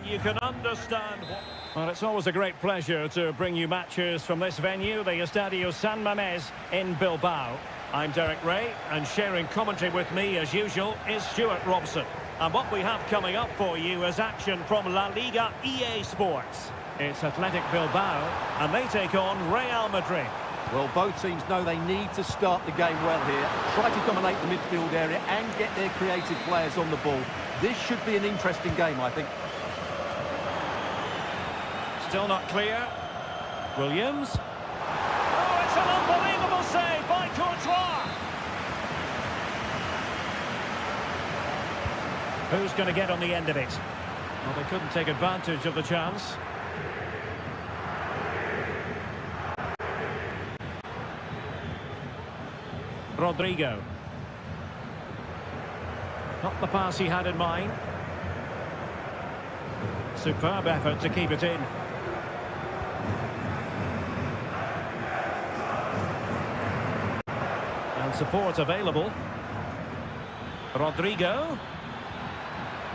You can understand. Well, it's always a great pleasure to bring you matches from this venue, the Estadio San Mamés in Bilbao. I'm Derek Ray, and sharing commentary with me, as usual, is Stuart Robson. And what we have coming up for you is action from La Liga EA Sports. It's Athletic Bilbao, and they take on Real Madrid. Well, both teams know they need to start the game well here, try to dominate the midfield area and get their creative players on the ball. This should be an interesting game, I think. Still not clear. Williams. Oh, it's an unbelievable save by Courtois. Who's going to get on the end of it? Well, they couldn't take advantage of the chance. Rodrigo. Not the pass he had in mind. Superb effort to keep it in. And support available. Rodrigo.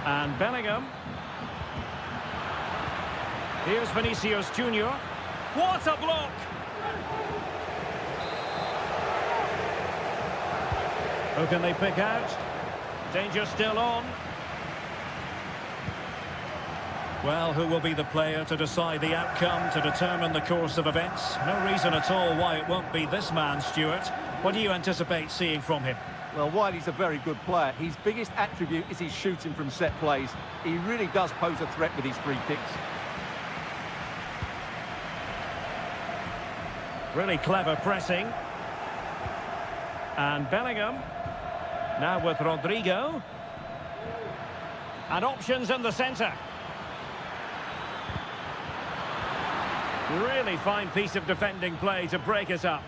And Bellingham. Here's Vinicius Junior. What a block! Who can they pick out? Danger still on. Well, who will be the player to decide the outcome, to determine the course of events? No reason at all why it won't be this man, Stuart. What do you anticipate seeing from him? Well, while he's a very good player, his biggest attribute is his shooting from set plays. He really does pose a threat with his free kicks. Really clever pressing. And Bellingham. Now with Rodrigo. And options in the centre. Really fine piece of defending play to break it up.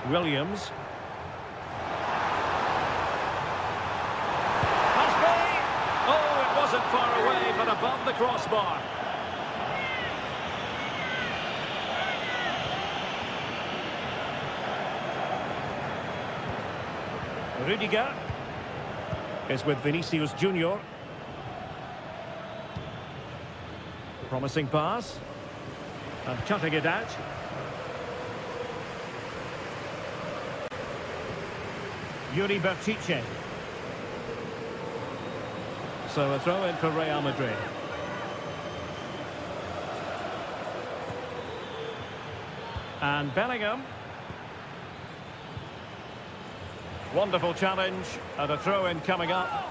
Williams. Oh, it wasn't far away, but above the crossbar. Rudiger is with Vinicius Junior. Promising pass. And cutting it out. Yuri Bertice. So a throw in for Real Madrid. And Bellingham. Wonderful challenge, and a throw-in coming up.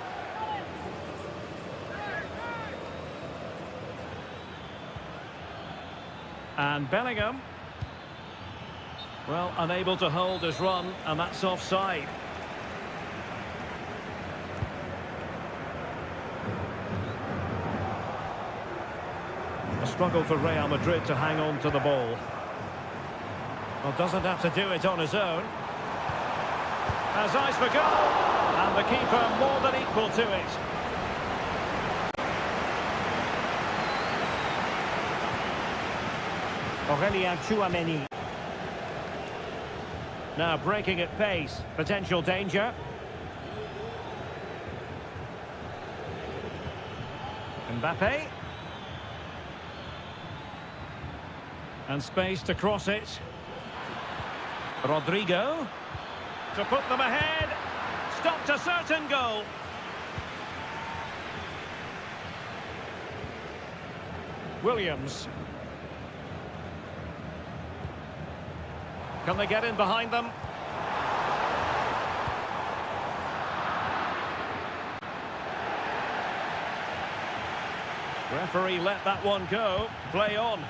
And Bellingham. Well, unable to hold his run, and that's offside. A struggle for Real Madrid to hang on to the ball. Well, doesn't have to do it on his own. Has eyes for goal, and the keeper more than equal to it. Aurélien Tchouameni. Now breaking at pace, potential danger. Mbappe. And space to cross it. Rodrigo. To put them ahead. Stopped a certain goal. Williams. Can they get in behind them? Referee let that one go. Play on.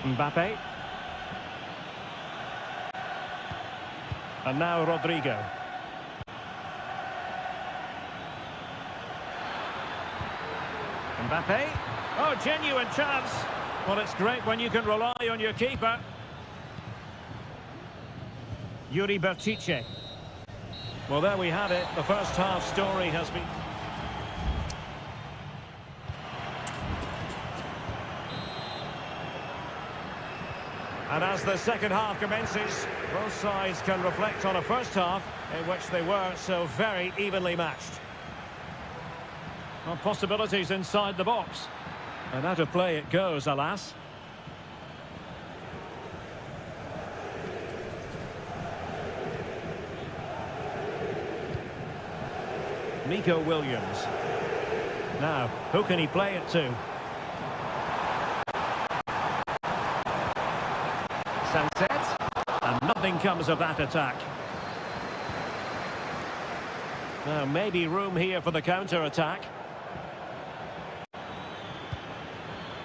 Mbappe. And now Rodrigo. Mbappe. Oh, genuine chance. Well, it's great when you can rely on your keeper. Yuri Bertice. Well, there we have it. The first half story has been... And as the second half commences, both sides can reflect on a first half in which they were so very evenly matched. Well, possibilities inside the box. And out of play it goes, alas. Nico Williams. Now, who can he play it to? Sunset. And nothing comes of that attack. Now, maybe room here for the counter-attack.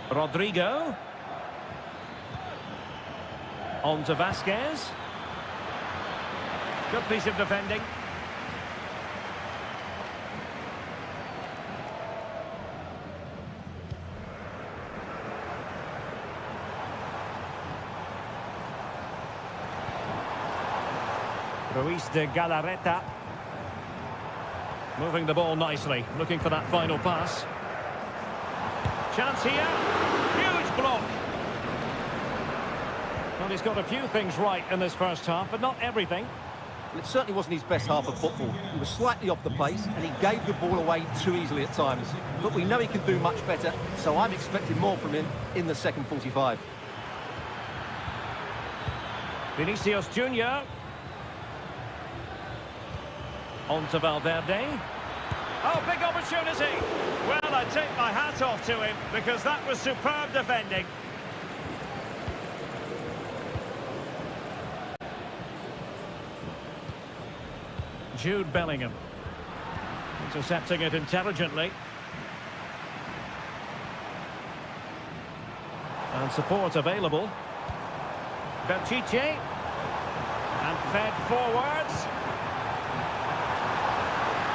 Rodrigo. On to Vasquez. Good piece of defending. Ruiz de Galarreta. Moving the ball nicely, looking for that final pass. Chance here. Huge block. Well, he's got a few things right in this first half, but not everything. Well, it certainly wasn't his best half of football. He was slightly off the pace, and he gave the ball away too easily at times. But we know he can do much better, so I'm expecting more from him in the second 45. Vinicius Junior. On to Valverde. Oh, big opportunity. Well, I take my hat off to him because that was superb defending. Jude Bellingham. Intercepting it intelligently. And support available. Berchiche. And fed forwards.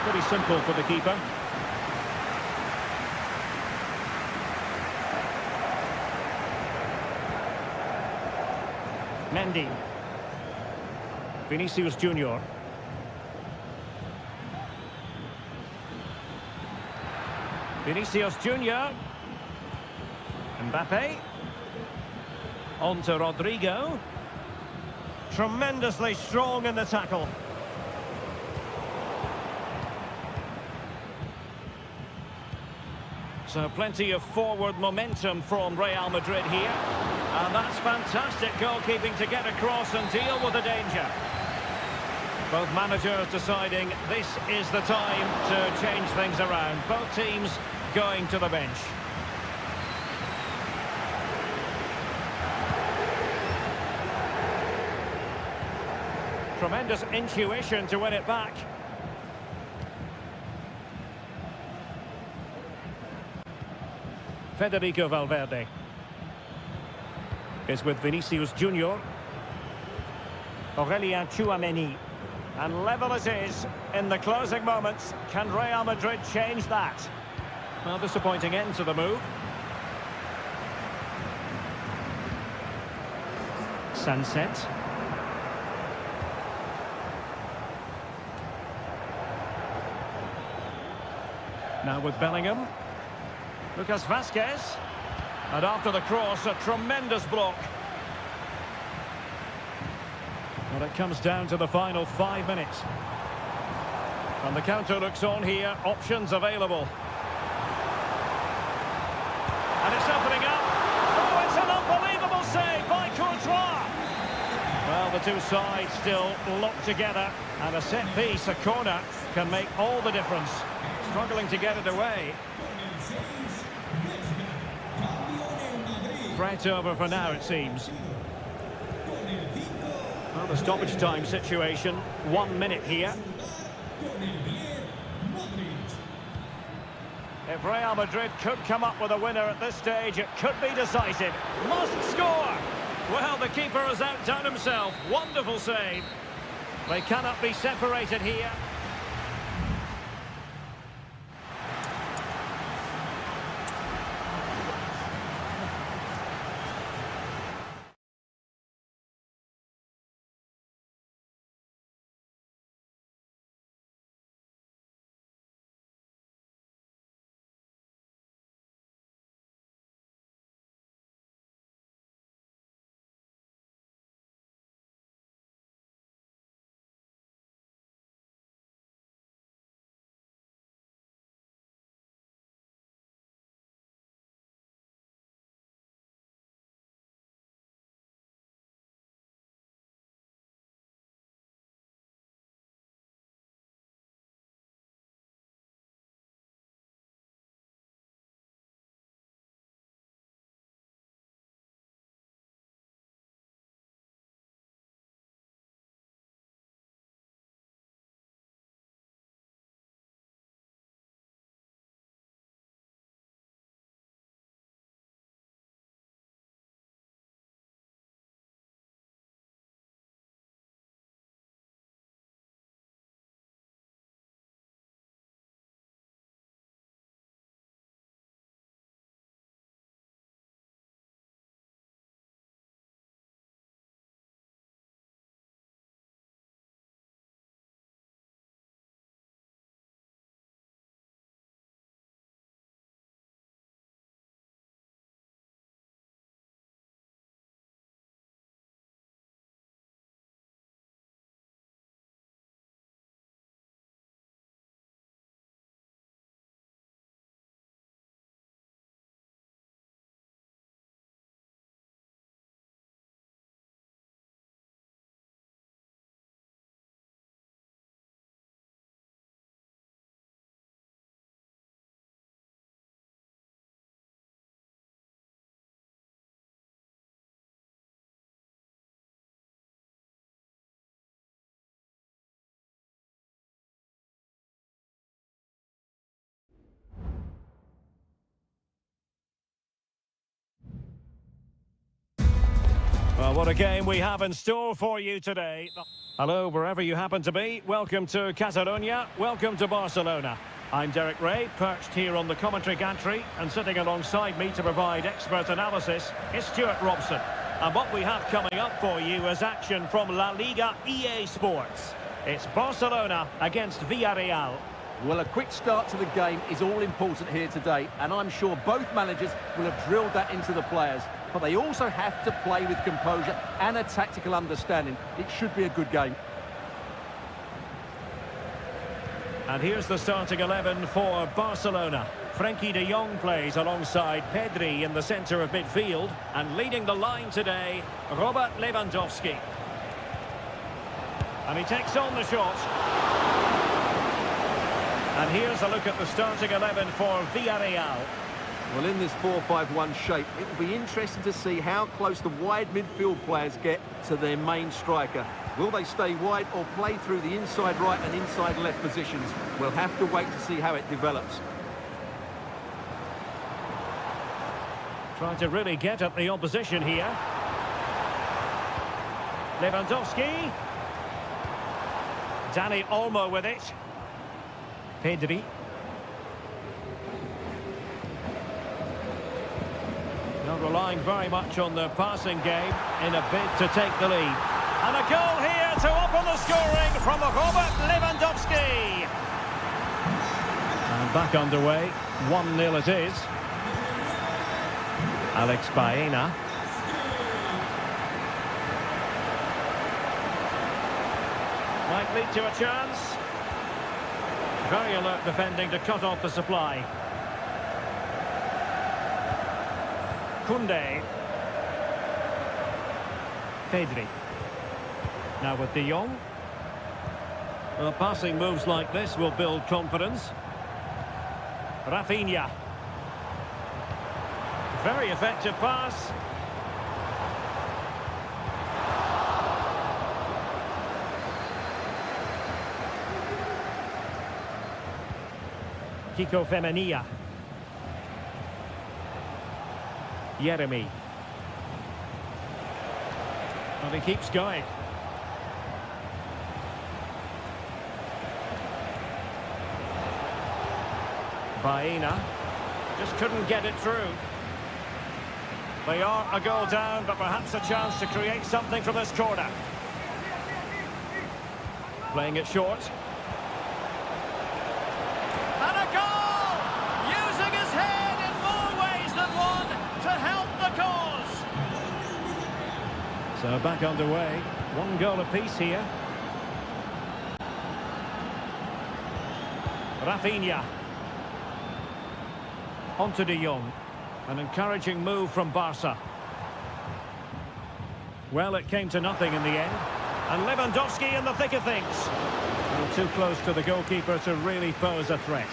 Pretty simple for the keeper. Mendy. Vinicius Junior. Vinicius Junior. Mbappe. On to Rodrigo. Tremendously strong in the tackle. So plenty of forward momentum from Real Madrid here. And that's fantastic goalkeeping to get across and deal with the danger. Both managers deciding this is the time to change things around. Both teams going to the bench. Tremendous intuition to win it back. Federico Valverde is with Vinicius Junior. Aurelien Tchouameni. And level it is in the closing moments. Can Real Madrid change that? Well, disappointing end to the move. Sunset. Now with Bellingham. Lucas Vasquez. And after the cross, a tremendous block. Well, it comes down to the final 5 minutes. And the counter looks on here. Options available. And it's opening up. Oh, it's an unbelievable save by Courtois. Well, the two sides still locked together. And a set piece, a corner, can make all the difference. Struggling to get it away. Threat over for now, it seems. Well, the stoppage time situation, 1 minute here. If Real Madrid could come up with a winner at this stage, it could be decisive. Must score! Well, the keeper has outdone himself. Wonderful save. They cannot be separated here. What a game we have in store for you today. Hello, wherever you happen to be. Welcome to Catalonia. Welcome to Barcelona. I'm Derek Ray, perched here on the commentary gantry, and sitting alongside me to provide expert analysis is Stuart Robson. And what we have coming up for you is action from La Liga EA Sports. It's Barcelona against Villarreal. Well, a quick start to the game is all important here today, and I'm sure both managers will have drilled that into the players. But they also have to play with composure and a tactical understanding. It should be a good game. And here's the starting 11 for Barcelona. Frenkie de Jong plays alongside Pedri in the centre of midfield. And leading the line today, Robert Lewandowski. And he takes on the shot. And here's a look at the starting 11 for Villarreal. Well, in this 4-5-1 shape, it will be interesting to see how close the wide midfield players get to their main striker. Will they stay wide or play through the inside right and inside left positions? We'll have to wait to see how it develops. Trying to really get at the opposition here. Lewandowski. Dani Olmo with it. Pedri. Not relying very much on the passing game in a bid to take the lead. And a goal here to open the scoring from Robert Lewandowski. And back underway. 1-0 it is. Alex Baena. Might lead to a chance. Very alert defending to cut off the supply. Koundé. Pedri. Now with de Jong. Well, passing moves like this will build confidence. Rafinha. Very effective pass. Kiko Femenia. Jeremy. And he keeps going. Baena. Just couldn't get it through. They are a goal down, but perhaps a chance to create something from this corner. Playing it short. And a goal! Using his head in more ways than one to help the cause. So back underway. 1 goal apiece here. Rafinha. Onto de Jong. An encouraging move from Barca. Well, it came to nothing in the end. And Lewandowski in the thick of things. Well, too close to the goalkeeper to really pose a threat.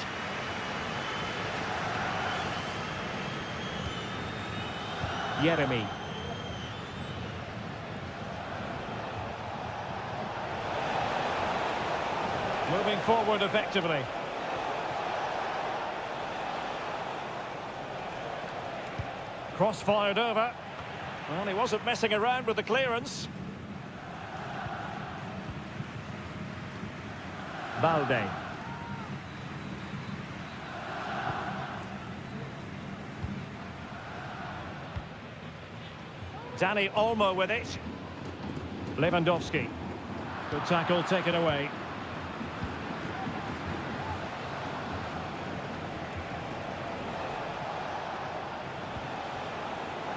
Jeremy. Moving forward effectively. Cross fired over. Well, he wasn't messing around with the clearance. Balde. Dani Olmo with it. Lewandowski. Good tackle taken away.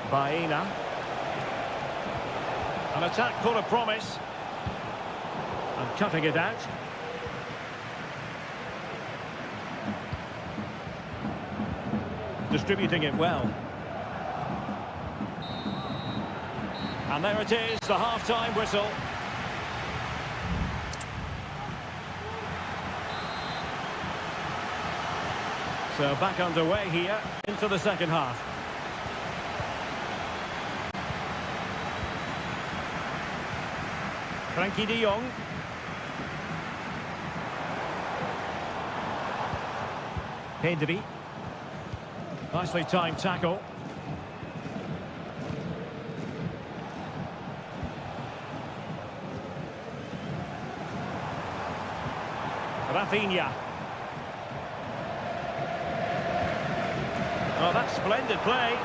Baena. An attack full of promise. And cutting it out. Distributing it well. And there it is, the half-time whistle. So back underway here into the second half. Frenkie de Jong. Pedri. Nicely timed tackle. Rafinha. Oh, that's splendid play.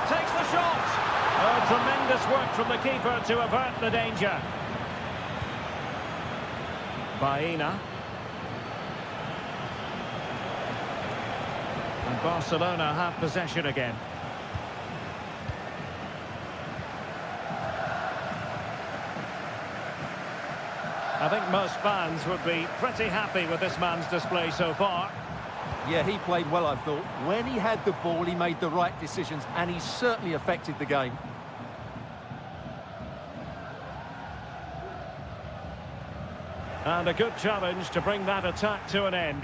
Takes the shot. Oh, tremendous work from the keeper to avert the danger. Baena. And Barcelona have possession again. I think most fans would be pretty happy with this man's display so far. Yeah, he played well, I thought. When he had the ball, he made the right decisions, and he certainly affected the game. And a good challenge to bring that attack to an end.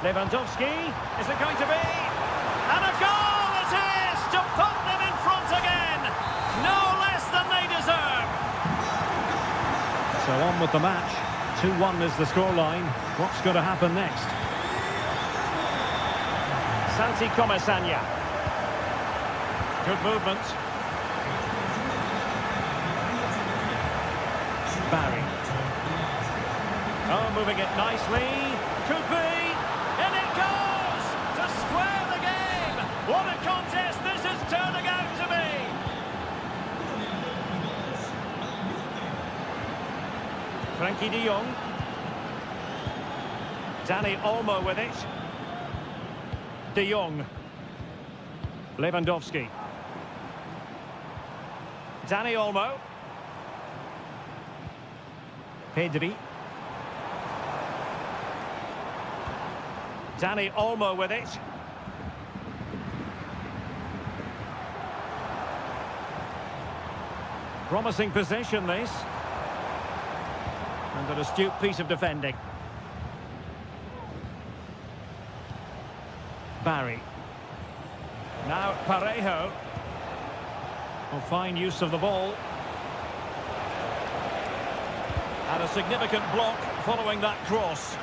Lewandowski, is it going to be? And a goal it is to put them in front again. No less than they deserve. So on with the match. 2-1 is the scoreline. What's going to happen next? Santi Comesaña. Good movement. Barry. Oh, moving it nicely. Could be. And it goes to square the game. What a contest this is turning out to be. Frankie de Jong. Dani Olmo with it. De Jong. Lewandowski. Dani Olmo. Pedri. Dani Olmo with it. Promising position, this. And an astute piece of defending. Barry. Now Parejo. Will find use of the ball. And a significant block following that cross.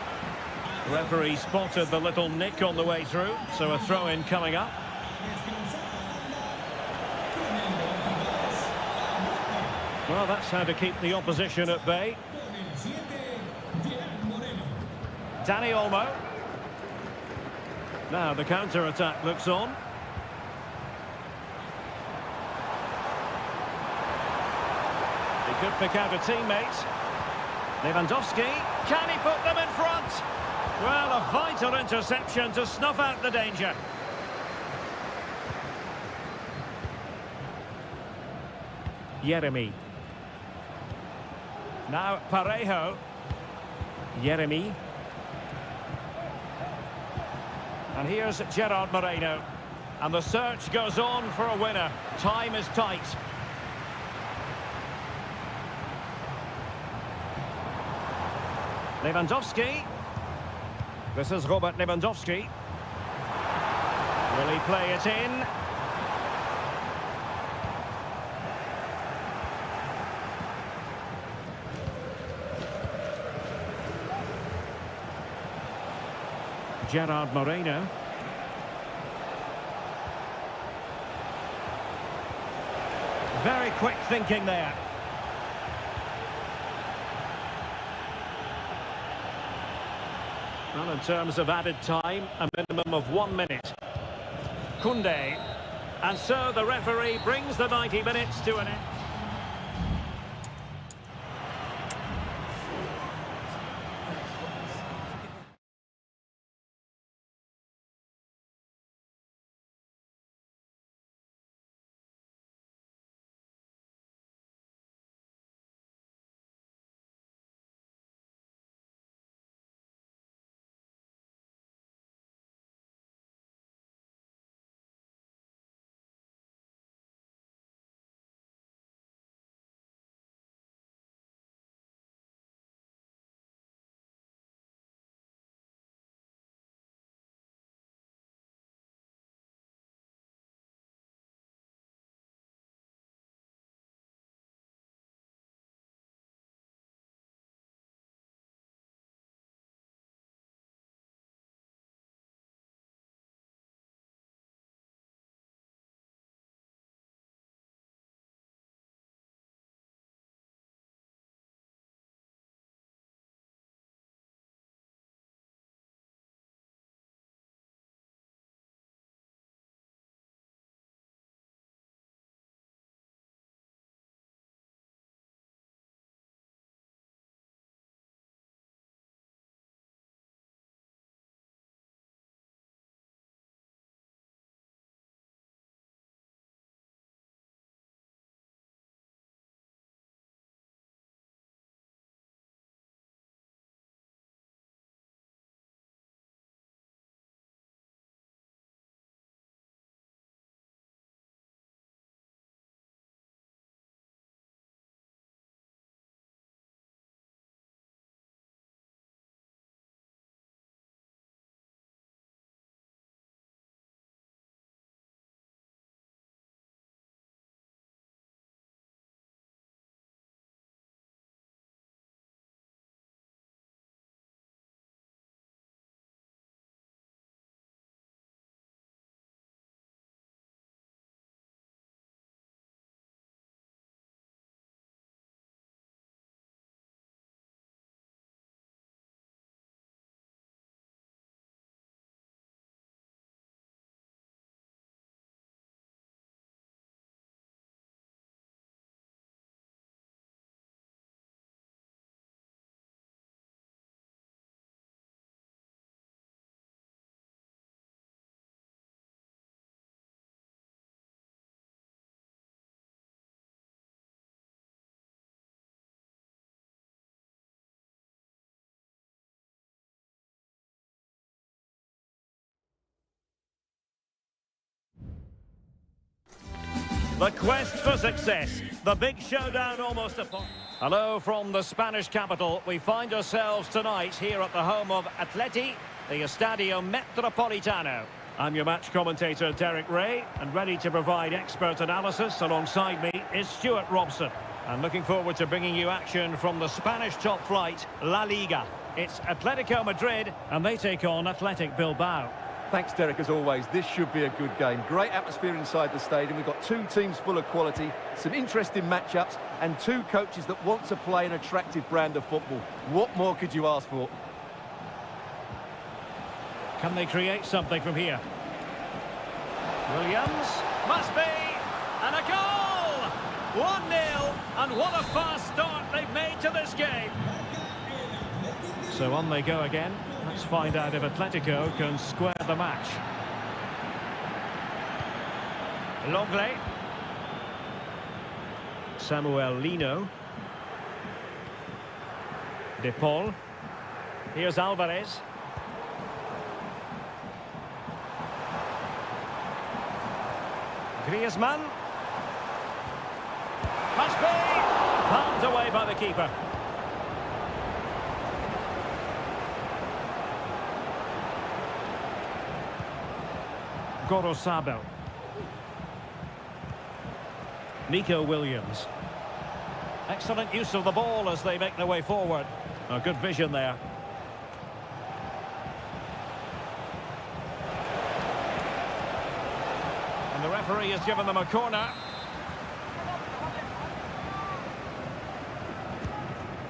Referee spotted the little nick on the way through, so a throw-in coming up. Well, that's how to keep the opposition at bay. Dani Olmo. Now the counter-attack looks on. He could pick out a teammate. Lewandowski, can he put them in front? Well, a vital interception to snuff out the danger. Yeremy. Now Parejo. Yeremy. And here's Gerard Moreno. And the search goes on for a winner. Time is tight. Lewandowski. This is Robert Lewandowski. Will he play it in? Gerard Moreno. Very quick thinking there. Well, in terms of added time, a minimum of 1 minute. Koundé. And so the referee brings the 90 minutes to an end. The quest for success. The big showdown almost upon. Hello from the Spanish capital. We find ourselves tonight here at the home of Atleti, the Estadio Metropolitano. I'm your match commentator, Derek Ray, and ready to provide expert analysis alongside me is Stuart Robson. And looking forward to bringing you action from the Spanish top flight, La Liga. It's Atletico Madrid, and they take on Athletic Bilbao. Thanks, Derek, as always. This should be a good game. Great atmosphere inside the stadium. We've got two teams full of quality, some interesting matchups, and two coaches that want to play an attractive brand of football. What more could you ask for? Can they create something from here? Williams, must be, and a goal! 1-0, and what a fast start they've made to this game. So on they go again. Let's find out if Atletico can square the match. Longley. Samuel Lino. De Paul. Here's Alvarez. Griezmann. Must be! Palmed away by the keeper. Gorosabel. Nico Williams. Excellent use of the ball as they make their way forward. A good vision there. And the referee has given them a corner.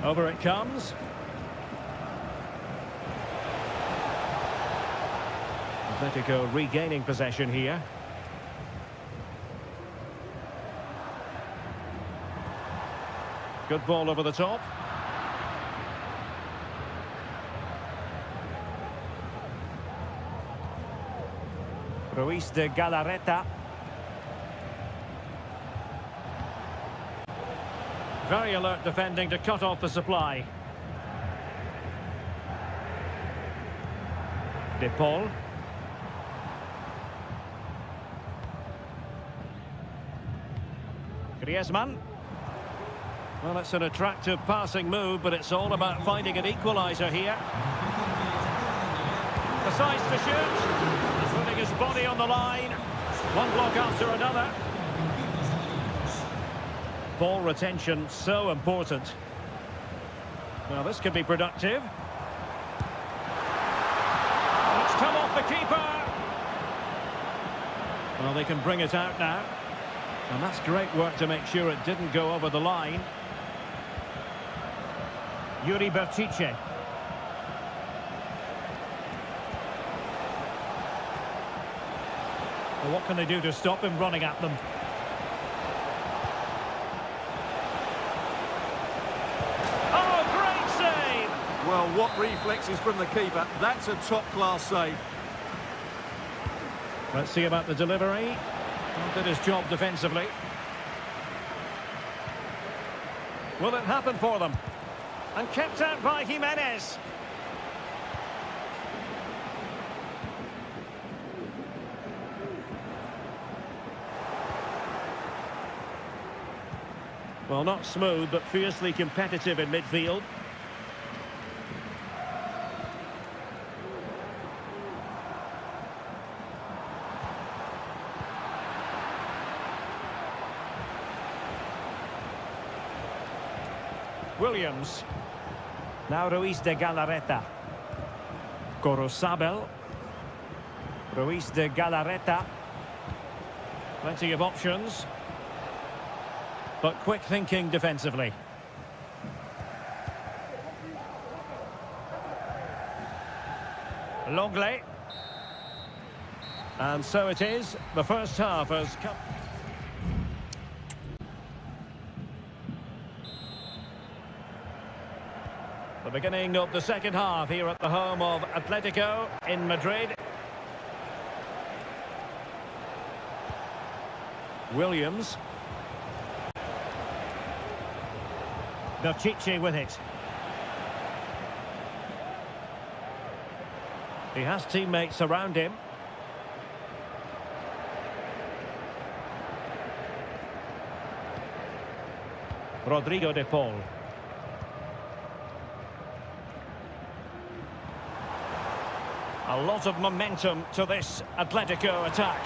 Over it comes. Atletico regaining possession here. Good ball over the top. Ruiz de Galarreta. Very alert defending to cut off the supply. De Paul. Griezmann. Well, it's an attractive passing move, but it's all about finding an equaliser here. Decides to shoot. Putting his body on the line. One block after another. Ball retention, so important. Well, this could be productive. It's come off the keeper. Well, they can bring it out now. And that's great work to make sure it didn't go over the line. Yuri Berchiche. Well, what can they do to stop him running at them? Oh, great save! Well, what reflexes from the keeper. That's a top-class save. Let's see about the delivery. Did his job defensively. Will it happen for them? And kept out by Jimenez. Well, not smooth, but fiercely competitive in midfield. Williams. Now Ruiz de Galarreta. Gorosabel. Ruiz de Galarreta. Plenty of options. But quick thinking defensively. Longley. And so it is. The first half has come. The beginning of the second half here at the home of Atletico in Madrid. Williams. Berchiche with it. He has teammates around him. Rodrigo de Paul. A lot of momentum to this Atletico attack.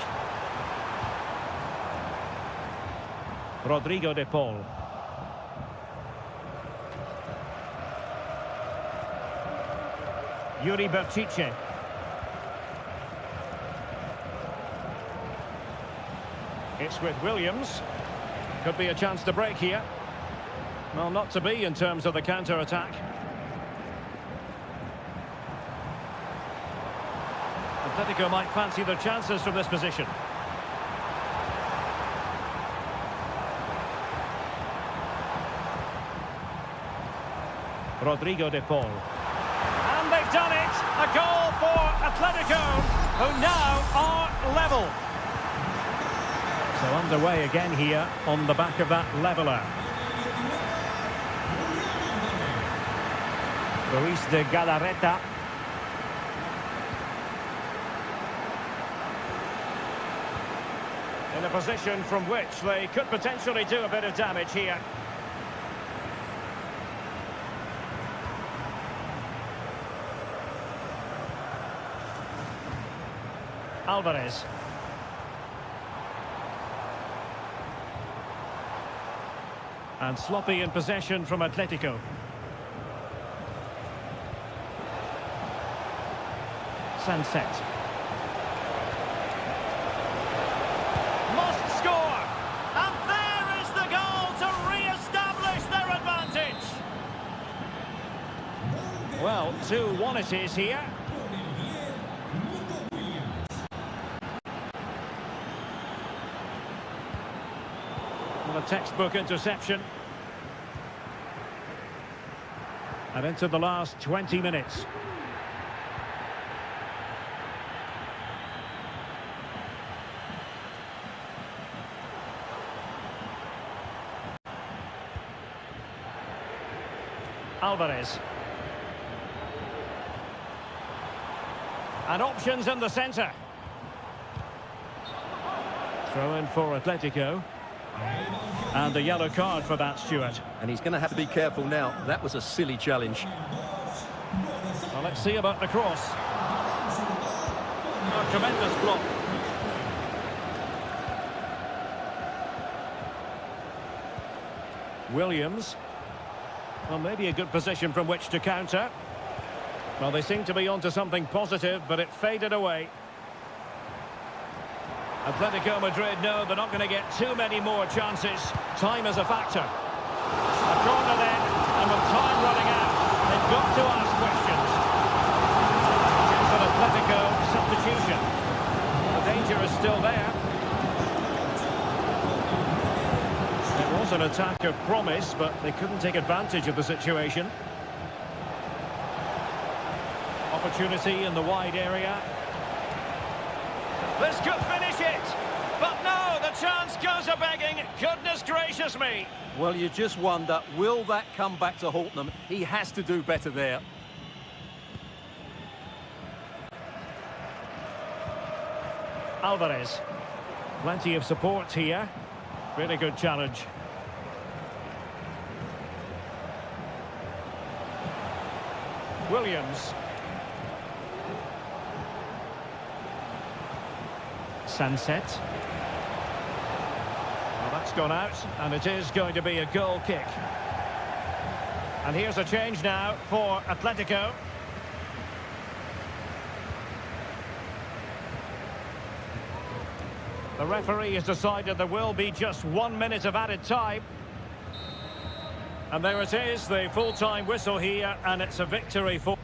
Rodrigo de Paul. Yuri Berchiche. It's with Williams. Could be a chance to break here. Well, not to be in terms of the counter-attack. Atletico might fancy their chances from this position. Rodrigo de Paul. And they've done it! A goal for Atletico, who now are level. So underway again here on the back of that leveller. Luis de Galarreta. In a position from which they could potentially do a bit of damage here. Alvarez. And sloppy in possession from Atletico. Sunset. Must score! And there is the goal to re-establish their advantage! Well, 2-1 it is here. Well, a textbook interception. And into the last 20 minutes. Alvarez. And options in the centre. Throw in for Atletico. And a yellow card for that, Stuart. And he's going to have to be careful now. That was a silly challenge. Well, let's see about the cross. A tremendous block. Williams. Well, maybe a good position from which to counter. Well, they seem to be onto something positive, but it faded away. Atletico Madrid know they're not going to get too many more chances. Time is a factor. A corner then, and with time running out, they've got to ask questions. It's an Atletico substitution. The danger is still there. It was an attack of promise, but they couldn't take advantage of the situation. Opportunity in the wide area. This could finish it! But no, the chance goes a-begging. Goodness gracious me! Well, you just wonder, will that come back to haunt them? He has to do better there. Alvarez. Plenty of support here. Really good challenge. Williams. Sunset. Well, that's gone out, and it is going to be a goal kick. And here's a change now for Atletico. The referee has decided there will be just 1 minute of added time. And there it is, the full-time whistle here, and it's a victory for...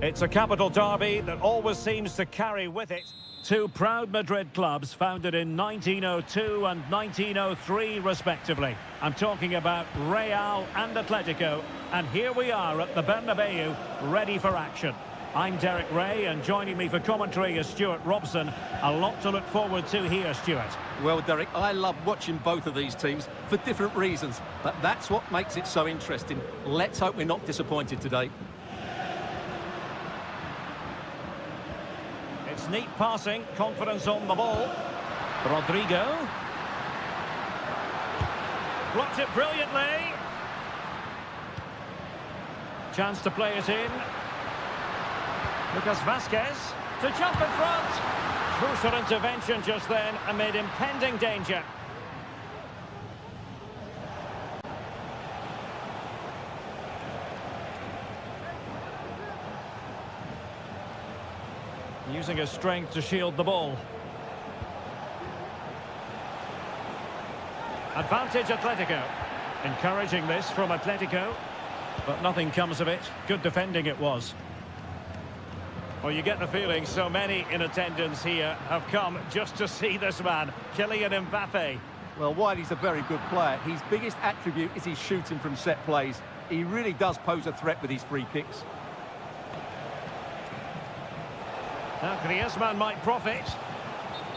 It's a capital derby that always seems to carry with it two proud Madrid clubs founded in 1902 and 1903 respectively. I'm talking about Real and Atletico, and here we are at the Bernabeu, ready for action. I'm Derek Ray, and joining me for commentary is Stuart Robson. A lot to look forward to here, Stuart. Well, Derek, I love watching both of these teams for different reasons, but that's what makes it so interesting. Let's hope we're not disappointed today. It's neat passing, confidence on the ball. Rodrigo. Blocked it brilliantly. Chance to play it in. Lucas Vasquez to jump in front. Crucial intervention just then amid impending danger. Using his strength to shield the ball. Advantage Atletico. Encouraging this from Atletico. But nothing comes of it. Good defending it was. Well, you get the feeling so many in attendance here have come just to see this man, Kylian Mbappe. Well, Whitey's a very good player. His biggest attribute is his shooting from set plays. He really does pose a threat with his free kicks. Now Griezmann might profit.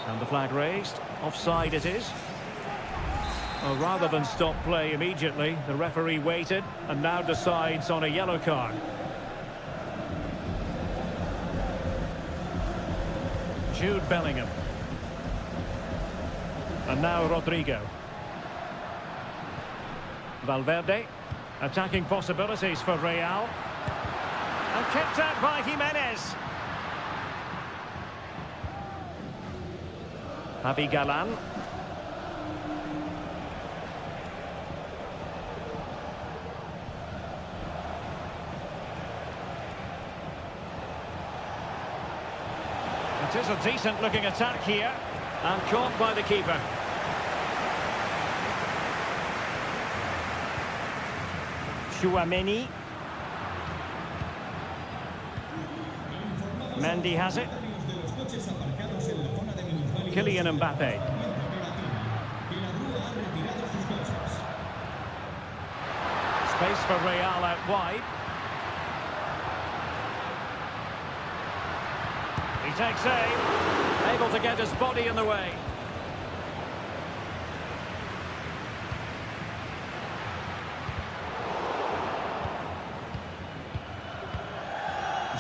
And the flag raised. Offside it is. Well, rather than stop play immediately, the referee waited and now decides on a yellow card. Jude Bellingham. And now Rodrigo. Valverde. Attacking possibilities for Real. And kicked out by Jimenez. Javi Galan. It is a decent-looking attack here, and caught by the keeper. Chouameni. Mendy has it. Kylian Mbappe. Space for Real out wide. He takes aim, able to get his body in the way.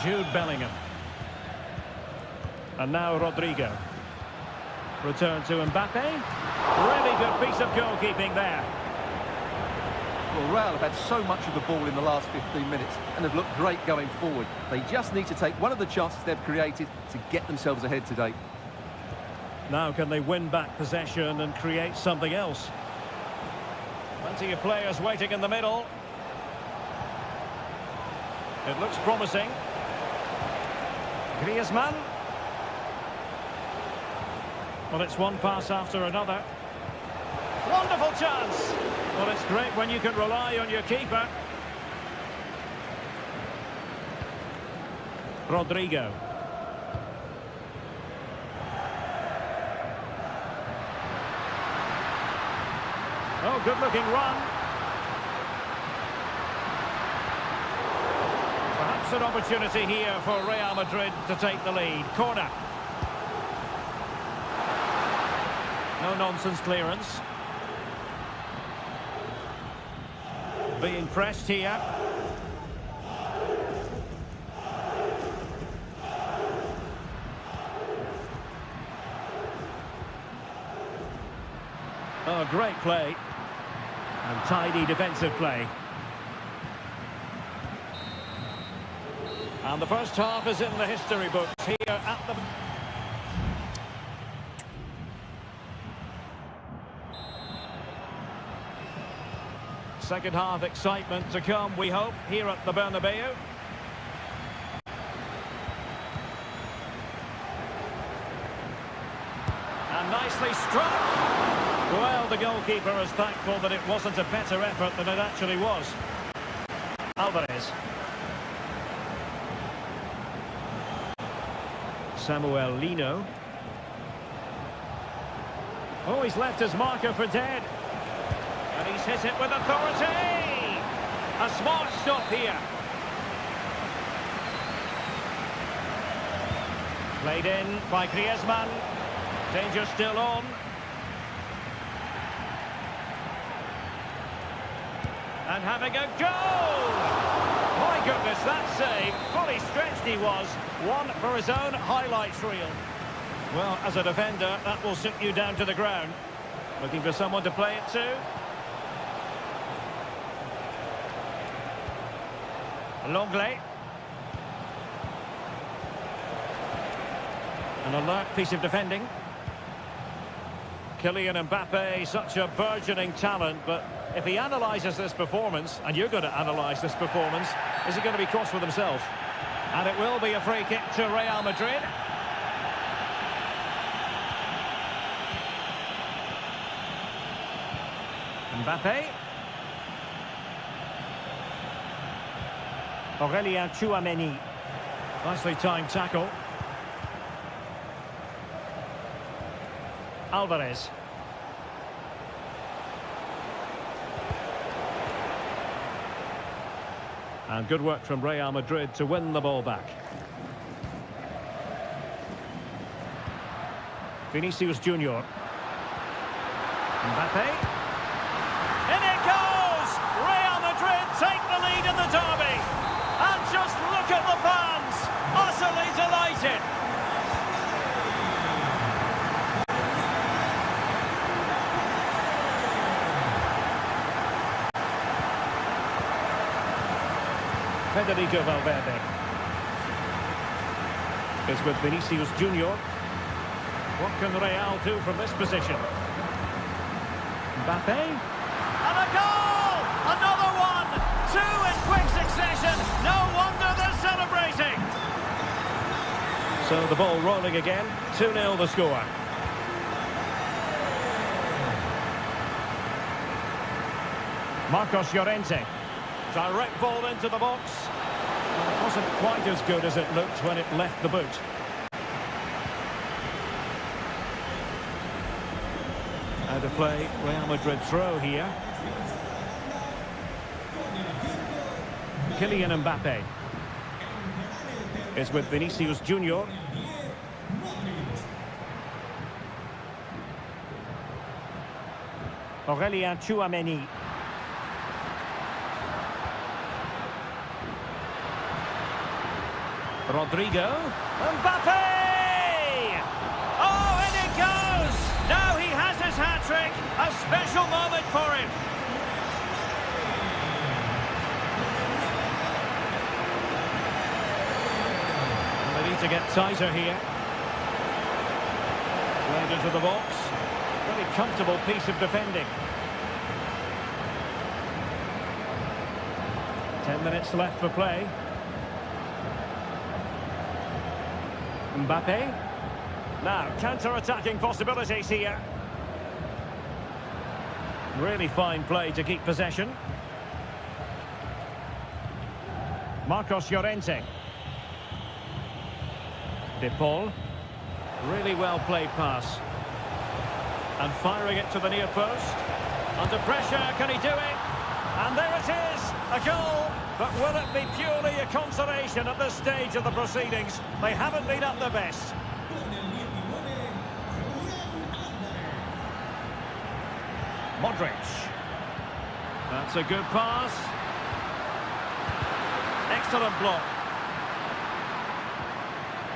Jude Bellingham. And now Rodrigo. Return to Mbappe. Really good piece of goalkeeping there. Well, Real have had so much of the ball in the last 15 minutes and have looked great going forward. They just need to take one of the chances they've created to get themselves ahead today. Now can they win back possession and create something else? Plenty of players waiting in the middle. It looks promising. Griezmann. Well, it's one pass after another. Wonderful chance. Well, it's great when you can rely on your keeper. Rodrigo. Oh, good-looking run. Perhaps an opportunity here for Real Madrid to take the lead. Corner. No-nonsense clearance. Being pressed here. Oh, great play. And tidy defensive play. And the first half is in the history books here at the... Second half excitement to come, we hope, here at the Bernabeu. And nicely struck. Well, the goalkeeper is thankful that it wasn't a better effort than it actually was. Alvarez. Samuel Lino. Oh, he's left his marker for dead. And he's hit it with authority. A smart stop here. Played in by Griezmann. Danger still on. And having a goal! My goodness, that save. Fully stretched he was. One for his own highlights reel. Well, as a defender, that will sit you down to the ground. Looking for someone to play it to. Longley. An alert piece of defending. Kylian Mbappe, such a burgeoning talent, but if he analyses this performance, and you're going to analyse this performance, is he going to be cross with himself? And it will be a free kick to Real Madrid. Mbappe. Aurélien Tchouameni. Nicely timed tackle. Alvarez. And good work from Real Madrid to win the ball back. Vinicius Junior. Mbappe. In it goes! Real Madrid take the lead in the derby. And just look at the fans, utterly delighted. Federico Valverde is with Vinicius Junior. What can Real do from this position? Mbappe. And a goal! Another one! Two in quick succession. No wonder they're celebrating. So the ball rolling again. 2-0 the score. Marcos Llorente. Direct ball into the box. Well, it wasn't quite as good as it looked when it left the boot. Out of play, Real Madrid throw here. Kylian Mbappe is with Vinicius Junior. Aurélien Tchouameni. Rodrigo. Mbappe! Oh, and it goes! Now he has his hat-trick. A special moment for him. Well, they need to get tighter here. Played into the box. Really comfortable piece of defending. 10 minutes left for play. Mbappe. Now, counter-attacking possibilities here. Really fine play to keep possession. Marcos Llorente. De Paul. Really well played pass. And firing it to the near post. Under pressure, can he do it? And there it is, a goal. But will it be purely a consolation at this stage of the proceedings? They haven't been at their best. Modric. That's a good pass. Excellent block.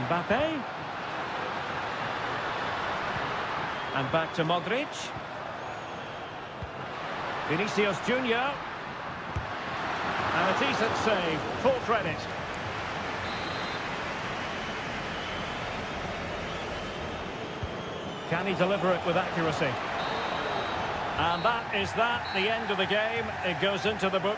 Mbappe. And back to Modric. Vinicius Junior. And a decent save, full credit. Can he deliver it with accuracy? And that is the end of the game. It goes into the book.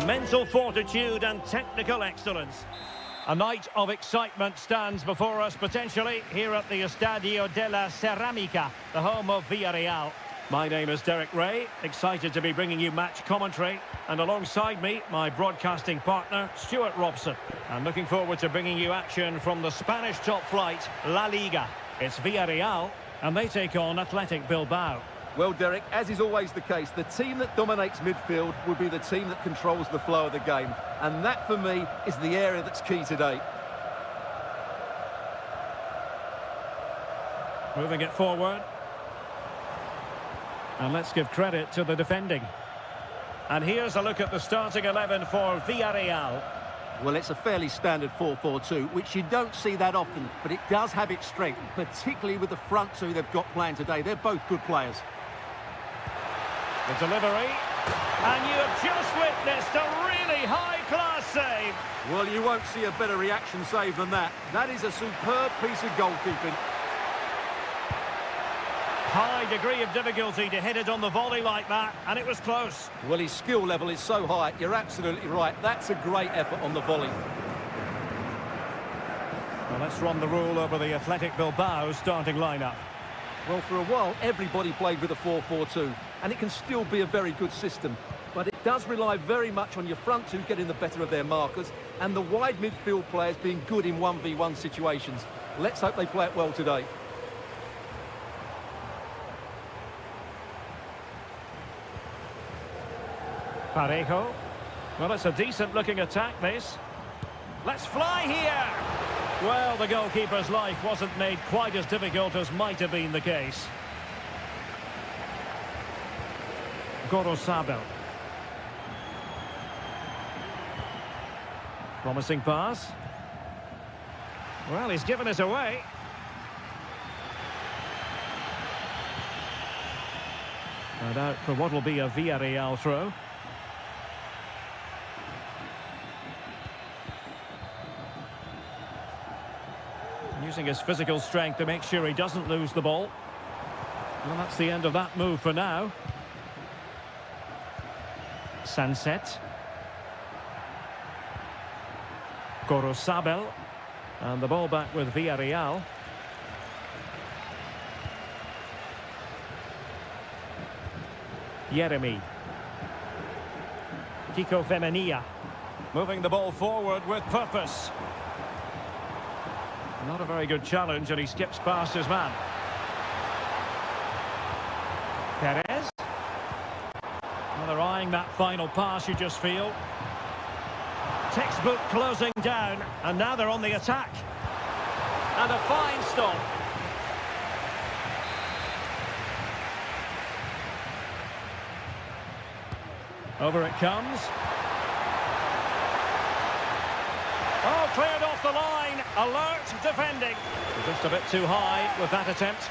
mental fortitude and technical excellence. A night of excitement stands before us potentially here at the Estadio de la Ceramica, the home of Villarreal. My name is Derek Ray, excited to be bringing you match commentary, and alongside me, my broadcasting partner, Stuart Robson. I'm looking forward to bringing you action from the Spanish top flight, La Liga. It's Villarreal, and they take on Athletic Bilbao. Well, Derek, as is always the case, the team that dominates midfield will be the team that controls the flow of the game. And that, for me, is the area that's key today. Moving it forward. And let's give credit to the defending. And here's a look at the starting 11 for Villarreal. Well, it's a fairly standard 4-4-2, which you don't see that often, but it does have its strength, particularly with the front two they've got playing today. They're both good players. The delivery. And you have just witnessed a really high-class save. Well, you won't see a better reaction save than that. That is a superb piece of goalkeeping. High degree of difficulty to hit it on the volley like that, and it was close. Well, his skill level is so high, you're absolutely right. That's a great effort on the volley. Well, let's run the rule over the Athletic Bilbao starting lineup. Well, for a while, everybody played with a 4-4-2, and it can still be a very good system. But it does rely very much on your front two getting the better of their markers, and the wide midfield players being good in 1v1 situations. Let's hope they play it well today. Parejo. Well, it's a decent-looking attack, this. Let's fly here! Well, the goalkeeper's life wasn't made quite as difficult as might have been the case. Gorosabel. Promising pass. Well, he's given it away. And out for what will be a Villarreal throw. Using his physical strength to make sure he doesn't lose the ball. Well, that's the end of that move for now. Sunset. Gorosabel. And the ball back with Villarreal. Yeremi. Kiko Femenia. Moving the ball forward with purpose. Not a very good challenge, and he skips past his man. Perez. Well, they're eyeing that final pass, you just feel. Textbook closing down, and now they're on the attack. And a fine stop. Over it comes. Oh, cleared off the line. Alert defending. Just a bit too high with that attempt.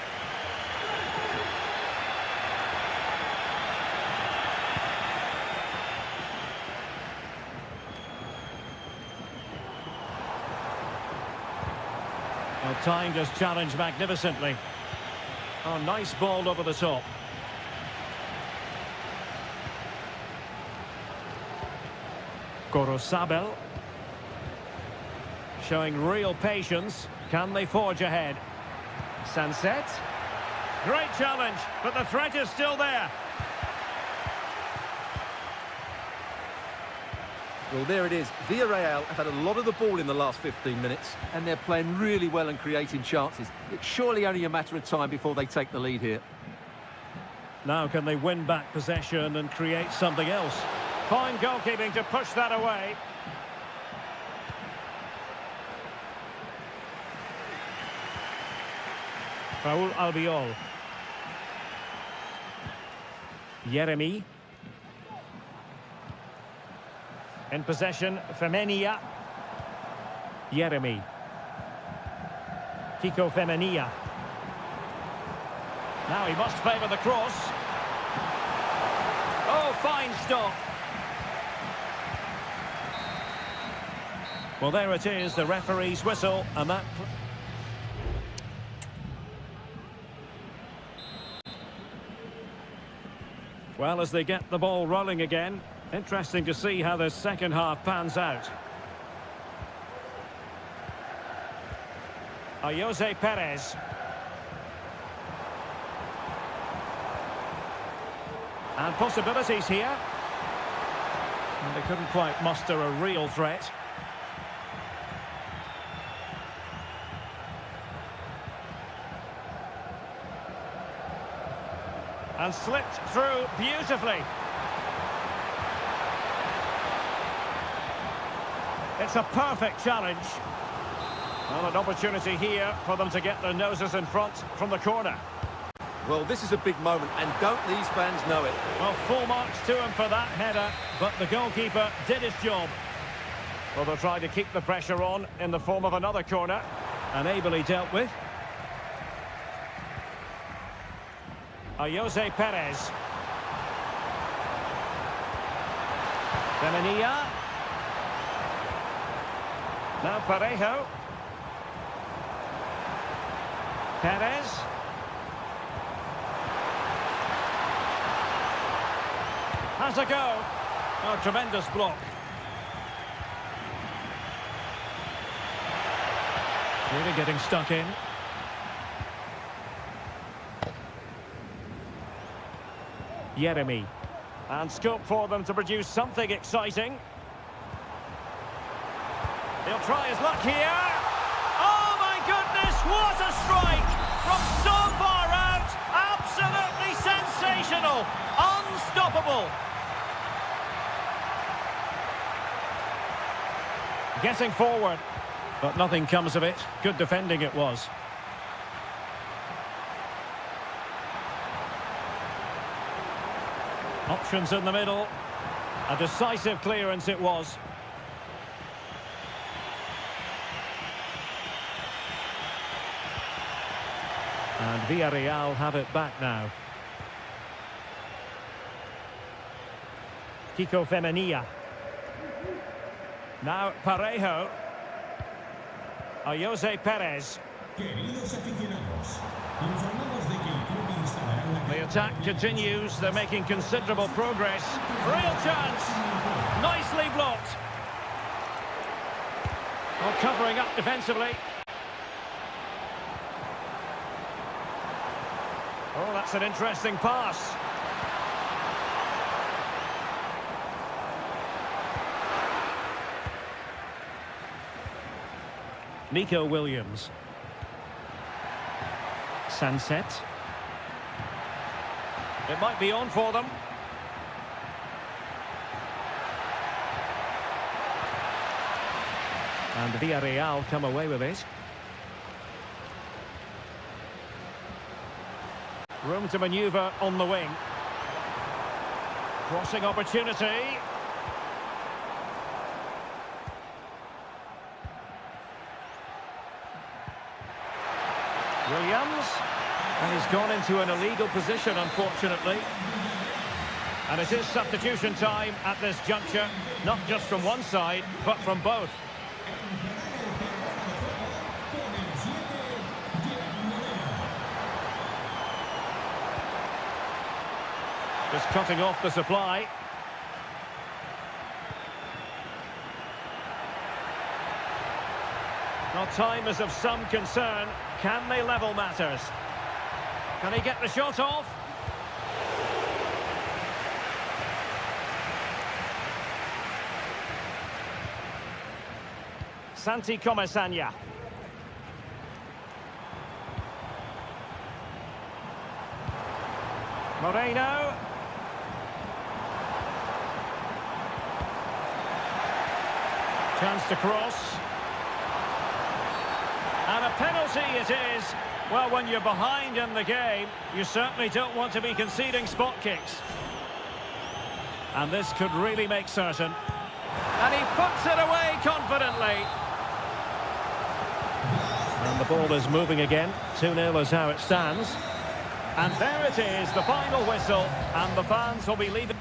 Well, timed his challenge magnificently. Oh, nice ball over the top. Gorosabel. Showing real patience. Can they forge ahead? Sunset. Great challenge, but the threat is still there. Well, there it is. Villarreal have had a lot of the ball in the last 15 minutes, and they're playing really well and creating chances. It's surely only a matter of time before they take the lead here. Now can they win back possession and create something else? Fine goalkeeping to push that away. Raúl Albiol. Yeremi. In possession, Femenia. Yeremi. Kiko Femenia. Now he must favour the cross. Oh, fine stop. Well, there it is, the referee's whistle, and that... Well, as they get the ball rolling again, Interesting to see how the second half pans out. Jose Perez. And possibilities here. And they couldn't quite muster a real threat. And slipped through beautifully. It's a perfect challenge. Well, an opportunity here for them to get their noses in front from the corner. Well, this is a big moment, and don't these fans know it? Well, full marks to him for that header, but the goalkeeper did his job. Well, they'll try to keep the pressure on in the form of another corner, and ably dealt with. Jose Perez. Femenia. Now Parejo. Perez. Has a go. Oh, tremendous block. Really getting stuck in. Jeremy. And scope for them to produce something exciting. He'll try his luck here. Oh my goodness, what a strike! From so far out, absolutely sensational, unstoppable. Getting forward, but nothing comes of it. Good defending it was. Options in the middle. A decisive clearance it was. And Villarreal have it back now. Kiko Femenia. Now Parejo. Jose Perez. Queridos aficionados, informamos de que el club instalará la The attack continues. They're making considerable progress. Real chance. Nicely blocked. Oh, covering up defensively. Oh, that's an interesting pass. Nico Williams. Sunset. It might be on for them. And Villarreal come away with it. Room to manoeuvre on the wing. Crossing opportunity. Williams. And he's gone into an illegal position, unfortunately. And it is substitution time at this juncture, not just from one side, but from both. Just cutting off the supply. Now time is of some concern. Can they level matters? Can he get the shot off? Santi Comesaña. Moreno. Chance to cross. And a penalty it is. Well, when you're behind in the game, you certainly don't want to be conceding spot kicks. And this could really make certain. And he puts it away confidently. And the ball is moving again. 2-0 is how it stands. And there it is, the final whistle. And the fans will be leaving.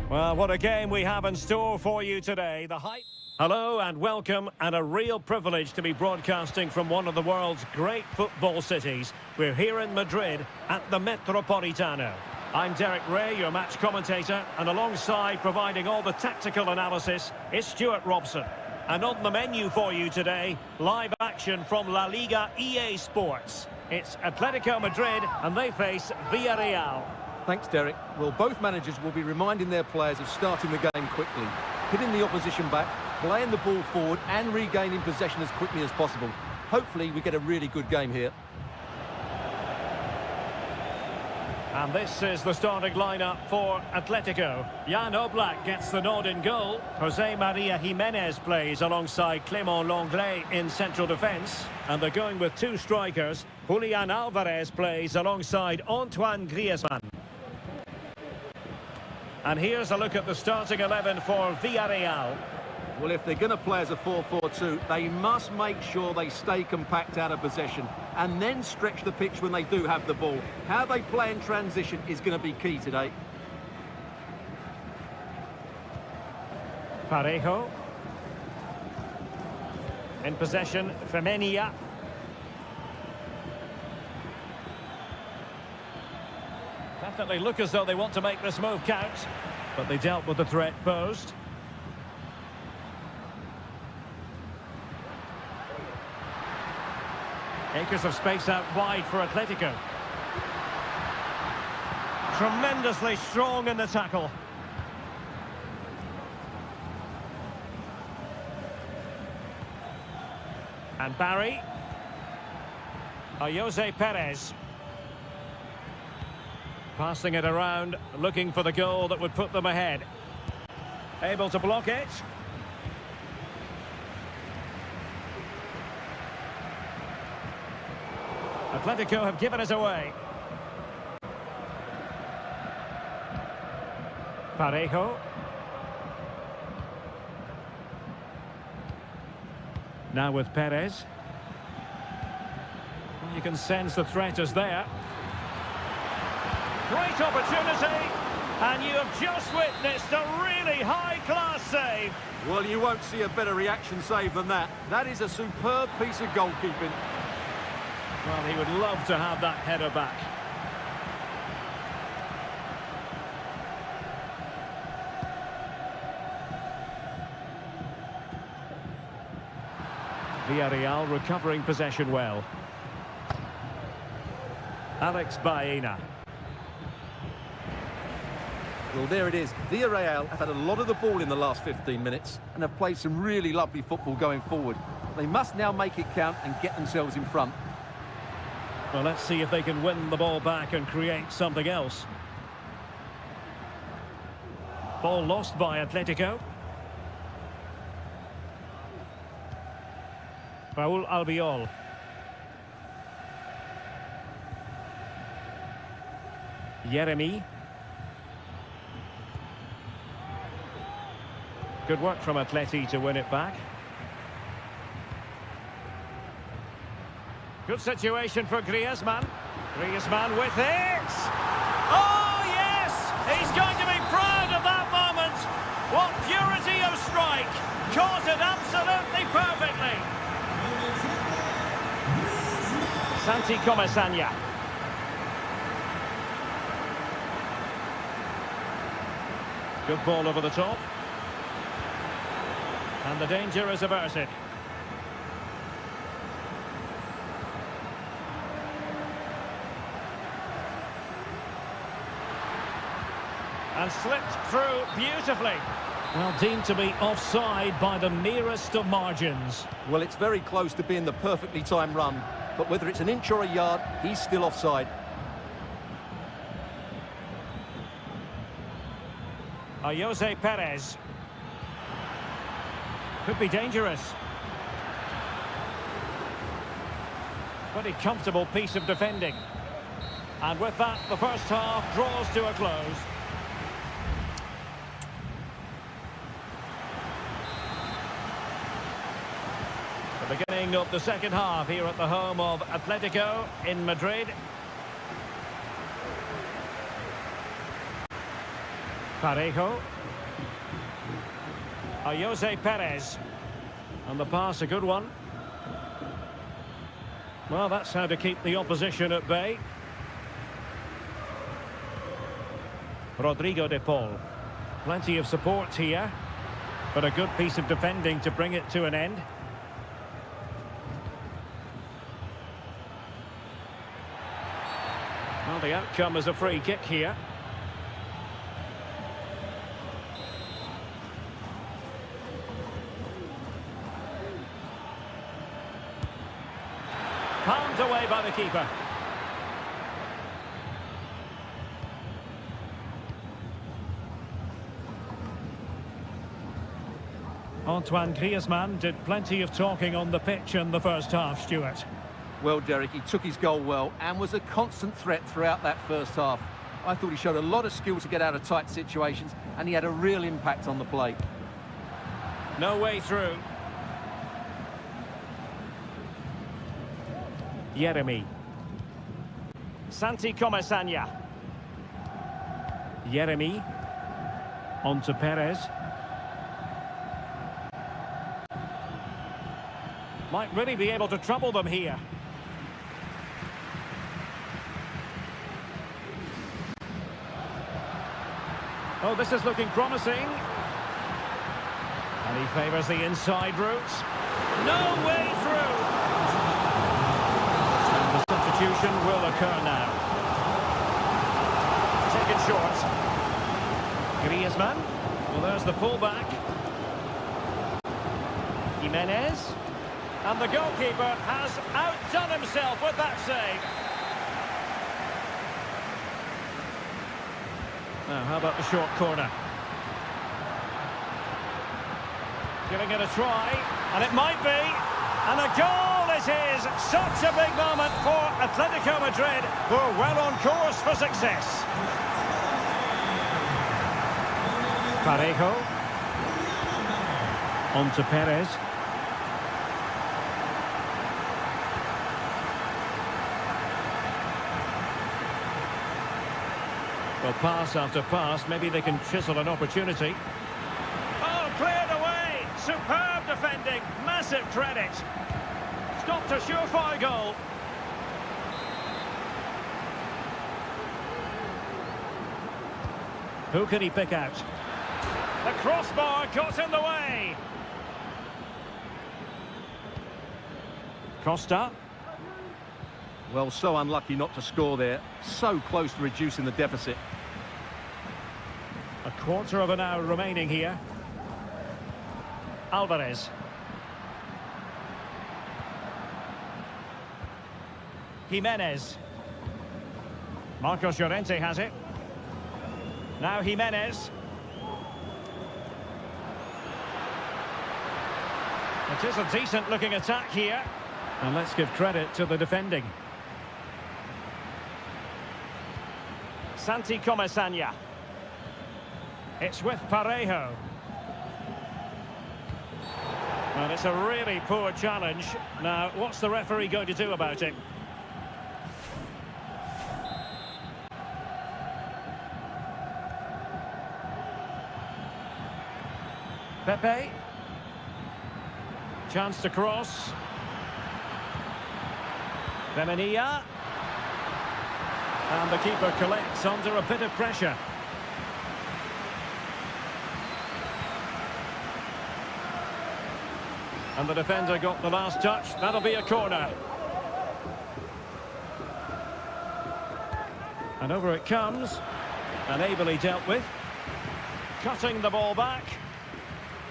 Well, what a game we have in store for you today. The hype. Hello and welcome, and a real privilege to be broadcasting from one of the world's great football cities. We're here in Madrid at the Metropolitano. I'm Derek Ray, your match commentator, and alongside providing all the tactical analysis is Stuart Robson. And on the menu for you today, live action from La Liga EA Sports. It's Atletico Madrid and they face Villarreal. Thanks, Derek. Well, both managers will be reminding their players of starting the game quickly, hitting the opposition back, playing the ball forward and regaining possession as quickly as possible. Hopefully we get a really good game here. And this is the starting lineup for Atletico. Jan Oblak gets the nod in goal. Jose Maria Jimenez plays alongside Clément Lenglet in central defence. And they're going with two strikers. Julian Alvarez plays alongside Antoine Griezmann. And here's a look at the starting 11 for Villarreal. Well, if they're going to play as a 4-4-2, they must make sure they stay compact out of possession and then stretch the pitch when they do have the ball. How they play in transition is going to be key today. Parejo. In possession, Femenia. Definitely look as though they want to make this move count, but they dealt with the threat posed. Acres of space out wide for Atletico. Tremendously strong in the tackle. And Barry. Jose Perez. Passing it around, looking for the goal that would put them ahead. Able to block it. Atletico have given us away. Parejo. Now with Perez. You can sense the threat is there. Great opportunity, and you have just witnessed a really high-class save. Well, you won't see a better reaction save than that. That is a superb piece of goalkeeping. Well, he would love to have that header back. Villarreal recovering possession well. Alex Baena. Well, there it is. Villarreal have had a lot of the ball in the last 15 minutes and have played some really lovely football going forward. They must now make it count and get themselves in front. Well, let's see if they can win the ball back and create something else. Ball lost by Atletico. Raúl Albiol. Yeremy. Good work from Atleti to win it back. Good situation for Griezmann. Griezmann with it! Oh, yes! He's going to be proud of that moment! What purity of strike! Caught it absolutely perfectly! Santi Comesaña. Good ball over the top. And the danger is averted. And slipped through beautifully. Well, deemed to be offside by the merest of margins. Well, it's very close to being the perfectly timed run, but whether it's an inch or a yard, he's still offside. Jose Perez. Could be dangerous. Pretty comfortable piece of defending. And with that, the first half draws to a close. The beginning of the second half here at the home of Atletico in Madrid. Parejo. Jose Perez. And the pass, a good one. Well, that's how to keep the opposition at bay. Rodrigo de Paul. Plenty of support here, but a good piece of defending to bring it to an end. Well, the outcome is a free kick here. Palmed away by the keeper. Antoine Griezmann did plenty of talking on the pitch in the first half, Stuart. Well, Derek, he took his goal well and was a constant threat throughout that first half. I thought he showed a lot of skill to get out of tight situations, and he had a real impact on the play. No way through. Yeremi. Santi Comesaña. Yeremi. On to Perez. Might really be able to trouble them here. Oh, this is looking promising. And he favours the inside route. No way through. And the substitution will occur now. Taken short. Griezmann. Well, there's the pullback. Jimenez. And the goalkeeper has outdone himself with that save. Now, how about the short corner? Giving it a try, and it might be. And a goal it is! Such a big moment for Atletico Madrid, who are well on course for success. Parejo. On to Perez. Well, pass after pass, maybe they can chisel an opportunity. Oh, cleared away! Superb defending, massive credit. Stopped a surefire goal. Who can he pick out? The crossbar got in the way. Costa. Well, so unlucky not to score there. So close to reducing the deficit. A quarter of an hour remaining here. Alvarez. Jimenez. Marcos Llorente has it. Now Jimenez. It is a decent looking attack here. And let's give credit to the defending. Santi Comesaña. It's with Parejo. Well, it's a really poor challenge. Now, what's the referee going to do about it? Pepe. Chance to cross. Femenia. And the keeper collects under a bit of pressure. And the defender got the last touch. That'll be a corner. And over it comes. And ably dealt with. Cutting the ball back.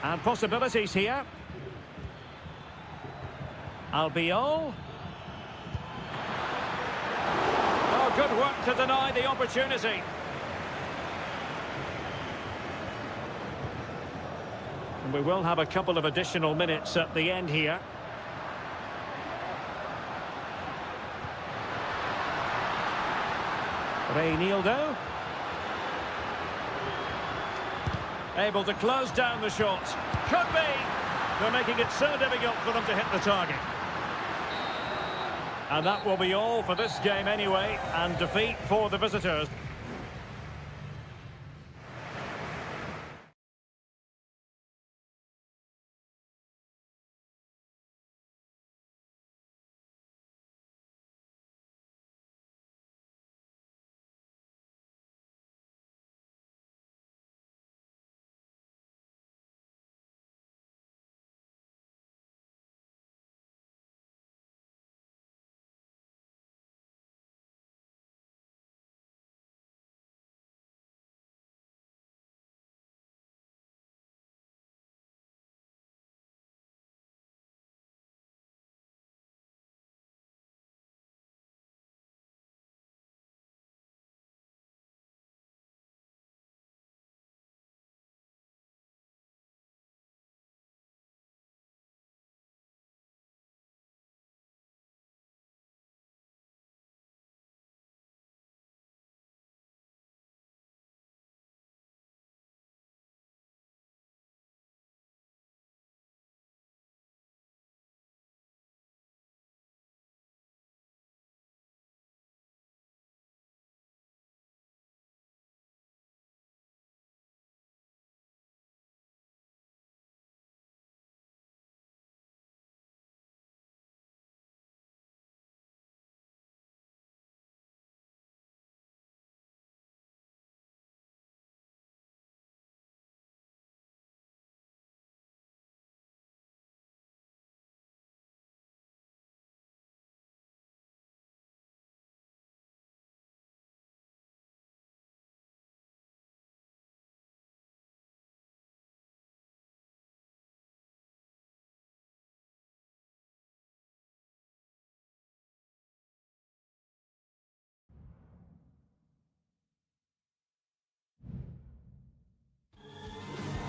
And possibilities here. Albiol. Oh, good work to deny the opportunity. And we will have a couple of additional minutes at the end here. Reinildo. Able to close down the shot. Could be. They're making it so difficult for them to hit the target. And that will be all for this game anyway, and defeat for the visitors.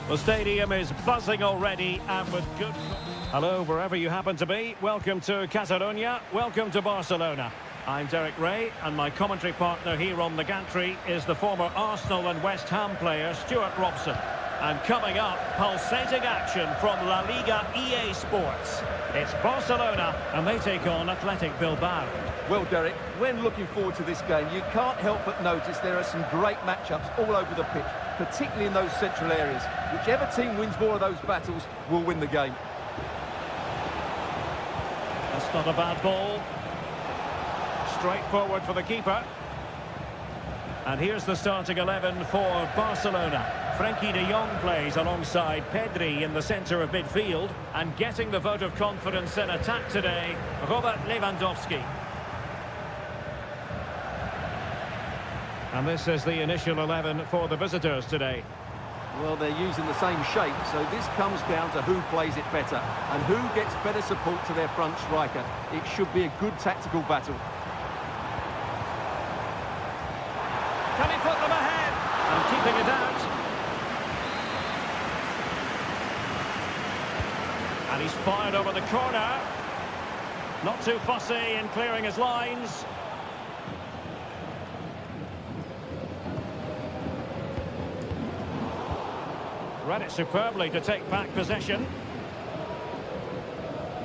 The stadium is buzzing already and with good... Hello, wherever you happen to be. Welcome to Catalonia. Welcome to Barcelona. I'm Derek Ray, and my commentary partner here on the gantry is the former Arsenal and West Ham player Stuart Robson. And coming up, pulsating action from La Liga EA Sports. It's Barcelona, and they take on Athletic Bilbao. Well, Derek, when looking forward to this game, you can't help but notice there are some great matchups all over the pitch, particularly in those central areas. Whichever team wins more of those battles will win the game. That's not a bad ball. Straight forward for the keeper. And here's the starting 11 for Barcelona. Frenkie de Jong plays alongside Pedri in the centre of midfield. And getting the vote of confidence in attack today, Robert Lewandowski. And this is the initial 11 for the visitors today. Well, they're using the same shape, so this comes down to who plays it better and who gets better support to their front striker. It should be a good tactical battle. Can he put them ahead? And keeping it out. And he's fired over the corner. Not too fussy in clearing his lines. Read it superbly to take back possession.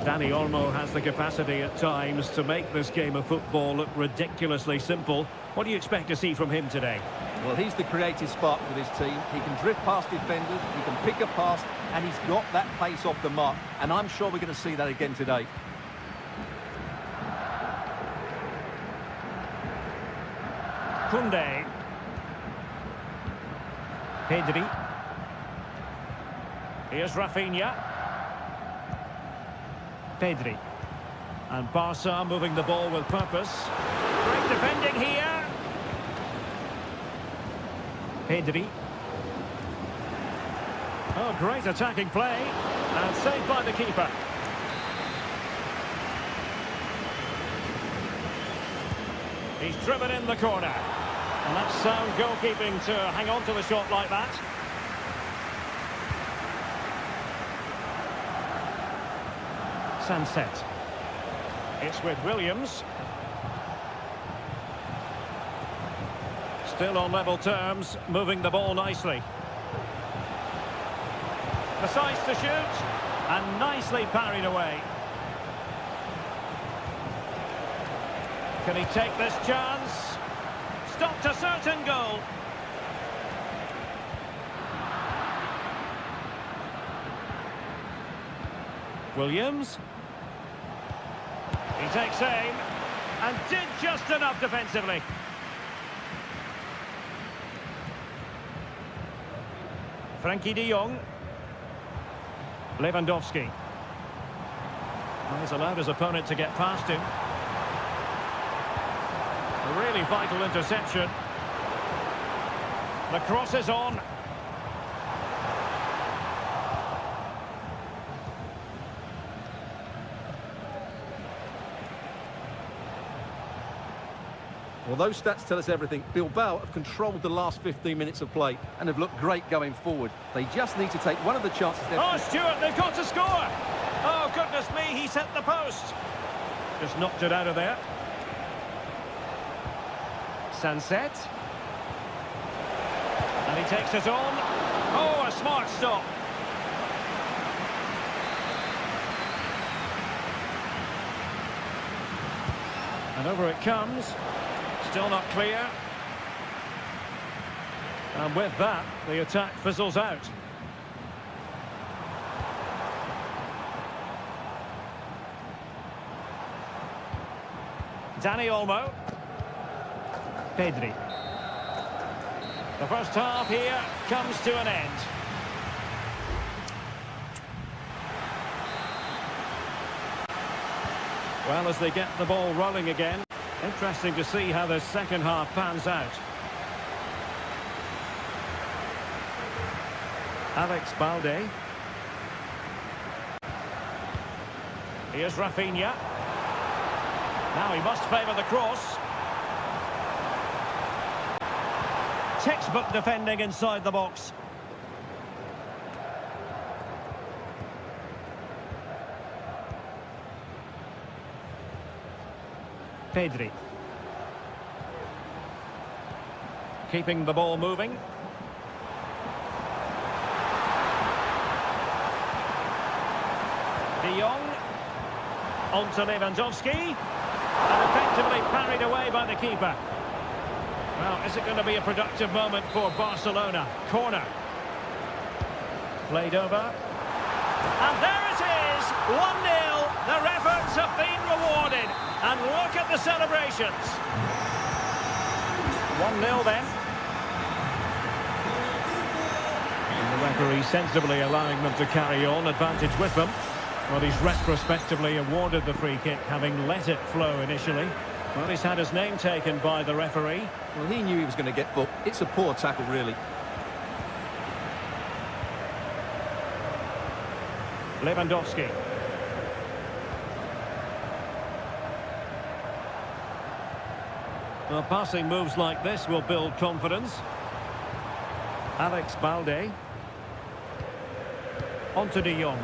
Dani Olmo has the capacity at times to make this game of football look ridiculously simple. What do you expect to see from him today? Well, he's the creative spark for this team. He can drift past defenders, he can pick a pass, and he's got that pace off the mark. And I'm sure we're going to see that again today. Koundé. Pedri. Here's Rafinha. Pedri. And Barca moving the ball with purpose. Great defending here. Pedri. Oh, great attacking play. And saved by the keeper. He's driven in the corner. And that's sound goalkeeping to hang on to the shot like that. Sunset. It's with Williams. Still on level terms, moving the ball nicely. Precise to shoot, and nicely parried away. Can he take this chance? Stopped a certain goal. Williams. He takes aim and did just enough defensively. Frenkie de Jong. Lewandowski. Well, he's allowed his opponent to get past him. A really vital interception. The cross is on. Well, those stats tell us everything. Bilbao have controlled the last 15 minutes of play and have looked great going forward. They just need to take one of the chances they've... Oh, Stuart, they've got to score! Oh, goodness me, he's hit the post. Just knocked it out of there. Sunset. And he takes it on. Oh, a smart stop. And over it comes. Still not clear. And with that, the attack fizzles out. Dani Olmo. Pedri. The first half here comes to an end. Well, as they get the ball rolling again, interesting to see how the second half pans out. Alex Balde. Here's Rafinha. Now he must favour the cross. Textbook defending inside the box. Pedri. Keeping the ball moving. De Jong. On to Lewandowski. And effectively parried away by the keeper. Well, is it going to be a productive moment for Barcelona? Corner. Played over. And there it is! 1-0. Their efforts have been rewarded. And look at the celebrations. 1-0 then. And the referee sensibly allowing them to carry on, advantage with them. Well, he's retrospectively awarded the free kick, having let it flow initially. Well, he's had his name taken by the referee. Well, he knew he was going to get booked. It's a poor tackle, really. Lewandowski. Well, passing moves like this will build confidence. Alex Balde. On to De Jong.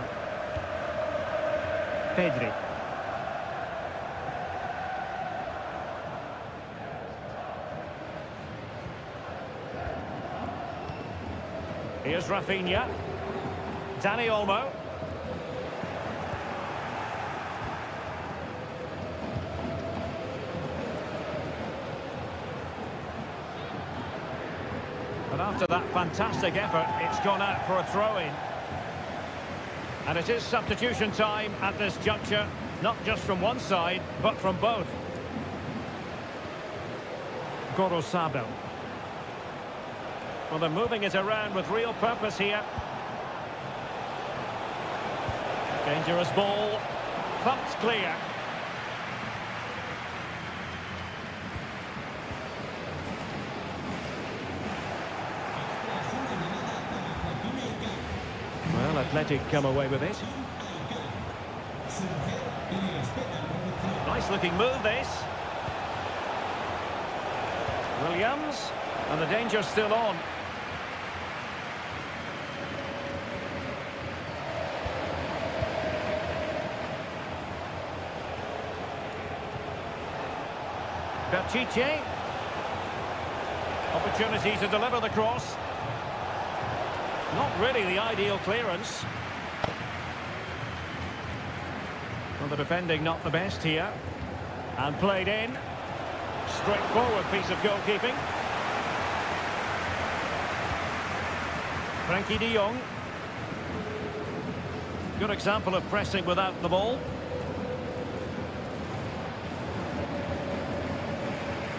Pedri. Here's Rafinha. Dani Olmo. And after that fantastic effort, it's gone out for a throw-in. And it is substitution time at this juncture, not just from one side, but from both. Gorosabel. Well, they're moving it around with real purpose here. Dangerous ball. Thumped clear. Well, Athletic come away with it. Nice looking move, this. Williams. And the danger's still on. Pichet. Opportunity to deliver the cross. Not really the ideal clearance. Well, the defending not the best here. And played in. Straightforward piece of goalkeeping. Frankie de Jong. Good example of pressing without the ball.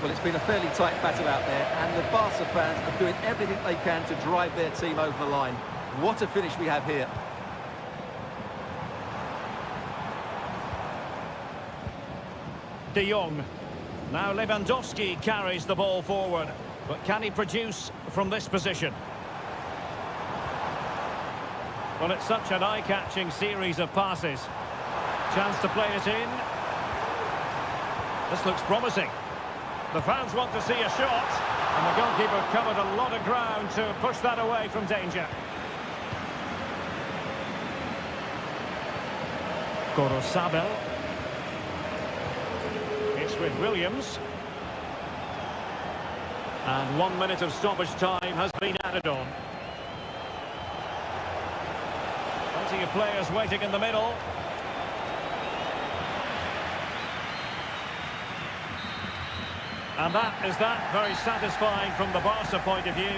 Well, it's been a fairly tight battle out there, and the Barca fans are doing everything they can to drive their team over the line. What a finish we have here. De Jong. Now Lewandowski carries the ball forward, but can he produce from this position? Well, it's such an eye-catching series of passes. Chance to play it in. This looks promising. The fans want to see a shot, and the goalkeeper covered a lot of ground to push that away from danger. Gorosabel. It's with Williams. And 1 minute of stoppage time has been added on. Plenty of players waiting in the middle. And that is that, very satisfying from the Barca point of view.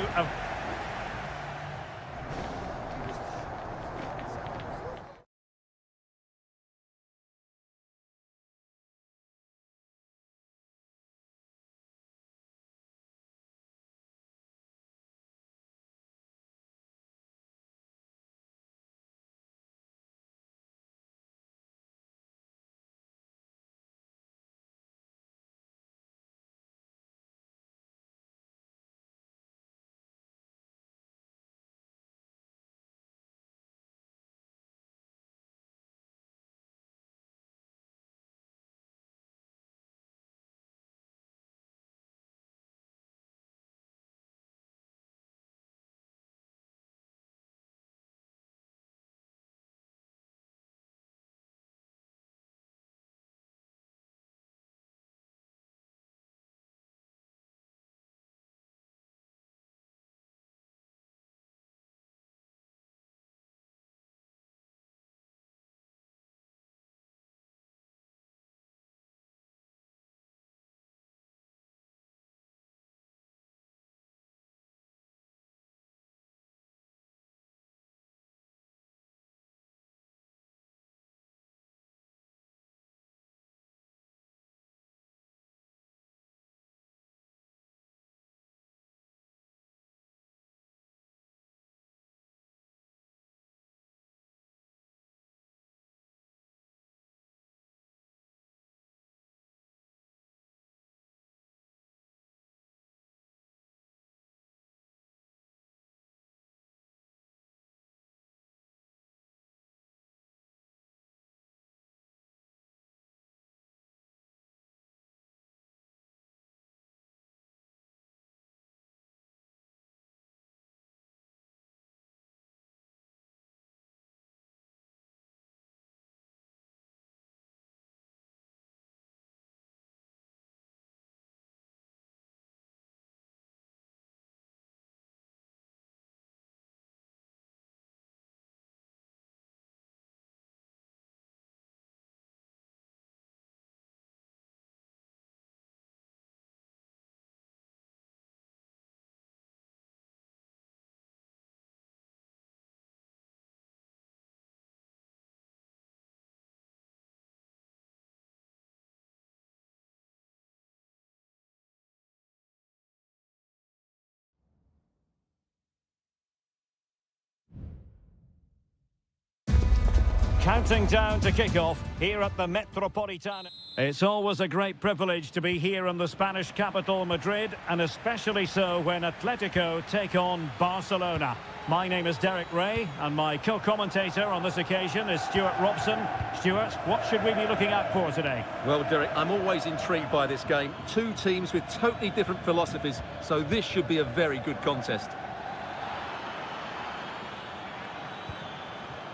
Counting down to kick-off here at the Metropolitano. It's always a great privilege to be here in the Spanish capital, Madrid, and especially so when Atletico take on Barcelona. My name is Derek Ray, and my co-commentator on this occasion is Stuart Robson. Stuart, what should we be looking out for today? Well, Derek, I'm always intrigued by this game. Two teams with totally different philosophies, so this should be a very good contest.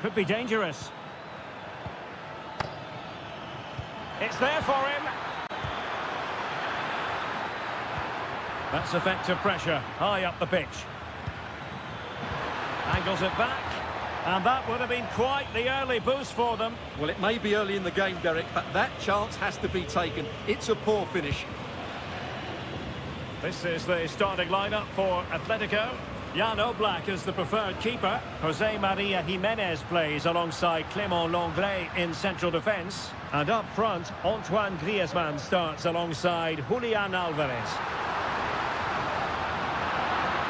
Could be dangerous. It's there for him. That's effective pressure, high up the pitch. Angles it back, and that would have been quite the early boost for them. Well, it may be early in the game, Derek, but that chance has to be taken. It's a poor finish. This is the starting lineup for Atletico. Jan Oblak is the preferred keeper. Jose Maria Jimenez plays alongside Clément Lenglet in central defence. And up front, Antoine Griezmann starts alongside Julian Alvarez.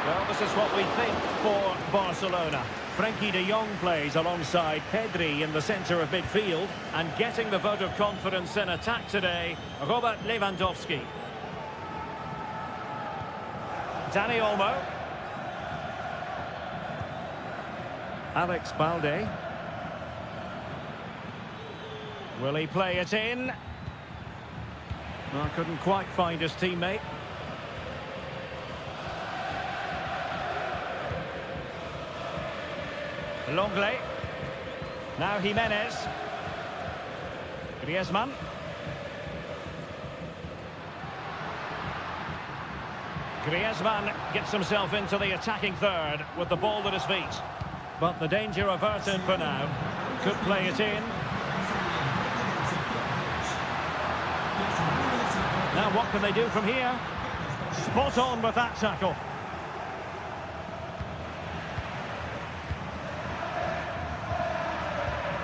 Well, this is what we think for Barcelona. Frenkie de Jong plays alongside Pedri in the centre of midfield. And getting the vote of confidence in attack today, Robert Lewandowski. Dani Olmo. Alex Balde. Will he play it in? Well, couldn't quite find his teammate. Lenglet. Now Jimenez. Griezmann. Griezmann gets himself into the attacking third with the ball at his feet. But the danger averted for now. Could play it in. Now what can they do from here? Spot on with that tackle.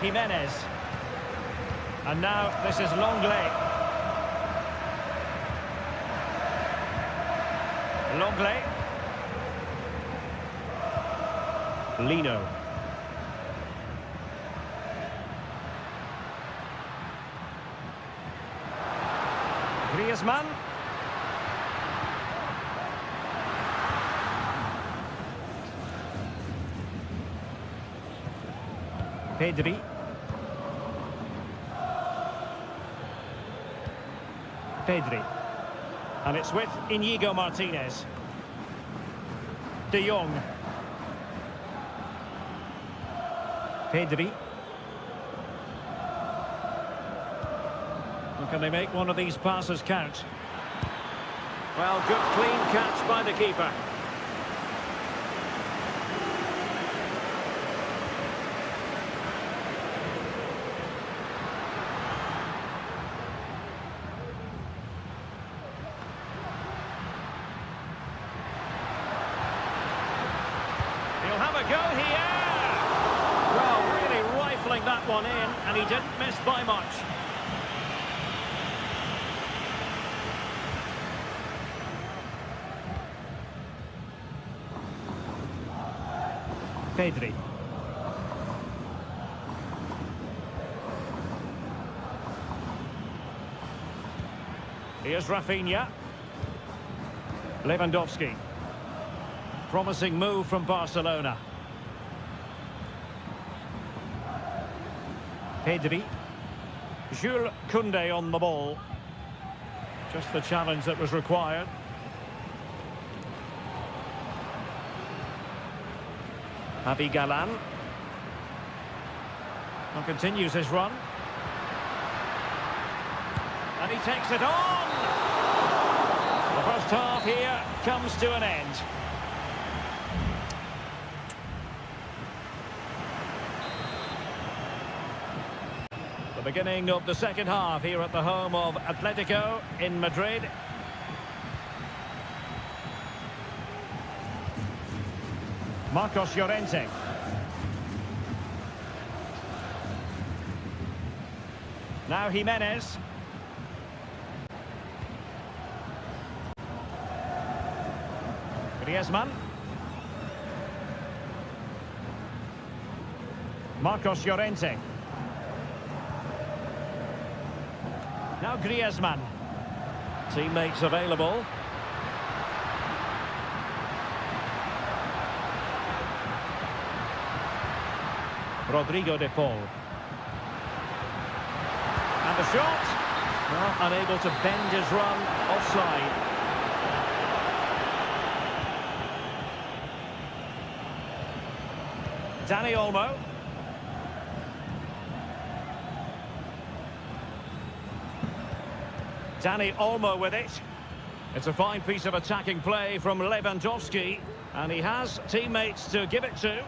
Jimenez. And now this is Lenglet. Lenglet. Lino. Griezmann. Pedri. Pedri. And it's with Íñigo Martínez. De Jong. Pedri. And can they make one of these passes count? Well, good clean catch by the keeper. He'll have a go here. Well, really rifling that one in, and he didn't miss by much. Pedri. Here's Rafinha. Lewandowski. Promising move from Barcelona. Pedri. Jules Koundé on the ball. Just the challenge that was required. Javi Galán. And continues his run. And he takes it on! The first half here comes to an end. The beginning of the second half here at the home of Atletico in Madrid. Marcos Llorente. Now Jimenez. Griezmann. Marcos Llorente. Now Griezmann. Teammates available. Rodrigo de Paul. And the shot. Well, unable to bend his run. Offside. Dani Olmo. Dani Olmo with it. It's a fine piece of attacking play from Lewandowski, and he has teammates to give it to.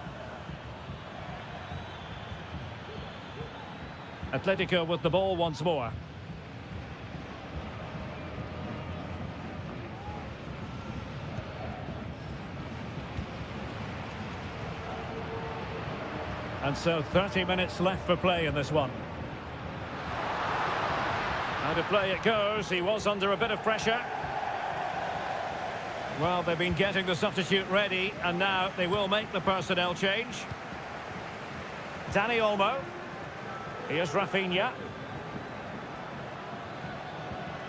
Atletico with the ball once more. And so 30 minutes left for play in this one. How to play it goes. He was under a bit of pressure. Well, they've been getting the substitute ready, and now they will make the personnel change. Dani Olmo. Here's Rafinha.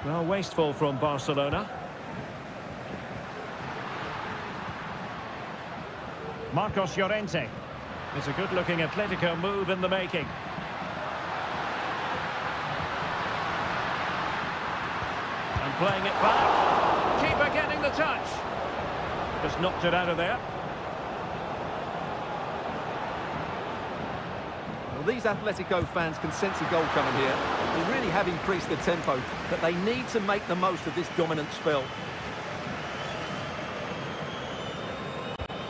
Well, wasteful from Barcelona. Marcos Llorente. It's a good-looking Atletico move in the making. And playing it back. Keeper getting the touch. Just knocked it out of there. Well, these Atletico fans can sense a goal coming here. They really have increased the tempo, but they need to make the most of this dominant spell.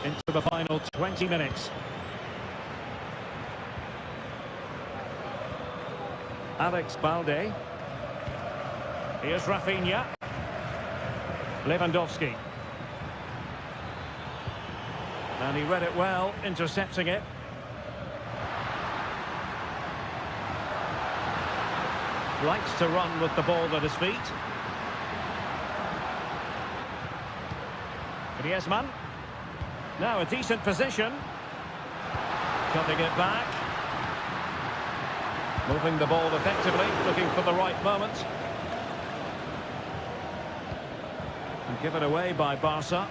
Into the final 20 minutes. Alex Balde. Here's Rafinha. Lewandowski. And he read it well, intercepting it. Likes to run with the ball at his feet. Griezmann. Now a decent position. Cutting it back. Moving the ball effectively, looking for the right moment. And given away by Barca.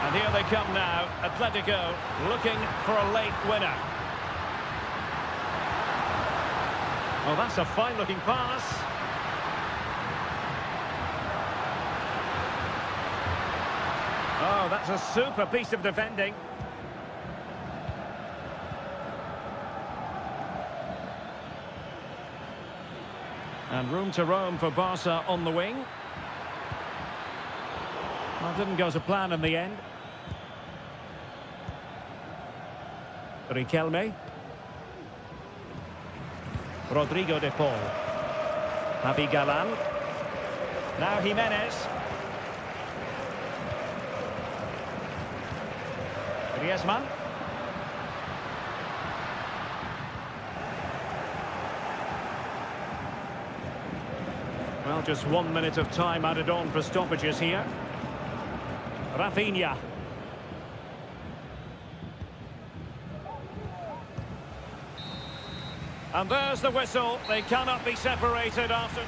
And here they come now, Atletico looking for a late winner. Oh, that's a fine-looking pass. Oh, that's a super piece of defending. And room to roam for Barca on the wing. Well, didn't go to plan in the end. Riquelme. Rodrigo de Paul. Javi Galán. Now Jimenez. Griezmann. Well, just 1 minute of time added on for stoppages here. Rafinha. And there's the whistle. They cannot be separated after...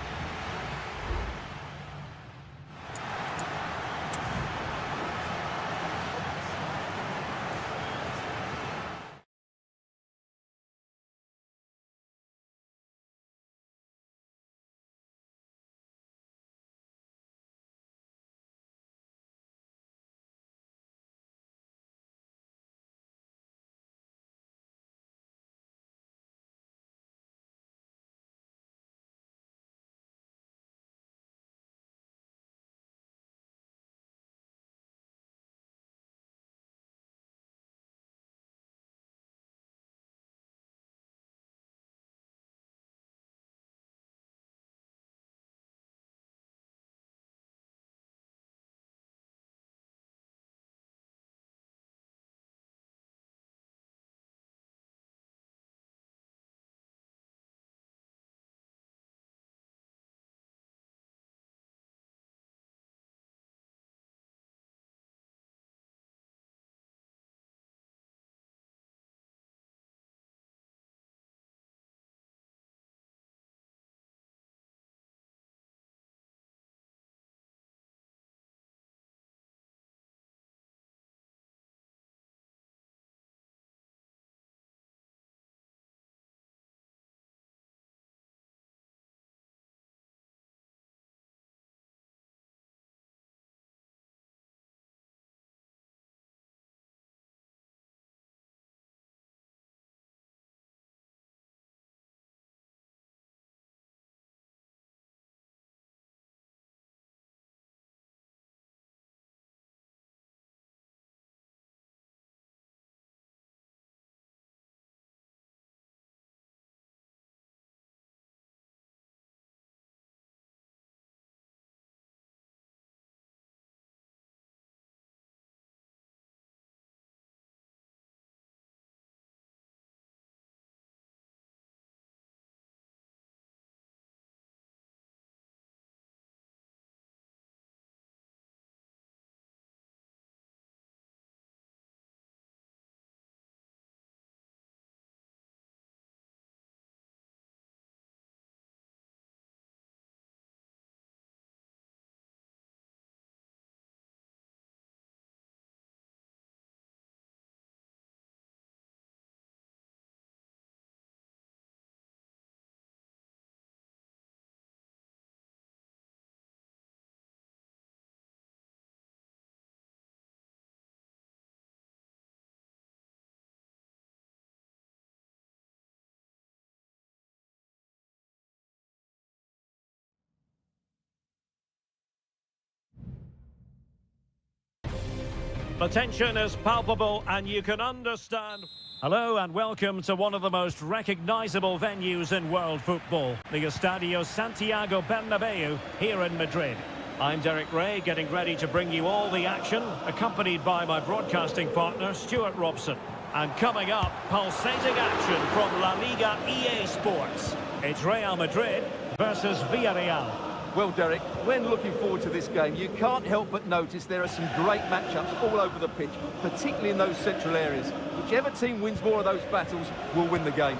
The tension is palpable and you can understand. Hello and welcome to one of the most recognisable venues in world football, the Estadio Santiago Bernabeu here in Madrid. I'm Derek Ray, getting ready to bring you all the action, accompanied by my broadcasting partner, Stuart Robson. And coming up, pulsating action from La Liga EA Sports. It's Real Madrid versus Villarreal. Well, Derek, when looking forward to this game, you can't help but notice there are some great matchups all over the pitch, particularly in those central areas. Whichever team wins more of those battles will win the game.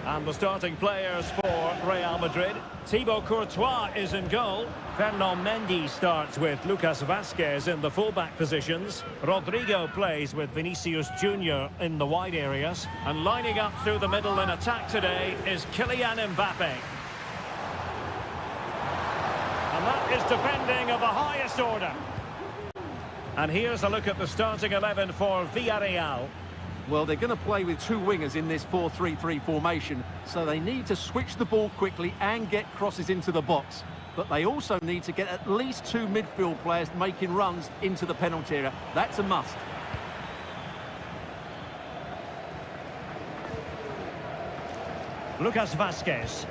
And the starting players for Real Madrid. Thibaut Courtois is in goal. Fernand Mendy starts with Lucas Vazquez in the fullback positions. Rodrigo plays with Vinicius Junior in the wide areas. And lining up through the middle in attack today is Kylian Mbappe. And that is defending of the highest order. And here's a look at the starting 11 for Villarreal. Well, they're going to play with two wingers in this 4-3-3 formation, so they need to switch the ball quickly and get crosses into the box. But they also need to get at least two midfield players making runs into the penalty area. That's a must. Lucas Vazquez.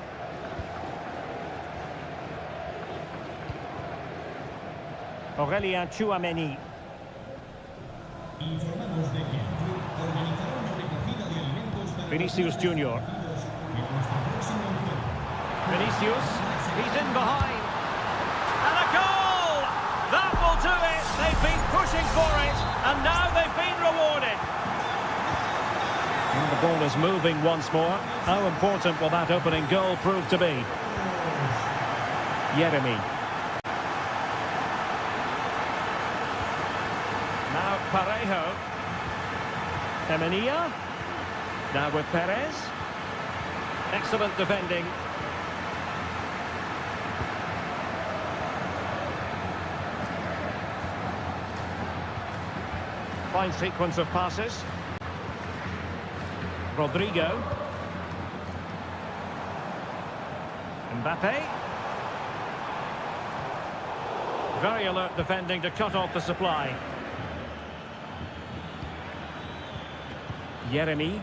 Aurélien Tchouameni. Informamos de que el club organizará una recogida de alimentos para Vinicius Junior. en nuestro próximo encuentro. Vinicius, he's in behind. And a goal! That will do it. They've been pushing for it, and now they've been rewarded. And the ball is moving once more. How important will that opening goal prove to be? Yeremy. Now Parejo. Emenia. Now with Perez. Excellent defending. Fine sequence of passes. Rodrigo. Mbappe. Very alert defending to cut off the supply. Yeremy.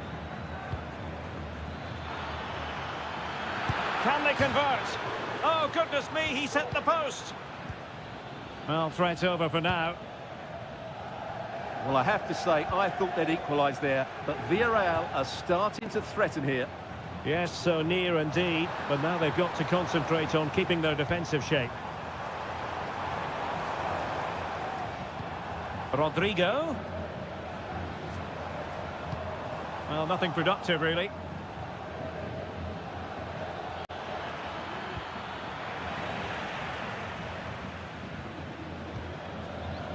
Can they convert? Oh, goodness me, he's hit the post. Well, threat's over for now. Well, I have to say, I thought they'd equalise there, but Villarreal are starting to threaten here. Yes, so near indeed, but now they've got to concentrate on keeping their defensive shape. Rodrigo. Well, nothing productive, really.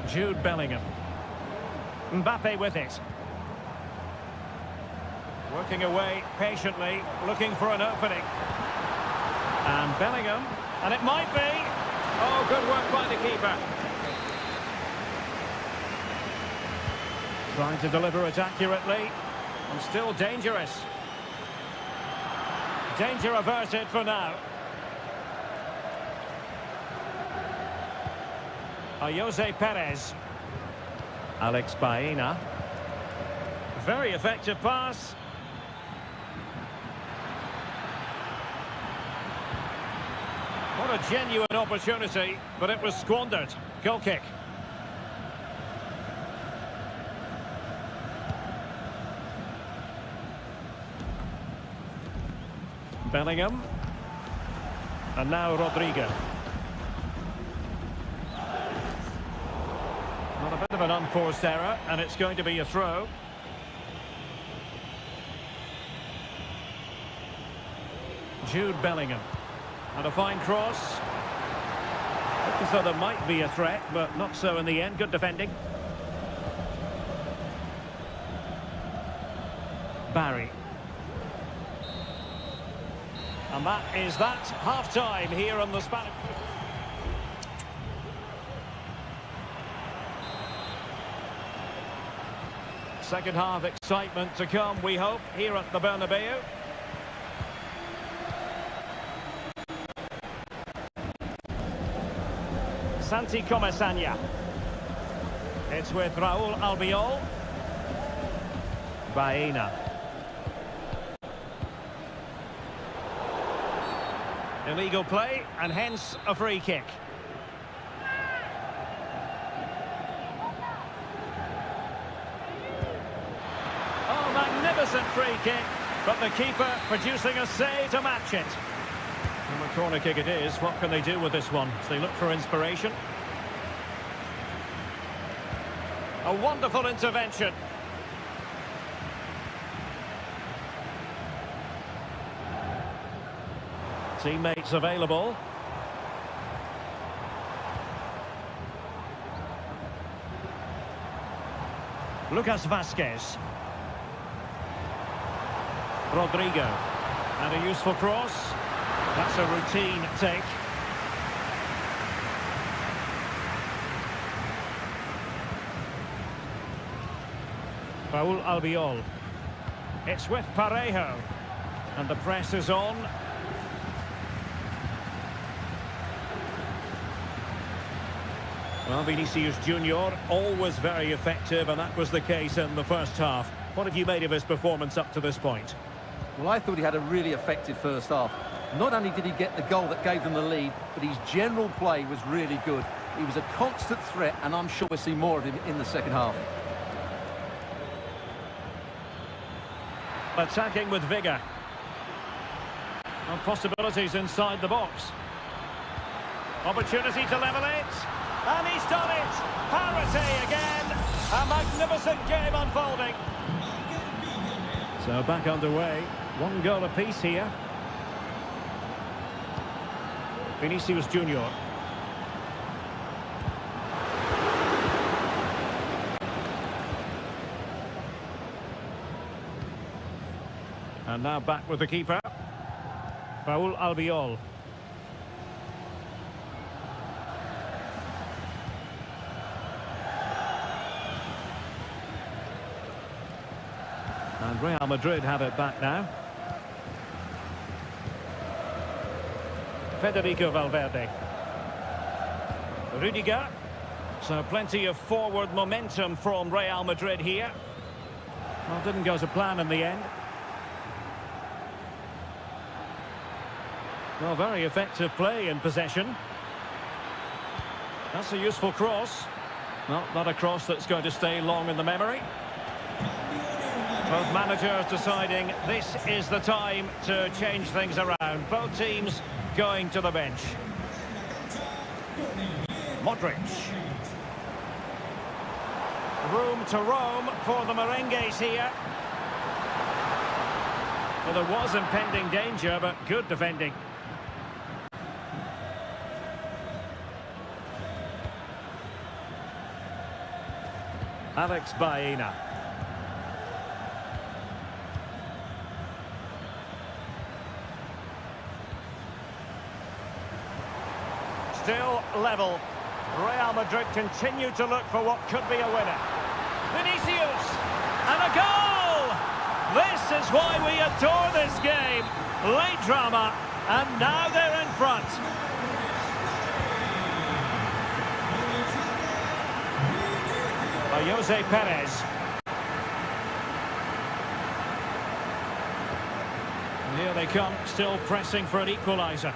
Jude Bellingham. Mbappe with it. Working away patiently, looking for an opening. And Bellingham. And it might be. Oh, good work by the keeper. Trying to deliver it accurately. And still dangerous. Danger averted for now. Jose Perez. Alex Baena. Very effective pass. What a genuine opportunity, but it was squandered. Goal kick. Bellingham. And now Rodrigo. Well, a bit of an unforced error, and it's going to be a throw. Jude Bellingham. And a fine cross. Looked as though there might be a threat, but not so in the end. Good defending. Barry. And that is that. Half-time here on the Spanish. Second half excitement to come, we hope, here at the Bernabeu. Santi Comesaña. It's with Raúl Albiol. Baena. Illegal play, and hence a free kick. Oh, magnificent free kick, but the keeper producing a save to match it. And a corner kick it is. What can they do with this one as they look for inspiration? A wonderful intervention. Teammates available. Lucas Vázquez. Rodrigo. And a useful cross. That's a routine take. Raúl Albiol. It's with Parejo. And the press is on. Well, Vinicius Junior, always very effective, and that was the case in the first half. What have you made of his performance up to this point? Well, I thought he had a really effective first half. Not only did he get the goal that gave them the lead, but his general play was really good. He was a constant threat, and I'm sure we'll see more of him in the second half. Attacking with vigour. And possibilities inside the box. Opportunity to level it. And he's done it! Parity again! A magnificent game unfolding. So back underway. One goal apiece here. Vinicius Junior. And now back with the keeper. Raúl Albiol. And Real Madrid have it back now. Federico Valverde. Rudiger. So plenty of forward momentum from Real Madrid here. Well, didn't go to plan in the end. Well, very effective play in possession. That's a useful cross. Well, not a cross that's going to stay long in the memory. Both managers deciding this is the time to change things around. Both teams going to the bench. Modric. Room to roam for the merengues here. Well, there was impending danger, but good defending. Alex Baena. Still level. Real Madrid continue to look for what could be a winner. Vinicius! And a goal! This is why we adore this game. Late drama, and now they're in front. By Jose Perez. And here they come, still pressing for an equaliser.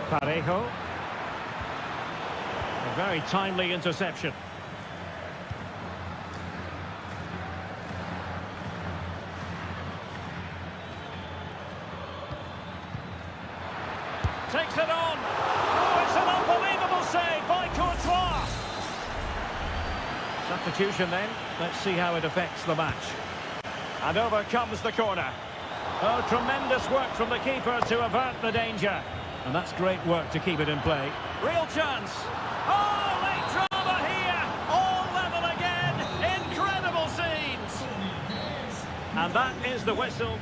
Parejo. A very timely interception. Takes it on. Oh, it's an unbelievable save by Courtois. Substitution then. Let's see how it affects the match. And over comes the corner. Oh, tremendous work from the keeper to avert the danger. And that's great work to keep it in play. Real chance. Oh, late drama here. All level again. Incredible scenes. And that is the whistle.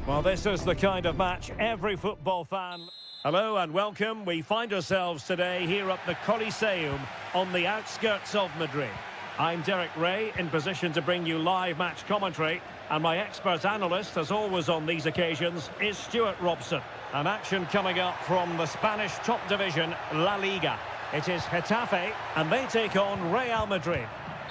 Well, this is the kind of match every football fan... Hello and welcome. We find ourselves today here at the Coliseum on the outskirts of Madrid. I'm Derek Ray, in position to bring you live match commentary, and my expert analyst, as always on these occasions, is Stuart Robson. An action coming up from the Spanish top division, La Liga. It is Getafe, and they take on Real Madrid.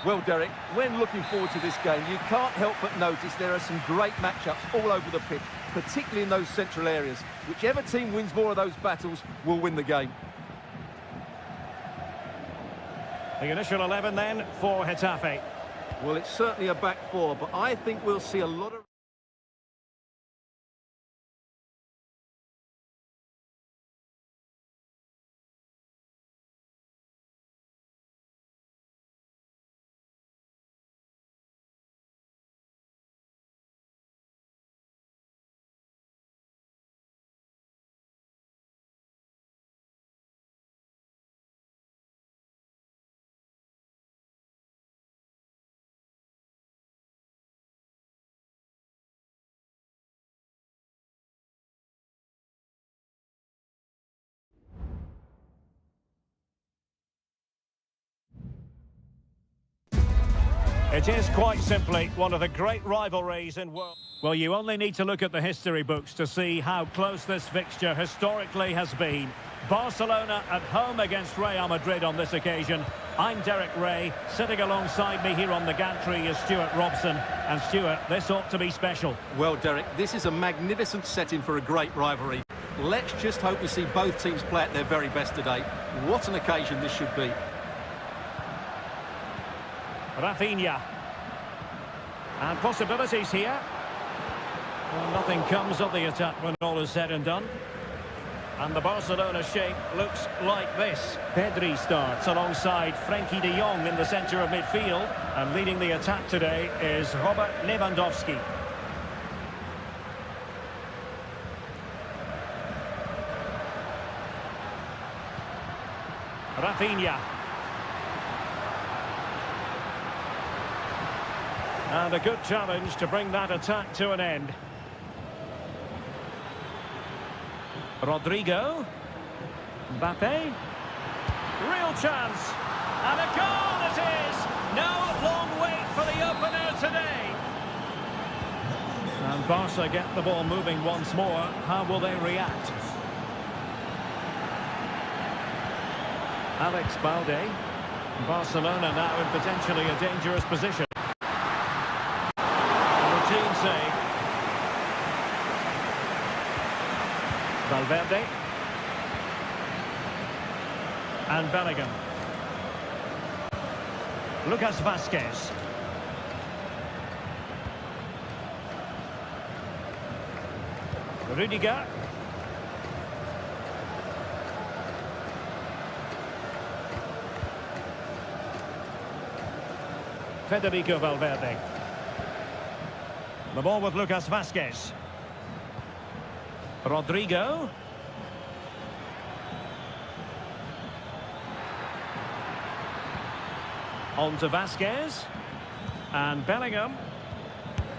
Well, Derek, when looking forward to this game, you can't help but notice there are some great matchups all over the pitch, particularly in those central areas. Whichever team wins more of those battles will win the game. The initial 11 then for Getafe. Well, it's certainly a back four, but I think we'll see a lot of... It is quite simply one of the great rivalries in world... Well, you only need to look at the history books to see how close this fixture historically has been. Barcelona at home against Real Madrid on this occasion. I'm Derek Ray. Sitting alongside me here on the gantry is Stuart Robson. And Stuart, this ought to be special. Well, Derek, this is a magnificent setting for a great rivalry. Let's just hope we see both teams play at their very best today. What an occasion this should be. Rafinha. And possibilities here. Well, nothing comes of the attack when all is said and done. And the Barcelona shape looks like this. Pedri starts alongside Frenkie de Jong in the centre of midfield. And leading the attack today is Robert Lewandowski. Rafinha. And a good challenge to bring that attack to an end. Rodrigo. Mbappe. Real chance. And a goal it is! No long wait for the opener today. And Barca get the ball moving once more. How will they react? Alex Balde. Barcelona now in potentially a dangerous position. Routine save. Valverde. And Bellingham. Lucas Vazquez. Rudiger. Federico Valverde. The ball with Lucas Vazquez. Rodrigo. On to Vazquez. And Bellingham.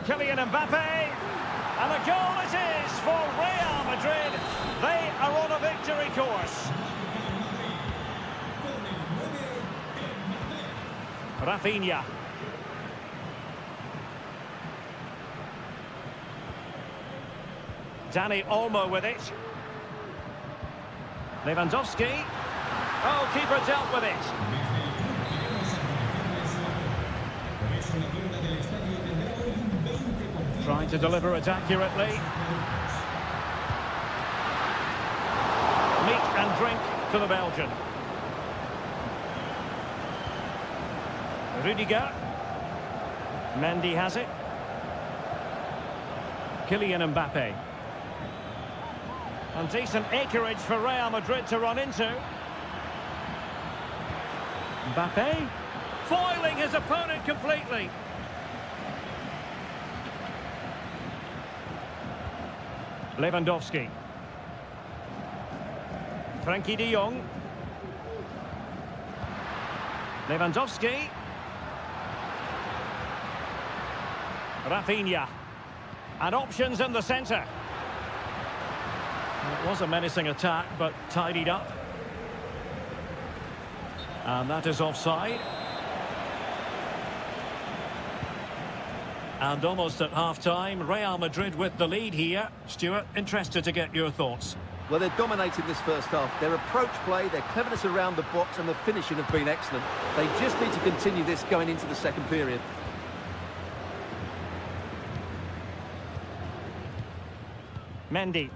Kylian Mbappe. And a goal it is for Real Madrid. They are on a victory course. Rafinha. Dani Olmo with it. Lewandowski. Oh, keeper dealt with it. Trying to deliver it accurately. Meat and drink to the Belgian. Rudiger. Mendy has it. Kylian Mbappe. And decent acreage for Real Madrid to run into. Mbappe. Foiling his opponent completely. Lewandowski. Frenkie de Jong. Lewandowski. Rafinha. And options in the centre. It was a menacing attack, but tidied up. And that is offside. And almost at half-time, Real Madrid with the lead here. Stuart, interested to get your thoughts. Well, they're dominating this first half. Their approach play, their cleverness around the box and the finishing have been excellent. They just need to continue this going into the second period. Mendy.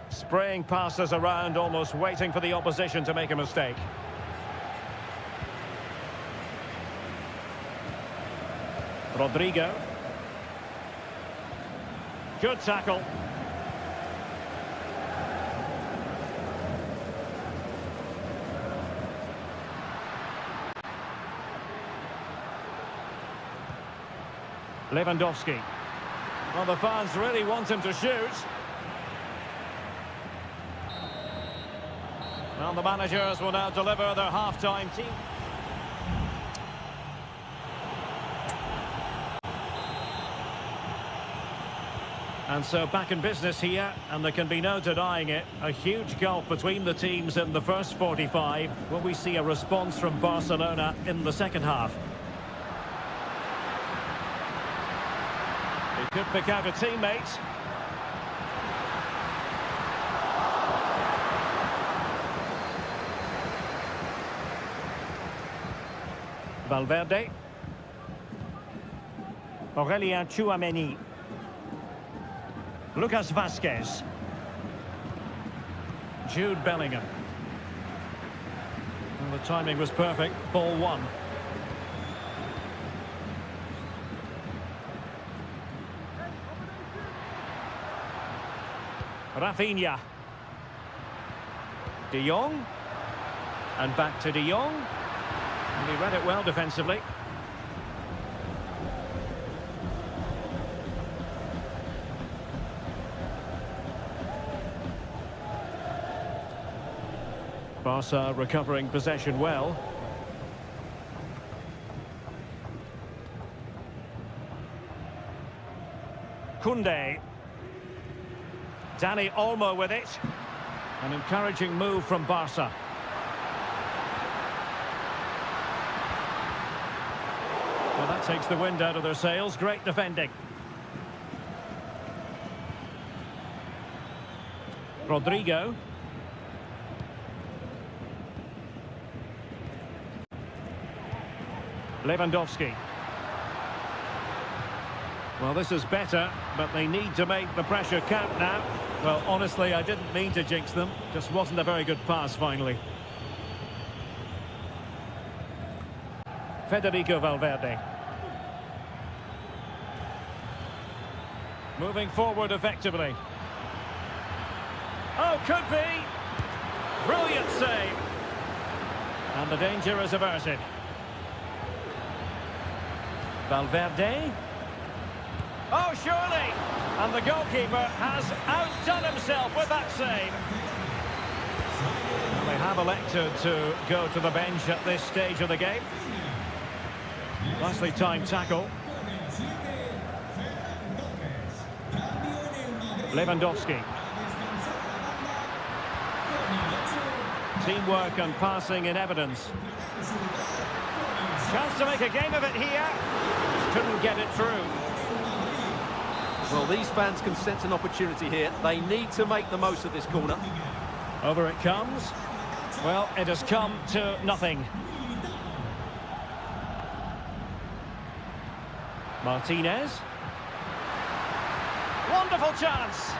Spraying passes around, almost waiting for the opposition to make a mistake. Rodrigo. Good tackle. Lewandowski. Well, the fans really want him to shoot. Well, the managers will now deliver their half-time team. And so back in business here, and there can be no denying it. A huge gulf between the teams in the first 45. Will we see a response from Barcelona in the second half? He could pick out a teammate. Valverde. Aurelien Tchouameni. Lucas Vazquez. Jude Bellingham. Well, the timing was perfect. Ball one. Rafinha. De Jong. And back to De Jong. And he read it well defensively. Barca recovering possession well. Koundé. Dani Olmo with it. An encouraging move from Barca. Well, that takes the wind out of their sails. Great defending. Rodrigo. Lewandowski. Well, this is better, but they need to make the pressure count now. Well, honestly, I didn't mean to jinx them. Just wasn't a very good pass, finally. Federico Valverde. Moving forward effectively. Oh, could be! Brilliant save! And the danger is averted. Valverde. Oh, surely! And the goalkeeper has outdone himself with that save. And they have elected to go to the bench at this stage of the game. Nicely timed tackle. Lewandowski. Teamwork and passing in evidence. Chance to make a game of it here. Just couldn't get it through. Well, these fans can sense an opportunity here. They need to make the most of this corner. Over it comes. Well, it has come to nothing. Martinez. Wonderful chance.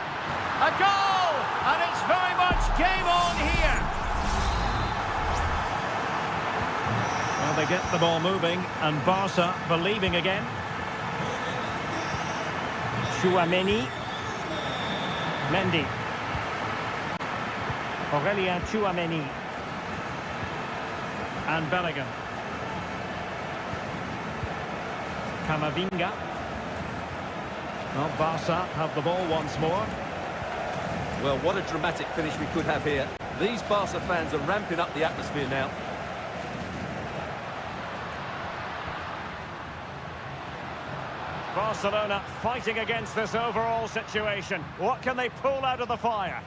A goal! And it's very much game on here. Well, they get the ball moving, and Barca believing again. Tchouameni. Mendy. Aurelien Tchouameni. And Bellingham. Camavinga. Well, Barca have the ball once more. Well, what a dramatic finish we could have here. These Barca fans are ramping up the atmosphere now. Barcelona fighting against this overall situation. What can they pull out of the fire?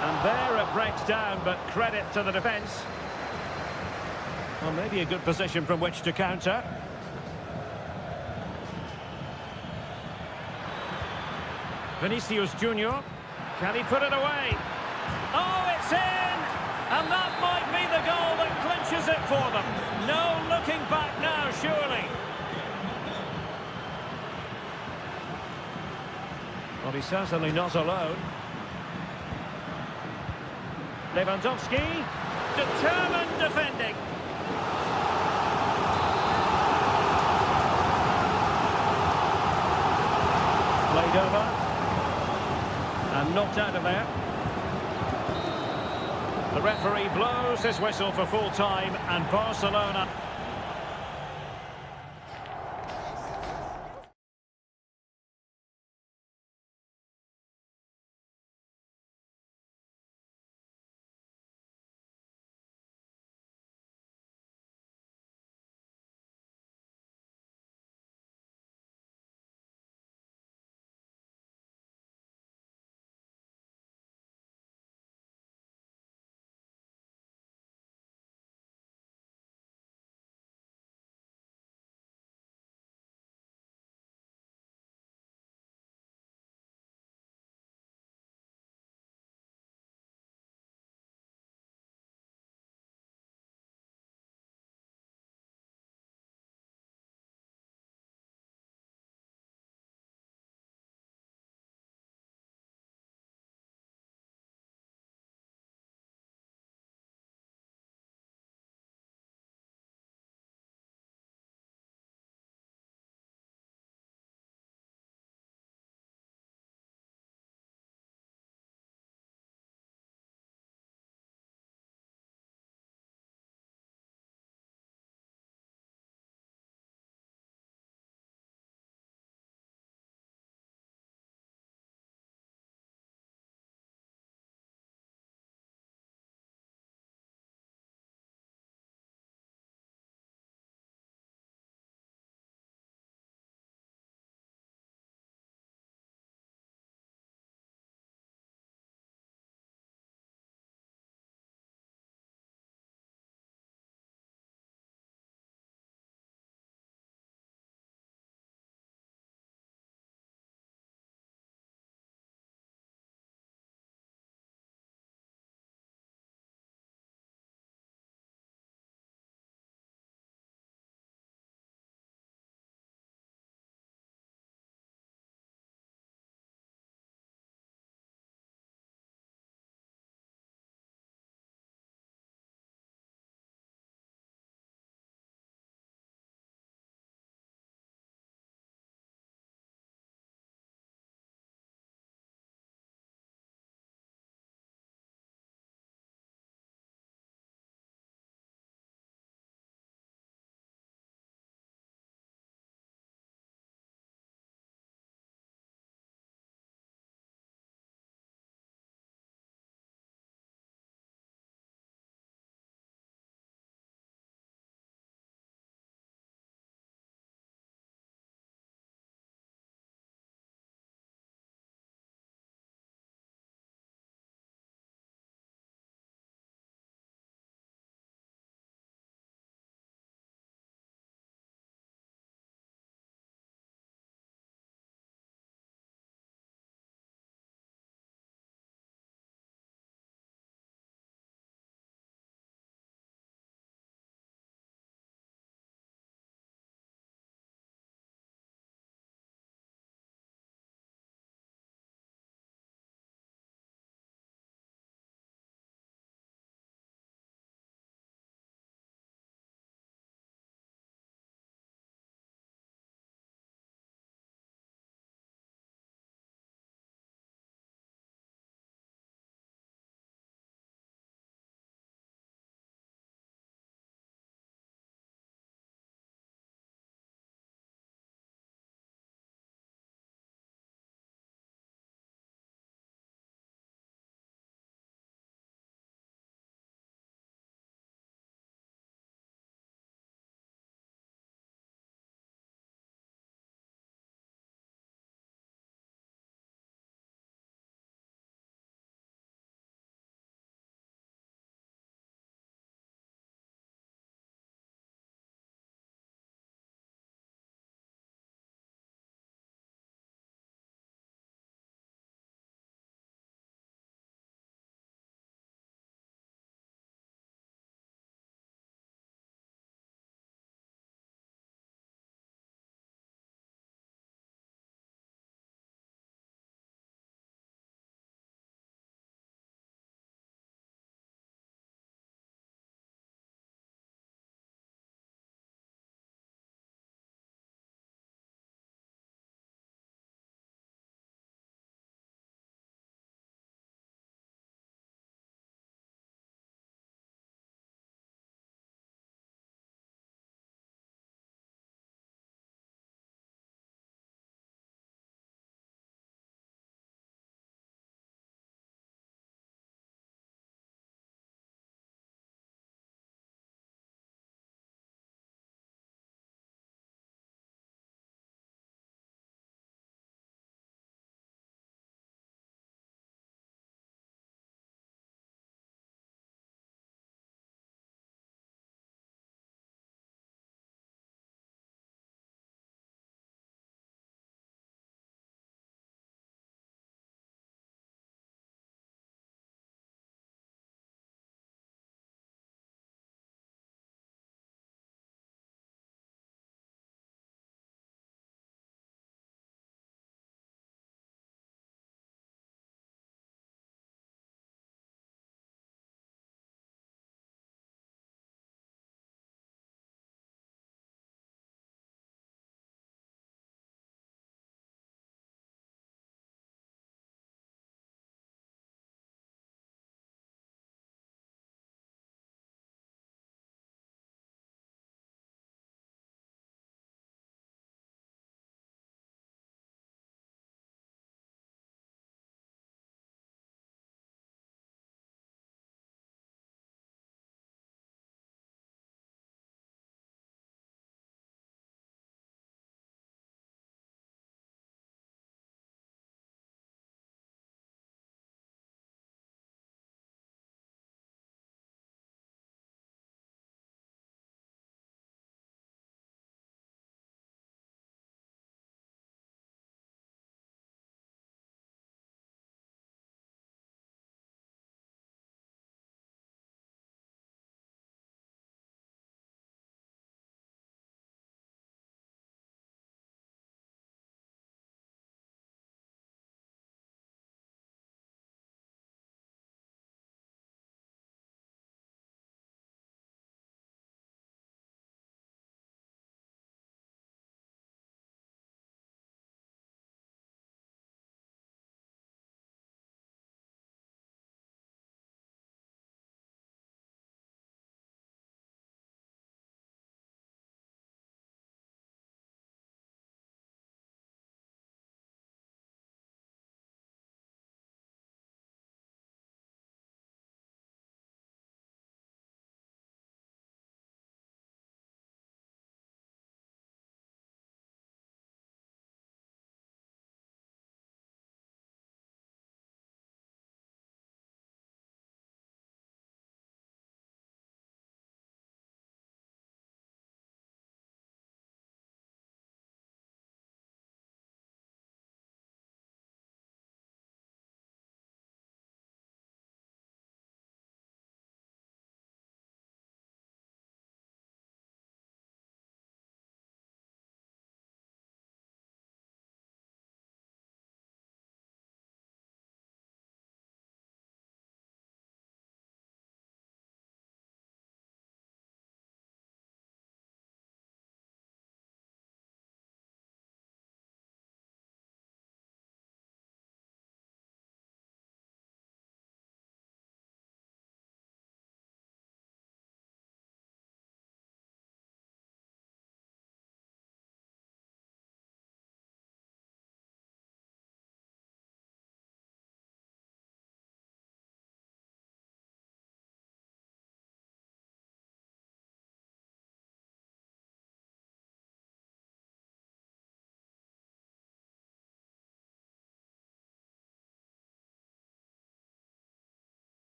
And there it breaks down, but credit to the defence. Well, maybe a good position from which to counter. Vinicius Junior. Can he put it away? Oh, it's in! And that might be the goal that clinches it for them. No looking back now, surely. Well, he's certainly not alone. Lewandowski, determined defending. Played over. And knocked out of there. The referee blows his whistle for full time, and Barcelona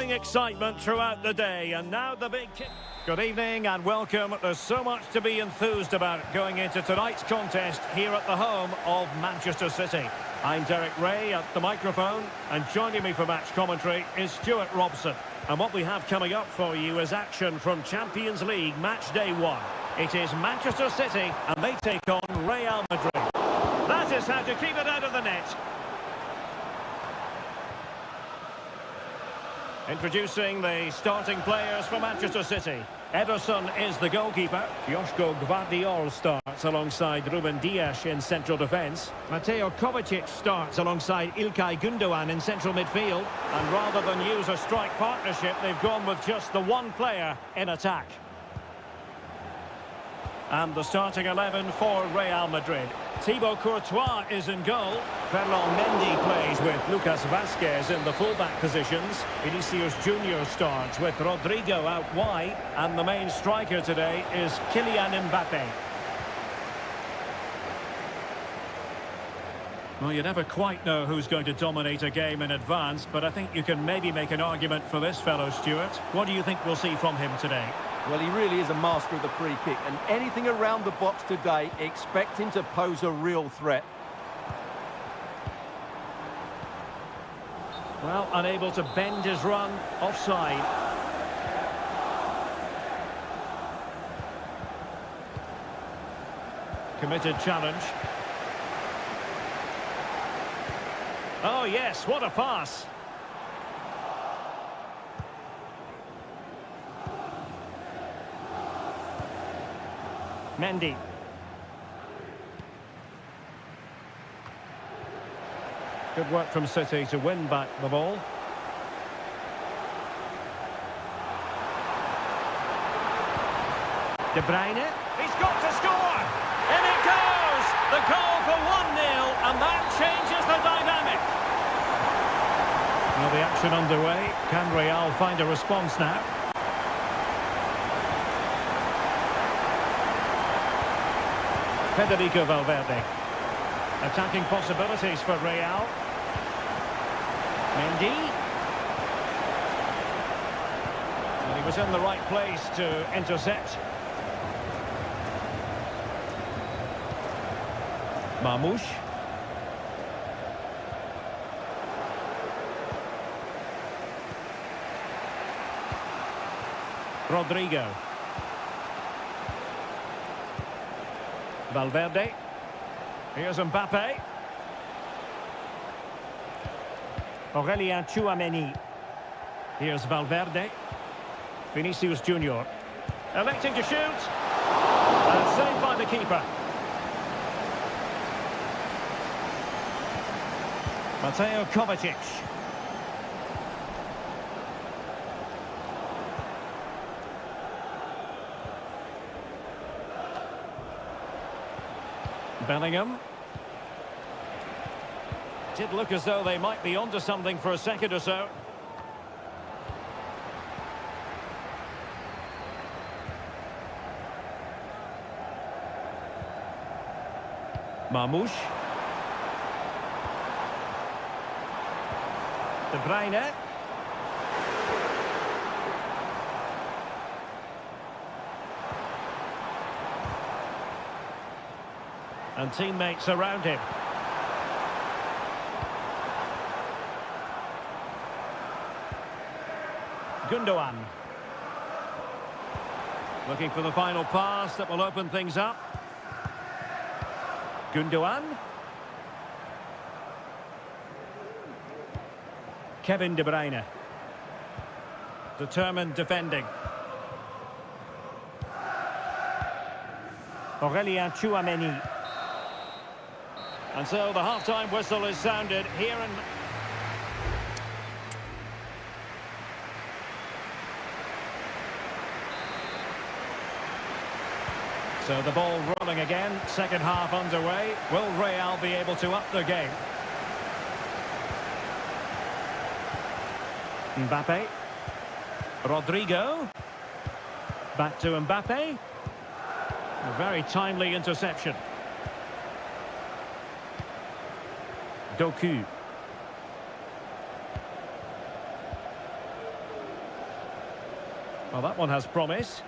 growing excitement throughout the day, and now the big kick. Good evening and welcome. There's so much to be enthused about going into tonight's contest here at the home of Manchester City. I'm Derek Ray at the microphone, and joining me for match commentary is Stuart Robson. And what we have coming up for you is action from Champions League match day 1. It is Manchester City, and they take on Real Madrid. That is how to keep it out of the net. Introducing the starting players for Manchester City. Ederson is the goalkeeper. Joško Gvardiol starts alongside Ruben Dias in central defence. Mateo Kovacic starts alongside İlkay Gündoğan in central midfield. And rather than use a strike partnership, they've gone with just the one player in attack. And the starting 11 for Real Madrid. Thibaut Courtois is in goal. Ferland Mendy plays with Lucas Vazquez in the fullback positions. Vinicius Junior starts with Rodrigo out wide. And the main striker today is Kylian Mbappe. Well, you never quite know who's going to dominate a game in advance, but I think you can maybe make an argument for this fellow, Stuart. What do you think we'll see from him today? Well, he really is a master of the free kick, and anything around the box today, expect him to pose a real threat. Well, unable to bend his run, offside. Committed challenge. Oh yes, what a pass. Mendy. Good work from City to win back the ball. De Bruyne. He's got to score! In it goes! The goal for 1-0, and that changes the dynamic. Well, the action underway. Can Real find a response now? Federico Valverde. Attacking possibilities for Real. Mendy. And he was in the right place to intercept. Marmoush. Rodrigo. Valverde. Here's Mbappe. Aurélien Tchouameni. Here's Valverde. Vinicius Junior. Electing to shoot. And saved by the keeper. Mateo Kovacic. Bellingham. Did look as though they might be onto something for a second or so. Marmoush. De Bruyne. And teammates around him. Gündoğan. Looking for the final pass that will open things up. Gündoğan. Kevin De Bruyne. Determined defending. Aurélien Tchouameni. And so the half-time whistle is sounded here in... So the ball rolling again, second half underway. Will Real be able to up their game? Mbappe. Rodrigo. Back to Mbappe. A very timely interception. Doku. Well, that one has promise.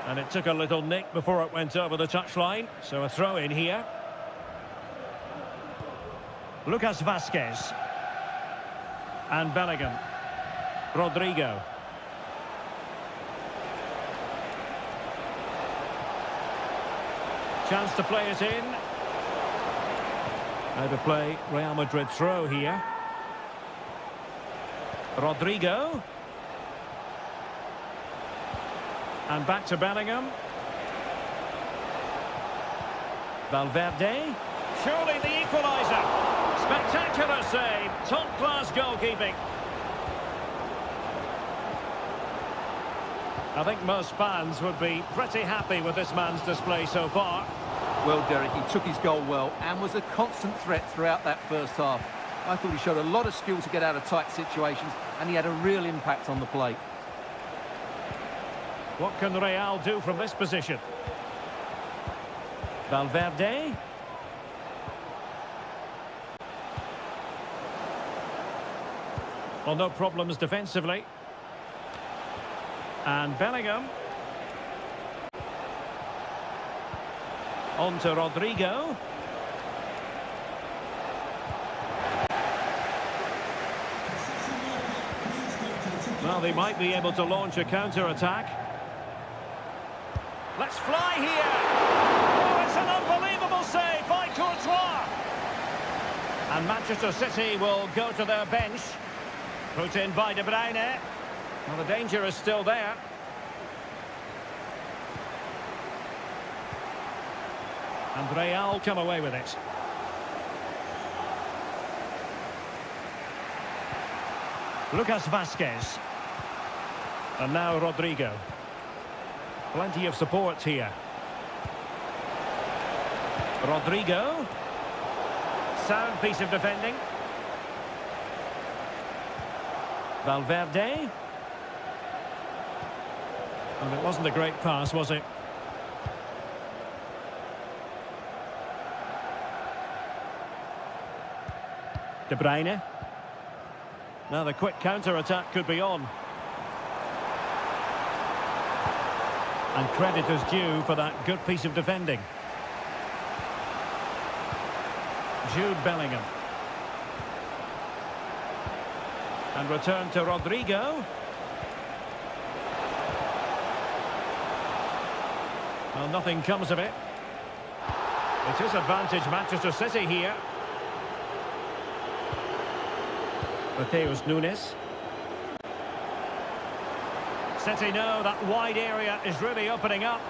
And it took a little nick before it went over the touchline. So a throw in here. Lucas Vasquez. And Bellingham. Rodrigo. Chance to play it in. Out of play, Real Madrid throw here. Rodrigo. And back to Bellingham. Valverde. Surely the equaliser. Spectacular save. Top-class goalkeeping. I think most fans would be pretty happy with this man's display so far. Well, Derek, he took his goal well and was a constant threat throughout that first half. I thought he showed a lot of skill to get out of tight situations, and he had a real impact on the plate. What can Real do from this position? Valverde. Well, no problems defensively. And Bellingham. On to Rodrigo. Well, they might be able to launch a counter-attack. Let's fly here! Oh, it's an unbelievable save by Courtois! And Manchester City will go to their bench. Put in by De Bruyne. Well, the danger is still there. And Real come away with it. Lucas Vasquez. And now Rodrigo. Plenty of support here. Rodrigo. Sound piece of defending. Valverde. And it wasn't a great pass, was it? De Bruyne. Now the quick counter-attack could be on. And credit is due for that good piece of defending. Jude Bellingham. And return to Rodrigo. Well, nothing comes of it. It is advantage Manchester City here. Mateus Nunes. City know that wide area is really opening up.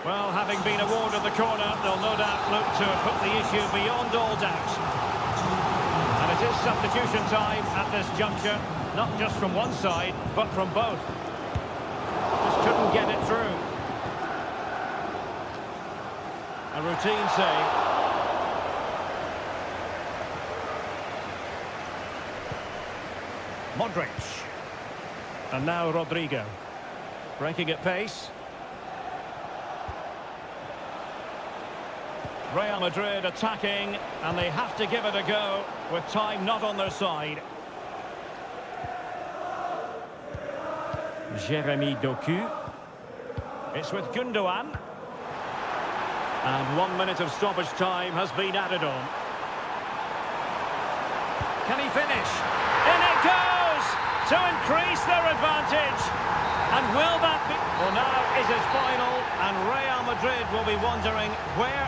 Well, having been awarded the corner, they'll no doubt look to put the issue beyond all doubt. And it is substitution time at this juncture, not just from one side, but from both. Just couldn't get it through. A routine save. Modric. And now Rodrigo. Breaking at pace. Real Madrid attacking, and they have to give it a go with time not on their side. Jeremy Doku. It's with Gundogan. And 1 minute of stoppage time has been added on. Can he finish? In it goes! To increase their advantage. And will that be... Well, now is it final, and Real Madrid will be wondering where...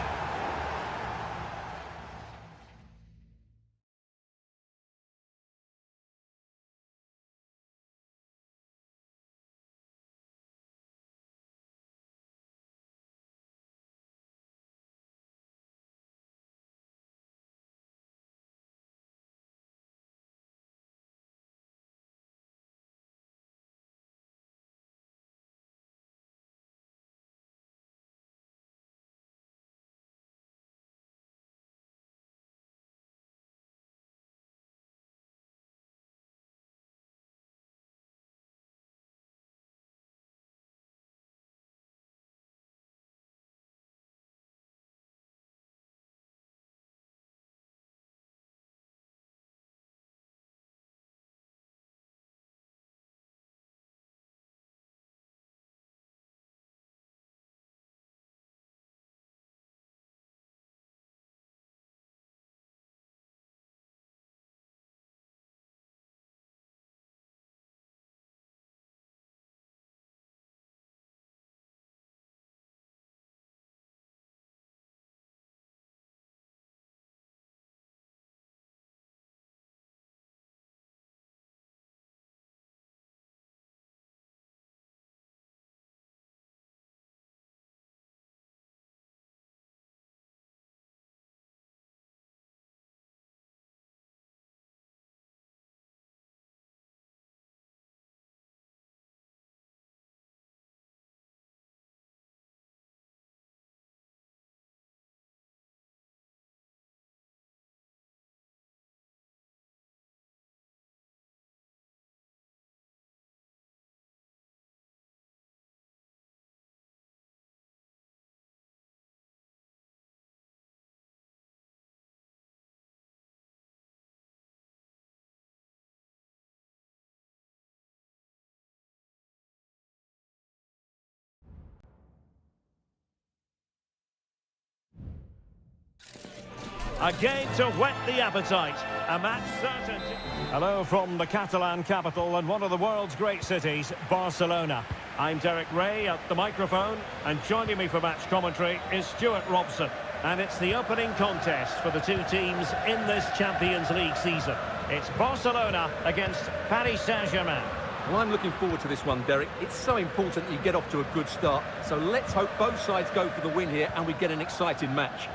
A game to whet the appetite. A match certainty. Hello from the Catalan capital and one of the world's great cities, Barcelona. I'm Derek Ray at the microphone, and joining me for match commentary is Stuart Robson. And it's the opening contest for the two teams in this Champions League season. It's Barcelona against Paris Saint-Germain. Well, I'm looking forward to this one, Derek. It's so important that you get off to a good start. So let's hope both sides go for the win here and we get an exciting match.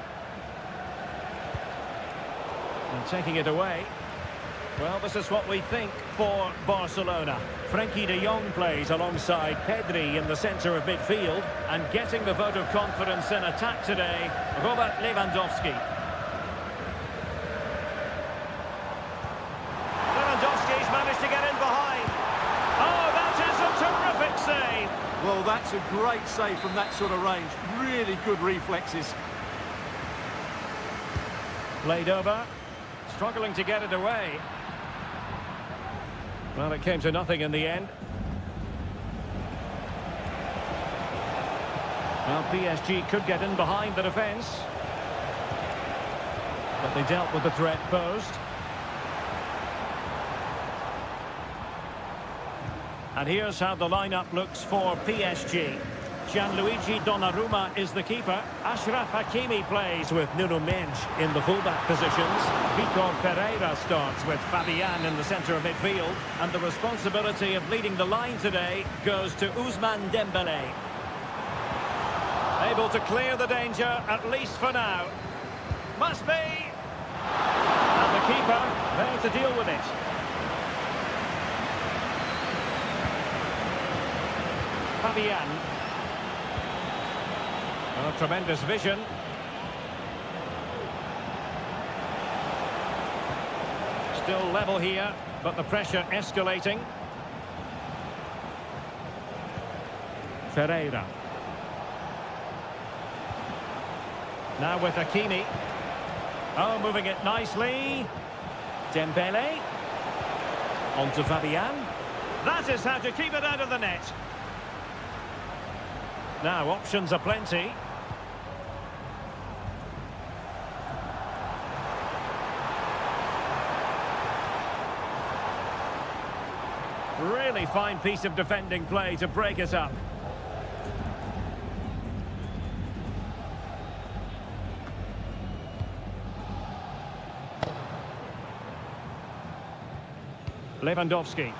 And taking it away. Well, this is what we think for Barcelona. Frenkie de Jong plays alongside Pedri in the centre of midfield, and getting the vote of confidence in attack today, Robert Lewandowski. Lewandowski's managed to get in behind. Oh, that is a terrific save. Well, that's a great save from that sort of range. Really good reflexes. Played over. Struggling to get it away. Well, it came to nothing in the end. Well, PSG could get in behind the defence. But they dealt with the threat posed. And here's how the lineup looks for PSG. Gianluigi Donnarumma is the keeper. Achraf Hakimi plays with Nuno Mendes in the fullback positions. Vitor Pereira starts with Fabian in the centre of midfield. And the responsibility of leading the line today goes to Ousmane Dembélé. Able to clear the danger, at least for now. Must be! And the keeper there to deal with it. Fabian. Oh, tremendous vision. Still level here, but the pressure escalating. Ferreira. Now with Hakimi. Oh, moving it nicely. Dembélé. On to Fabian. That is how to keep it out of the net. Now, options are plenty. Really fine piece of defending play to break it up. Lewandowski.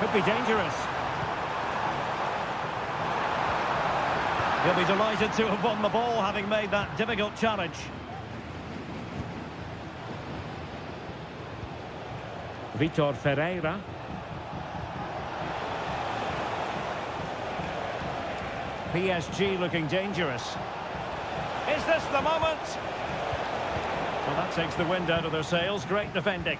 Could be dangerous. He'll be delighted to have won the ball, having made that difficult challenge. Vitor Ferreira. PSG looking dangerous. Is this the moment? Well, that takes the wind out of their sails. Great defending.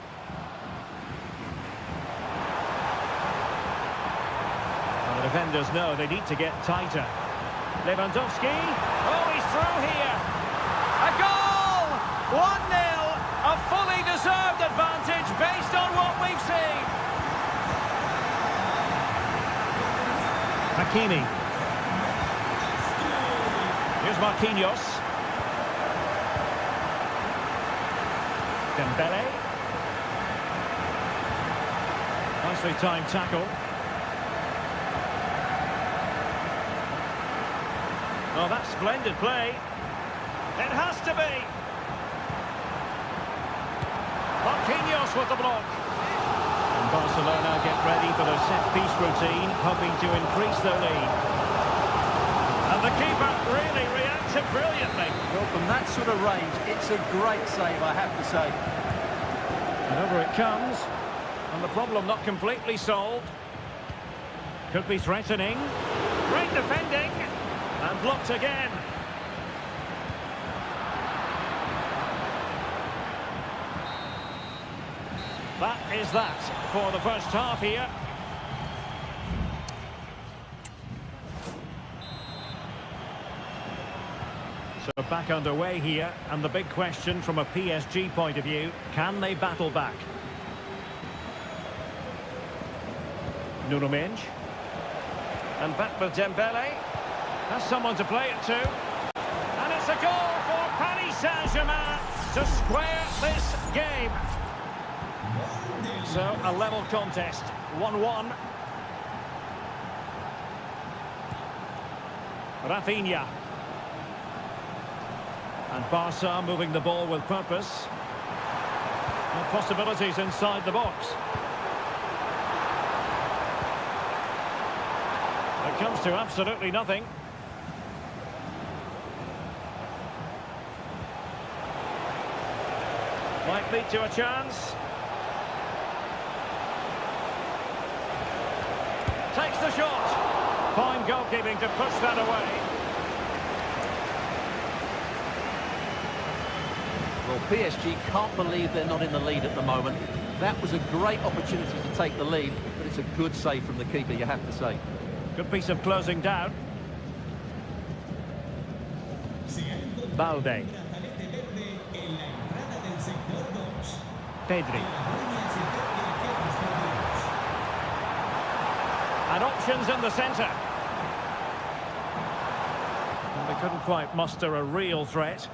Well, the defenders know they need to get tighter. Lewandowski. Oh, he's through here. A goal! 1-0. A fully deserved advantage based on what we've seen. Hakimi. Here's Marquinhos. Dembélé. Nicely timed tackle. Oh, that's splendid play. It has to be. Marquinhos with the block. And Barcelona get ready for their set-piece routine, hoping to increase their lead. And the keeper really reacted brilliantly. Well, from that sort of range, it's a great save, I have to say. And over it comes. And the problem not completely solved. Could be threatening. Great defending. And blocked again. That is that for the first half here. So back underway here, and the big question from a PSG point of view, can they battle back? Nuno Mendes. And back with Dembélé. That's someone to play it to. And it's a goal for Paris Saint-Germain to square this game. So, a level contest, 1-1. Rafinha. And Barca moving the ball with purpose. And possibilities inside the box. It comes to absolutely nothing. Might lead to a chance. Takes the shot. Fine goalkeeping to push that away. Well, PSG can't believe they're not in the lead at the moment. That was a great opportunity to take the lead, but it's a good save from the keeper, you have to say. Good piece of closing down. Balde. Pedri. And options in the centre. And they couldn't quite muster a real threat.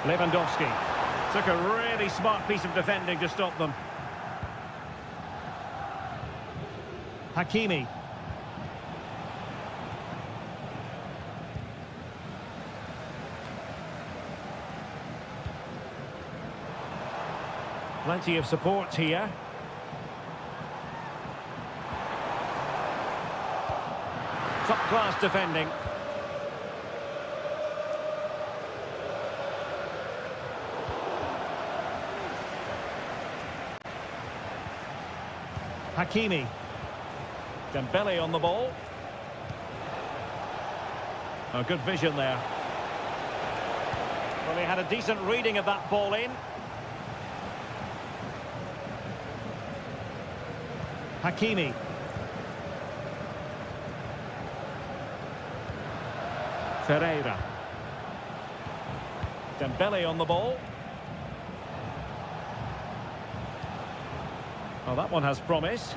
Lewandowski took a really smart piece of defending to stop them. Hakimi. Plenty of support here. Top-class defending. Hakimi. Dembele on the ball. Oh, good vision there. Well, he had a decent reading of that ball in. Hakimi. Ferreira. Dembele on the ball. Oh, that one has promise.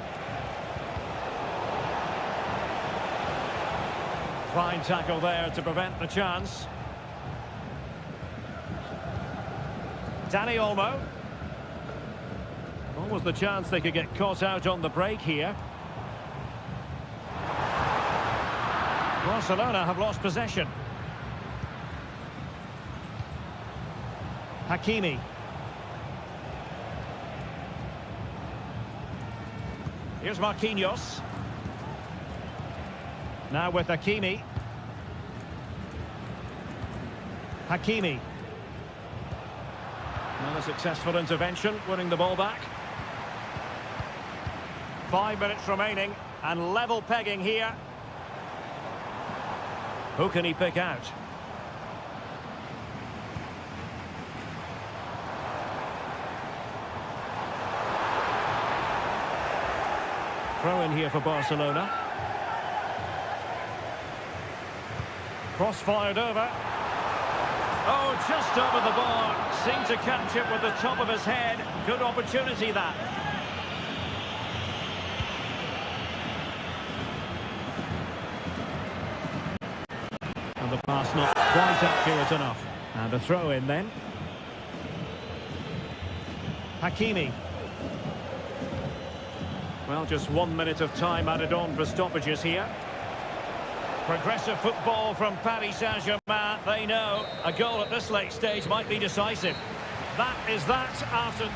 Fine tackle there to prevent the chance. Dani Olmo. What was the chance they could get caught out on the break here? Barcelona have lost possession. Hakimi. Here's Marquinhos. Now with Hakimi. Hakimi. Another successful intervention, winning the ball back. 5 minutes remaining, and level pegging here. Who can he pick out? Throw in here for Barcelona. Cross fired over. Oh, just over the bar. Seemed to catch it with the top of his head. Good opportunity, that. And the pass not quite accurate enough. And a throw in then. Hakimi. Well, just 1 minute of time added on for stoppages here. Progressive football from Paris Saint-Germain. They know a goal at this late stage might be decisive. That is that after...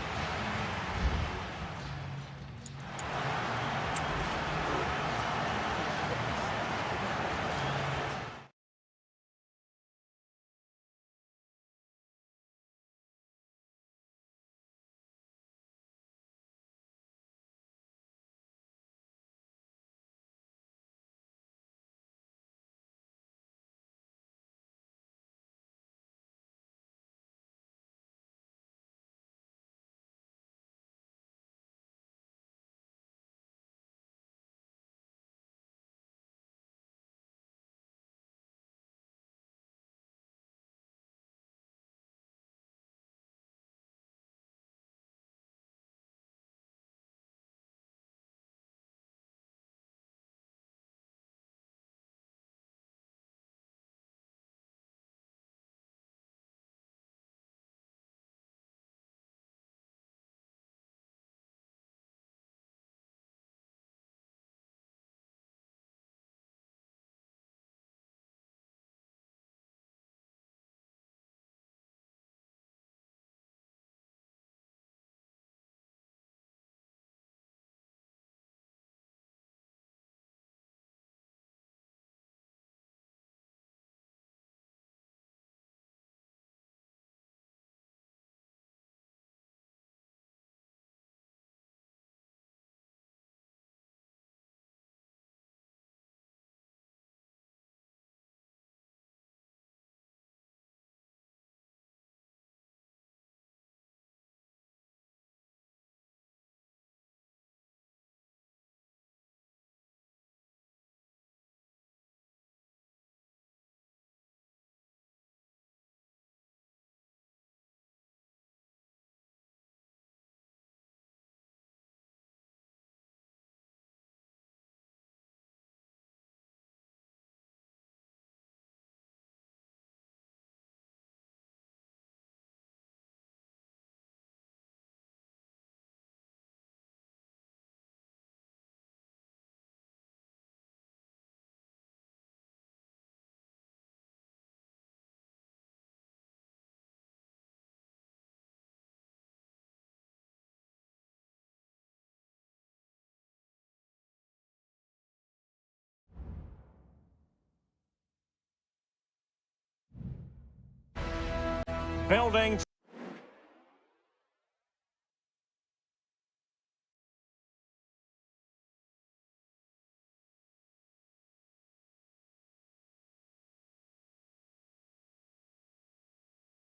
building.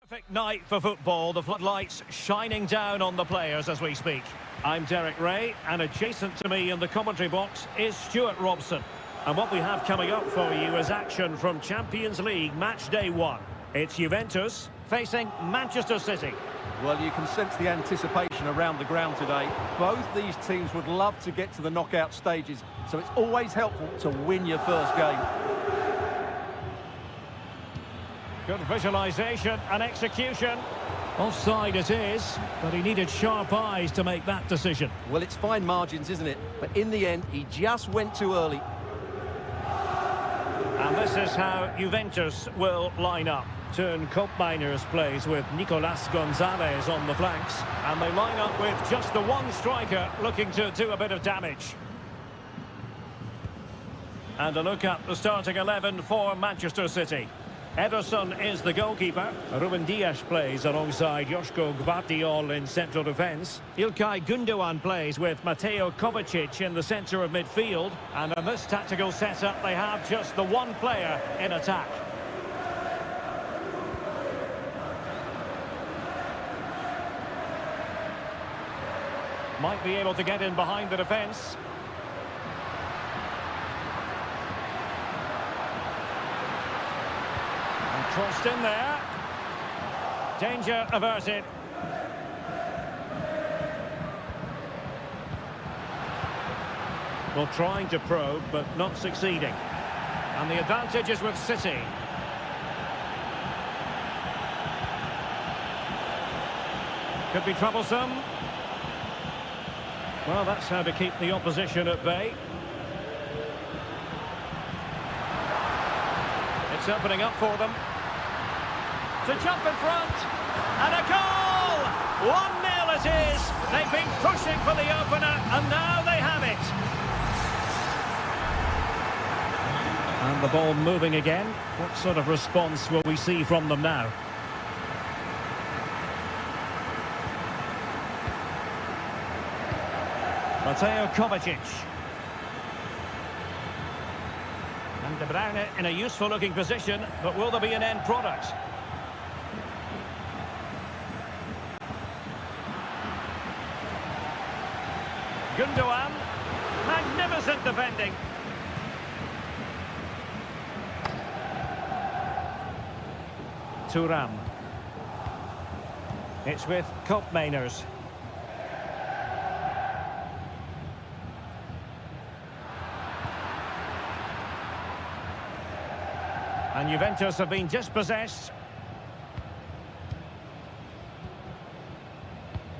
Perfect night for football, the floodlights shining down on the players as we speak. I'm Derek Ray, and adjacent to me in the commentary box is Stuart Robson. And what we have coming up for you is action from Champions League match day 1. It's Juventus facing Manchester City. Well, you can sense the anticipation around the ground today. Both these teams would love to get to the knockout stages, so it's always helpful to win your first game. Good visualisation and execution. Offside it is, but he needed sharp eyes to make that decision. Well, it's fine margins, isn't it? But in the end, he just went too early. And this is how Juventus will line up. Turn Miners plays with Nicolas Gonzalez on the flanks. And they line up with just the one striker looking to do a bit of damage. And a look at the starting 11 for Manchester City. Ederson is the goalkeeper. Ruben Dias plays alongside Joško Gvardiol in central defence. Ilkay Gundogan plays with Mateo Kovacic in the centre of midfield. And in this tactical setup, they have just the one player in attack. Might be able to get in behind the defence. Crossed in there. Danger averted. Well, trying to probe, but not succeeding. And the advantage is with City. Could be troublesome. Well, that's how to keep the opposition at bay. It's opening up for them. To jump in front, and a goal! 1-0 it is. They've been pushing for the opener, and now they have it. And the ball moving again. What sort of response will we see from them now? Mateo Kovacic. And De Bruyne in a useful-looking position, but will there be an end product? Gundogan, magnificent defending. Thuram. It's with Miners. And Juventus have been dispossessed.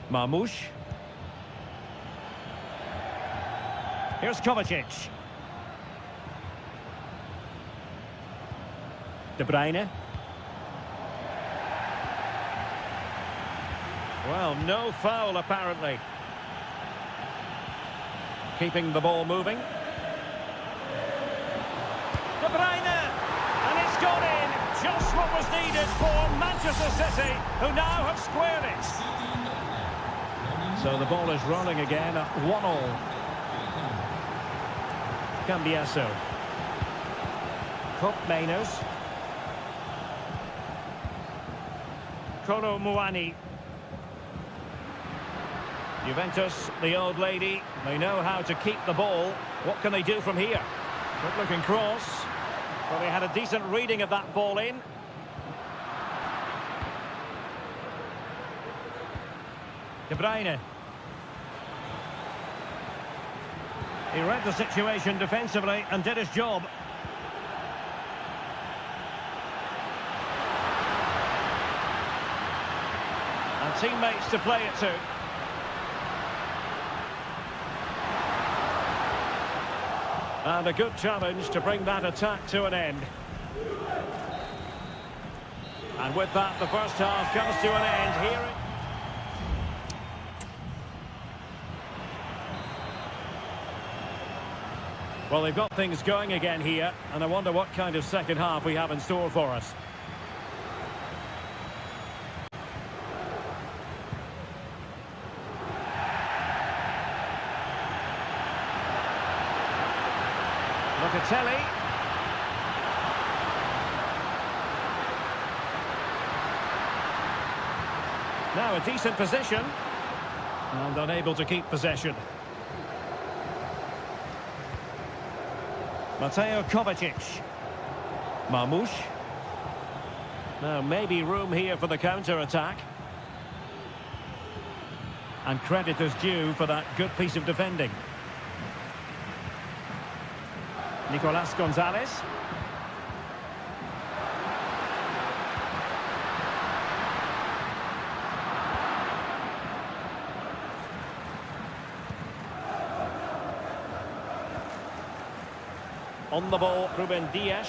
Marmoush. Here's Kovacic. De Bruyne. Well, no foul apparently. Keeping the ball moving. De Bruyne! And it's gone in. Just what was needed for Manchester City, who now have squared it. So the ball is rolling again at 1-1. Cambiasso. Miners. Kolo Muani. Juventus, the old lady, they know how to keep the ball. What can they do from here? Good looking cross. Well, they had a decent reading of that ball in. De Bruyne. He read the situation defensively and did his job. And teammates to play it to. And a good challenge to bring that attack to an end. And with that, the first half comes to an end here. Well, they've got things going again here, and I wonder what kind of second half we have in store for us. Balotelli. Now a decent position. And unable to keep possession. Mateo Kovacic. Marmoush. Now maybe room here for the counter-attack. And credit is due for that good piece of defending. Nicolas Gonzalez. On the ball, Ruben Dias.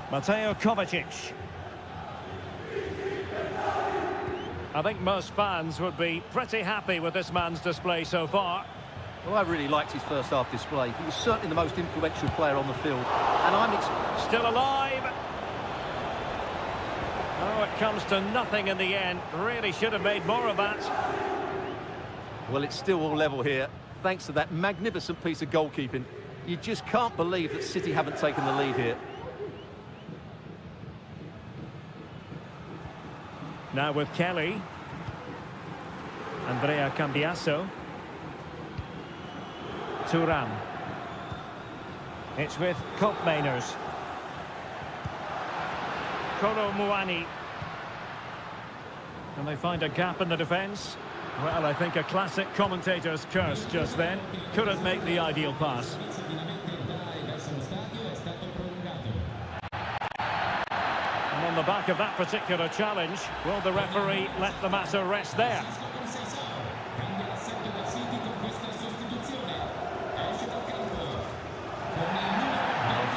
Mateo Kovacic. I think most fans would be pretty happy with this man's display so far. Well, I really liked his first half display. He was certainly the most influential player on the field. And I'm still alive. Oh, it comes to nothing in the end. Really should have made more of that. Well, it's still all level here, thanks to that magnificent piece of goalkeeping. You just can't believe that City haven't taken the lead here. Now with Kelly. Andrea Cambiaso. Thuram. It's with Koopmeiners. Kolo Muani. Can they find a gap in the defence? Well, I think a classic commentator's curse just then. Couldn't make the ideal pass. And on the back of that particular challenge, will the referee let the matter rest there?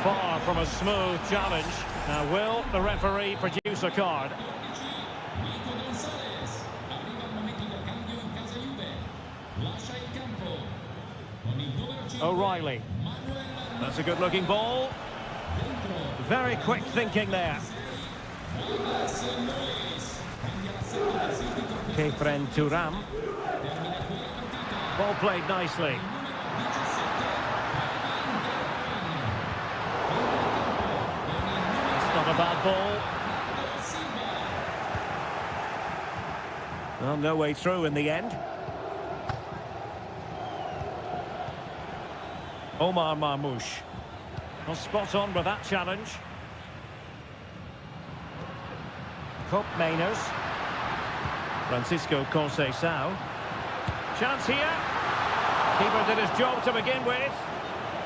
Far from a smooth challenge. Now, will the referee produce a card? O'Reilly. That's a good-looking ball. Very quick thinking there. Kefren Thuram. Ball played nicely. That's not a bad ball. Well, no way through in the end. Omar Marmoush. Well, spot on with that challenge. Koopmeiners. Francisco Conceição. Chance here. Keeper did his job to begin with.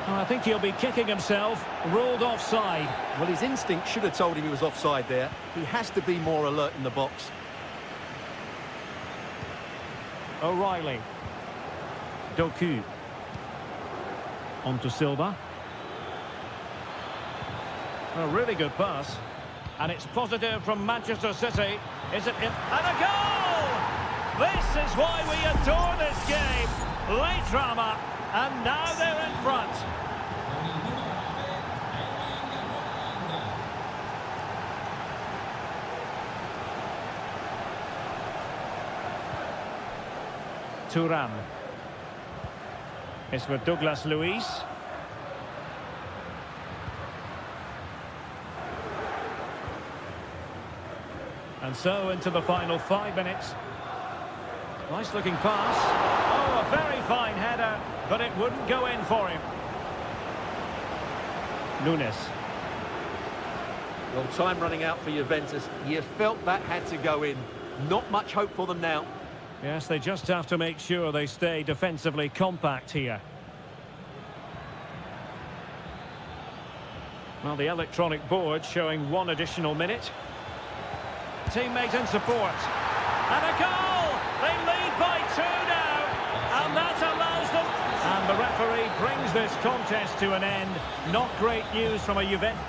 Oh, I think he'll be kicking himself. Ruled offside. Well, his instinct should have told him he was offside there. He has to be more alert in the box. O'Reilly. Doku. On to Silva. A really good pass. And it's positive from Manchester City. Is it in? And a goal! This is why we adore this game. Late drama. And now they're in front. Thuram. It's with Douglas Luiz. And so into the final 5 minutes. Nice looking pass. Oh, a very fine header, but it wouldn't go in for him. Nunes. Well, time running out for Juventus. You felt that had to go in. Not much hope for them now. Yes, they just have to make sure they stay defensively compact here. Well, the electronic board showing 1 additional minute. Teammate in support. And a goal! They lead by 2 now. And that allows them. And the referee brings this contest to an end. Not great news from a Juventus.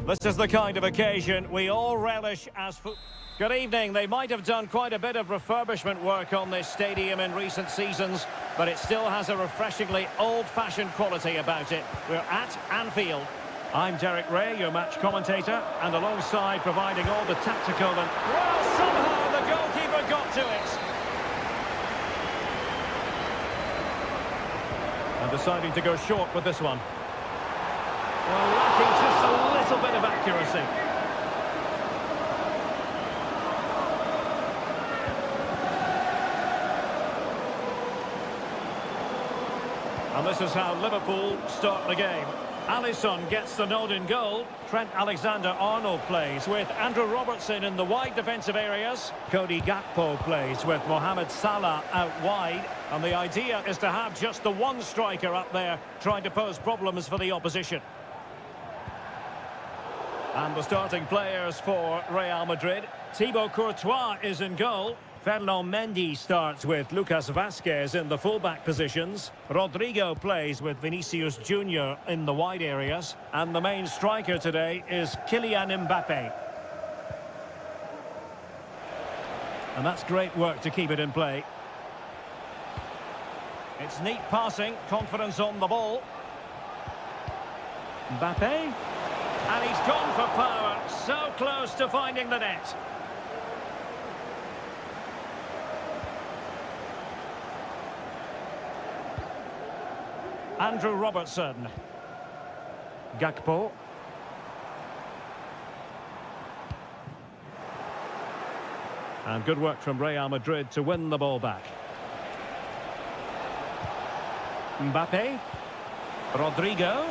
This is the kind of occasion we all relish as football. Good evening. They might have done quite a bit of refurbishment work on this stadium in recent seasons, but it still has a refreshingly old-fashioned quality about it. We're at Anfield. I'm Derek Ray, your match commentator, and alongside providing all the tactical and... Well, somehow the goalkeeper got to it. And deciding to go short with this one. Well, lacking just a little bit of accuracy. And this is how Liverpool start the game. Alisson gets the nod in goal. Trent Alexander-Arnold plays with Andrew Robertson in the wide defensive areas. Cody Gakpo plays with Mohamed Salah out wide. And the idea is to have just the one striker up there trying to pose problems for the opposition. And the starting players for Real Madrid. Thibaut Courtois is in goal. Ferland Mendy starts with Lucas Vazquez in the fullback positions. Rodrigo plays with Vinicius Junior in the wide areas. And the main striker today is Kylian Mbappe. And that's great work to keep it in play. It's neat passing, confidence on the ball. Mbappe. And he's gone for power, so close to finding the net. Andrew Robertson. Gakpo. And good work from Real Madrid to win the ball back. Mbappe. Rodrigo.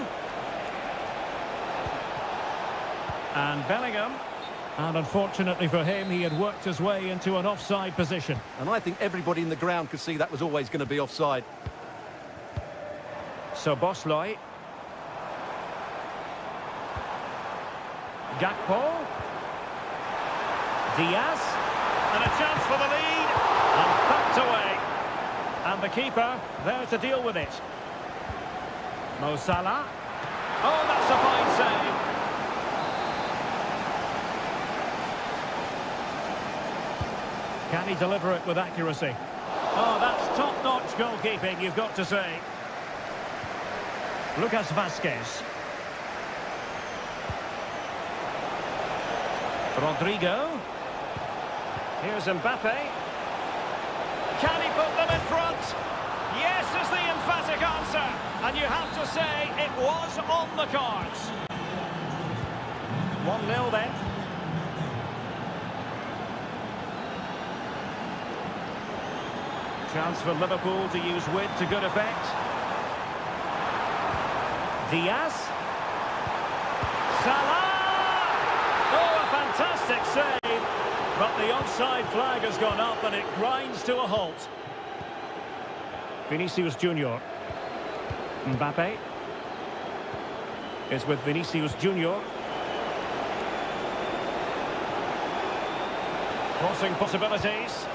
And Bellingham. And unfortunately for him, he had worked his way into an offside position. And I think everybody in the ground could see that was always going to be offside. So Bosley. Gakpo. Diaz. And a chance for the lead. And tucked away. And the keeper there to deal with it. Mo Salah. Oh, that's a fine save. Can he deliver it with accuracy? Oh, that's top-notch goalkeeping, you've got to say. Lucas Vazquez. Rodrigo. Here's Mbappe. Can he put them in front? Yes is the emphatic answer. And you have to say it was on the cards. 1-0 then. Chance for Liverpool to use width to good effect. Diaz. Salah! Oh, a fantastic save. But the onside flag has gone up and it grinds to a halt. Vinicius Junior. Mbappe. Is with Vinicius Junior. Crossing possibilities.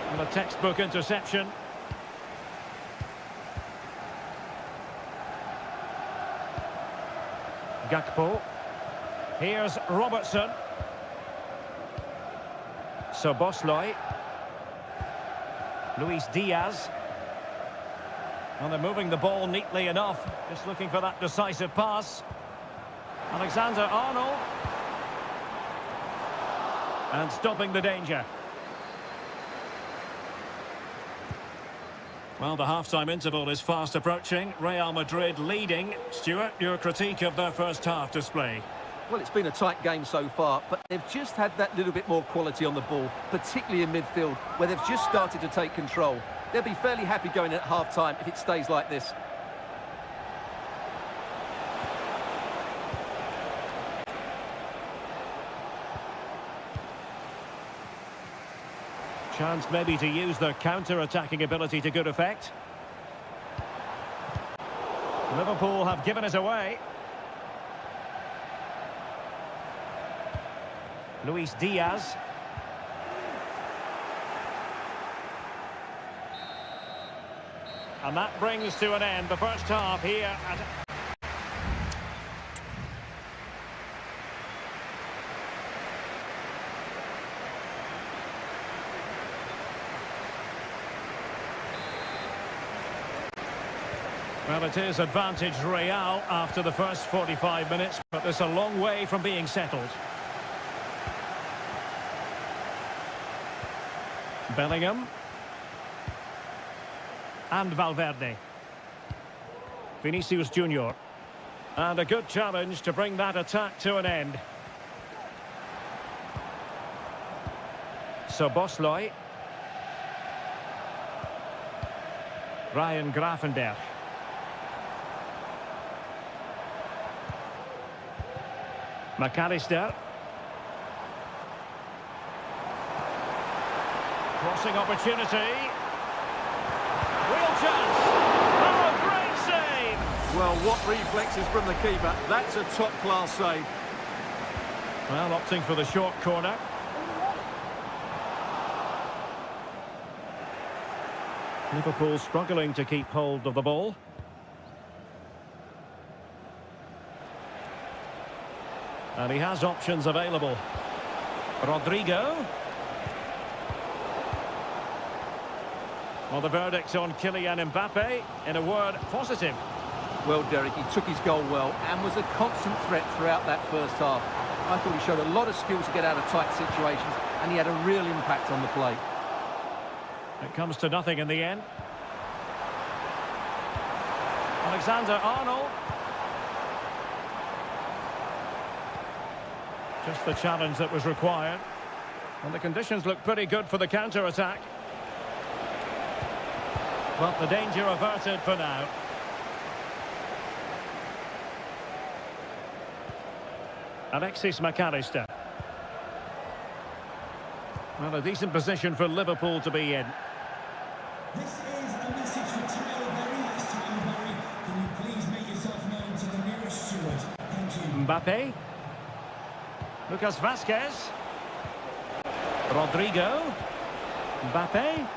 And a textbook interception. Gakpo. Here's Robertson. So Bosley. Luis Diaz. And they're moving the ball neatly enough. Just looking for that decisive pass. Alexander-Arnold. And stopping the danger. Well, the half-time interval is fast approaching. Real Madrid leading. Stuart, your critique of their first half display. Well, it's been a tight game so far, but they've just had that little bit more quality on the ball, particularly in midfield, where they've just started to take control. They'll be fairly happy going at half-time if it stays like this. Chance maybe to use their counter-attacking ability to good effect. Liverpool have given it away. Luis Diaz. And that brings to an end the first half here at... Well, it is advantage Real after the first 45 minutes, but there's a long way from being settled. Bellingham. And Valverde. Vinicius Junior. And a good challenge to bring that attack to an end. So Bosloy. Ryan Gravenberch. McAllister. Crossing opportunity. Real chance. Oh, great save! Well, what reflexes from the keeper. That's a top-class save. Well, opting for the short corner. Liverpool struggling to keep hold of the ball. And he has options available. Rodrigo. Well, the verdict on Kylian Mbappe, in a word, positive. Well, Derek, he took his goal well and was a constant threat throughout that first half. I thought he showed a lot of skill to get out of tight situations, and he had a real impact on the play. It comes to nothing in the end. Alexander-Arnold. Just the challenge that was required. And the conditions look pretty good for the counter-attack. But the danger averted for now. Alexis McAllister. Well, a decent position for Liverpool to be in. This is a message for Taylor Berry. This Taylor Berry, can you please make yourself known to the nearest steward? Thank you. Mbappe. Lucas Vazquez. Rodrigo. Mbappe.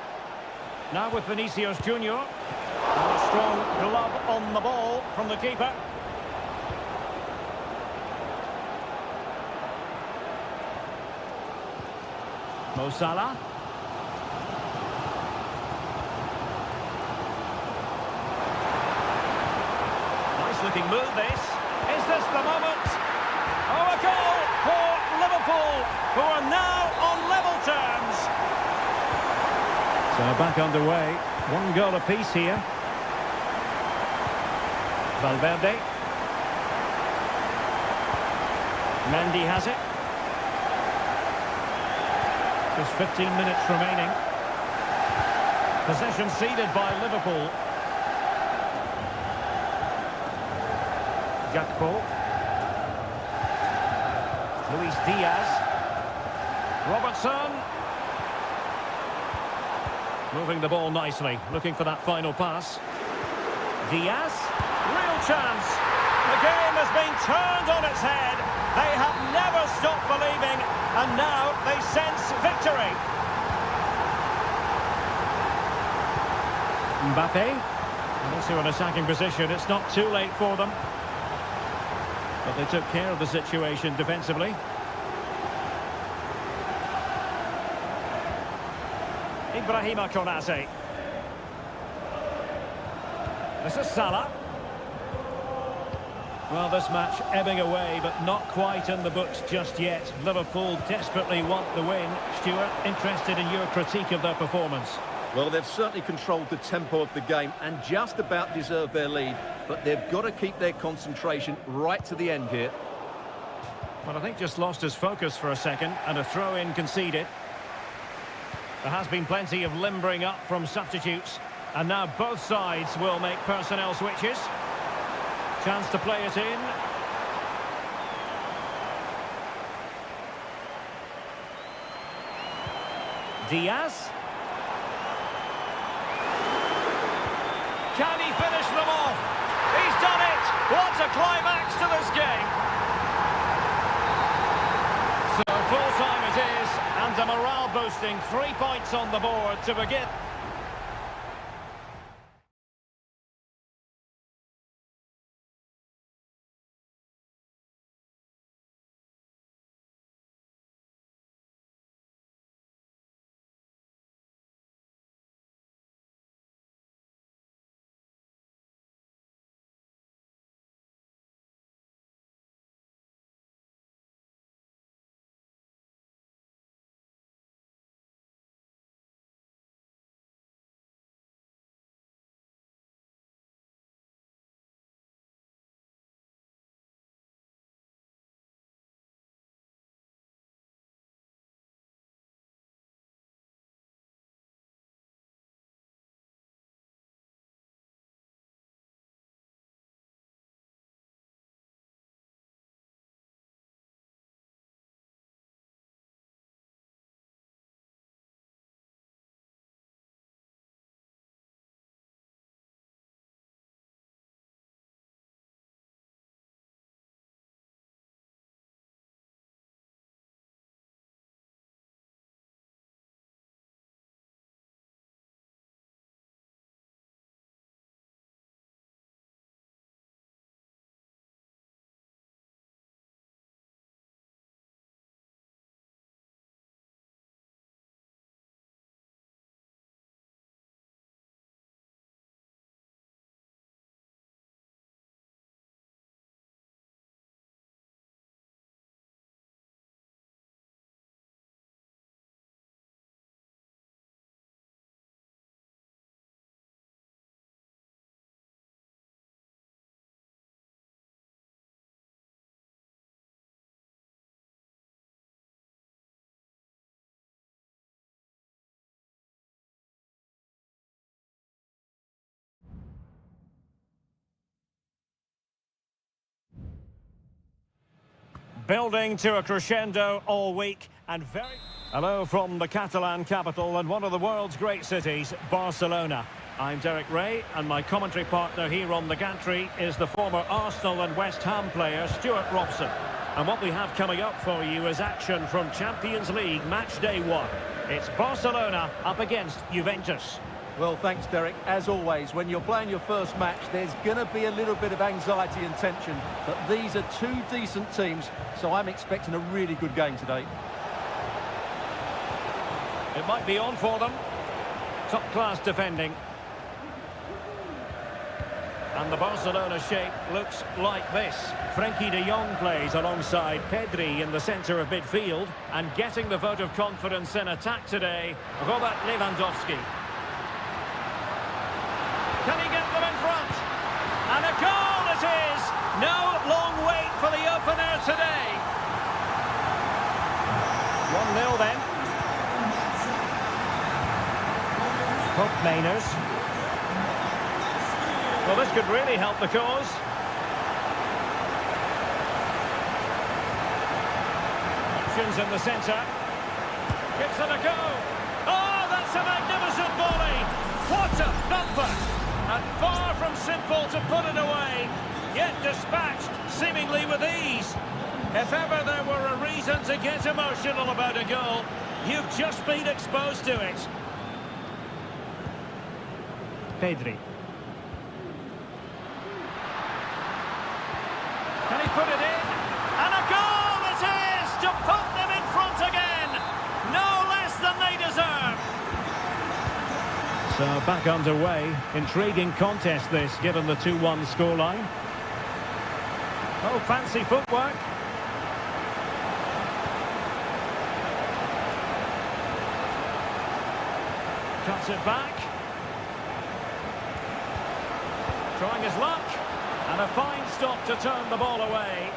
Now with Vinicius Junior. And a strong glove on the ball from the keeper. Mo Salah. Nice looking move this. Is this the moment? Oh, a goal for Liverpool, who are now on level terms. So back underway. One goal apiece here. Valverde. Mendy has it. Just 15 minutes remaining. Possession ceded by Liverpool. Gakpo. Luis Diaz. Robertson. Moving the ball nicely, looking for that final pass. Diaz. Real chance. The game has been turned on its head. They have never stopped believing, and now they sense victory. Mbappe. And also an attacking position. It's not too late for them. But they took care of the situation defensively. Ibrahima Konate. This is Salah. Well, this match ebbing away, but not quite in the books just yet. Liverpool desperately want the win. Stuart, interested in your critique of their performance. Well, they've certainly controlled the tempo of the game and just about deserved their lead, but they've got to keep their concentration right to the end here. Well, I think just lost his focus for a second, and a throw-in conceded. There has been plenty of limbering up from substitutes, and now both sides will make personnel switches. Chance to play it in. Diaz. Can he finish them off? He's done it! What a climax to this game! So full-time it is, and a morale-boosting 3 points on the board to begin. Building to a crescendo all week and very... Hello from the Catalan capital and one of the world's great cities, Barcelona. I'm Derek Ray, and my commentary partner here on the gantry is the former Arsenal and West Ham player Stuart Robson. And what we have coming up for you is action from Champions League match day 1. It's Barcelona up against Juventus. Well, thanks, Derek. As always, when you're playing your first match, there's going to be a little bit of anxiety and tension. But these are two decent teams, so I'm expecting a really good game today. It might be on for them. Top-class defending. And the Barcelona shape looks like this. Frenkie de Jong plays alongside Pedri in the centre of midfield. And getting the vote of confidence in attack today, Robert Lewandowski. Can he get them in front? And a goal it is! No long wait for the opener today. 1-0 then. Hope Mainers. Well, this could really help the cause. Options in the centre. Gives it a go. Oh, that's a magnificent volley. What a thumper. And far from simple to put it away. Yet dispatched, seemingly with ease. If ever there were a reason to get emotional about a goal, you've just been exposed to it. Pedri. Can he put it in? And a goal it is to put them in front again. No less than they deserve. So back underway. Intriguing contest this, given the 2-1 scoreline. Oh, fancy footwork. Cuts it back. Trying his luck. And a fine stop to turn the ball away.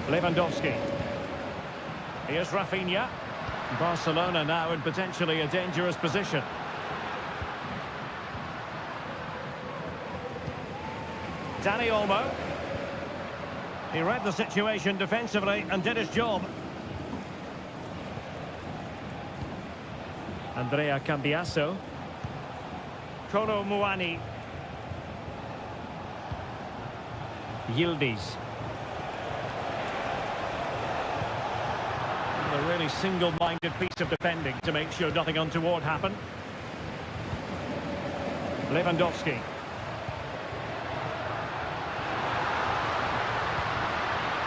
Lewandowski. Here's Rafinha. Barcelona now in potentially a dangerous position. Dani Olmo. He read the situation defensively and did his job. Andrea Cambiasso. Kolo Muani. Yildiz. A really single-minded piece of defending to make sure nothing untoward happened. Lewandowski.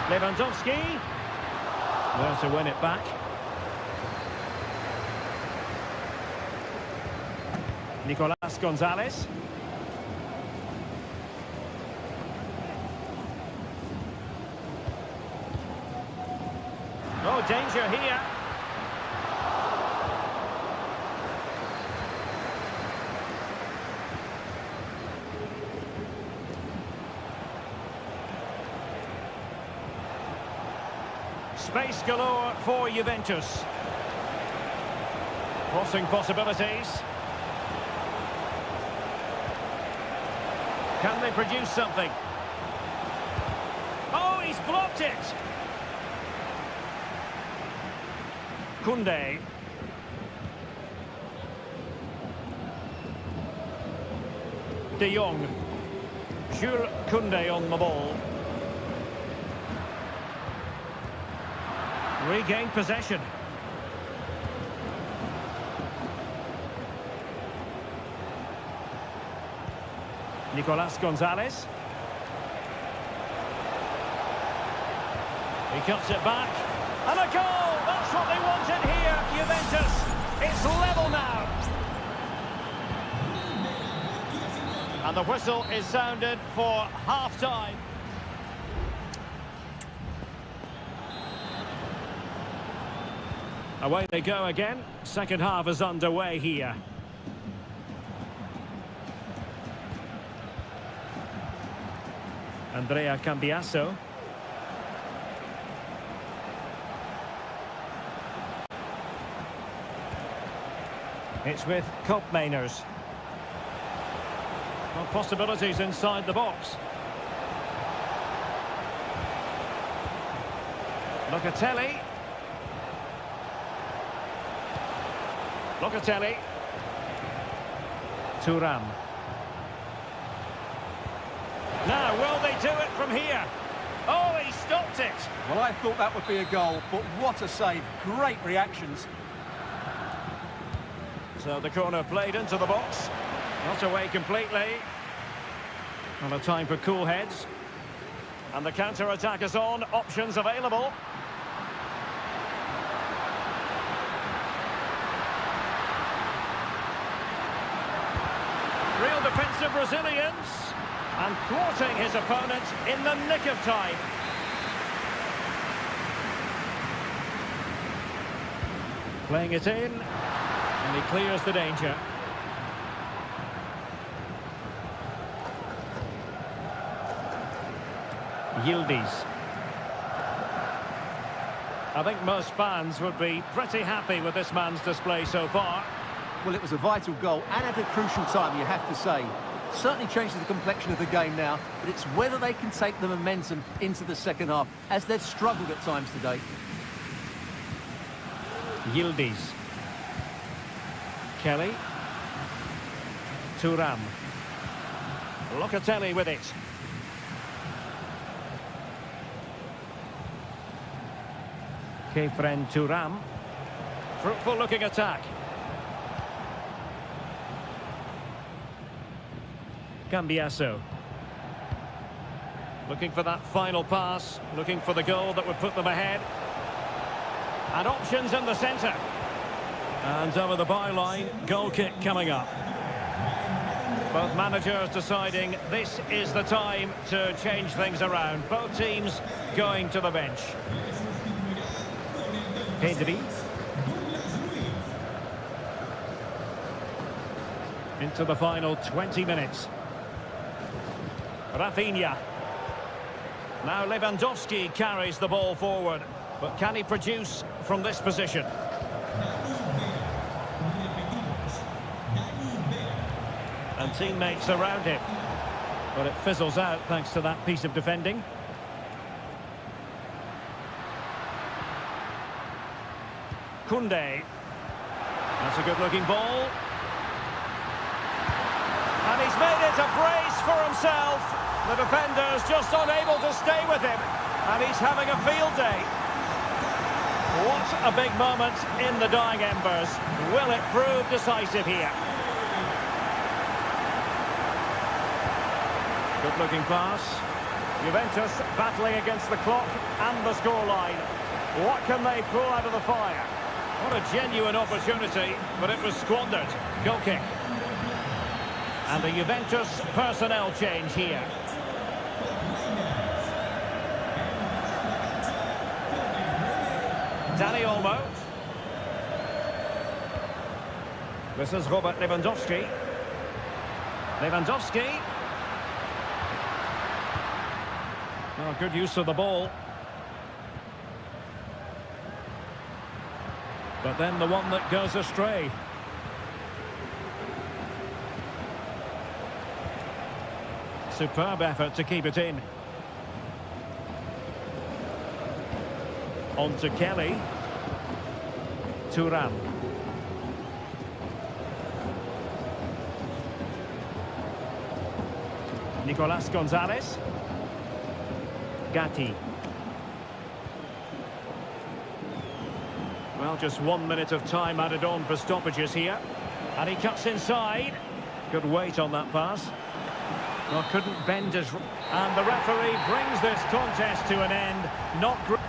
Lewandowski. There to win it back. Nicolas Gonzalez. Oh, danger here. Space galore for Juventus. Crossing possibilities. Can they produce something? Oh, he's blocked it. Koundé. De Jong. Jules Koundé on the ball. Regained possession. Nicolas Gonzalez. He cuts it back. And a goal! That's what they wanted here, Juventus. It's level now. And the whistle is sounded for half-time. Away they go again. Second half is underway here. Andrea Cambiasso. It's with Mainers. Well, possibilities inside the box. Locatelli. Locatelli. Thuram. Now, will they do it from here? Oh, he stopped it. Well, I thought that would be a goal, but what a save. Great reactions. So the corner played into the box. Not away completely. And a time for cool heads. And the counter-attack is on. Options available. Real defensive resilience. And thwarting his opponent in the nick of time. Playing it in. And he clears the danger. Yildiz. I think most fans would be pretty happy with this man's display so far. Well, it was a vital goal and at a crucial time, you have to say. Certainly changes the complexion of the game now, but it's whether they can take the momentum into the second half, as they've struggled at times today. Yildiz. Kelly. Thuram. Locatelli with it. Kefren Thuram. Fruitful looking attack. Cambiasso. Looking for that final pass, looking for the goal that would put them ahead. And options in the centre. And over the byline, goal kick coming up. Both managers deciding this is the time to change things around. Both teams going to the bench. Pedri. Into the final 20 minutes. Rafinha. Now Lewandowski carries the ball forward. But can he produce from this position? And teammates around him. But it fizzles out thanks to that piece of defending. Koundé. That's a good-looking ball. And he's made it a brace for himself. The defender's just unable to stay with him. And he's having a field day. What a big moment in the dying embers. Will it prove decisive here? Good-looking pass. Juventus battling against the clock and the scoreline. What can they pull out of the fire? What a genuine opportunity, but it was squandered. Goal kick. And the Juventus personnel change here. Dani Olmo. This is Robert Lewandowski. Lewandowski. Oh, good use of the ball. But then the one that goes astray. Superb effort to keep it in. On to Kelly. Thuram. Nicolas Gonzalez. Gatti. Well, just 1 minute of time added on for stoppages here. And he cuts inside. Good weight on that pass. Well, couldn't bend his... And the referee brings this contest to an end. Not great.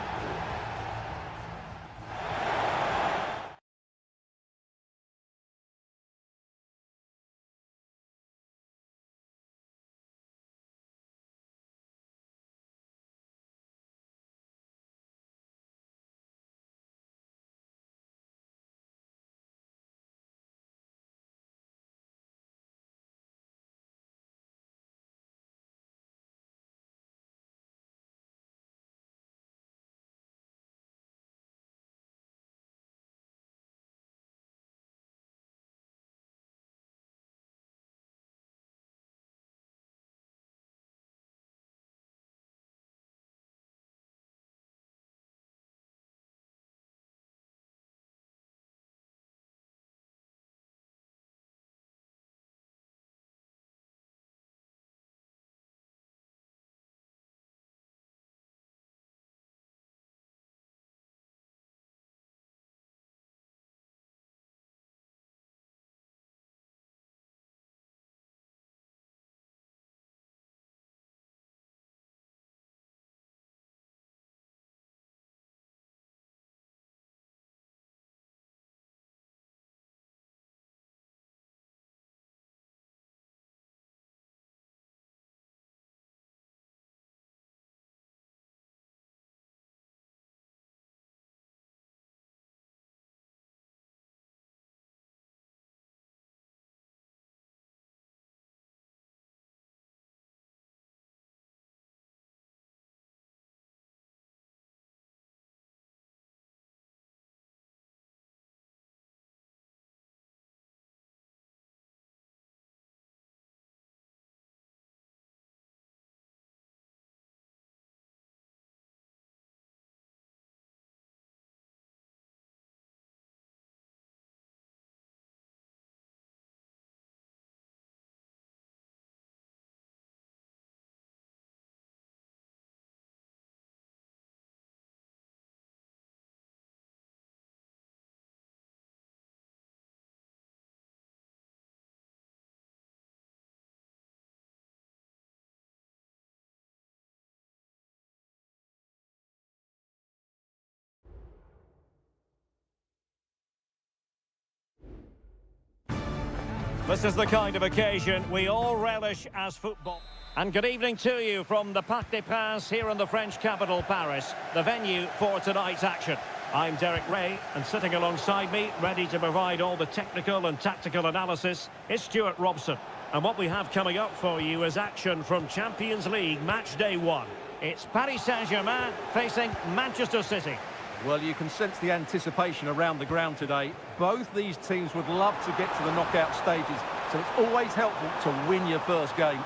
This is the kind of occasion we all relish as football. And good evening to you from the Parc des Princes here in the French capital, Paris, the venue for tonight's action. I'm Derek Ray, and sitting alongside me, ready to provide all the technical and tactical analysis, is Stuart Robson. And what we have coming up for you is action from Champions League Match Day 1. It's Paris Saint-Germain facing Manchester City. Well, you can sense the anticipation around the ground today. Both these teams would love to get to the knockout stages, so it's always helpful to win your first game.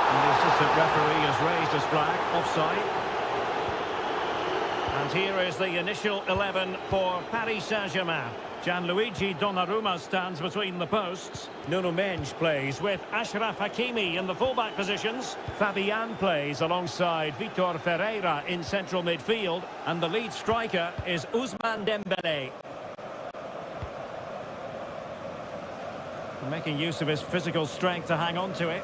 And the assistant referee has raised his flag, offside. And here is the initial 11 for Paris Saint-Germain. Gianluigi Donnarumma stands between the posts. Nuno Mendes plays with Achraf Hakimi in the fullback positions. Fabian plays alongside Vitor Ferreira in central midfield. And the lead striker is Ousmane Dembélé. Making use of his physical strength to hang on to it.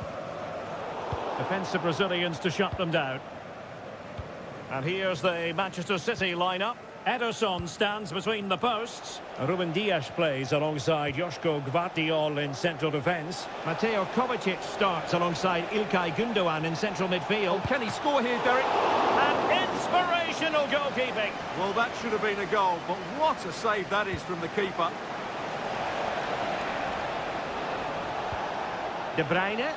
Defensive Brazilians to shut them down. And here's the Manchester City lineup. Ederson stands between the posts. Ruben Dias plays alongside Joško Gvardiol in central defence. Mateo Kovacic starts alongside İlkay Gündoğan in central midfield. Can he score here, Derek? And inspirational goalkeeping. Well, that should have been a goal, but what a save that is from the keeper. De Bruyne.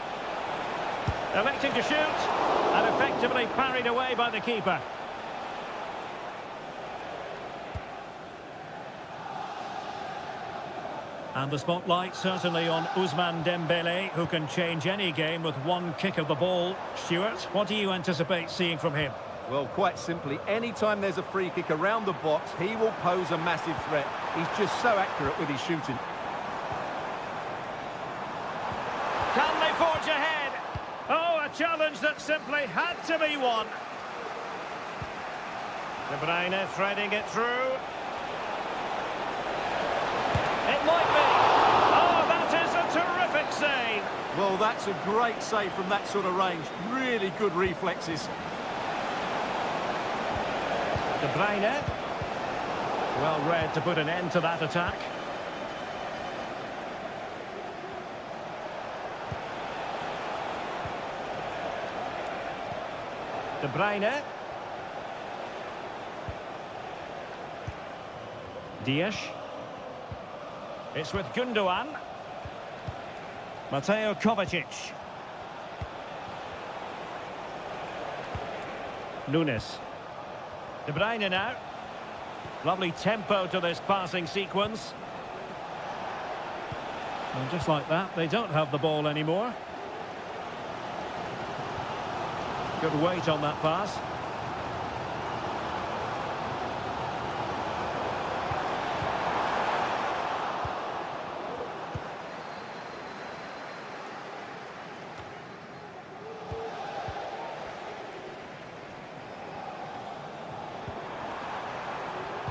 Electing to shoot. And effectively parried away by the keeper. And the spotlight certainly on Ousmane Dembélé, who can change any game with one kick of the ball. Stuart, what do you anticipate seeing from him? Well, quite simply, anytime there's a free kick around the box, he will pose a massive threat. He's just so accurate with his shooting. Can they forge ahead? Oh, a challenge that simply had to be won. De Bruyne threading it through. It might be. Oh, that is a terrific save. Well, that's a great save from that sort of range. Really good reflexes. De Bruyne. Well read to put an end to that attack. De Bruyne. Dias. It's with Gündoğan. Mateo Kovacic. Nunes. De Bruyne now. Lovely tempo to this passing sequence. And just like that, they don't have the ball anymore. Good weight on that pass.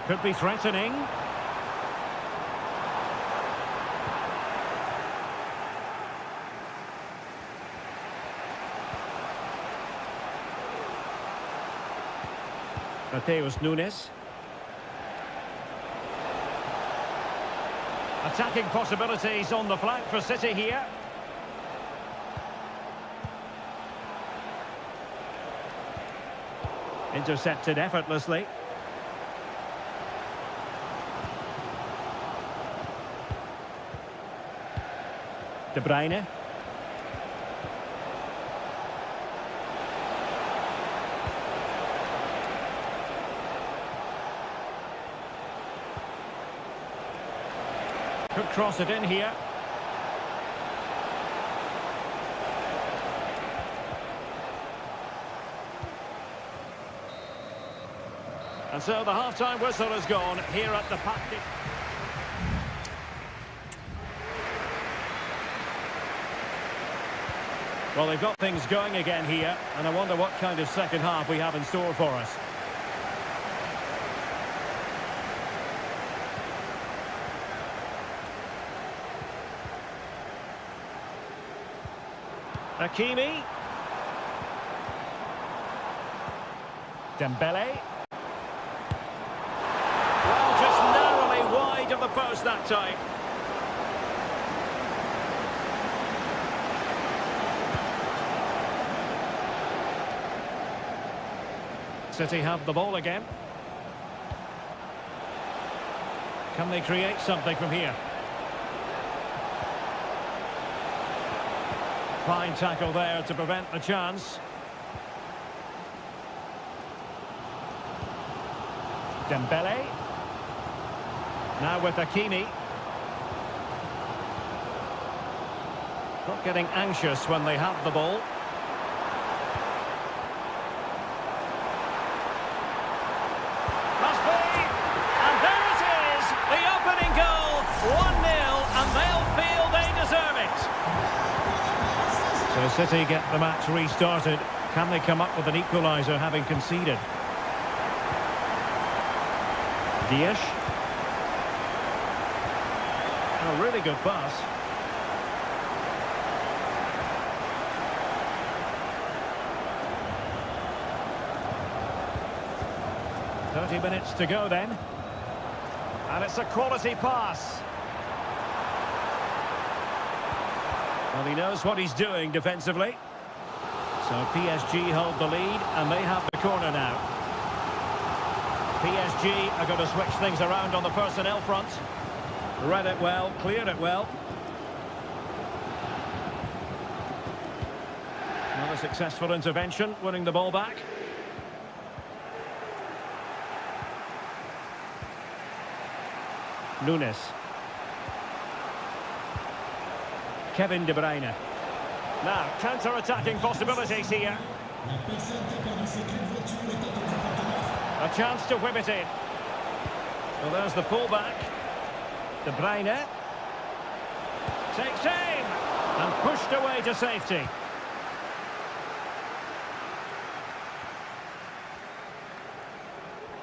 Could be threatening. Mateus Nunes. Attacking possibilities on the flank for City here. Intercepted effortlessly. De Bruyne. Could cross it in here. And so the half-time whistle has gone here at the Parc des... Well, they've got things going again here, and I wonder what kind of second half we have in store for us. Hakimi. Dembélé. Well, just narrowly wide of the post that time. City have the ball again. Can they create something from here? Fine tackle there to prevent the chance. Dembele. Now with Hakimi. Not getting anxious when they have the ball. Must be! And there it is! The opening goal! 1-0, and they'll feel they deserve it. So City get the match restarted. Can they come up with an equaliser having conceded? Dias. A really good pass. "30 minutes to go then. And it's a quality pass. Well, he knows what he's doing defensively. So PSG hold the lead and they have the corner now. PSG are going to switch things around on the personnel front. Read it well, cleared it well. Another successful intervention, winning the ball back. Nunes. Kevin De Bruyne. Now, counter-attacking possibilities here. A chance to whip it in. Well, there's the pullback. De Bruyne. Takes aim. And pushed away to safety.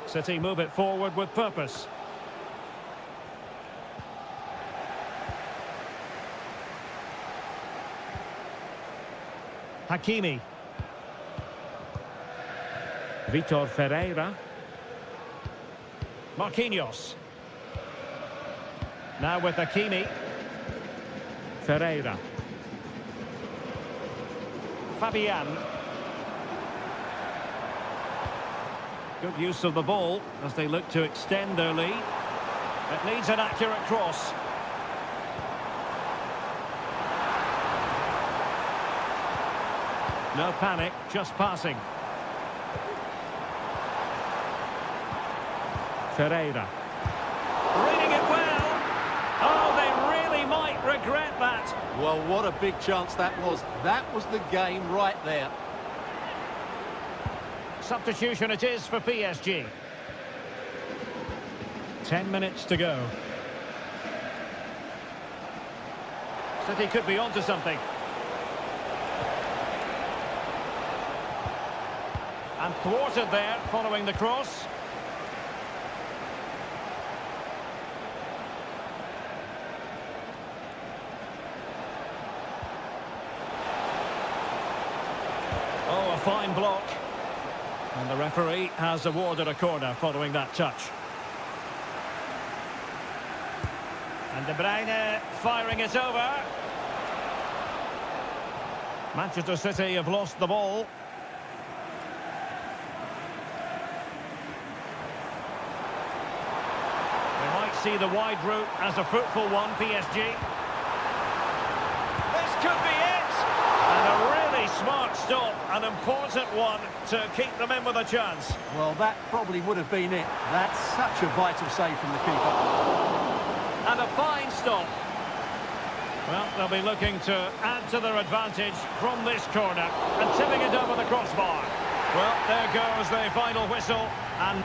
City move it forward with purpose. Hakimi. Vitor Ferreira. Marquinhos. Now with Hakimi. Ferreira. Fabian. Good use of the ball as they look to extend their lead. It needs an accurate cross. No panic, just passing. Ferreira. Reading it well. Oh, they really might regret that. Well, what a big chance that was. That was the game right there. Substitution it is for PSG. 10 minutes to go. City could be onto something. And thwarted there, following the cross. Oh, a fine block. And the referee has awarded a corner following that touch. And De Bruyne firing it over. Manchester City have lost the ball. See the wide route as a fruitful one, PSG. This could be it! And a really smart stop, an important one to keep them in with a chance. Well, that probably would have been it. That's such a vital save from the keeper. And a fine stop. Well, they'll be looking to add to their advantage from this corner and tipping it over the crossbar. Well, there goes the final whistle, and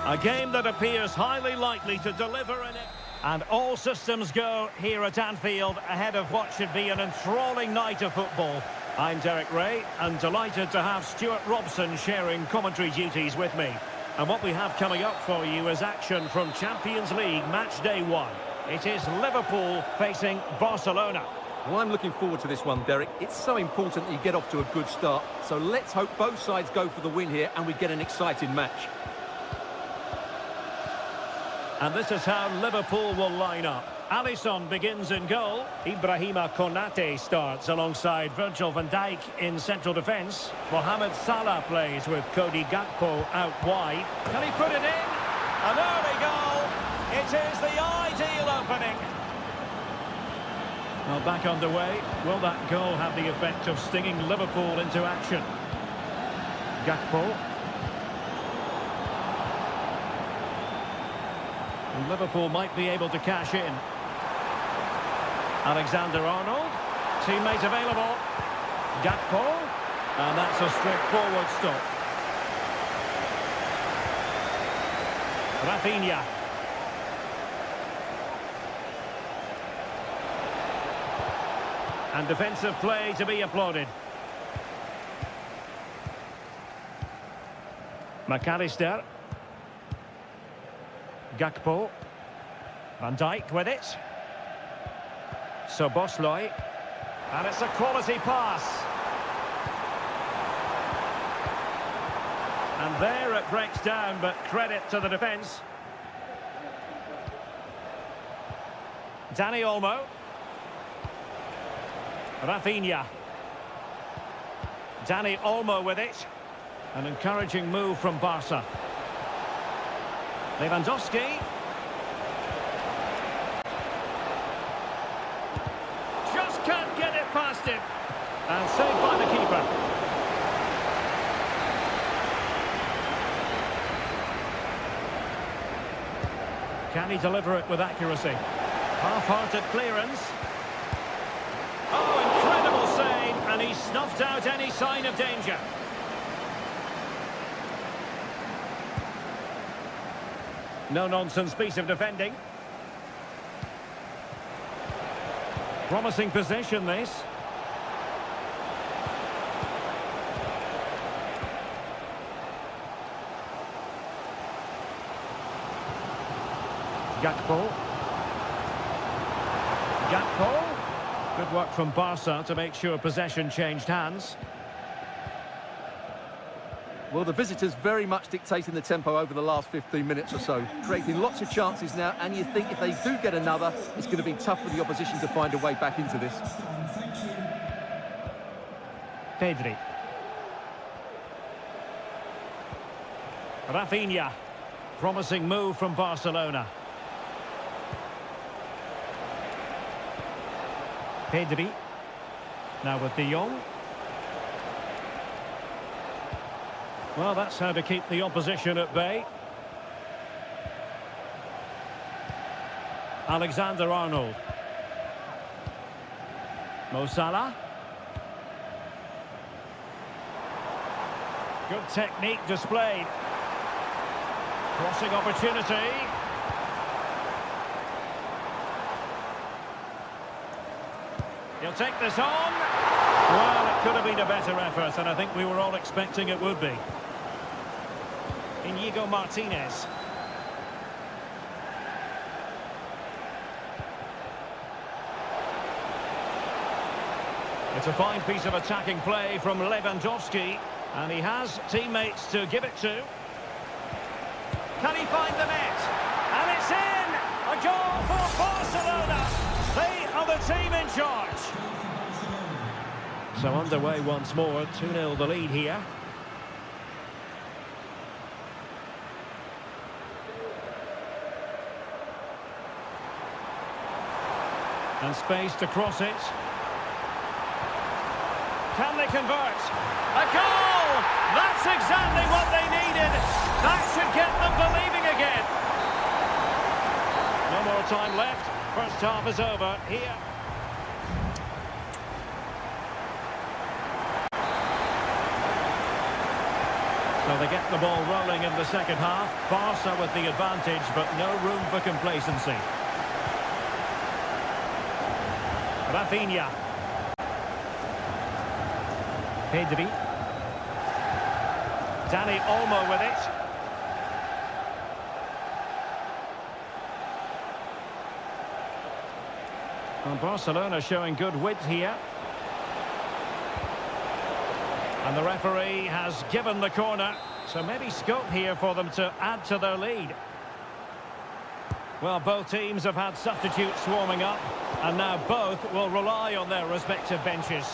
A game that appears highly likely to deliver in it. And all systems go here at Anfield ahead of what should be an enthralling night of football. I'm Derek Ray and delighted to have Stuart Robson sharing commentary duties with me. And what we have coming up for you is action from Champions League match day 1. It is Liverpool facing Barcelona. Well, I'm looking forward to this one, Derek. It's so important that you get off to a good start. So let's hope both sides go for the win here and we get an exciting match. And this is how Liverpool will line up. Alisson begins in goal. Ibrahima Konate starts alongside Virgil van Dijk in central defence. Mohamed Salah plays with Cody Gakpo out wide. Can he put it in? An early goal. It is the ideal opening. Well, back underway. Will that goal have the effect of stinging Liverpool into action? Gakpo. Liverpool might be able to cash in. Alexander-Arnold, teammate available. Gakpo, and that's a straightforward stop. Rafinha. And defensive play to be applauded. McAllister. Gakpo. Van Dijk with it. Szoboszlai. And it's a quality pass. And there it breaks down, but credit to the defence. Dani Olmo. Rafinha. Dani Olmo with it. An encouraging move from Barca. Lewandowski. Just can't get it past him. And saved by the keeper. Can he deliver it with accuracy? Half-hearted clearance. Oh, incredible save, and he snuffed out any sign of danger. No-nonsense piece of defending. Promising possession, this. Gakpo. Gakpo. Good work from Barca to make sure possession changed hands. Well, the visitors very much dictating the tempo over the last 15 minutes or so, creating lots of chances now, and you think if they do get another, it's going to be tough for the opposition to find a way back into this. Pedri. Rafinha. Promising move from Barcelona. Pedri. Now with De Jong. Well, that's how to keep the opposition at bay. Alexander-Arnold. Mo Salah. Good technique displayed. Crossing opportunity. He'll take this on. Well, it could have been a better effort, and I think we were all expecting it would be. Inigo Martinez. It's a fine piece of attacking play from Lewandowski, and he has teammates to give it to. Can he find the net? And it's in! A goal for Barcelona! They are the team in charge. So underway once more, 2-0 the lead here. And space to cross it. Can they convert? A goal! That's exactly what they needed. That should get them believing again. No more time left. First half is over here. So they get the ball rolling in the second half. Barca with the advantage, but no room for complacency. Rafinha. Pedri. Dani Olmo with it. And Barcelona showing good width here. And the referee has given the corner, so maybe scope here for them to add to their lead. Well, both teams have had substitutes warming up, and now both will rely on their respective benches.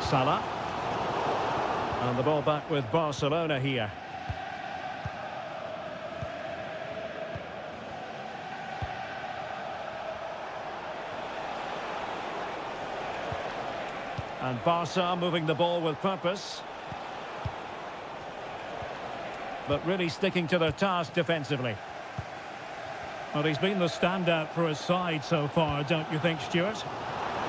Salah. And the ball back with Barcelona here. And Barca moving the ball with purpose. But really sticking to their task defensively. Well, he's been the standout for his side so far, don't you think, Stuart?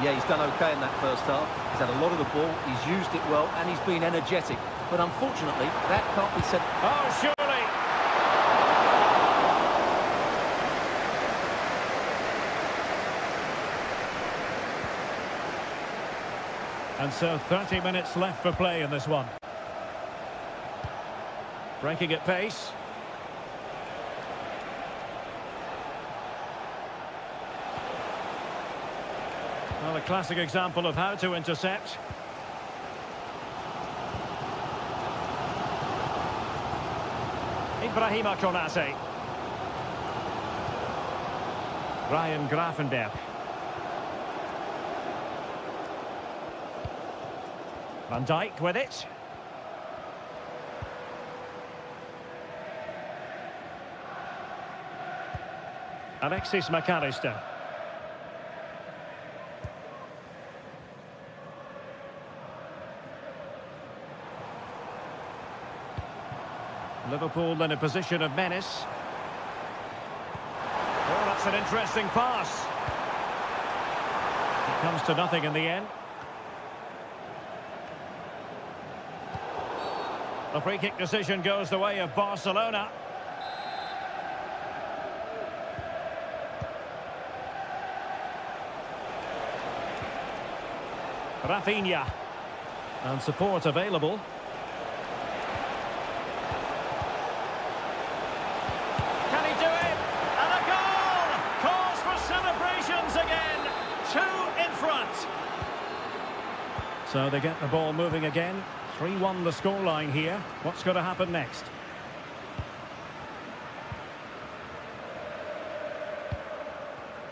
Yeah, he's done okay in that first half. He's had a lot of the ball, he's used it well, and he's been energetic. But unfortunately, that can't be said. Oh, surely! And so 30 minutes left for play in this one. Breaking at pace. Well, a classic example of how to intercept. Ibrahima Konate. Ryan Gravenberch. Van Dijk with it. Alexis McAllister. Liverpool in a position of menace. Oh, that's an interesting pass. It comes to nothing in the end. The free kick decision goes the way of Barcelona. Rafinha. And support available. Can he do it? And a goal! Calls for celebrations again. 2 in front. So they get the ball moving again. 3-1 the scoreline here. What's going to happen next?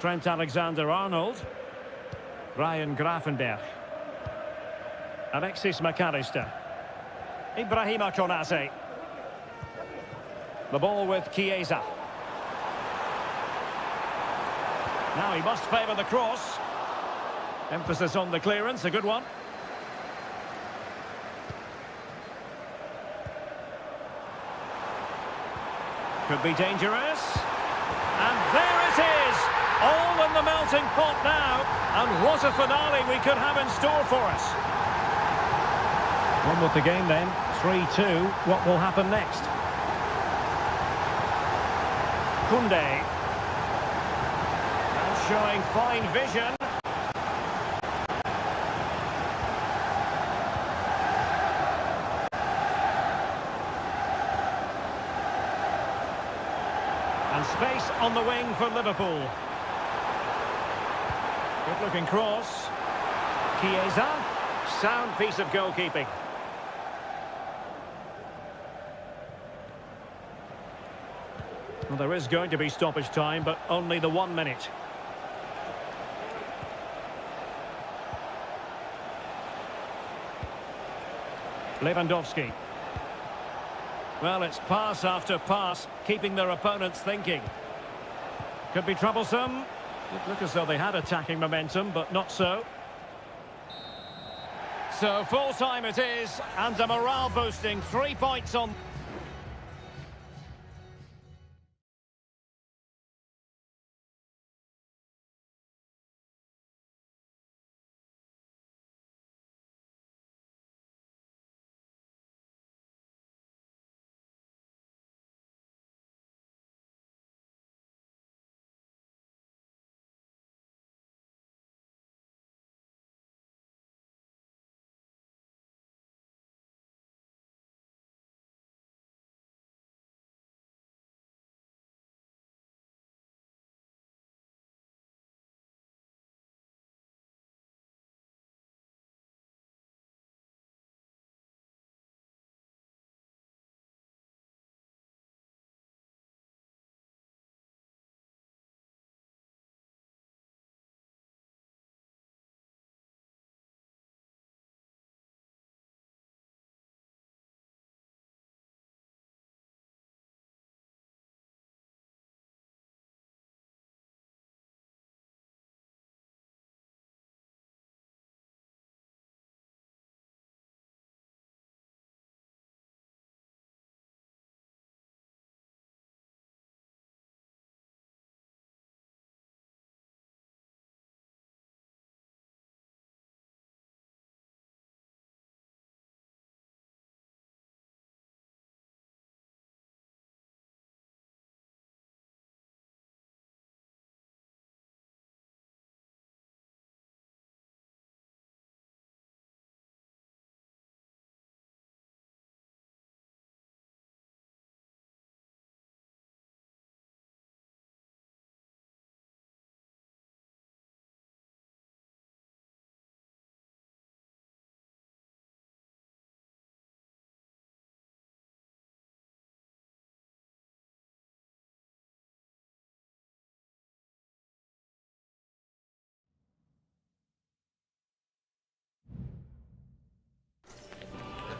Trent Alexander-Arnold. Ryan Gravenberch. Alexis McAllister. Ibrahima Konate. The ball with Chiesa. Now he must favour the cross. Emphasis on the clearance, a good one. Could be dangerous. And there it is! All in the melting pot now. And what a finale we could have in store for us. On with the game then. 3-2. What will happen next? Koundé. And showing fine vision. And space on the wing for Liverpool. Good looking cross. Chiesa. Sound piece of goalkeeping. Well, there is going to be stoppage time, but only the 1 minute. Lewandowski. Well, it's pass after pass, keeping their opponents thinking. Could be troublesome. It looked as though they had attacking momentum, but not so. So full time it is, and a morale boosting 3 points on.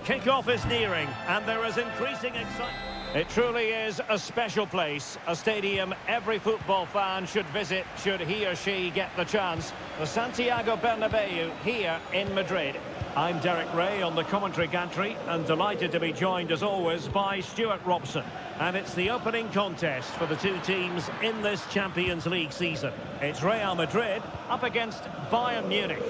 Kick-off is nearing, and there is increasing excitement. It truly is a special place, a stadium every football fan should visit should he or she get the chance. The Santiago Bernabeu here in Madrid. I'm Derek Ray on the commentary gantry and delighted to be joined as always by Stuart Robson. And it's the opening contest for the two teams in this Champions League season. It's Real Madrid up against Bayern Munich.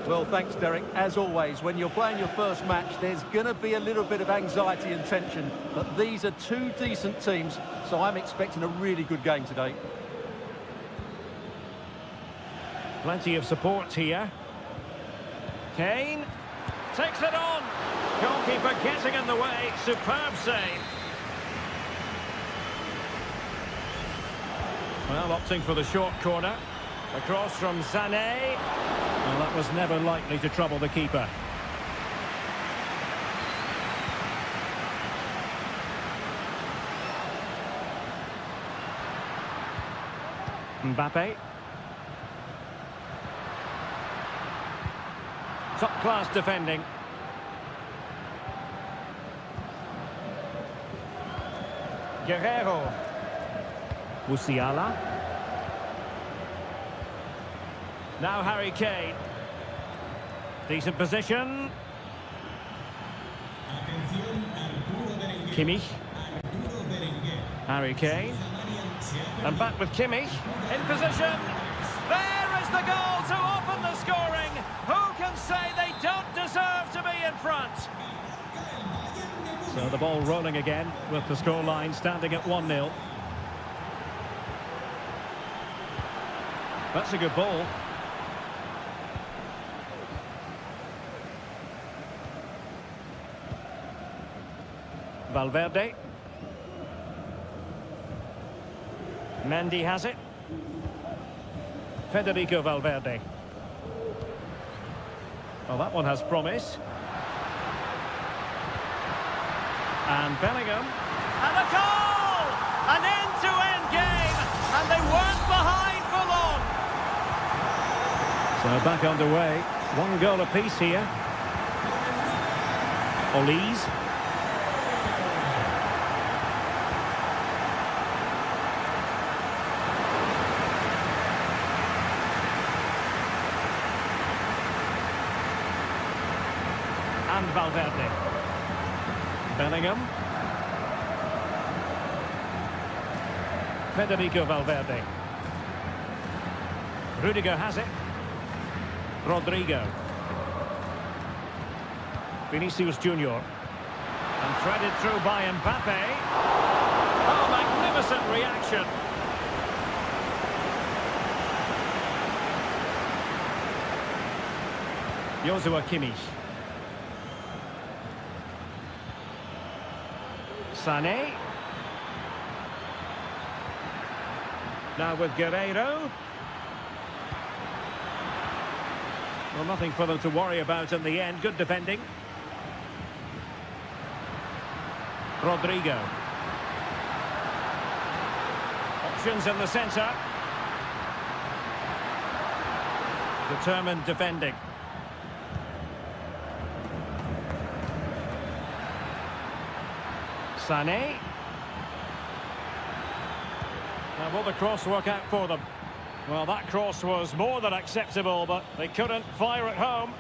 Well, thanks, Derek. As always, when you're playing your first match, there's going to be a little bit of anxiety and tension. But these are two decent teams, so I'm expecting a really good game today. Plenty of support here. Kane takes it on. Goalkeeper getting in the way. Superb save. Well, opting for the short corner. Across from Sané. Well, that was never likely to trouble the keeper. Mbappe. Top-class defending. Guerrero. Musiala. Now Harry Kane. Decent position. Kimmich. Harry Kane. And back with Kimmich. In position. There is the goal to open the scoring. Who can say they don't deserve to be in front? So the ball rolling again with the scoreline standing at 1-0. That's a good ball. Valverde. Mendy has it. Federico Valverde. Well, that one has promise. And Bellingham. And a goal! An end-to-end game! And they weren't behind for long. So back underway. One goal apiece here. Olise. And Valverde. Bellingham. Federico Valverde. Rudiger has it. Rodrigo. Vinicius Junior. And threaded through by Mbappe. Oh, magnificent reaction. Joshua Kimmich. Sané. Now with Guerrero. Well, nothing for them to worry about in the end. Good defending. Rodrigo. Options in the centre. Determined defending. Sané. Now will the cross work out for them? Well, that cross was more than acceptable, but they couldn't fire it home.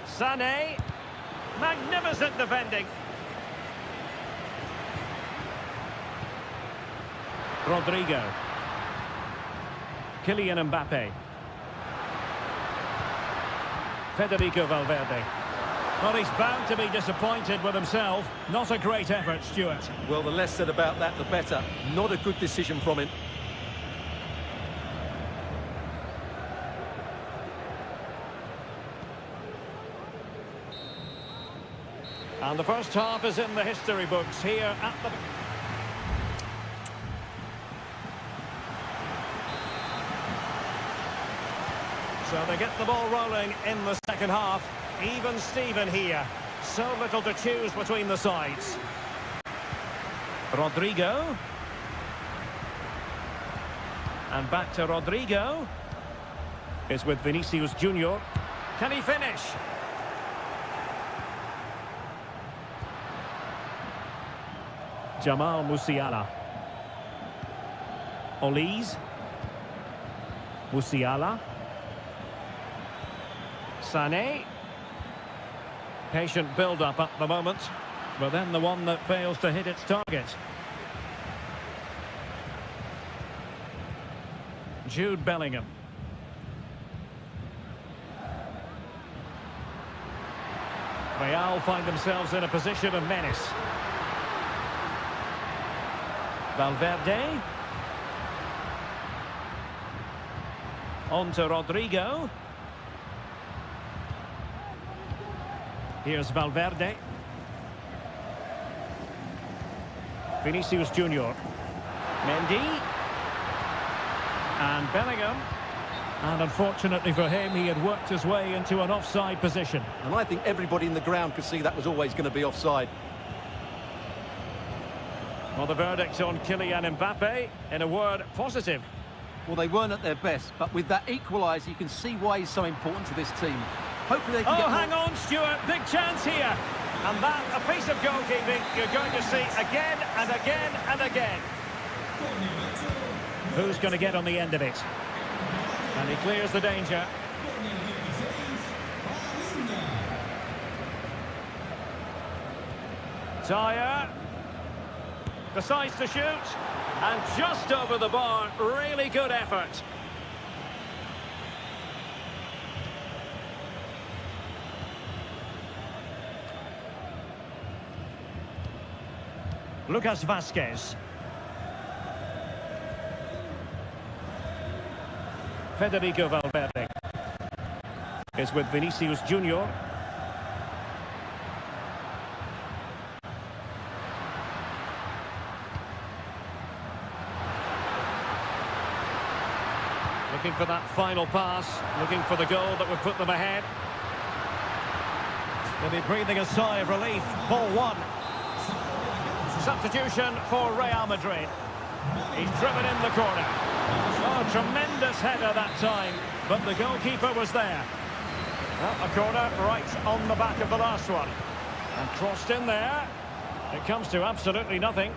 Sané. Magnificent defending. Rodrigo. Kylian Mbappe. Federico Valverde. Well, he's bound to be disappointed with himself. Not a great effort, Stuart. Well, the less said about that, the better. Not a good decision from him. And the first half is in the history books here at the... So they get the ball rolling in the second half. Even Steven here. So little to choose between the sides. Rodrigo. And back to Rodrigo. Is with Vinicius Junior. Can he finish? Jamal Musiala. Olise. Musiala. Sané. Patient build-up at the moment, but then the one that fails to hit its target. Jude Bellingham. Real find themselves in a position of menace. Valverde. On to Rodrigo. Here's Valverde. Vinicius Junior. Mendy. And Bellingham. And unfortunately for him, he had worked his way into an offside position. And I think everybody in the ground could see that was always going to be offside. Well, the verdict on Kylian Mbappe, in a word, positive. Well, they weren't at their best, but with that equaliser, you can see why he's so important to this team. Hopefully they can get hang on, Stuart. Big chance here. And that, a piece of goalkeeping you're going to see again and again and again. Who's going to get on the end of it? And he clears the danger. Dyer decides to shoot. And just over the bar, really good effort. Lucas Vazquez. Federico Valverde is with Vinicius Junior. Looking for that final pass, looking for the goal that would put them ahead. They'll be breathing a sigh of relief. Ball one. Substitution for Real Madrid. He's driven in the corner. Oh, tremendous header that time, but the goalkeeper was there. Well, a corner right on the back of the last one. And crossed in there. It comes to absolutely nothing.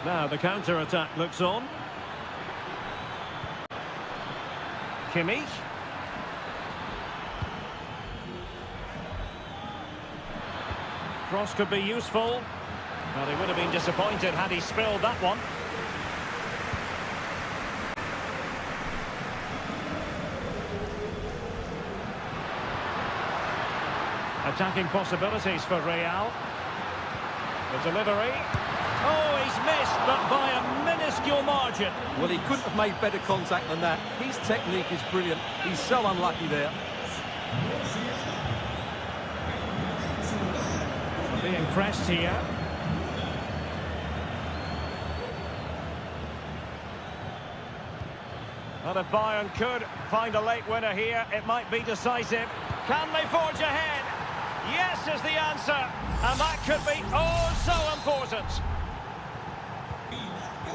Now the counter-attack looks on. Kimmich. Cross could be useful. Well, he would have been disappointed had he spilled that one. Attacking possibilities for Real. The delivery. Oh, he's missed, but by a minuscule margin. Well, he couldn't have made better contact than that. His technique is brilliant. He's so unlucky there. Being pressed here. Well, if Bayern could find a late winner here, it might be decisive. Can they forge ahead? Yes is the answer, and that could be oh so important.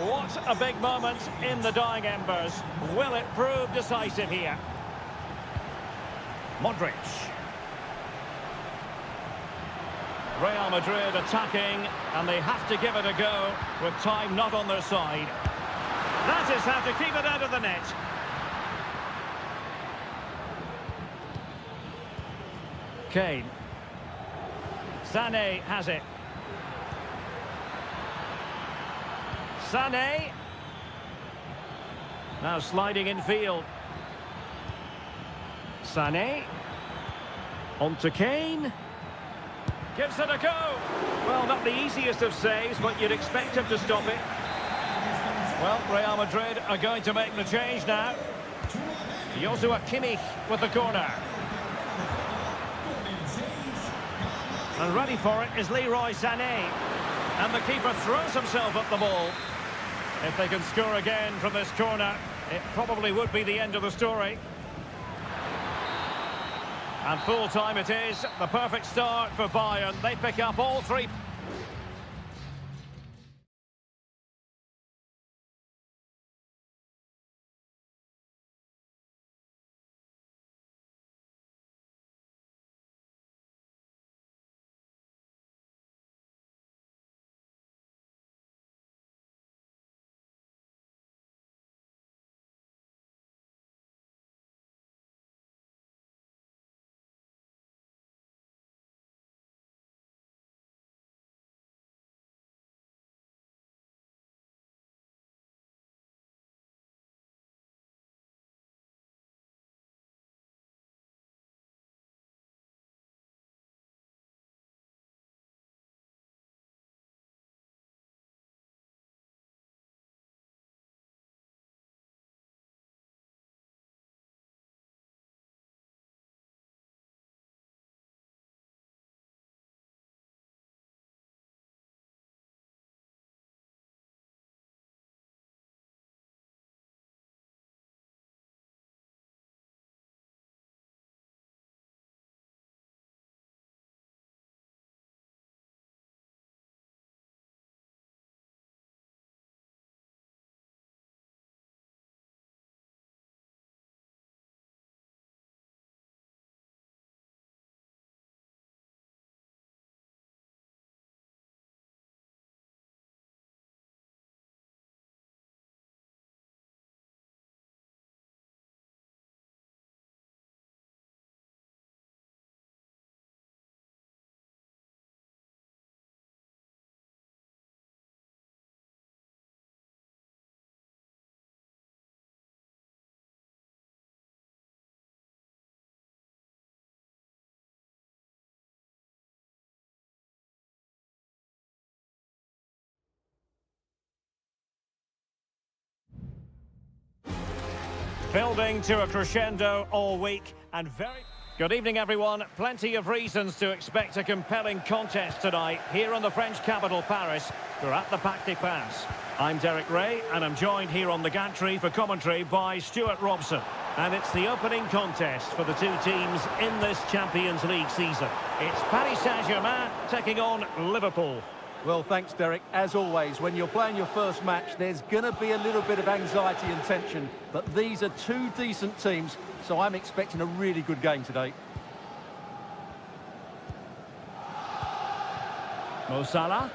What a big moment in the dying embers. Will it prove decisive here? Modric. Real Madrid attacking, and they have to give it a go with time not on their side. That is how to keep it out of the net. Kane. Sané has it. Sané. Now sliding in field. Sané. On to Kane. Gives it a go. Well, not the easiest of saves, but you'd expect him to stop it. Well, Real Madrid are going to make the change now. Joshua Kimmich with the corner. And ready for it is Leroy Sané. And the keeper throws himself at the ball. If they can score again from this corner, it probably would be the end of the story. And full time it is. The perfect start for Bayern. They pick up all three. Building to a crescendo all week and very... Good evening, everyone. Plenty of reasons to expect a compelling contest tonight here in the French capital, Paris. We're at the Parc des Princes. I'm Derek Ray, and I'm joined here on the gantry for commentary by Stuart Robson. And it's the opening contest for the two teams in this Champions League season. It's Paris Saint-Germain taking on Liverpool. Well, thanks, Derek. As always, when you're playing your first match, there's going to be a little bit of anxiety and tension. But these are two decent teams, so I'm expecting a really good game today. Mo Salah.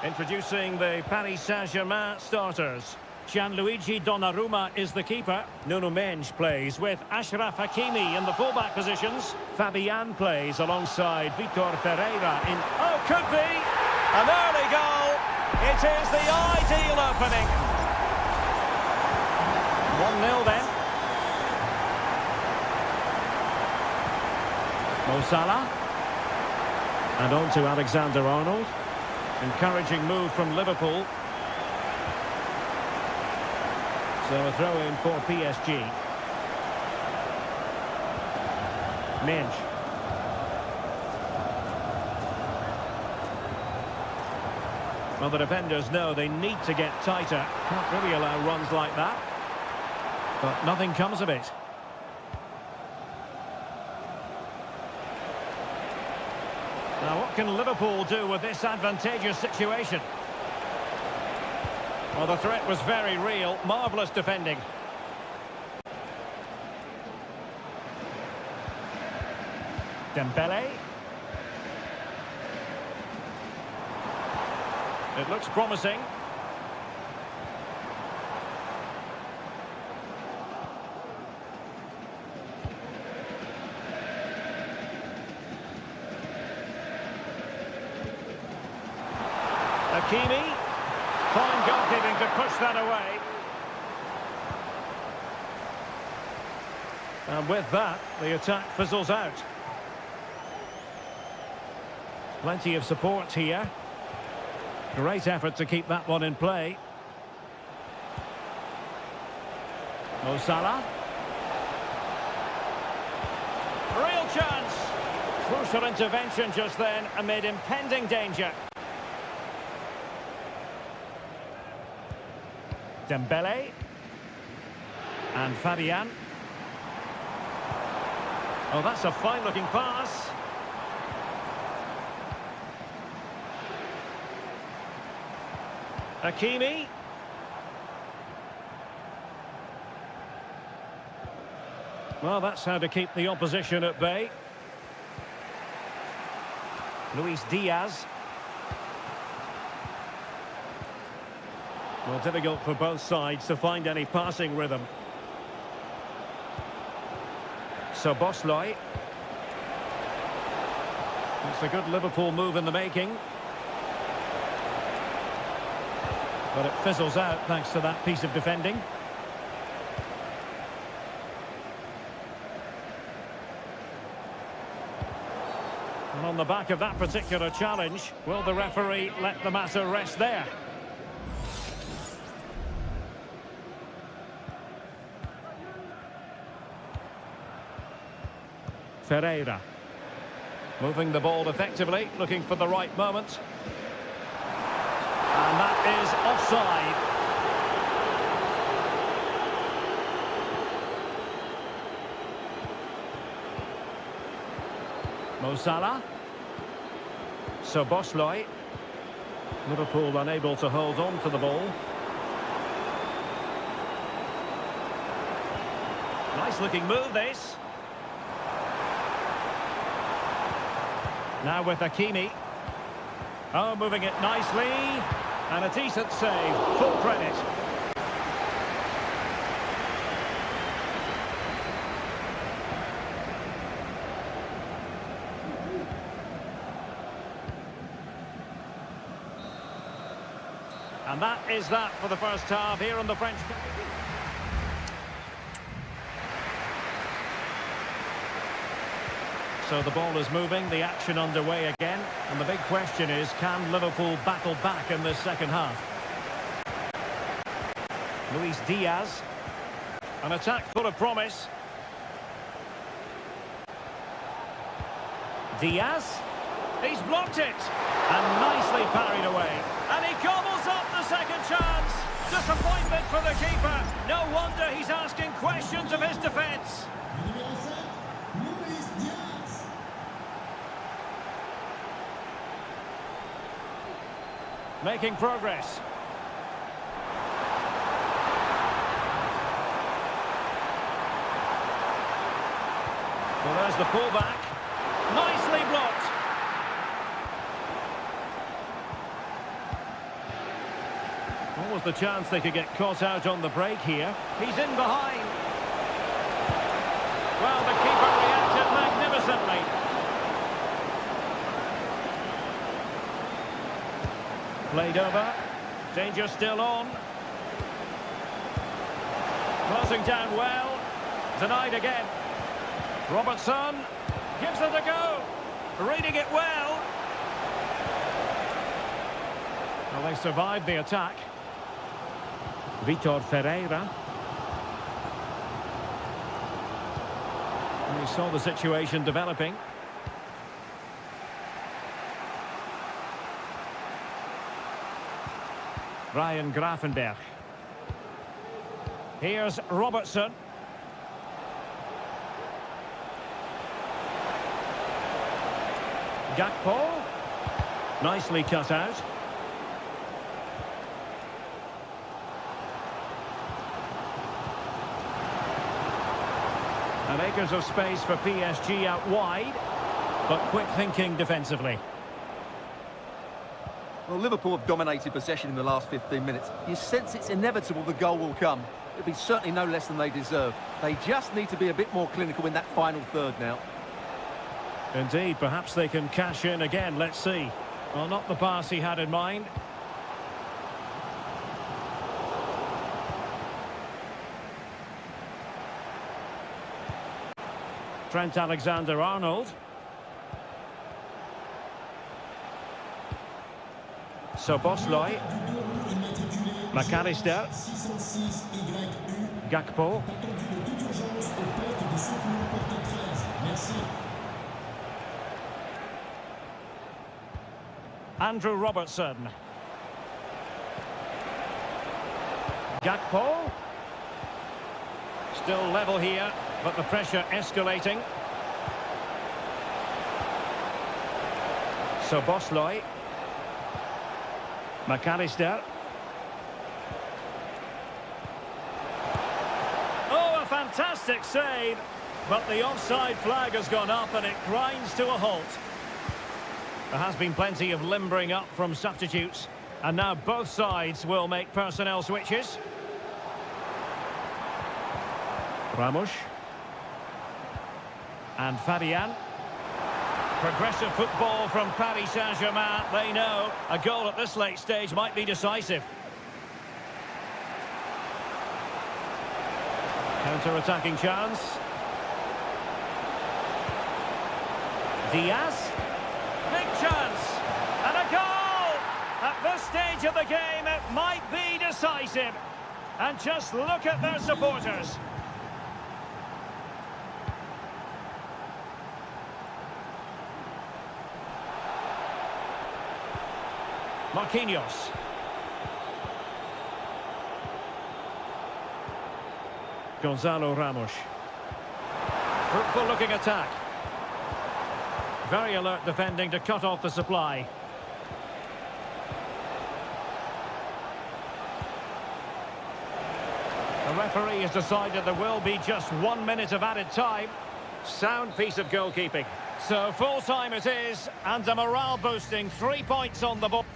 Introducing the Paris Saint-Germain starters. Gianluigi Donnarumma is the keeper. Nuno Mendes plays with Achraf Hakimi in the fullback positions. Fabian plays alongside Vitor Ferreira in... Oh, could be! An early goal! It is the ideal opening. 1-0 then. Mo Salah. And on to Alexander-Arnold. Encouraging move from Liverpool. So a throw-in for PSG. Mendes. Well, the defenders know they need to get tighter. Can't really allow runs like that. But nothing comes of it. Now, what can Liverpool do with this advantageous situation? Well, the threat was very real. Marvellous defending. Dembele. It looks promising. Hakimi. Fine goalkeeping to push that away. And with that, the attack fizzles out. Plenty of support here. Great effort to keep that one in play. Mo Salah. Real chance. Crucial intervention just then amid impending danger. Dembele. And Fabian. Oh, that's a fine-looking pass. Hakimi. Well, that's how to keep the opposition at bay. Luis Diaz. Well, difficult for both sides to find any passing rhythm. Szoboszlai. It's a good Liverpool move in the making. But it fizzles out thanks to that piece of defending. And on the back of that particular challenge, will the referee let the matter rest there? Ferreira. Moving the ball effectively, looking for the right moment. And that is offside. Mo Salah. Szoboszlai. Liverpool unable to hold on to the ball. Nice looking move, this. Now with Hakimi. Oh, moving it nicely. And a decent save. Full credit. And that is that for the first half here on the French. So the ball is moving, the action underway again. And the big question is, can Liverpool battle back in this second half? Luis Diaz. An attack full of promise. Diaz. He's blocked it. And nicely parried away. And he gobbles up the second chance. Disappointment for the keeper. No wonder he's asking questions of his defence. Making progress. Well, there's the pullback. Nicely blocked. What was the chance they could get caught out on the break here? He's in behind. Well, the keeper reacted magnificently. Played over. Danger still on. Closing down well. Denied again. Robertson gives it a go. Reading it well. Well, they survived the attack. Vitor Ferreira. And we saw the situation developing. Ryan Gravenberch. Here's Robertson. Gakpo. Nicely cut out. And acres of space for PSG out wide, but quick thinking defensively. Well, Liverpool have dominated possession in the last 15 minutes. You sense it's inevitable the goal will come. It'll be certainly no less than they deserve. They just need to be a bit more clinical in that final third now. Indeed, perhaps they can cash in again, let's see. Well, not the pass he had in mind. Trent Alexander-Arnold. Szoboszlai. McAllister. Gakpo. Andrew Robertson. Gakpo. Still level here, but the pressure escalating. Szoboszlai. McAllister. Oh, a fantastic save. But the offside flag has gone up and it grinds to a halt. There has been plenty of limbering up from substitutes. And now both sides will make personnel switches. Ramos. And Fabian. Progressive football from Paris Saint-Germain. They know a goal at this late stage might be decisive. Counter-attacking chance. Diaz. Big chance. And a goal! At this stage of the game, it might be decisive. And just look at their supporters. Marquinhos. Gonzalo Ramos. Fruitful looking attack. Very alert defending to cut off the supply. The referee has decided there will be just 1 minute of added time. Sound piece of goalkeeping. So full time it is, and a morale boosting 3 points on the board.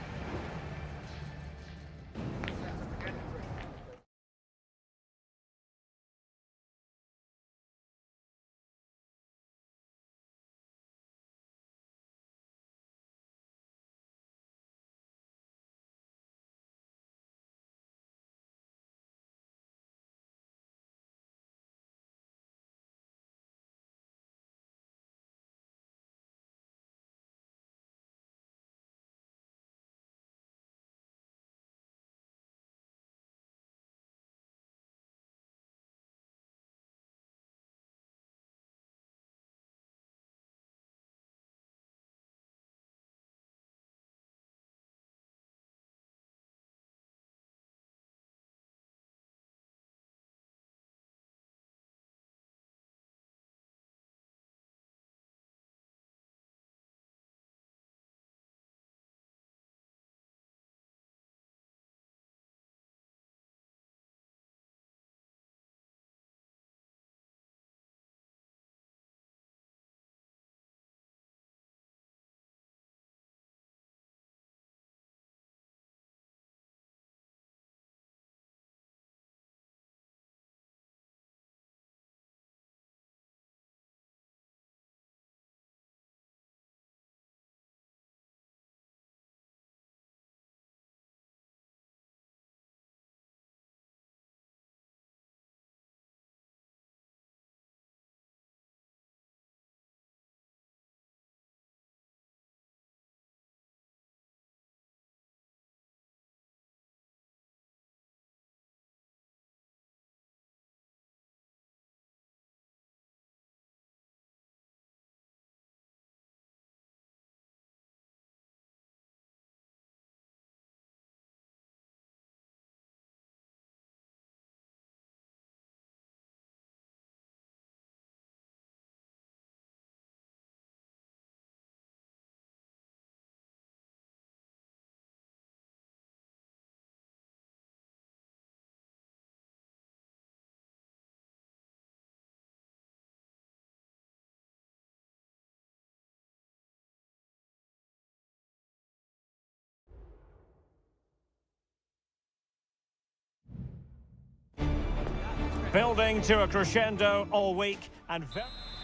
Building to a crescendo all week and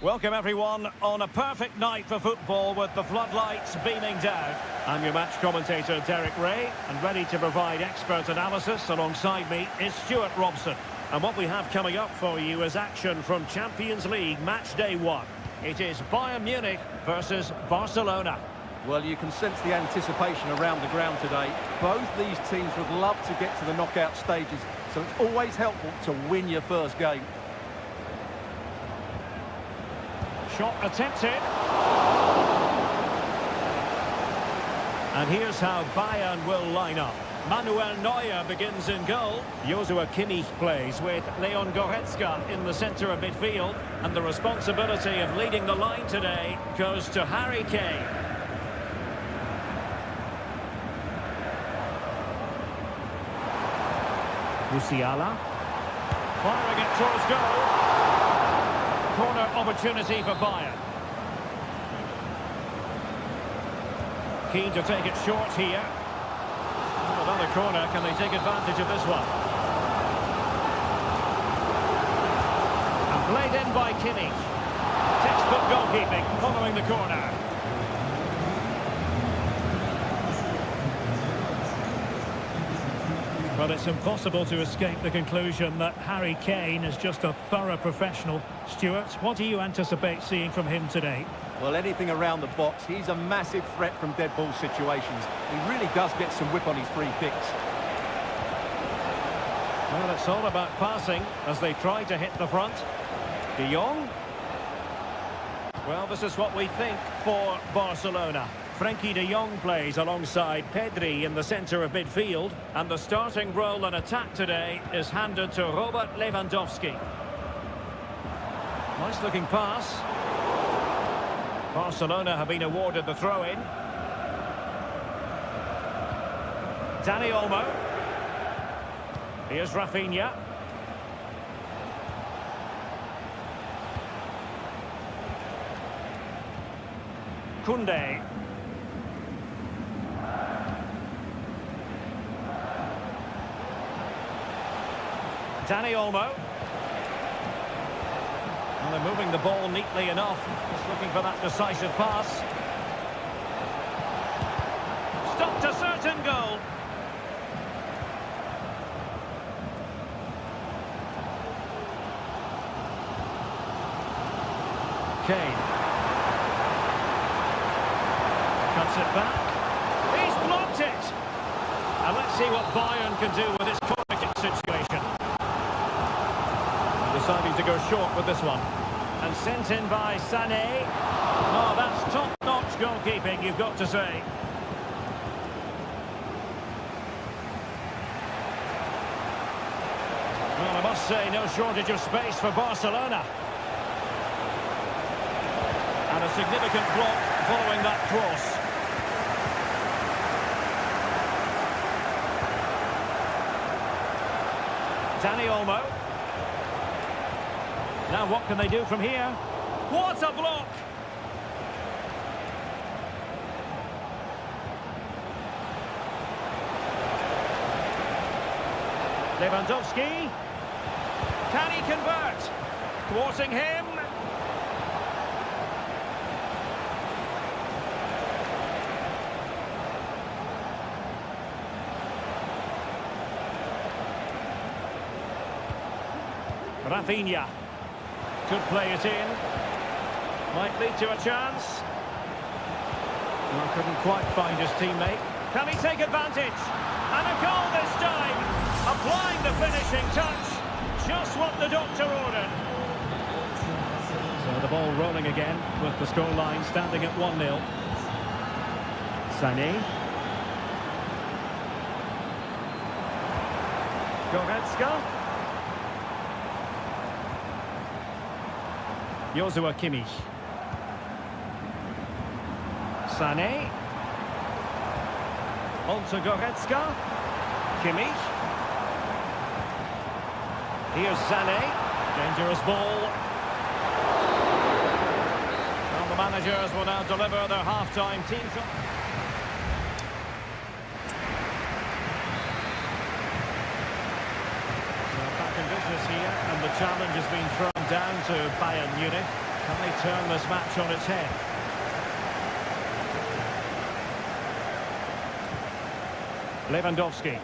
welcome everyone on a perfect night for football with the floodlights beaming down. I'm your match commentator Derek Ray and ready to provide expert analysis. Alongside me is Stuart Robson. And what we have coming up for you is action from Champions League match day 1. It is Bayern Munich versus Barcelona. Well, you can sense the anticipation around the ground today. Both these teams would love to get to the knockout stages, so it's always helpful to win your first game. Shot attempted. And here's how Bayern will line up. Manuel Neuer begins in goal. Joshua Kimmich plays with Leon Goretzka in the centre of midfield. And the responsibility of leading the line today goes to Harry Kane. Musiala. Firing it towards goal. Corner opportunity for Bayern. Keen to take it short here. Another corner, can they take advantage of this one? And played in by Kimmich. Textbook goalkeeping following the corner. Well, it's impossible to escape the conclusion that Harry Kane is just a thorough professional. Stuart, what do you anticipate seeing from him today? Well, anything around the box. He's a massive threat from dead ball situations. He really does get some whip on his free kicks. Well, it's all about passing as they try to hit the front. De Jong. Well, this is what we think for Barcelona. Frenkie de Jong plays alongside Pedri in the centre of midfield. And the starting role in attack today is handed to Robert Lewandowski. Nice looking pass. Barcelona have been awarded the throw-in. Dani Olmo. Here's Rafinha. Koundé. Dani Olmo. And they're moving the ball neatly enough. Just looking for that decisive pass. Stopped a certain goal. Kane. Cuts it back. He's blocked it. And let's see what Bayern can do with this corner kick situation. Deciding to go short with this one. And sent in by Sané. Oh, that's top-notch goalkeeping, you've got to say. Well, I must say, no shortage of space for Barcelona. And a significant block following that cross. Dani Olmo. Now what can they do from here? What a block! Lewandowski. Can he convert? Thwarting him. Rafinha. Could play it in. Might lead to a chance. Well, couldn't quite find his teammate. Can he take advantage? And a goal this time. Applying the finishing touch. Just what the doctor ordered. So the ball rolling again with the scoreline standing at 1-0. Sané. Goretzka. Joshua Kimmich. Sané. On to Goretzka. Kimmich. Here's Sané. Dangerous ball. Well, the managers will now deliver their half-time team. So back in business here, and the challenge has been thrown down to Bayern Munich. Can they turn this match on its head? Lewandowski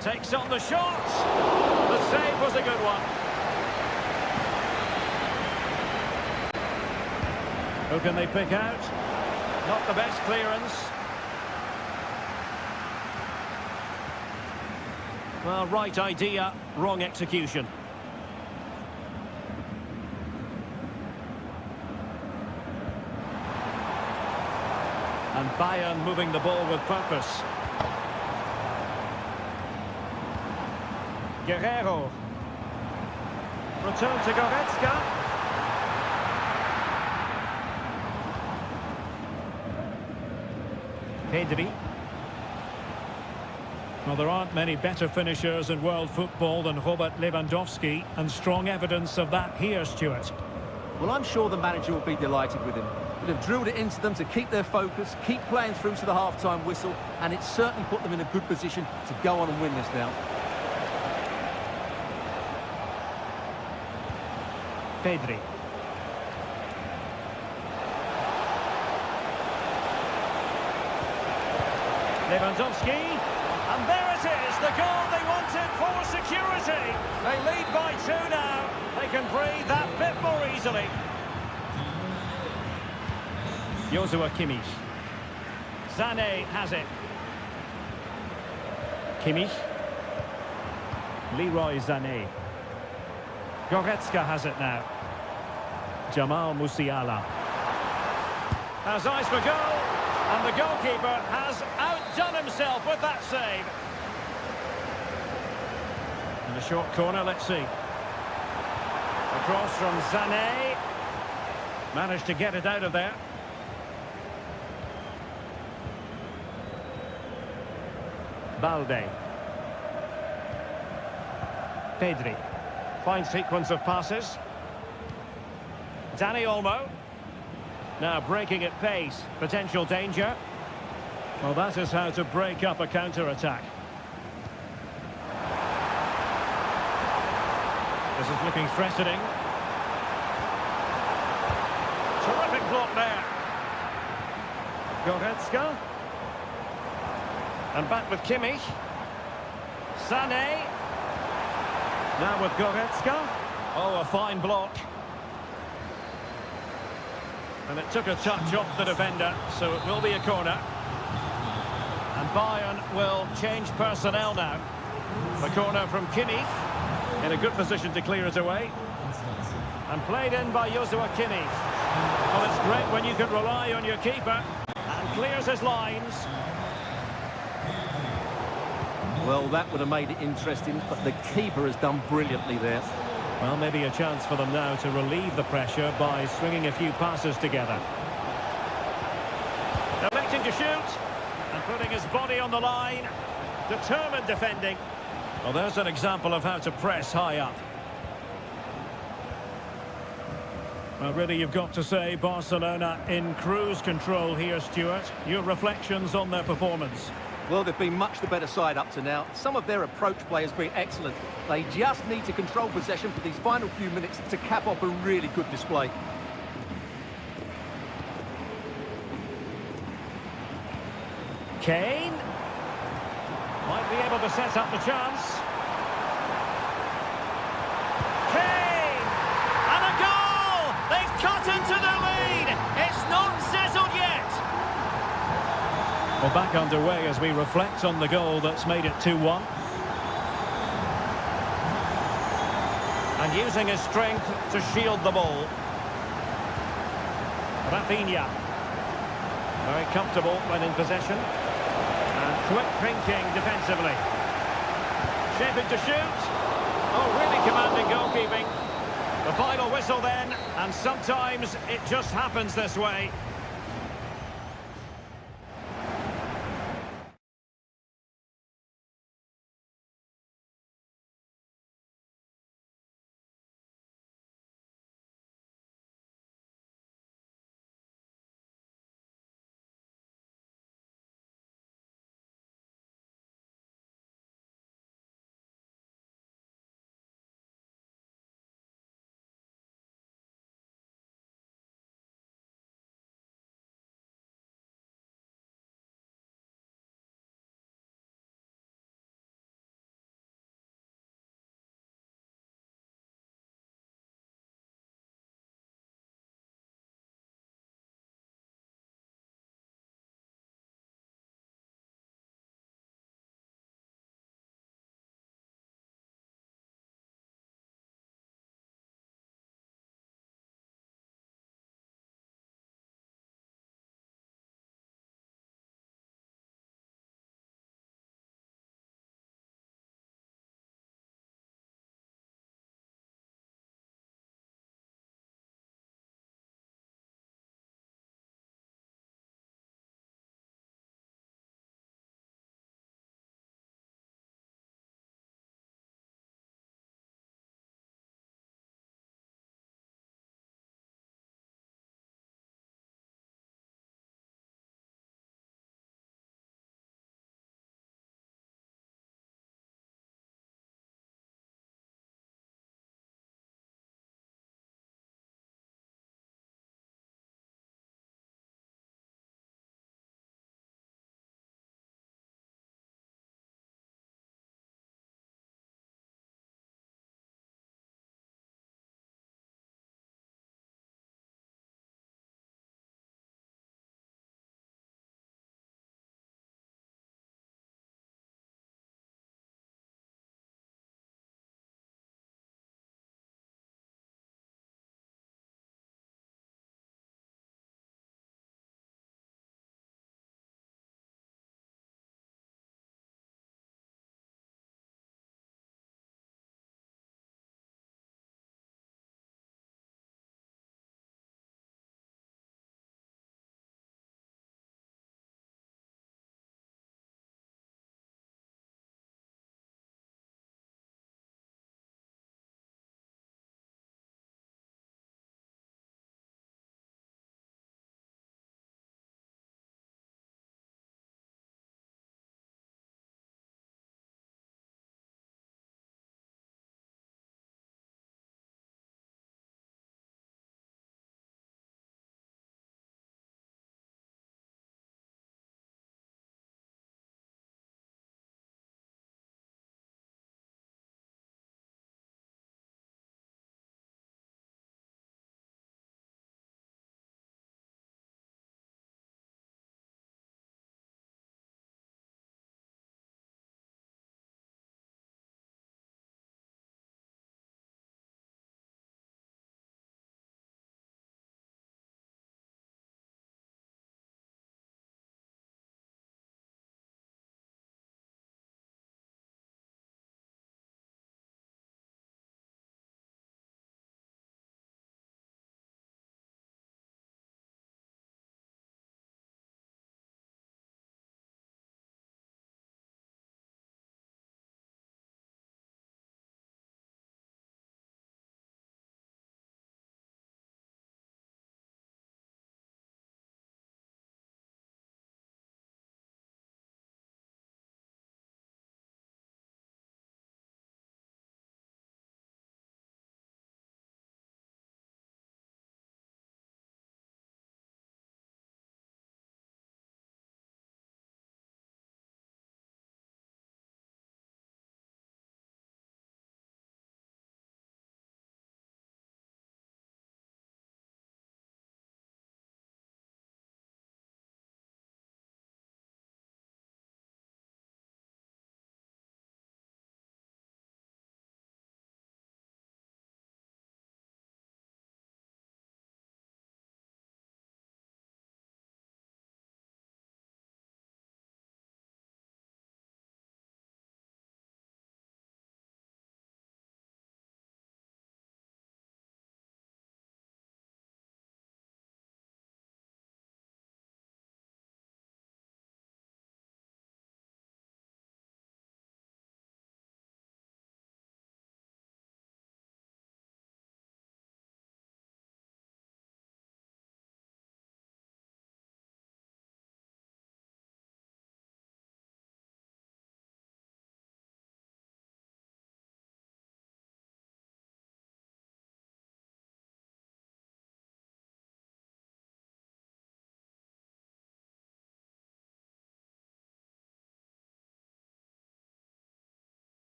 takes on the shot. The save was a good one. Who can they pick out? Not the best clearance. Well, right idea, wrong execution. And Bayern moving the ball with purpose. Guerrero. Return to Goretzka. Pedri. Well, there aren't many better finishers in world football than Robert Lewandowski, and strong evidence of that here, Stuart. Well, I'm sure the manager will be delighted with him. He'll have drilled it into them to keep their focus, keep playing through to the half-time whistle, and it's certainly put them in a good position to go on and win this now. Pedri. Lewandowski, and there it is, the goal they wanted for security. They lead by 2 now. They can breathe that bit more easily. Joshua Kimmich. Sané has it. Kimmich. Leroy Sané. Goretzka has it now. Jamal Musiala. Has eyes for goal, and the goalkeeper has outdone himself with that save. In the short corner, let's see. Across from Sané. Managed to get it out of there. Balde. Pedri. Fine sequence of passes. Dani Olmo. Now breaking at pace. Potential danger. Well, that is how to break up a counter-attack. This is looking threatening. Terrific block there. Goretzka. And back with Kimmich. Sané. Now with Goretzka. Oh, a fine block. And it took a touch off the defender, so it will be a corner. And Bayern will change personnel now. The corner from Kimmich. In a good position to clear it away. And played in by Joshua Kimmich. Well, it's great when you can rely on your keeper. And clears his lines. Well, that would have made it interesting, but the keeper has done brilliantly there. Well, maybe a chance for them now to relieve the pressure by swinging a few passes together. Electing to shoot and putting his body on the line. Determined defending. Well, there's an example of how to press high up. Well, really, you've got to say Barcelona in cruise control here, Stuart. Your reflections on their performance? Well, they've been much the better side up to now. Some of their approach play has been excellent. They just need to control possession for these final few minutes to cap off a really good display. Kane might be able to set up the chance. Kane! And a goal! They've cut into the lead! It's not settled yet! Well, back underway as we reflect on the goal that's made it 2-1. And using his strength to shield the ball. Rafinha. Very comfortable when in possession. And quick thinking defensively. Shaping to shoot. Oh, really commanding goalkeeping. The final whistle then, and sometimes it just happens this way.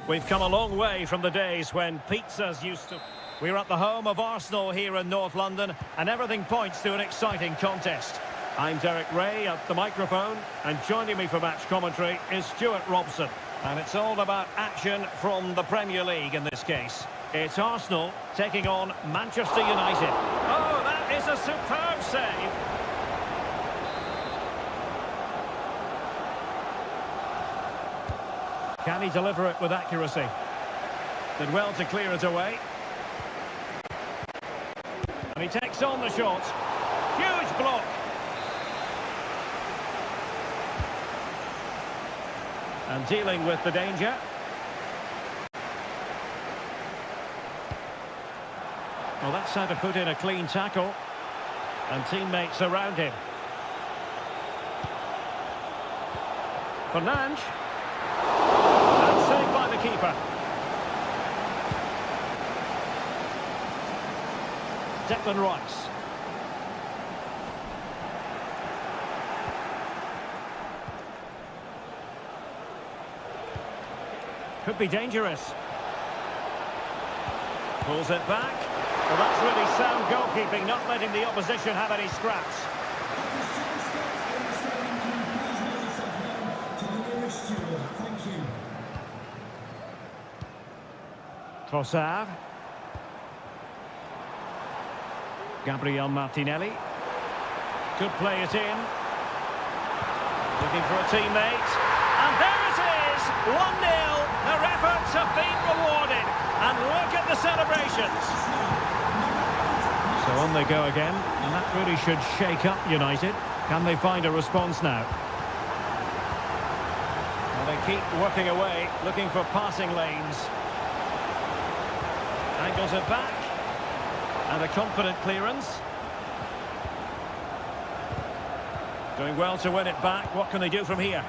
We've come a long way from the days when pizzas used to... We're at the home of Arsenal here in North London, and everything points to an exciting contest. I'm Derek Ray at the microphone, and joining me for match commentary is Stuart Robson. And it's all about action from the Premier League in this case. It's Arsenal taking on Manchester United. Oh, that is a superb save. Can he deliver it with accuracy? Did well to clear it away. And he takes on the shot. Huge block. And dealing with the danger. Well, that's how to put in a clean tackle. And teammates around him. Fernandes. And saved by the keeper. Declan Rice. Could be dangerous. Pulls it back. Well, that's really sound goalkeeping, not letting the opposition have any scraps. Trossard. Gabriel Martinelli. Could play it in. Looking for a teammate. And there it is! 1-0. Their efforts have been rewarded. And look at the celebrations. So on they go again. And that really should shake up United. Can they find a response now? Well, they keep working away, looking for passing lanes. Angles it back. And a confident clearance. Doing well to win it back. What can they do from here?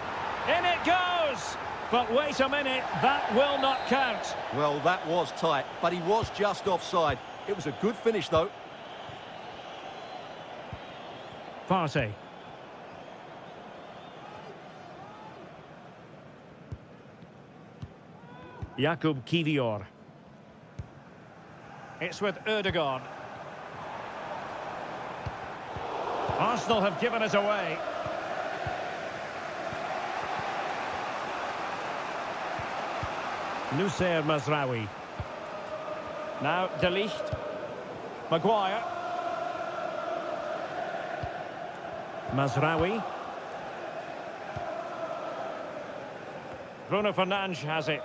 In it goes! But wait a minute, that will not count. Well, that was tight, but he was just offside. It was a good finish, though. Partey. Jakub Kivior. It's with Ødegaard. Arsenal have given it away. Nusayr Mazraoui. Now De Ligt. Maguire. Mazraoui. Bruno Fernandes has it.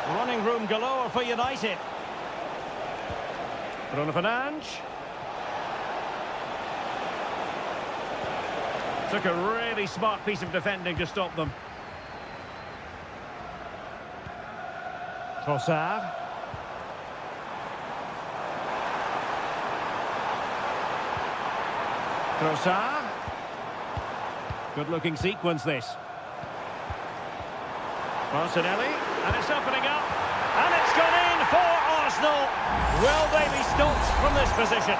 Running room galore for United. Bruno Fernandes. Took a really smart piece of defending to stop them. Trossard. Trossard. Good-looking sequence, this. Martinelli, and it's opening up, and it's gone in for Arsenal. Will they be stopped from this position?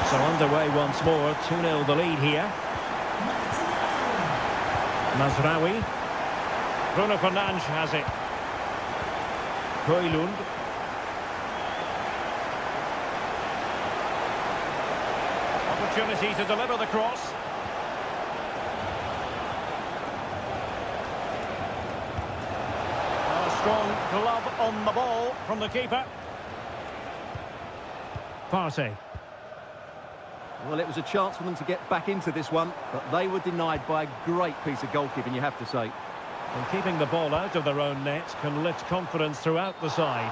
So underway once more, 2-0 the lead here. Mazraoui. Bruno Fernandes has it. Højlund. Opportunity to deliver the cross. A strong glove on the ball from the keeper. Partey. Well, it was a chance for them to get back into this one, but they were denied by a great piece of goalkeeping, you have to say. And keeping the ball out of their own net can lift confidence throughout the side.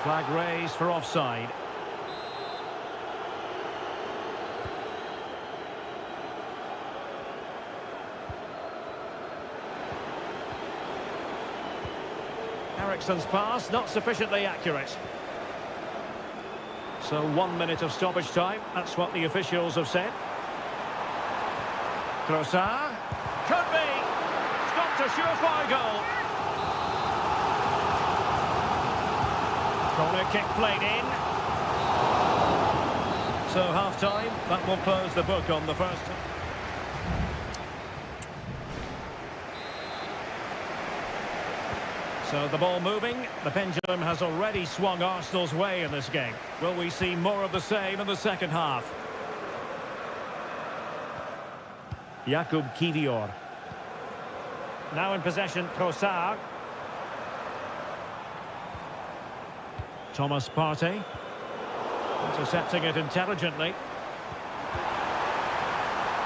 Flag raised for offside. Eriksen's pass, not sufficiently accurate. So 1 minute of stoppage time, that's what the officials have said. Trossard, could be, stopped a surefire goal. Corner kick played in. So half-time, that will close the book on the first. So the ball moving. The pendulum has already swung Arsenal's way in this game. Will we see more of the same in the second half? Jakub Kivior. Now in possession, Trossard. Thomas Partey. Intercepting it intelligently.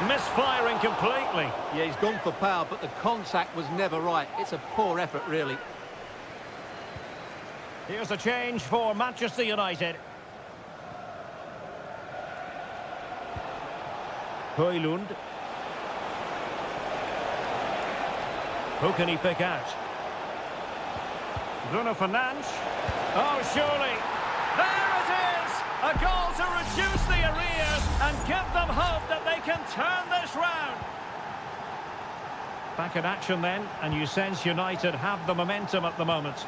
Misfiring completely. Yeah, he's gone for power, but the contact was never right. It's a poor effort, really. Here's a change for Manchester United. Højlund. Who can he pick out? Bruno Fernandes. Oh, surely. There it is! A goal to reduce the arrears and give them hope that they can turn this round. Back in action then, and you sense United have the momentum at the moment.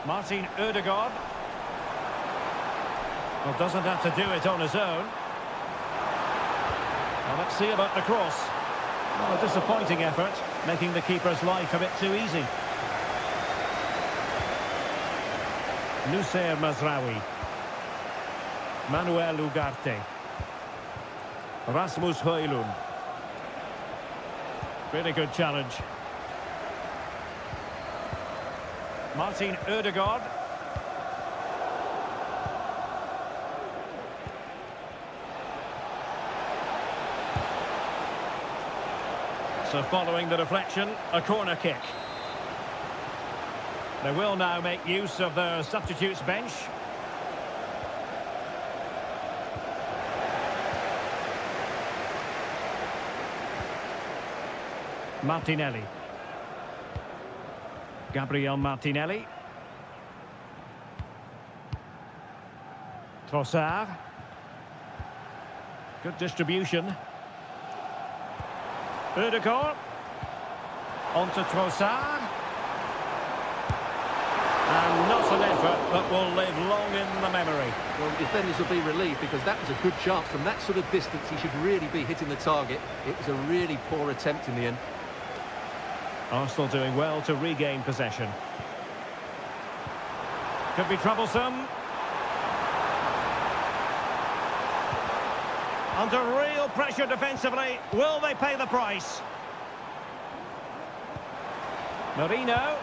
Martin Ødegaard. Well, doesn't have to do it on his own. Well, let's see about the cross. Well, a disappointing effort, making the keeper's life a bit too easy. Nusayr Mazraoui. Manuel Ugarte. Rasmus Højlund. Really good challenge. Martin Ødegaard. So following the deflection, a corner kick. They will now make use of their substitutes bench. Martinelli. Gabriel Martinelli. Trossard. Good distribution. Ødegaard. On to Trossard. And not an effort that will live long in the memory. Well, the defenders will be relieved because that was a good chance. From that sort of distance, he should really be hitting the target. It was a really poor attempt in the end. Arsenal doing well to regain possession. Could be troublesome. Under real pressure defensively. Will they pay the price? Marino.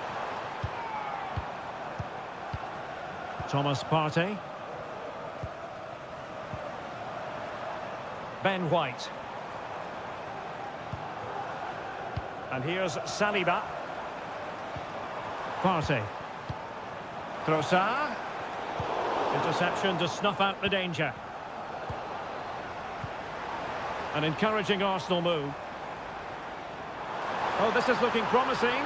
Thomas Partey. Ben White. And here's Saliba. Partey. Trossard. Interception to snuff out the danger. An encouraging Arsenal move. Oh, this is looking promising.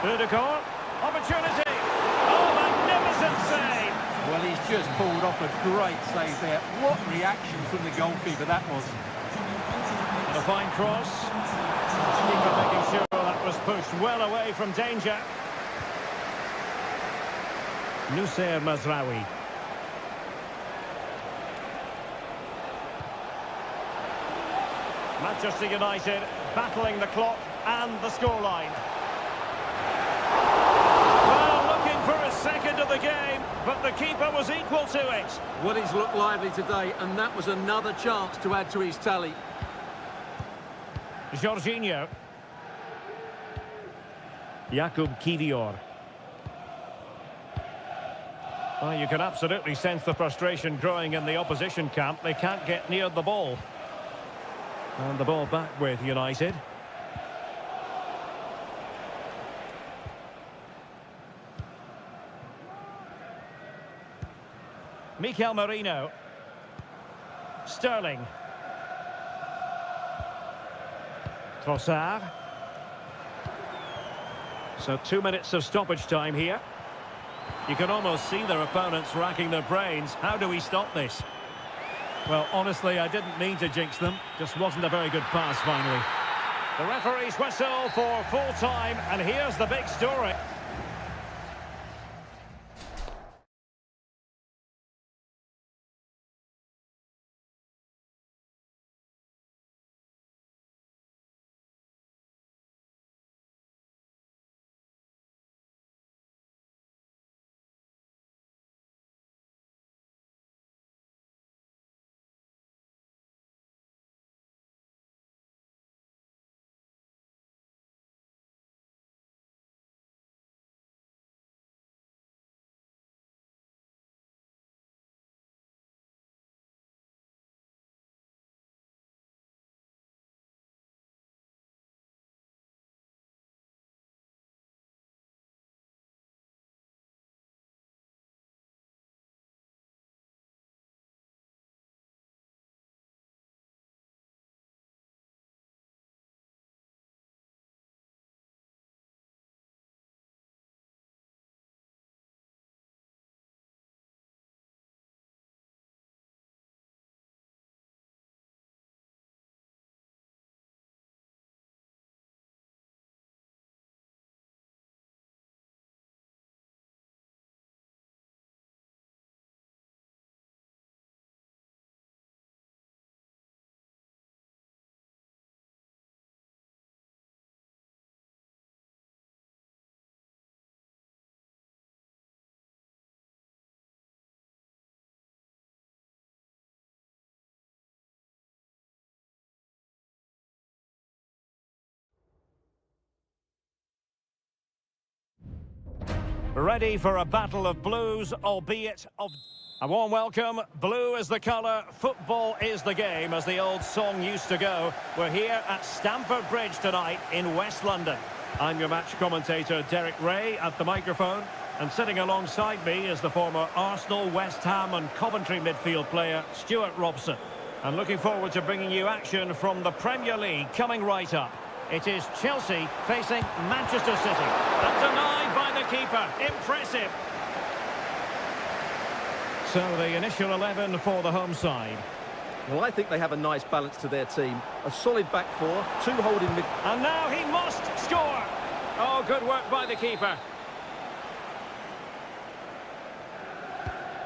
Ødegaard. Opportunity. Oh, magnificent save. Well, he's just pulled off a great save there. What reaction from the goalkeeper that was. And a fine cross. Keeper making sure that was pushed well away from danger. Nusayr Mazraoui. Manchester United battling the clock and the scoreline. Well, looking for a second of the game, but the keeper was equal to it. Well, he's looked lively today, and that was another chance to add to his tally. Jorginho. Jakub Kivior. Well, you can absolutely sense the frustration growing in the opposition camp. They can't get near the ball. And the ball back with United. Mikel Merino. Sterling. Trossard. So 2 minutes of stoppage time here. You can almost see their opponents racking their brains. How do we stop this? Well, honestly, I didn't mean to jinx them. Just wasn't a very good pass, finally. The referee's whistle for full time, and here's the big story. Ready for a battle of blues, albeit of... A warm welcome. Blue is the colour, football is the game, as the old song used to go. We're here at Stamford Bridge tonight in West London. I'm your match commentator, Derek Ray, at the microphone. And sitting alongside me is the former Arsenal, West Ham and Coventry midfield player, Stuart Robson. And looking forward to bringing you action from the Premier League coming right up. It is Chelsea facing Manchester City. That's denied by the keeper. Impressive. So the initial 11 for the home side. Well, I think they have a nice balance to their team. A solid back four, two holding mid... And now he must score. Oh, good work by the keeper.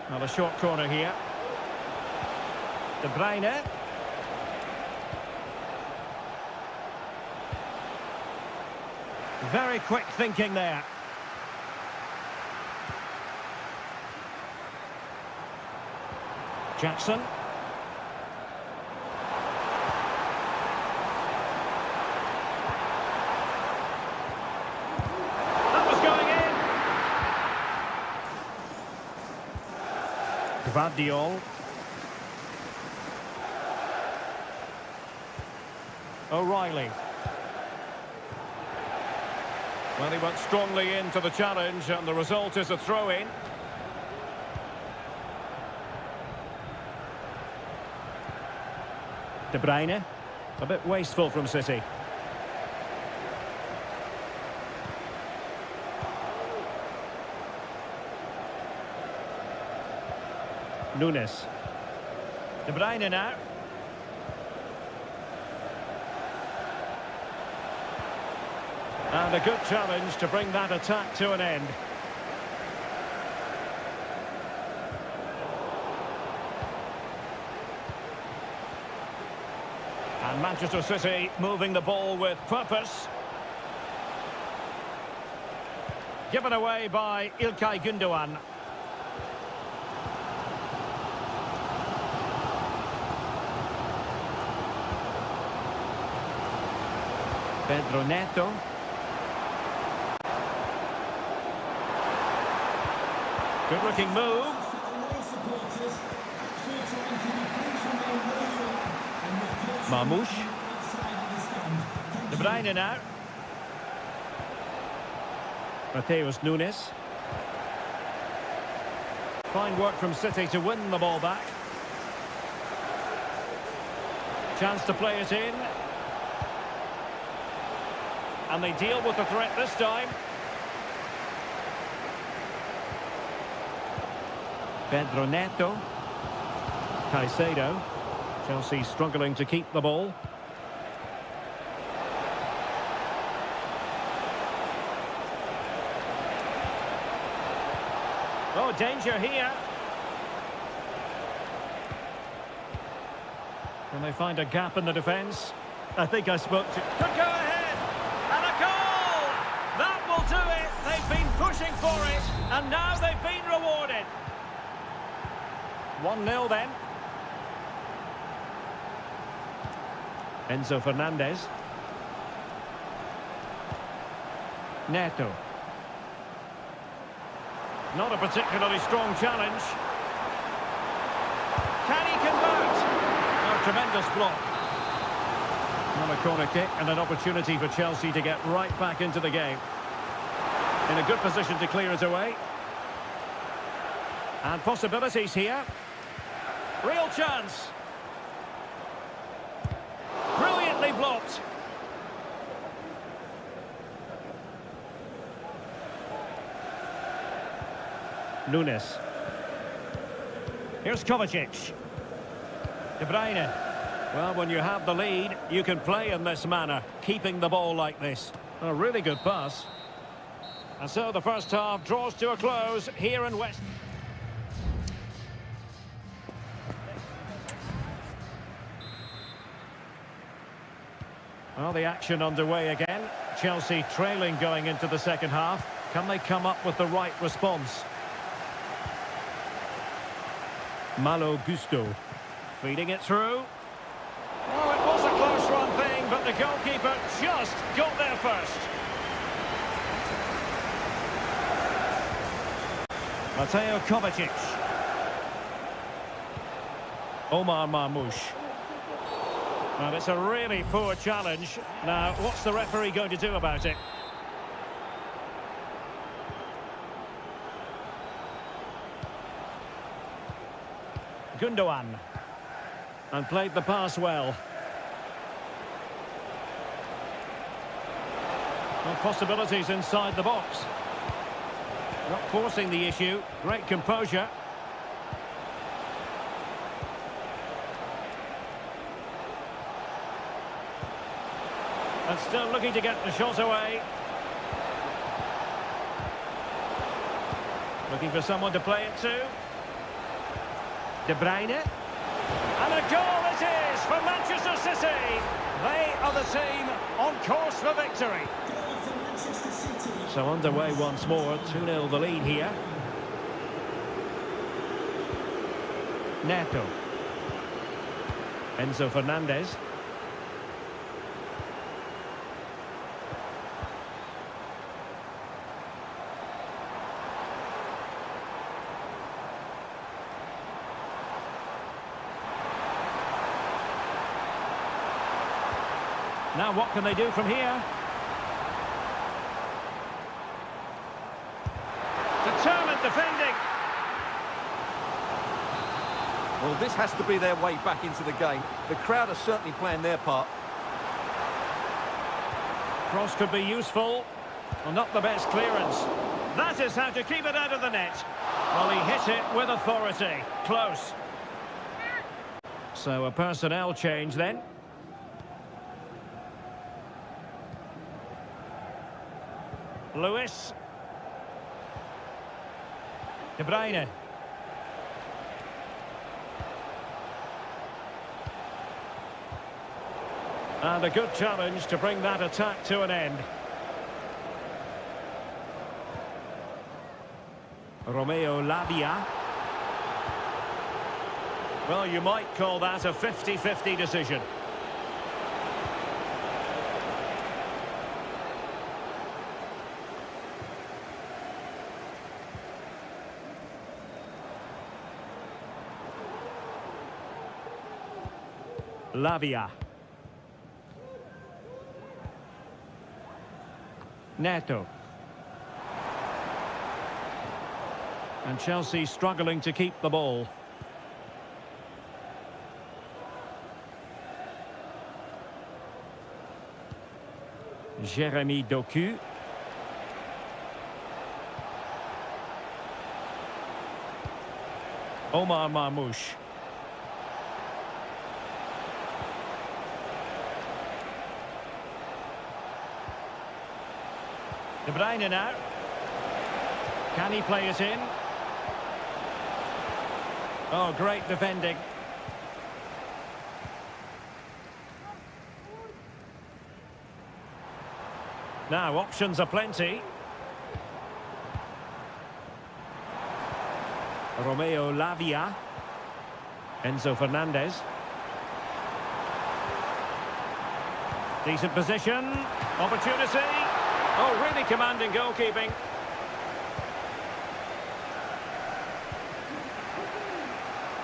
Well, a short corner here. De Bruyne. Very quick thinking there. Jackson. That was going in. Gvardiol. O'Reilly. Well, he went strongly into the challenge, and the result is a throw-in. De Bruyne. A bit wasteful from City. Nunes. De Bruyne now. And a good challenge to bring that attack to an end. And Manchester City moving the ball with purpose. Given away by İlkay Gündoğan. Pedro Neto. Good looking move. Marmoush. De Bruyne now. Mateus Nunes. Fine work from City to win the ball back. Chance to play it in. And they deal with the threat this time. Pedro Neto. Caicedo. Chelsea struggling to keep the ball. Oh, danger here. Can they find a gap in the defence? I think I spoke to... Could go ahead! And a goal! That will do it! They've been pushing for it, and now they've been rewarded. 1-0 then. Enzo Fernandez. Neto. Not a particularly strong challenge. Can he convert? A tremendous block. On a corner kick and an opportunity for Chelsea to get right back into the game. In a good position to clear it away. And possibilities here. Real chance. Brilliantly blocked. Nunes. Here's Kovacic. De Bruyne. Well, when you have the lead, you can play in this manner, keeping the ball like this. A really good pass. And so the first half draws to a close here in West. Well, the action underway again. Chelsea trailing going into the second half. Can they come up with the right response? Malo Gusto. Feeding it through. Oh, it was a close run thing, but the goalkeeper just got there first. Mateo Kovacic. Omar Marmoush. Well, it's a really poor challenge. Now, what's the referee going to do about it? Gundogan. And played the pass well. Well, possibilities inside the box. Not forcing the issue. Great composure. And still looking to get the shot away. Looking for someone to play it to. De Bruyne. And a goal it is for Manchester City. They are the team on course for victory. Goal for Manchester City. So underway once more, 2-0 the lead here. Neto. Enzo Fernandez. Now what can they do from here? Determined defending. Well, this has to be their way back into the game. The crowd are certainly playing their part. Cross could be useful. Well, not the best clearance. That is how to keep it out of the net. Well, he hit it with authority. Close. So a personnel change then. Lewis. De Bruyne. And a good challenge to bring that attack to an end. Romeo Lavia. Well, you might call that a 50-50 decision. Lavia. Neto. And Chelsea struggling to keep the ball. Jeremy Doku. Omar Marmoush. De Bruyne now. Can he play it in? Oh, great defending. Now, options are plenty. Romeo Lavia. Enzo Fernandez. Decent position. Opportunity. Oh, really commanding goalkeeping.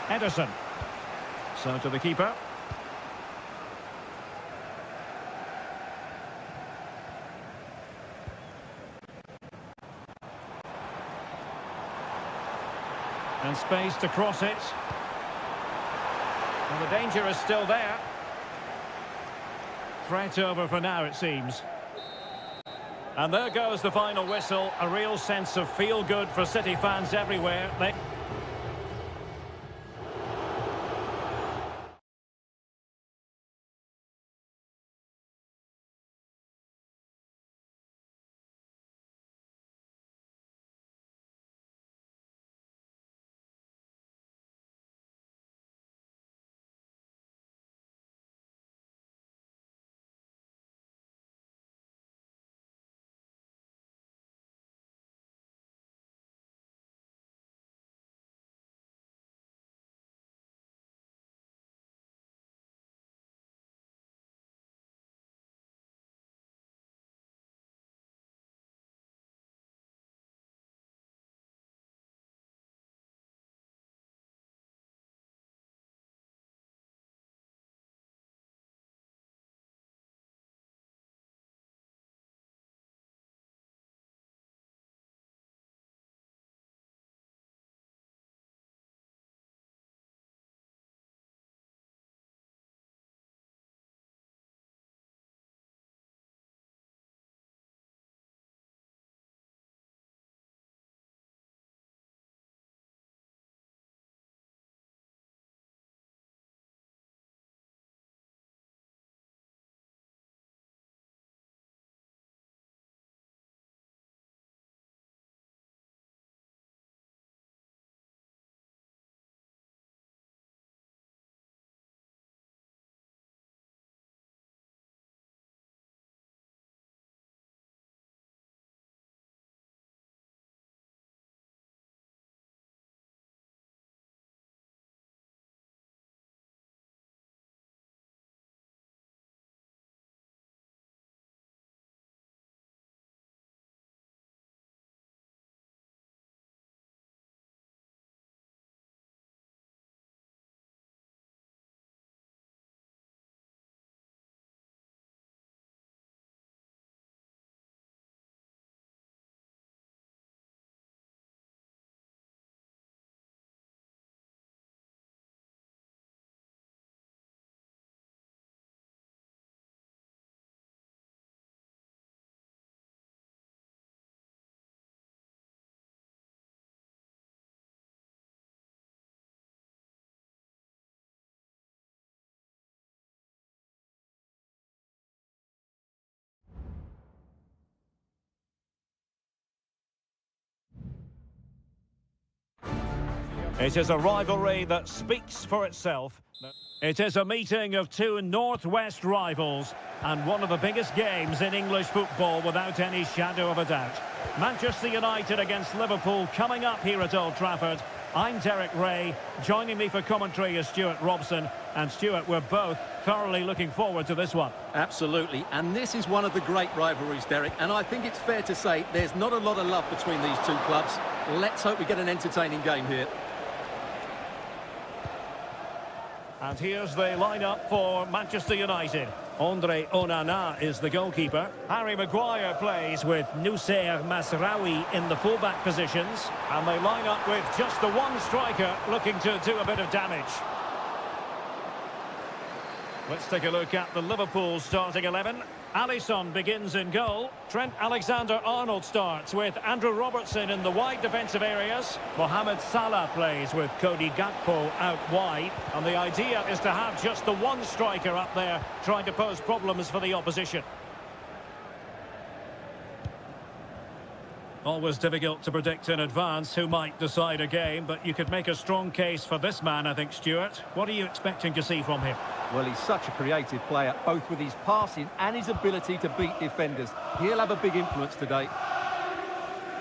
Ederson. So to the keeper. And space to cross it. And the danger is still there. Threat over for now, it seems. And there goes the final whistle. A real sense of feel-good for City fans everywhere. It is a rivalry that speaks for itself. It is a meeting of two northwest rivals and one of the biggest games in English football without any shadow of a doubt. Manchester United against Liverpool coming up here at Old Trafford. I'm Derek Ray. Joining me for commentary is Stuart Robson. And Stuart, we're both thoroughly looking forward to this one. Absolutely, and this is one of the great rivalries, Derek, and I think it's fair to say there's not a lot of love between these two clubs. Let's hope we get an entertaining game here. And here's the lineup for Manchester United. Andre Onana is the goalkeeper. Harry Maguire plays with Noussair Mazraoui in the fullback positions. And they line up with just the one striker looking to do a bit of damage. Let's take a look at the Liverpool starting 11. Alisson begins in goal. Trent Alexander-Arnold starts with Andrew Robertson in the wide defensive areas. Mohamed Salah plays with Cody Gakpo out wide. And the idea is to have just the one striker up there trying to pose problems for the opposition. Always difficult to predict in advance who might decide a game, but you could make a strong case for this man, I think, Stuart. What are you expecting to see from him? Well, he's such a creative player, both with his passing and his ability to beat defenders. He'll have a big influence today.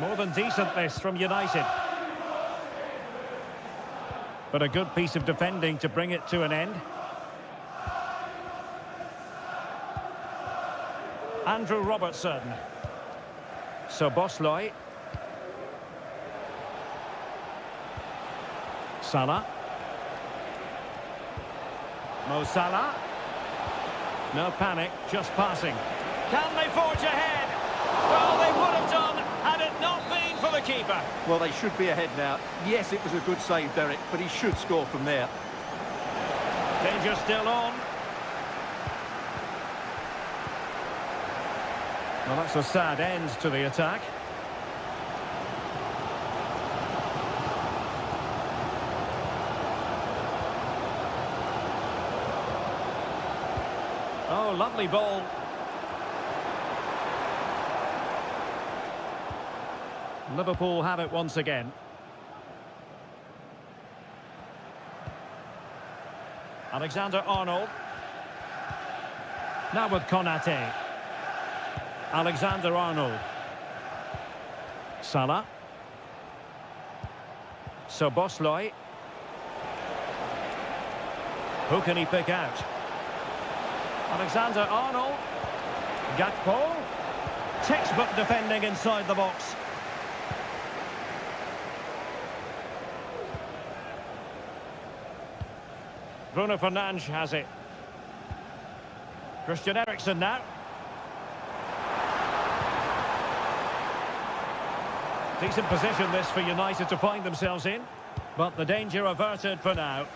More than decent this from United. But a good piece of defending to bring it to an end. Andrew Robertson. Szoboszlai. Salah. Mo Salah. No panic, just passing. Can they forge ahead? Well, they would have done had it not been for the keeper. Well, they should be ahead now. Yes, it was a good save, Derek, but he should score from there. Danger still on. Well, that's a sad end to the attack. Oh, lovely ball. Liverpool have it once again. Alexander-Arnold. Now with Konate. Alexander-Arnold. Salah. Szoboszlai. Who can he pick out? Alexander-Arnold. Gakpo. Textbook defending inside the box. Bruno Fernandes has it. Christian Eriksen now. Decent position this for United to find themselves in, but the danger averted for now.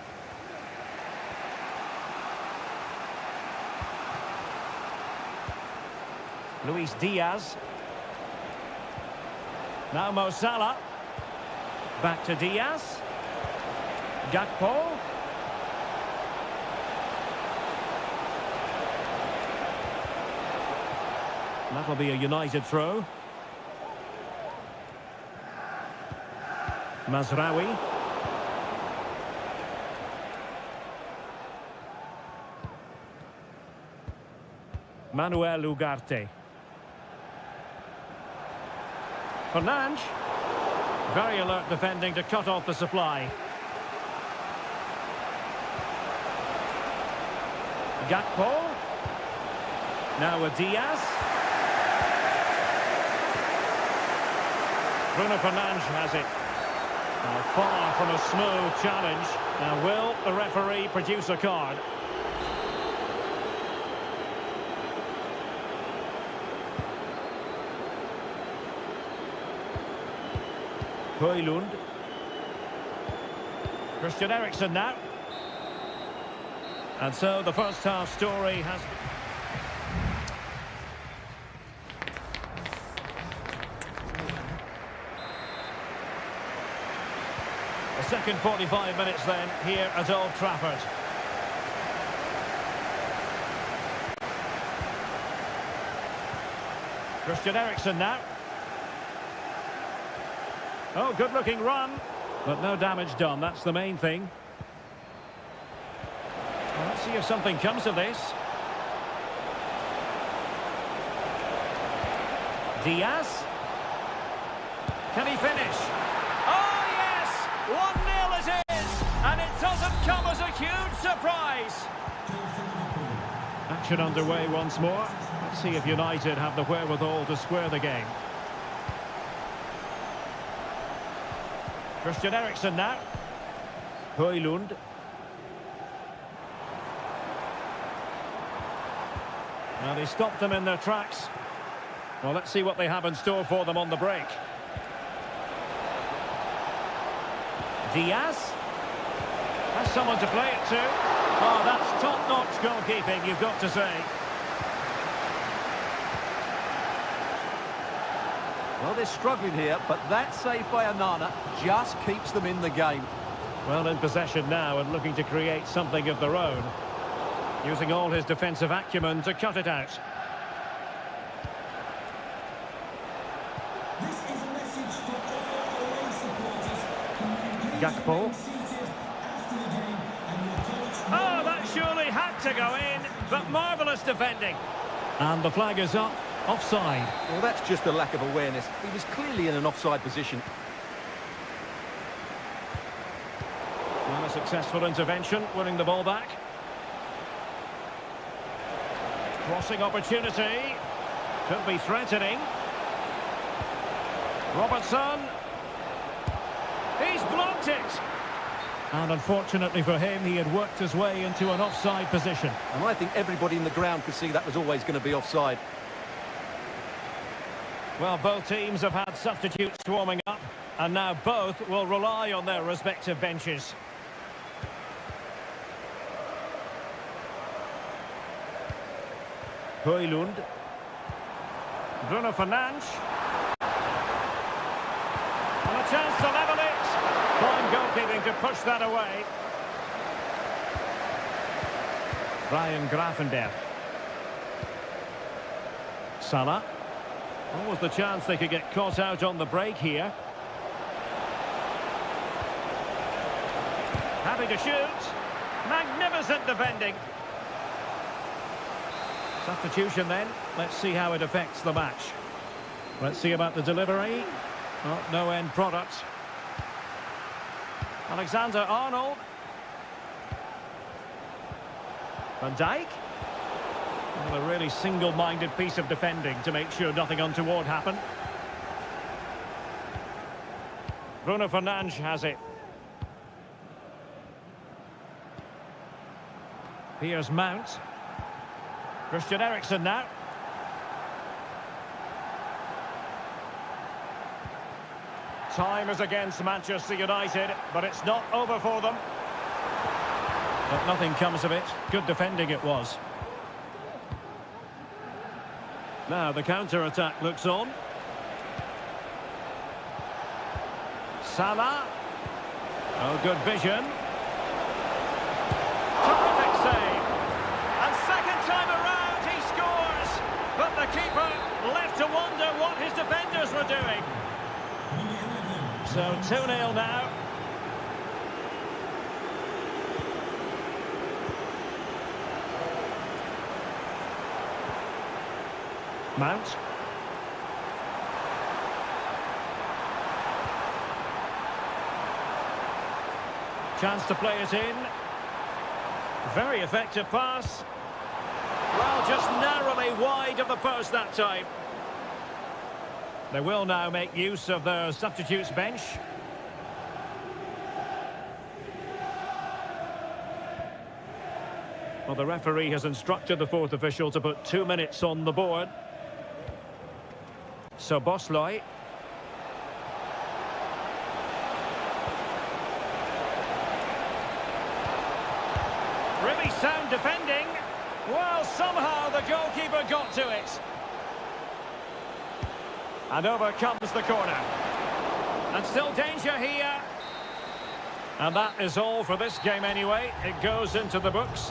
Luis Diaz. Now Mo Salah. Back to Diaz. Gakpo. That'll be a United throw. Mazraoui. Manuel Ugarte. Fernandes. Very alert defending to cut off the supply. Gakpo. Now with Diaz. Bruno Fernandes has it. Now far from a smooth challenge. Now will the referee produce a card? Højlund. Christian Eriksen now. And so the first half story has... The second 45 minutes then here at Old Trafford. Christian Eriksen now. Oh, good-looking run. But no damage done, that's the main thing. Well, let's see if something comes of this. Diaz. Can he finish? Oh, yes! 1-0 it is! And it doesn't come as a huge surprise. Action underway once more. Let's see if United have the wherewithal to square the game. Christian Eriksen now. Højlund. Now they stopped them in their tracks. Well, let's see what they have in store for them on the break. Diaz. Has someone to play it to. Oh, that's top-notch goalkeeping, you've got to say. Well, they're struggling here, but that save by Onana just keeps them in the game. Well, in possession now and looking to create something of their own. Using all his defensive acumen to cut it out. This is a message for all away supporters. Gakpo. Seated after the game, and your coach. Oh, that surely had to go in, but marvellous defending. And the flag is up, offside. Well, that's just a lack of awareness. He was clearly in an offside position. Well, a successful intervention, winning the ball back. Crossing opportunity. Could be threatening. Robertson. He's blocked it. And unfortunately for him, he had worked his way into an offside position. And I think everybody in the ground could see that was always going to be offside. Well, both teams have had substitutes warming up, and now both will rely on their respective benches. Højlund. Bruno Fernandes. And a chance to level it. Fine goalkeeping to push that away. Ryan Gravenberch. Salah. What was the chance they could get caught out on the break here? Happy to shoot. Magnificent defending. Substitution then. Let's see how it affects the match. Let's see about the delivery. Oh, no end product. Alexander-Arnold. Van Dijk. Well, a really single-minded piece of defending to make sure nothing untoward happened. Bruno Fernandes has it. Here's Mount. Christian Eriksen now. Time is against Manchester United, but it's not over for them. But nothing comes of it. Good defending it was. Now the counter-attack looks on. Salah. Oh, good vision. Terrific save. And second time around he scores. But the keeper left to wonder what his defenders were doing. So 2-0 now. Mount. Chance to play it in. Very effective pass. Well, just narrowly wide of the post that time. They will now make use of their substitutes bench. Well, the referee has instructed the fourth official to put 2 minutes on the board. So Bosloy. Really sound defending. Well, somehow the goalkeeper got to it. And over comes the corner. And still danger here. And that is all for this game anyway. It goes into the books.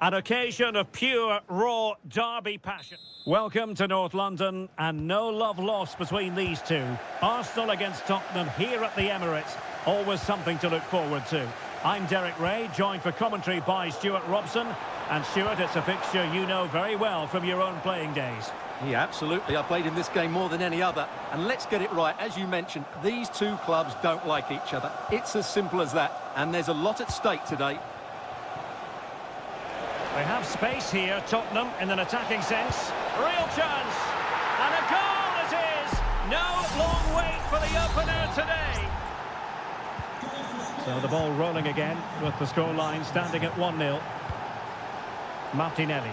An occasion of pure, raw derby passion. Welcome to North London, and no love lost between these two. Arsenal against Tottenham here at the Emirates. Always something to look forward to. I'm Derek Ray, joined for commentary by Stuart Robson. And Stuart, it's a fixture you know very well from your own playing days. Yeah, absolutely. I played in this game more than any other. And let's get it right. As you mentioned, these two clubs don't like each other. It's as simple as that. And there's a lot at stake today. They have space here, Tottenham, in an attacking sense. Real chance. And a goal it is. No long wait for the opener today. So the ball rolling again with the scoreline standing at 1-0. Martinelli.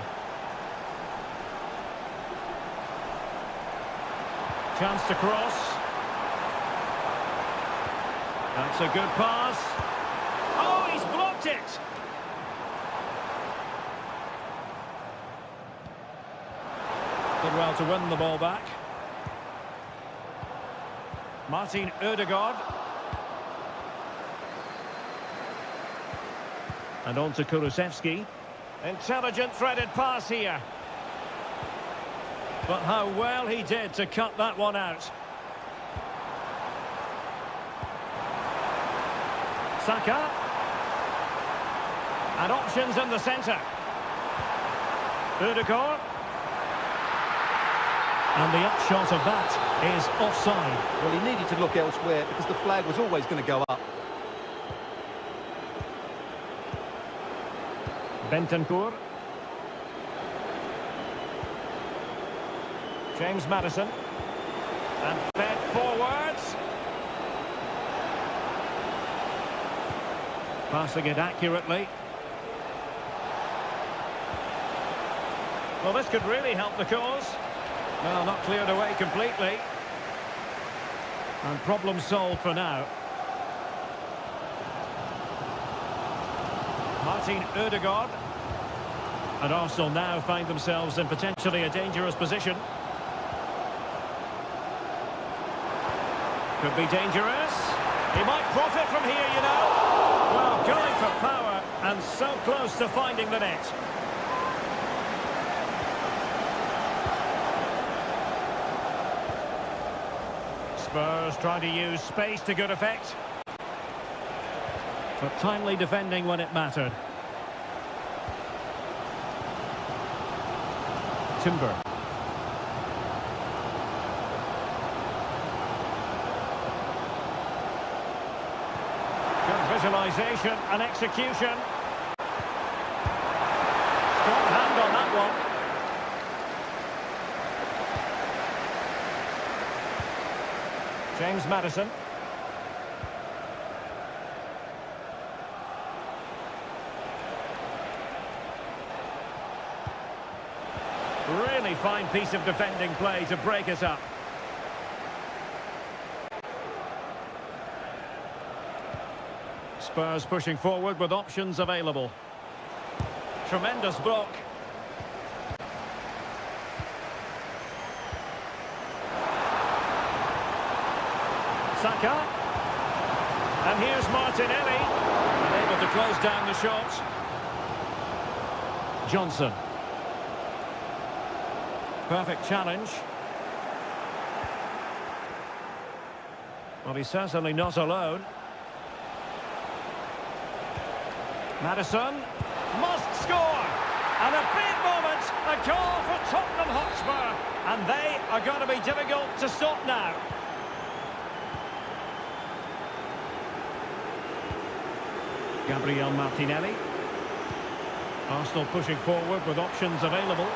Chance to cross. That's a good pass. Oh, he's blocked it. Did well to win the ball back. Martin Ødegaard. And on to Kulusevski. Intelligent threaded pass here. But how well he did to cut that one out. Saka. And options in the centre. Ødegaard. And the upshot of that is offside. Well, he needed to look elsewhere because the flag was always going to go up. Bentancur. James Maddison. And fed forwards. Passing it accurately. Well, this could really help the cause. Well, not cleared away completely. And problem solved for now. Martin Ødegaard. And Arsenal now find themselves in potentially a dangerous position. Could be dangerous. He might profit from here, you know. Well, going for power and so close to finding the net. Spurs trying to use space to good effect. But timely defending when it mattered. Timber. Good visualisation and execution. Strong hand on that one. James Maddison. Really fine piece of defending play to break it up. Spurs pushing forward with options available. Tremendous block. Saka. And here's Martinelli. Unable to close down the shot. Johnson. Perfect challenge. Well, he's certainly not alone. Maddison must score. And a big moment. A goal for Tottenham Hotspur. And they are going to be difficult to stop now. Gabriel Martinelli. Arsenal pushing forward with options available.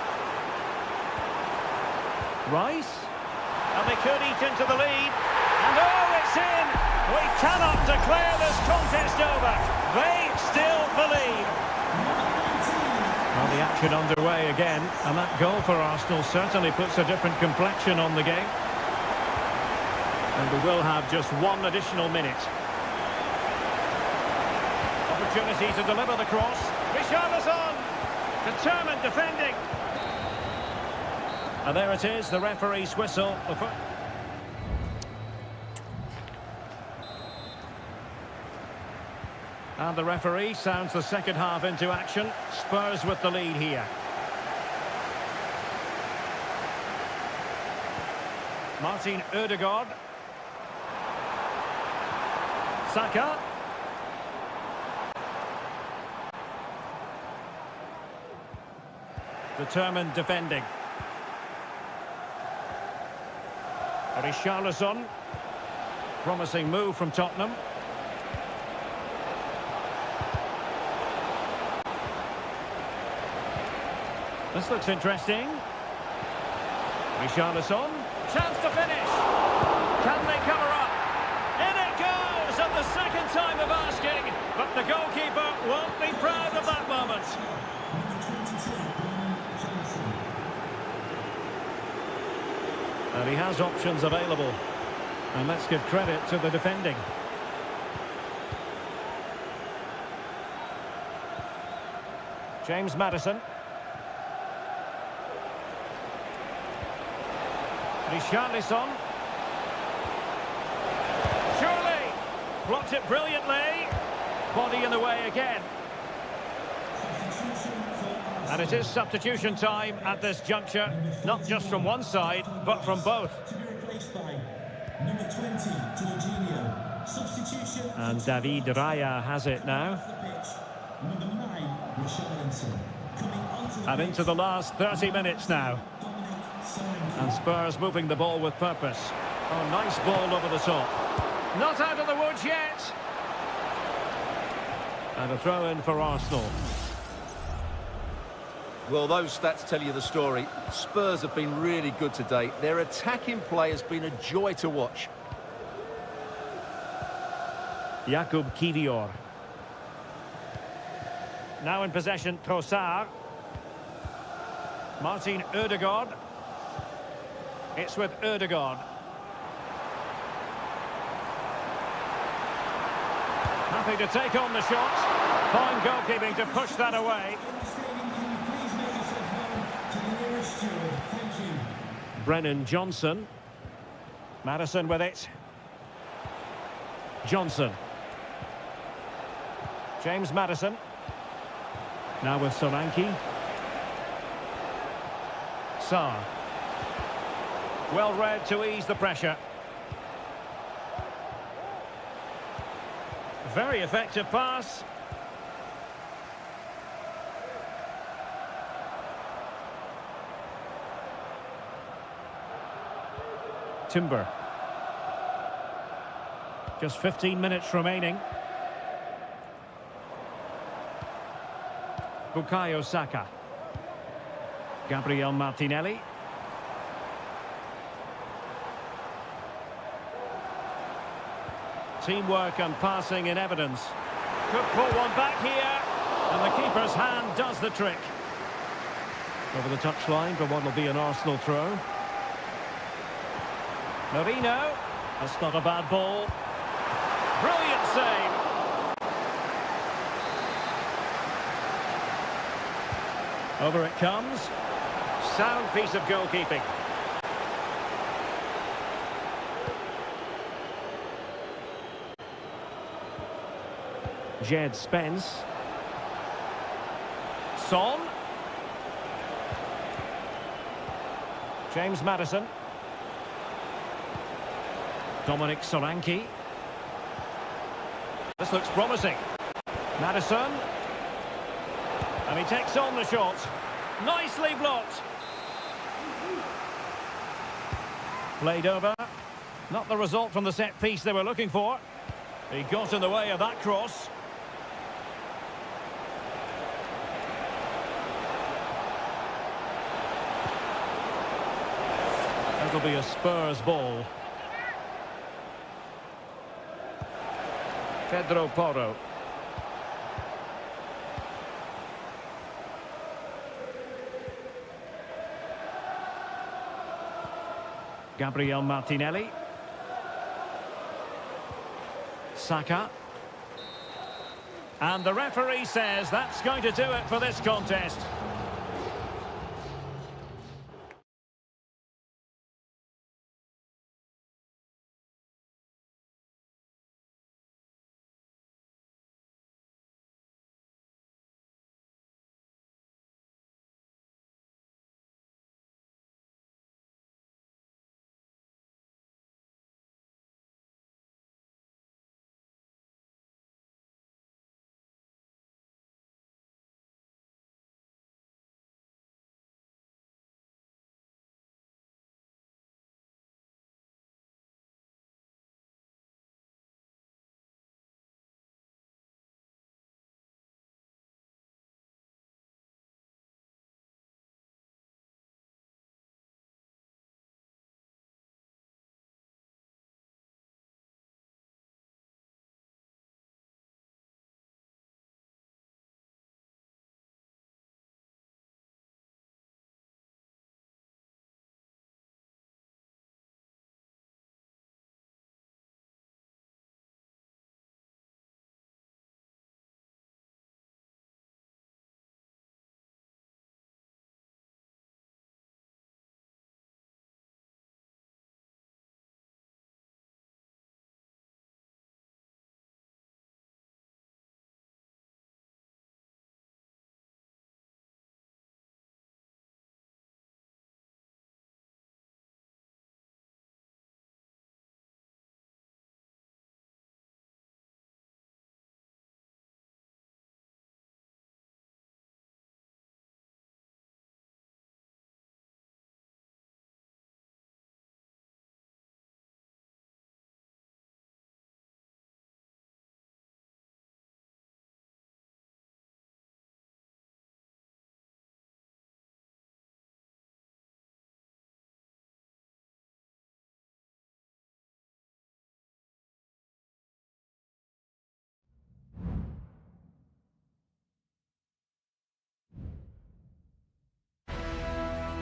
Rice. And they could eat into the lead. And oh, it's in! We cannot declare this contest over. They still believe. Well, the action underway again. And that goal for Arsenal certainly puts a different complexion on the game. And we will have just one additional minute. Opportunity to deliver the cross. Richarlison, determined defending. And there it is, the referee's whistle. And the referee sounds the second half into action. Spurs with the lead here. Martin Ødegaard. Saka. Determined defending. Richarlison. Promising move from Tottenham. This looks interesting. Richarlison. Chance to finish. Can they cover up? In it goes at the second time of asking. But the goalkeeper won't be proud of that moment. And he has options available. And let's give credit to the defending. James Maddison. Richarlison. Surely. Blocked it brilliantly. Body in the way again. And it is substitution time at this juncture. Not just from one side, but from both. To be replaced by number 20, Jorginho. Substitution. And David Raya has it now. Number 9, Richarlison. Coming onto the And into the last 30 minutes now. And Spurs moving the ball with purpose. Oh, nice ball over the top. Not out of the woods yet. And a throw in for Arsenal. Well, those stats tell you the story. Spurs have been really good today. Their attacking play has been a joy to watch. Jakub Kivior. Now in possession, Trossard. Martin Ødegaard. It's with Ødegaard. Happy to take on the shot. Fine goalkeeping to push that away. Brennan Johnson. Maddison with it. Johnson. James Maddison. Now with Solanke. Sarr. Well read to ease the pressure. Very effective pass. Timber. Just 15 minutes remaining. Bukayo Saka. Gabriel Martinelli. Teamwork and passing in evidence. Could pull one back here. And the keeper's hand does the trick. Over the touchline for what will be an Arsenal throw. Marino. That's not a bad ball. Brilliant save. Over it comes. Sound piece of goalkeeping. Jed Spence. Son. James Maddison. Dominic Solanke. This looks promising. Maddison. And he takes on the shot. Nicely blocked. Played over. Not the result from the set piece they were looking for. He got in the way of that cross. That'll be a Spurs ball. Pedro Porro. Gabriel Martinelli. Saka. And the referee says that's going to do it for this contest.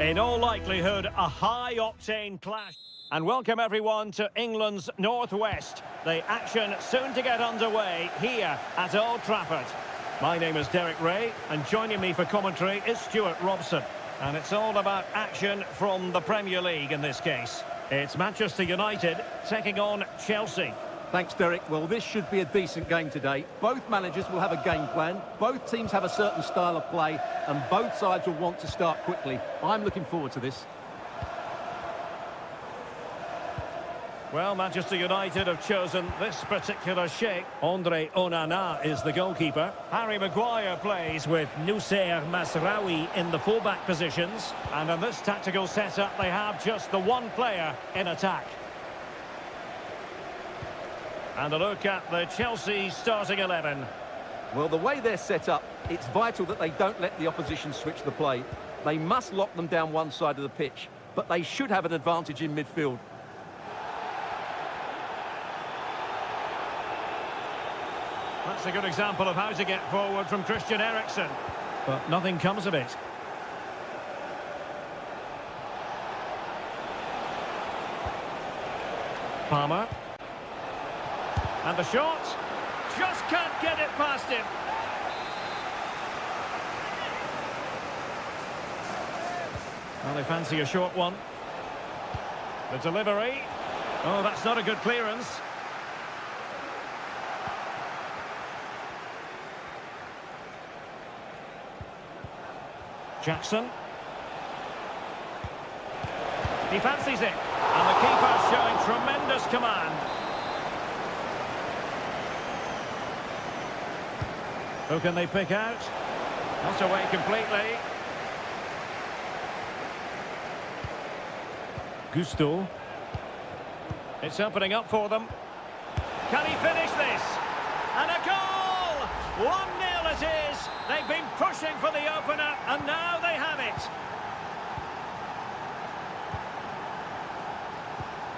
In all likelihood, a high-octane clash. And welcome everyone to England's Northwest. The action soon to get underway here at Old Trafford. My name is Derek Ray, and joining me for commentary is Stuart Robson. And it's all about action from the Premier League in this case. It's Manchester United taking on Chelsea. Thanks, Derek. Well, this should be a decent game today. Both managers will have a game plan. Both teams have a certain style of play, and both sides will want to start quickly. I'm looking forward to this. Well, Manchester United have chosen this particular shape. Andre Onana is the goalkeeper. Harry Maguire plays with Noussair Masraoui in the fullback positions. And in this tactical setup, they have just the one player in attack. And a look at the Chelsea starting 11. Well, the way they're set up, it's vital that they don't let the opposition switch the play. They must lock them down one side of the pitch, but they should have an advantage in midfield. That's a good example of how to get forward from Christian Eriksen. But nothing comes of it. Palmer. And the shot. Just can't get it past him. Well, they fancy a short one. The delivery. Oh, that's not a good clearance. Jackson. He fancies it. And the keeper showing tremendous command. Who can they pick out? Not away completely. Gusto. It's opening up for them. Can he finish this? And a goal! 1-0 it is. They've been pushing for the opener, and now they have it.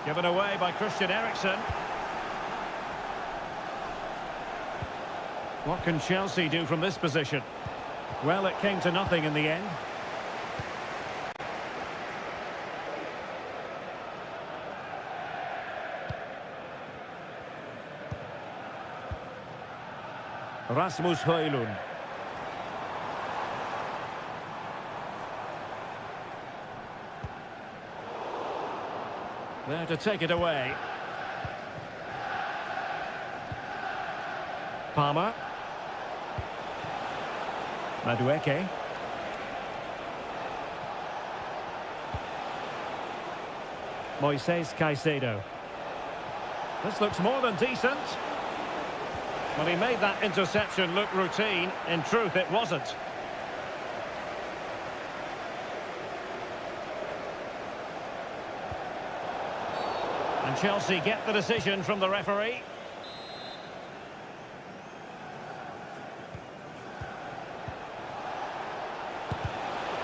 Given away by Christian Eriksen. What can Chelsea do from this position? Well, it came to nothing in the end. Rasmus Højlund. There to take it away. Palmer. Madueke. Moises Caicedo. This looks more than decent. Well, he made that interception look routine. In truth, it wasn't. And Chelsea get the decision from the referee.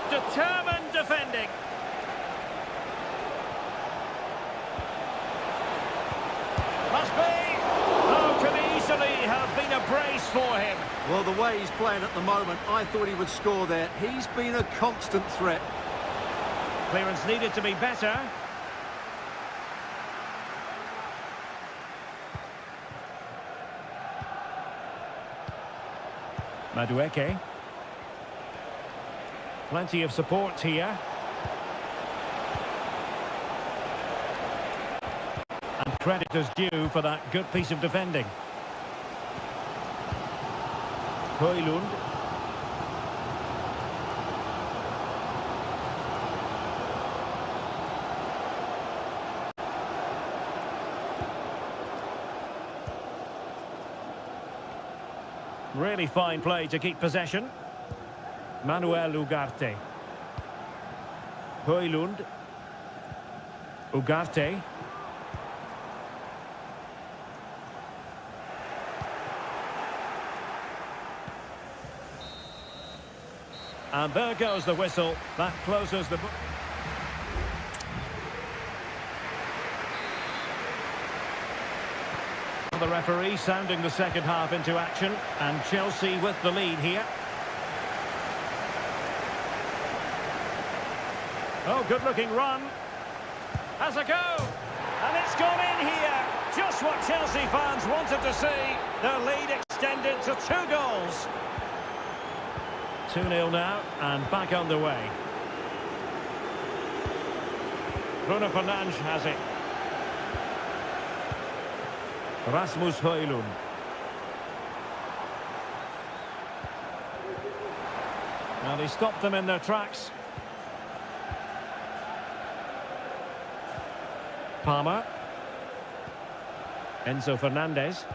Determined defending. Must be. Oh, could easily have been a brace for him. Well, the way he's playing at the moment, I thought he would score there. He's been a constant threat. Clearance needed to be better. Madueke. Plenty of support here. And credit is due for that good piece of defending. Højlund. Really fine play to keep possession. Manuel Ugarte. Højlund. Ugarte. And there goes the whistle. That closes the book. The referee sounding the second half into action, and Chelsea with the lead here. Oh, good-looking run. Has a go. And it's gone in here. Just what Chelsea fans wanted to see. Their lead extended to 2 goals. 2-0 now, and back underway. Bruno Fernandes has it. Rasmus Højlund. Now they stopped them in their tracks. Palmer. Enzo Fernandez.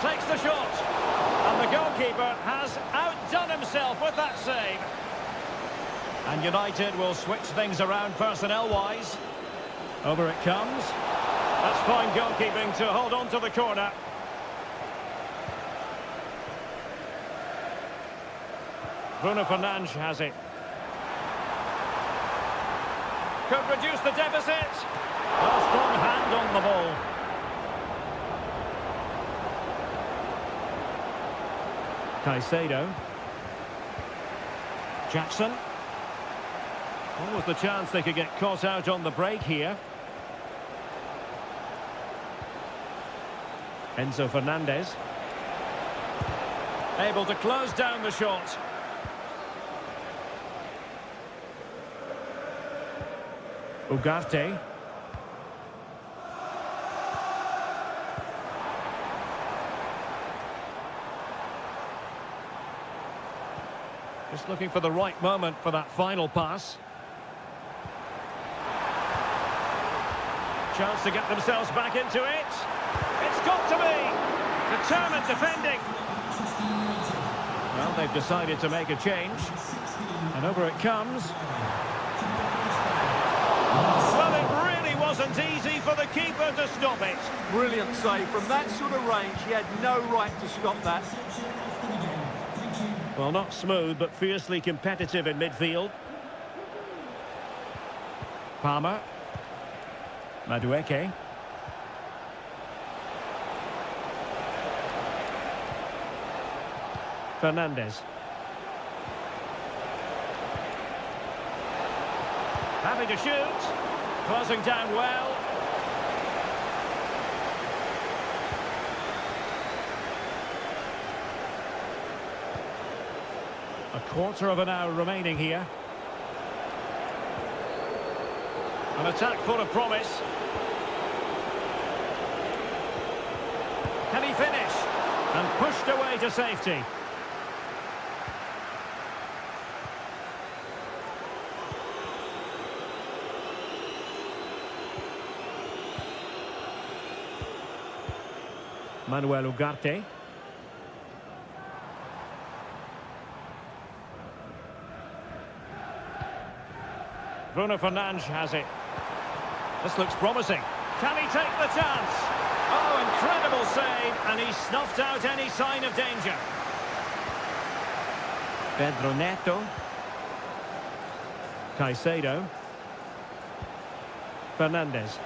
Takes the shot. And the goalkeeper has outdone himself with that save. And United will switch things around personnel-wise. Over it comes. That's fine goalkeeping to hold on to the corner. Bruno Fernandes has it. Could reduce the deficit. A strong hand on the ball. Caicedo. Jackson. What was the chance they could get caught out on the break here? Enzo Fernandez. Able to close down the shot. Ugarte. Just looking for the right moment for that final pass. Chance to get themselves back into it. It's got to be. Determined defending. Well, they've decided to make a change. And over it comes. Well, it really wasn't easy for the keeper to stop it. Brilliant save. From that sort of range, he had no right to stop that. Well, not smooth, but fiercely competitive in midfield. Palmer. Madueke. Fernandez. Happy to shoot. Closing down well. A quarter of an hour remaining here. An attack full of promise. Can he finish? And pushed away to safety. Manuel Ugarte. Bruno Fernandes has it. This looks promising. Can he take the chance? Oh, incredible save, and he snuffed out any sign of danger. Pedro Neto. Caicedo. Fernandez.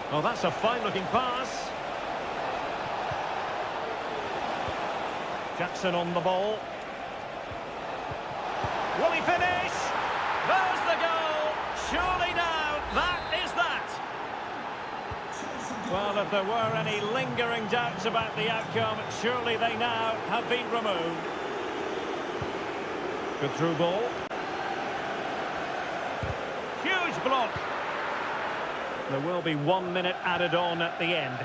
Oh, that's a fine-looking pass. Jackson on the ball. Will he finish? There's the goal. Surely now, that is that. Well, if there were any lingering doubts about the outcome, surely they now have been removed. Good through ball. Huge block. There will be 1 minute added on at the end.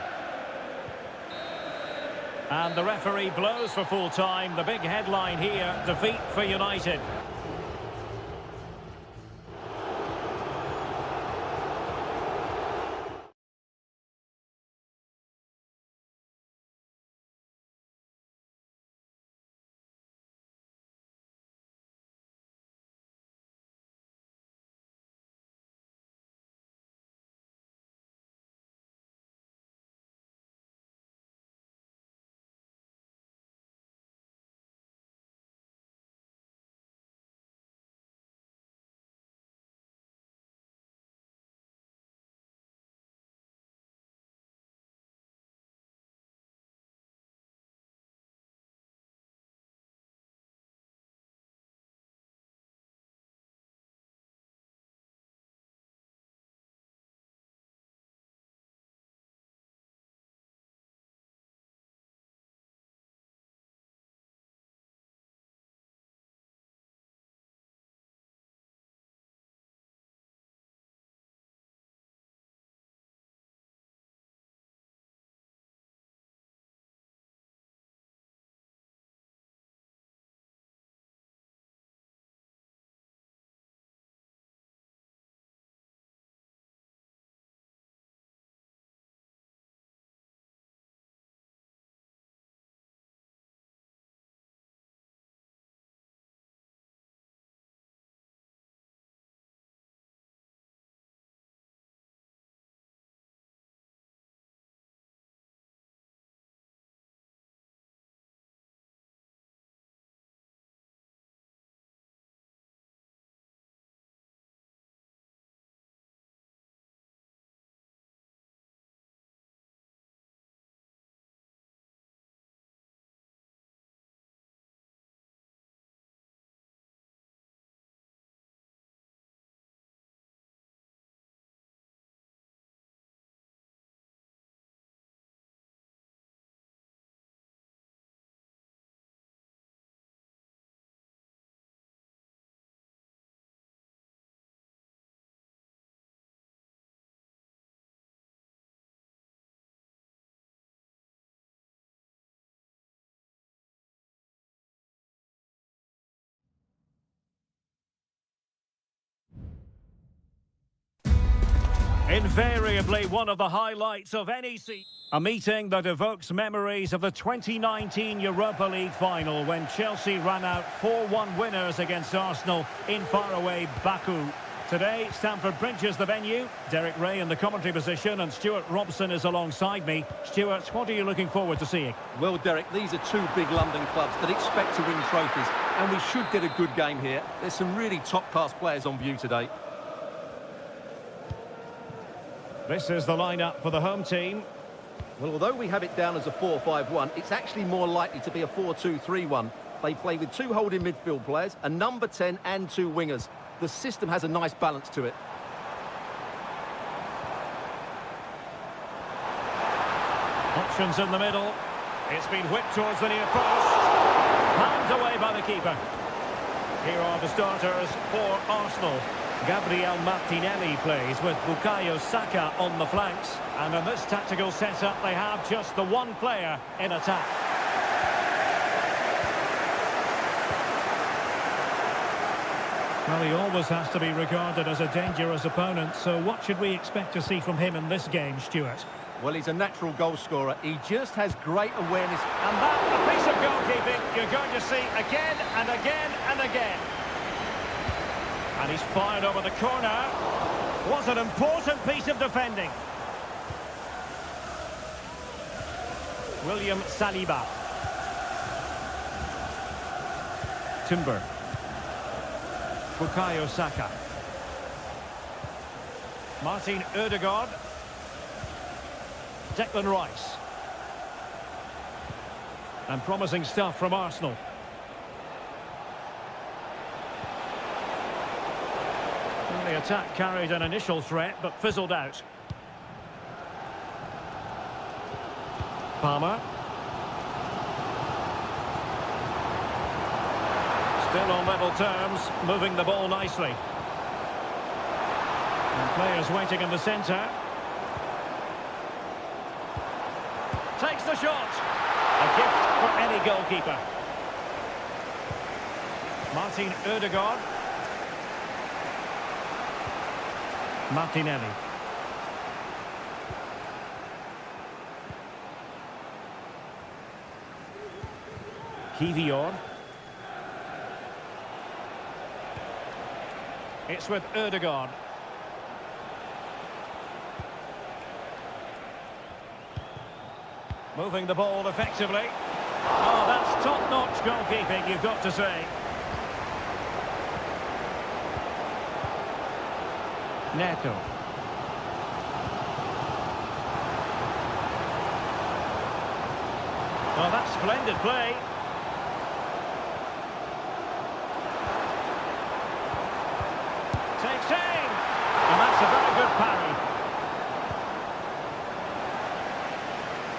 And the referee blows for full time. The big headline here, defeat for United. Invariably one of the highlights of any season. A meeting that evokes memories of the 2019 Europa League final when Chelsea ran out 4-1 winners against Arsenal in faraway Baku. Today, Stamford Bridge is the venue. Derek Ray in the commentary position and Stuart Robson is alongside me. Stuart, what are you looking forward to seeing? Well, Derek, these are two big London clubs that expect to win trophies, and we should get a good game here. There's some really top-class players on view today. This is the lineup for the home team. Well, although we have it down as a 4-5-1, it's actually more likely to be a 4-2-3-1. They play with two holding midfield players, a number 10 and two wingers. The system has a nice balance to it. Options in the middle. It's been whipped towards the near post. Handed away by the keeper. Here are the starters for Arsenal. Gabriel Martinelli plays with Bukayo Saka on the flanks. And in this tactical setup, they have just the one player in attack. Well, he always has to be regarded as a dangerous opponent, so what should we expect to see from him in this game, Stuart? Well, he's a natural goal scorer. He just has great awareness. And that, a piece of goalkeeping you're going to see again and again and again. And he's fired over the corner. Was an important piece of defending. William Saliba. Timber. Bukayo Saka. Martin Ødegaard. Declan Rice. And promising stuff from Arsenal. Well, the attack carried an initial threat but fizzled out. Palmer. Still on level terms, moving the ball nicely. And players waiting in the centre. Takes the shot. A gift for any goalkeeper. Martin Ødegaard. Martinelli. Kivior. It's with Ødegaard. Moving the ball effectively. Oh, that's top-notch goalkeeping, you've got to say. Neto. Oh, that's splendid play. Takes aim. And that's a very good parry.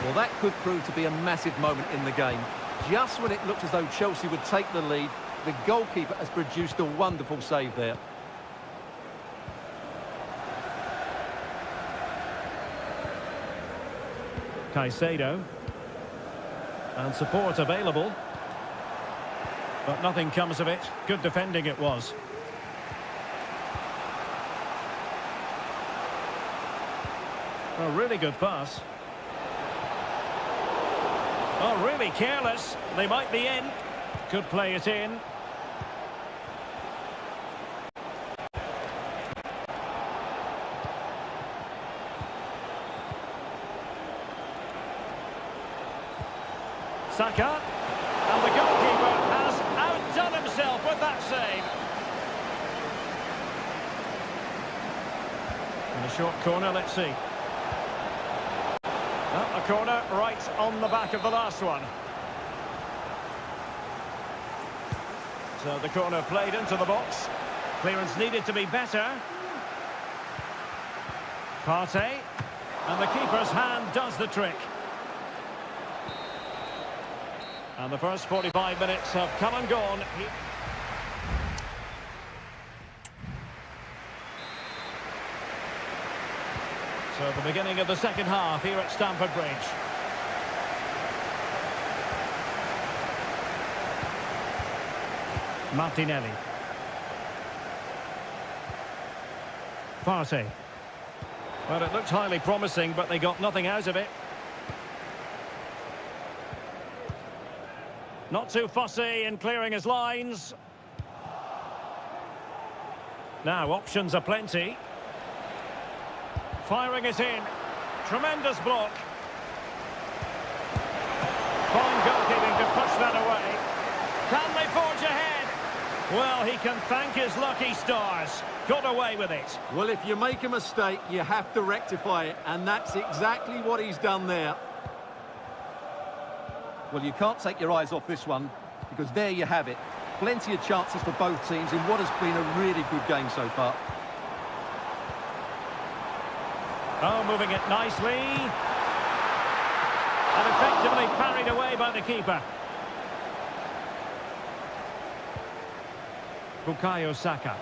Well, that could prove to be a massive moment in the game. Just when it looked as though Chelsea would take the lead, the goalkeeper has produced a wonderful save there. Caicedo. And support available. But nothing comes of it. Good defending it was. A really good pass. Oh, really careless. They might be in. Could play it in. Saka. And the goalkeeper has outdone himself with that save. In a short corner, let's see. A corner right on the back of the last one. So the corner played into the box. Clearance needed to be better. Partey. And the keeper's hand does the trick. And the first 45 minutes have come and gone. So the beginning of the second half here at Stamford Bridge. Martinelli. Partey. Well, it looked highly promising, but they got nothing out of it. Not too fussy in clearing his lines. Now, options are plenty. Firing it in. Tremendous block. Fine goalkeeping to push that away. Can they forge ahead? Well, he can thank his lucky stars. Got away with it. Well, if you make a mistake, you have to rectify it, and that's exactly what he's done there. Well, you can't take your eyes off this one, because there you have it. Plenty of chances for both teams in what has been a really good game so far. Oh, moving it nicely. And effectively parried away by the keeper. Bukayo Saka.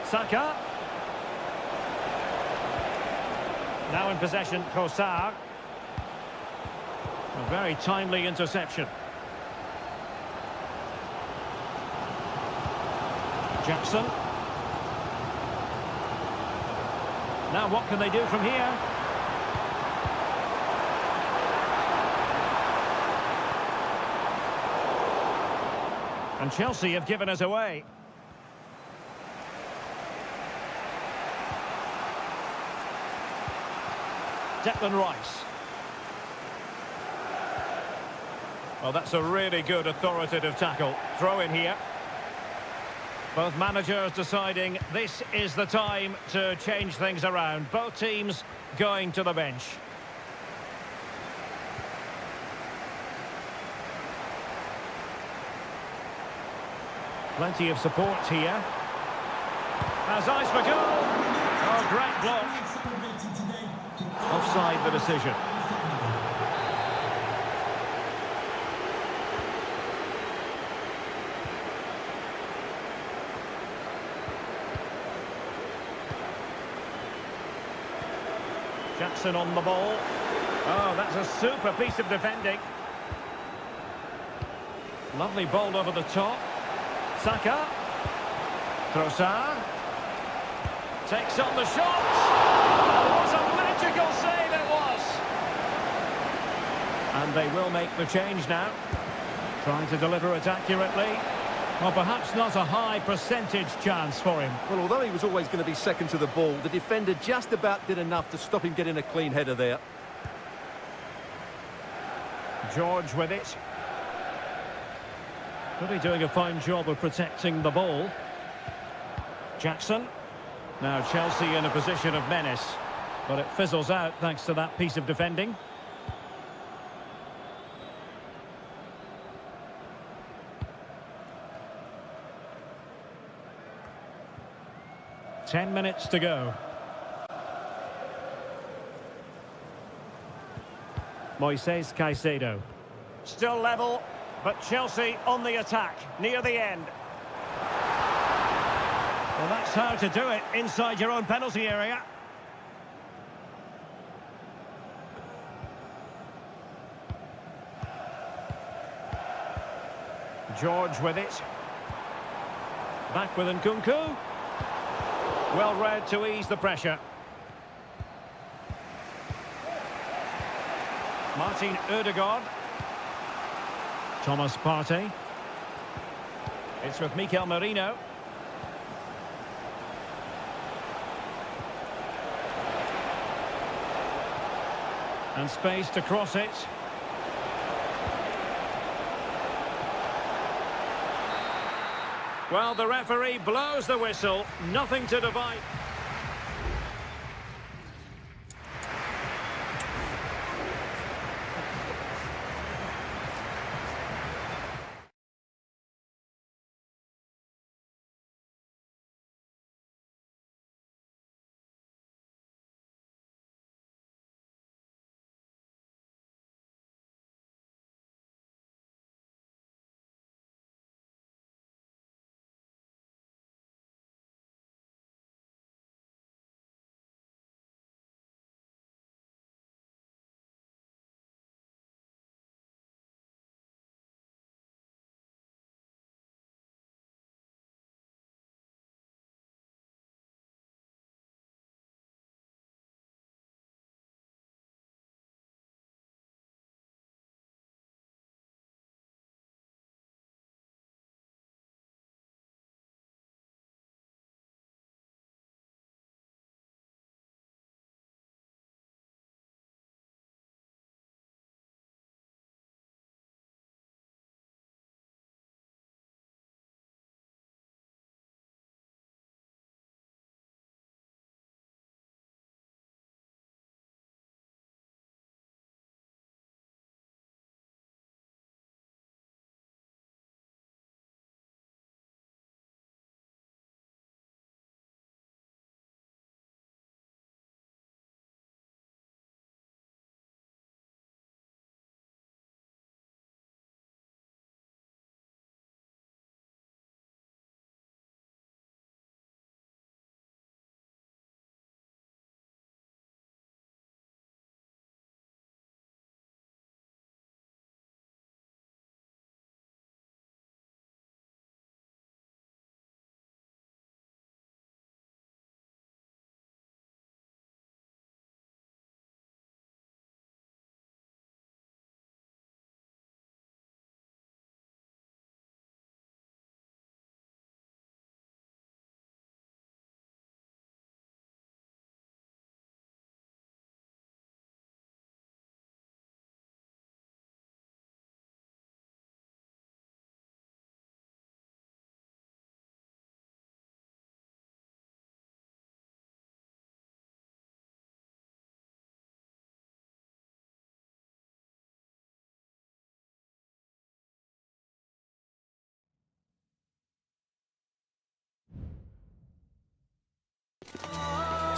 Saka. Now in possession, Trossard. A very timely interception. Jackson. Now what can they do from here? And Chelsea have given us away. Declan Rice. Well, that's a really good authoritative tackle. Throw in here. Both managers deciding this is the time to change things around. Both teams going to the bench. Plenty of support here. Has eyes for goal. Oh, great block. Offside the decision. Jackson on the ball. Oh, that's a super piece of defending. Lovely ball over the top. Saka. Trossard. Takes on the shot. What a magical save it was. And they will make the change now. Trying to deliver it accurately. Well, perhaps not a high percentage chance for him. Well, although he was always going to be second to the ball, the defender just about did enough to stop him getting a clean header there. George with it. Really doing a fine job of protecting the ball. Jackson. Now Chelsea in a position of menace. But it fizzles out thanks to that piece of defending. Ten minutes to go. Moises Caicedo. Still level, but Chelsea on the attack, near the end. Well, that's how to do it, inside your own penalty area. George with it. Back with Nkunku. Well read to ease the pressure. Martin Ødegaard. Thomas Partey. It's with Mikel Merino. And space to cross it. Well, the referee blows the whistle. Nothing to divide.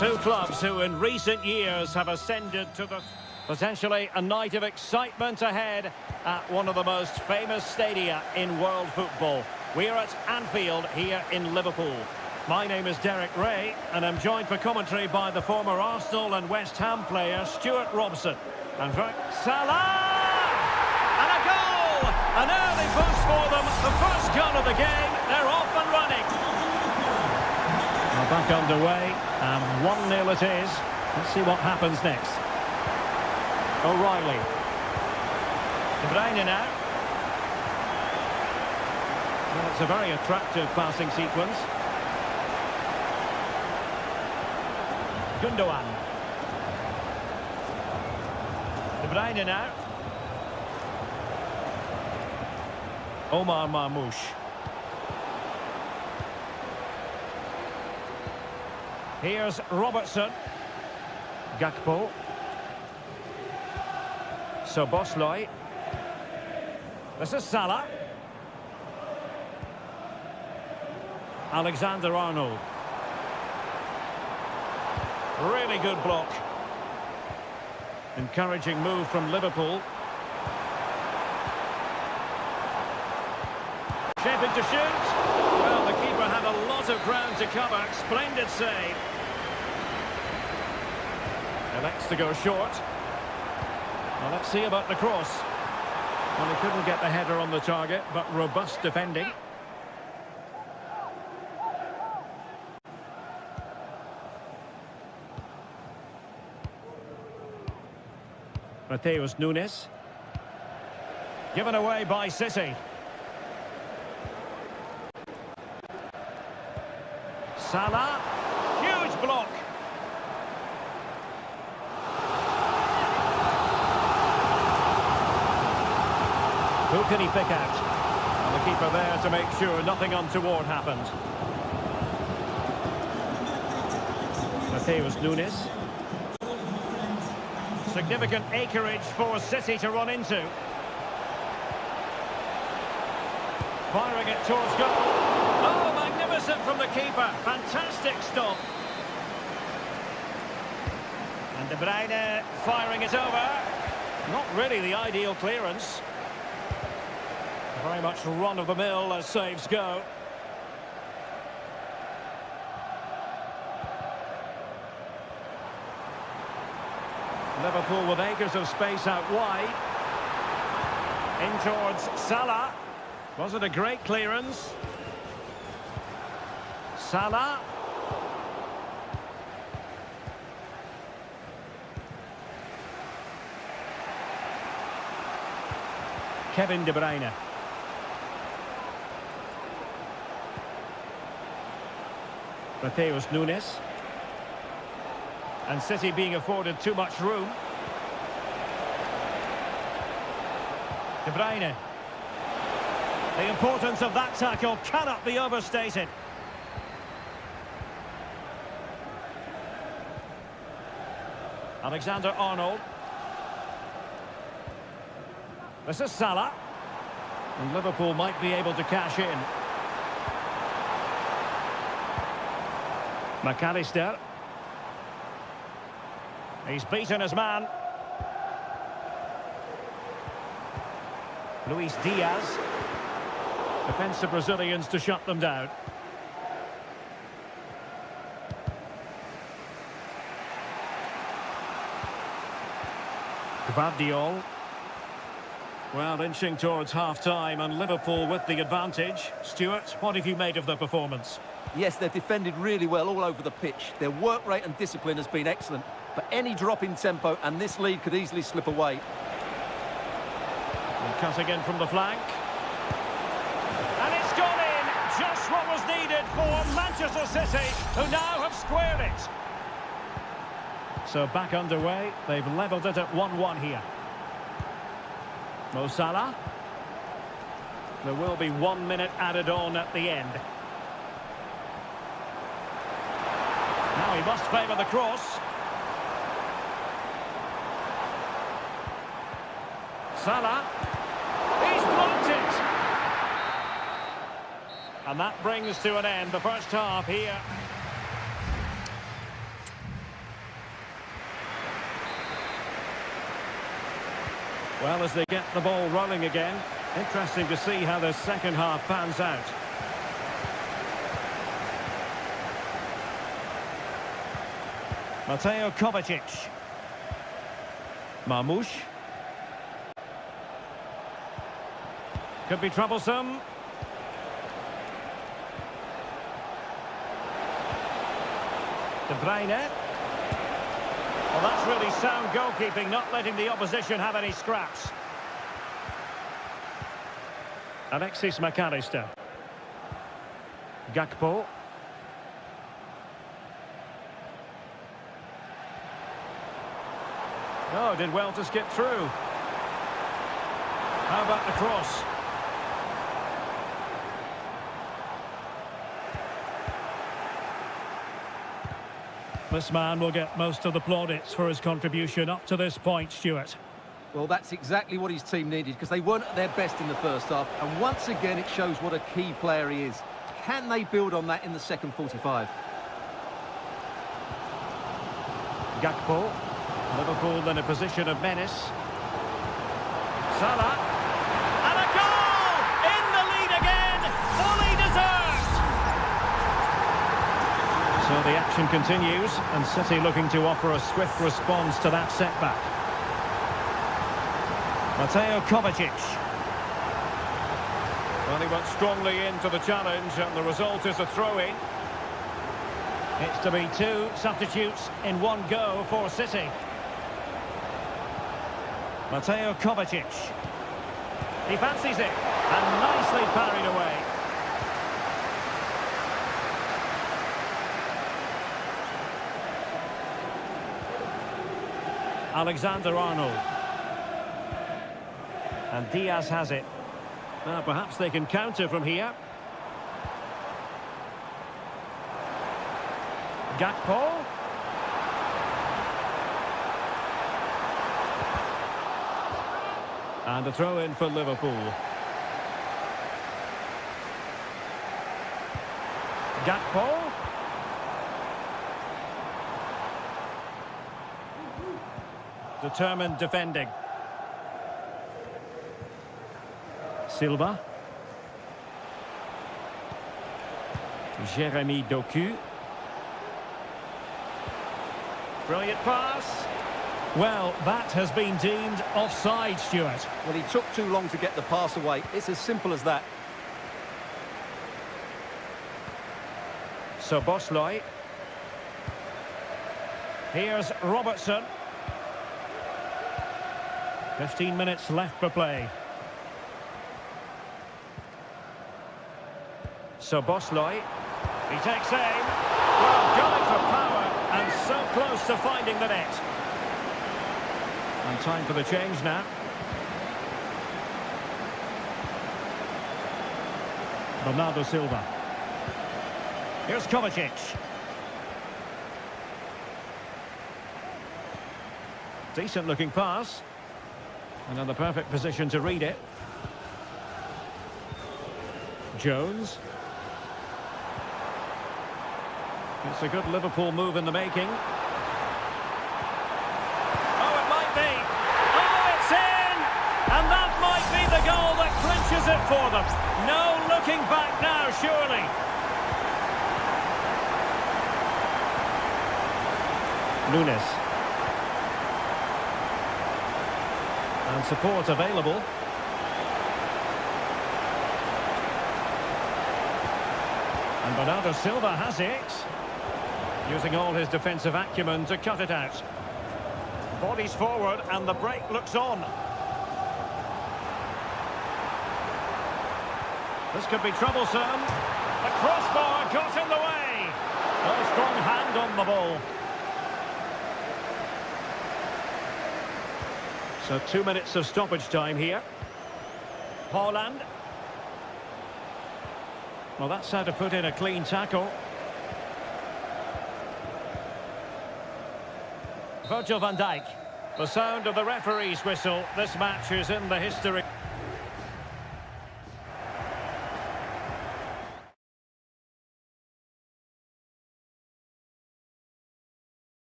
Two clubs who in recent years have ascended to the... Potentially a night of excitement ahead at one of the most famous stadia in world football. We're at Anfield here in Liverpool. My name is Derek Ray, and I'm joined for commentary by the former Arsenal and West Ham player Stuart Robson. And for Salah! And a goal! An early boost for them. The first goal of the game. They're off and running. We're back underway, and 1-0 it is. Let's see what happens next. O'Reilly. De Bruyne now. Well, it's a very attractive passing sequence. Gundogan. De Bruyne now. Omar Marmoush. Here's Robertson. Gakpo. Szoboszlai. This is Salah. Alexander-Arnold. Really good block. Encouraging move from Liverpool. Shaping to shoot. Well, the keeper had a lot of ground to cover. Splendid save. Elects to go short. Well, let's see about the cross. Well, he couldn't get the header on the target, but robust defending. Matheus Nunes. Given away by City. Salah. Huge block. Who can he pick out? And the keeper there to make sure nothing untoward happened. Matheus Nunes. Significant acreage for City to run into. Firing it towards goal. Oh, magnificent from the keeper. Fantastic stop. And De Bruyne firing it over. Not really the ideal clearance. Very much run-of-the-mill as saves go. Liverpool with acres of space out wide. In towards Salah. Was it a great clearance? Salah. Kevin De Bruyne. Matheus Nunes. And City being afforded too much room. De Bruyne. The importance of that tackle cannot be overstated. Alexander-Arnold. This is Salah. And Liverpool might be able to cash in. McAllister. He's beaten his man. Luis Diaz. Defensive Brazilians to shut them down. Gvardiol. Well, inching towards half-time and Liverpool with the advantage. Stuart, what have you made of the performance? Yes, they've defended really well all over the pitch. Their work rate and discipline has been excellent. But any drop in tempo and this lead could easily slip away. And cutting in from the flank. And it's gone in! Just what was needed for Manchester City, who now have squared it. So back underway. They've levelled it at 1-1 here. Mo Salah. There will be 1 minute added on at the end. Now he must favour the cross. Salah. He's blocked it. And that brings to an end the first half here. Well, as they get the ball rolling again, interesting to see how the second half pans out. Mateo Kovacic. Marmoush. Could be troublesome. De Bruyne. Well, that's really sound goalkeeping, not letting the opposition have any scraps. Alexis McAllister. Gakpo. Oh, did well to skip through. How about the cross? This man will get most of the plaudits for his contribution up to this point, Stuart. Well, that's exactly what his team needed, because they weren't at their best in the first half. And once again, it shows what a key player he is. Can they build on that in the second 45? Gakpo. Liverpool in a position of menace. Salah. And a goal! In the lead again! Fully deserved! So the action continues, and City looking to offer a swift response to that setback. Mateo Kovacic. Well, he went strongly into the challenge, and the result is a throw-in. It's to be two substitutes in one go for City. Mateo Kovacic. He fancies it, and nicely parried away. Alexander-Arnold. And Diaz has it. Perhaps they can counter from here. Gakpo. And a throw-in for Liverpool. Gakpo. Determined defending. Silva. Jeremy Doku. Brilliant pass. Well, that has been deemed offside, Stuart. Well, he took too long to get the pass away. It's as simple as that. So Bosley. Here's Robertson. 15 minutes left for play. So Bosley. He takes aim. Well, going for power and so close to finding the net. And time for the change now. Bernardo Silva. Here's Kovacic. Decent looking pass. Another perfect position to read it. Jones. It's a good Liverpool move in the making. Oh, it might be. Oh, it's in! And that might be the goal that clinches it for them. No looking back now, surely. Nunes. And support available. And Bernardo Silva has it. Using all his defensive acumen to cut it out. Bodies forward and the break looks on. This could be troublesome. The crossbar got in the way. A strong hand on the ball. So 2 minutes of stoppage time here. Haaland. Well, that's how to put in a clean tackle. Virgil van Dijk. The sound of the referee's whistle. This match is in the history.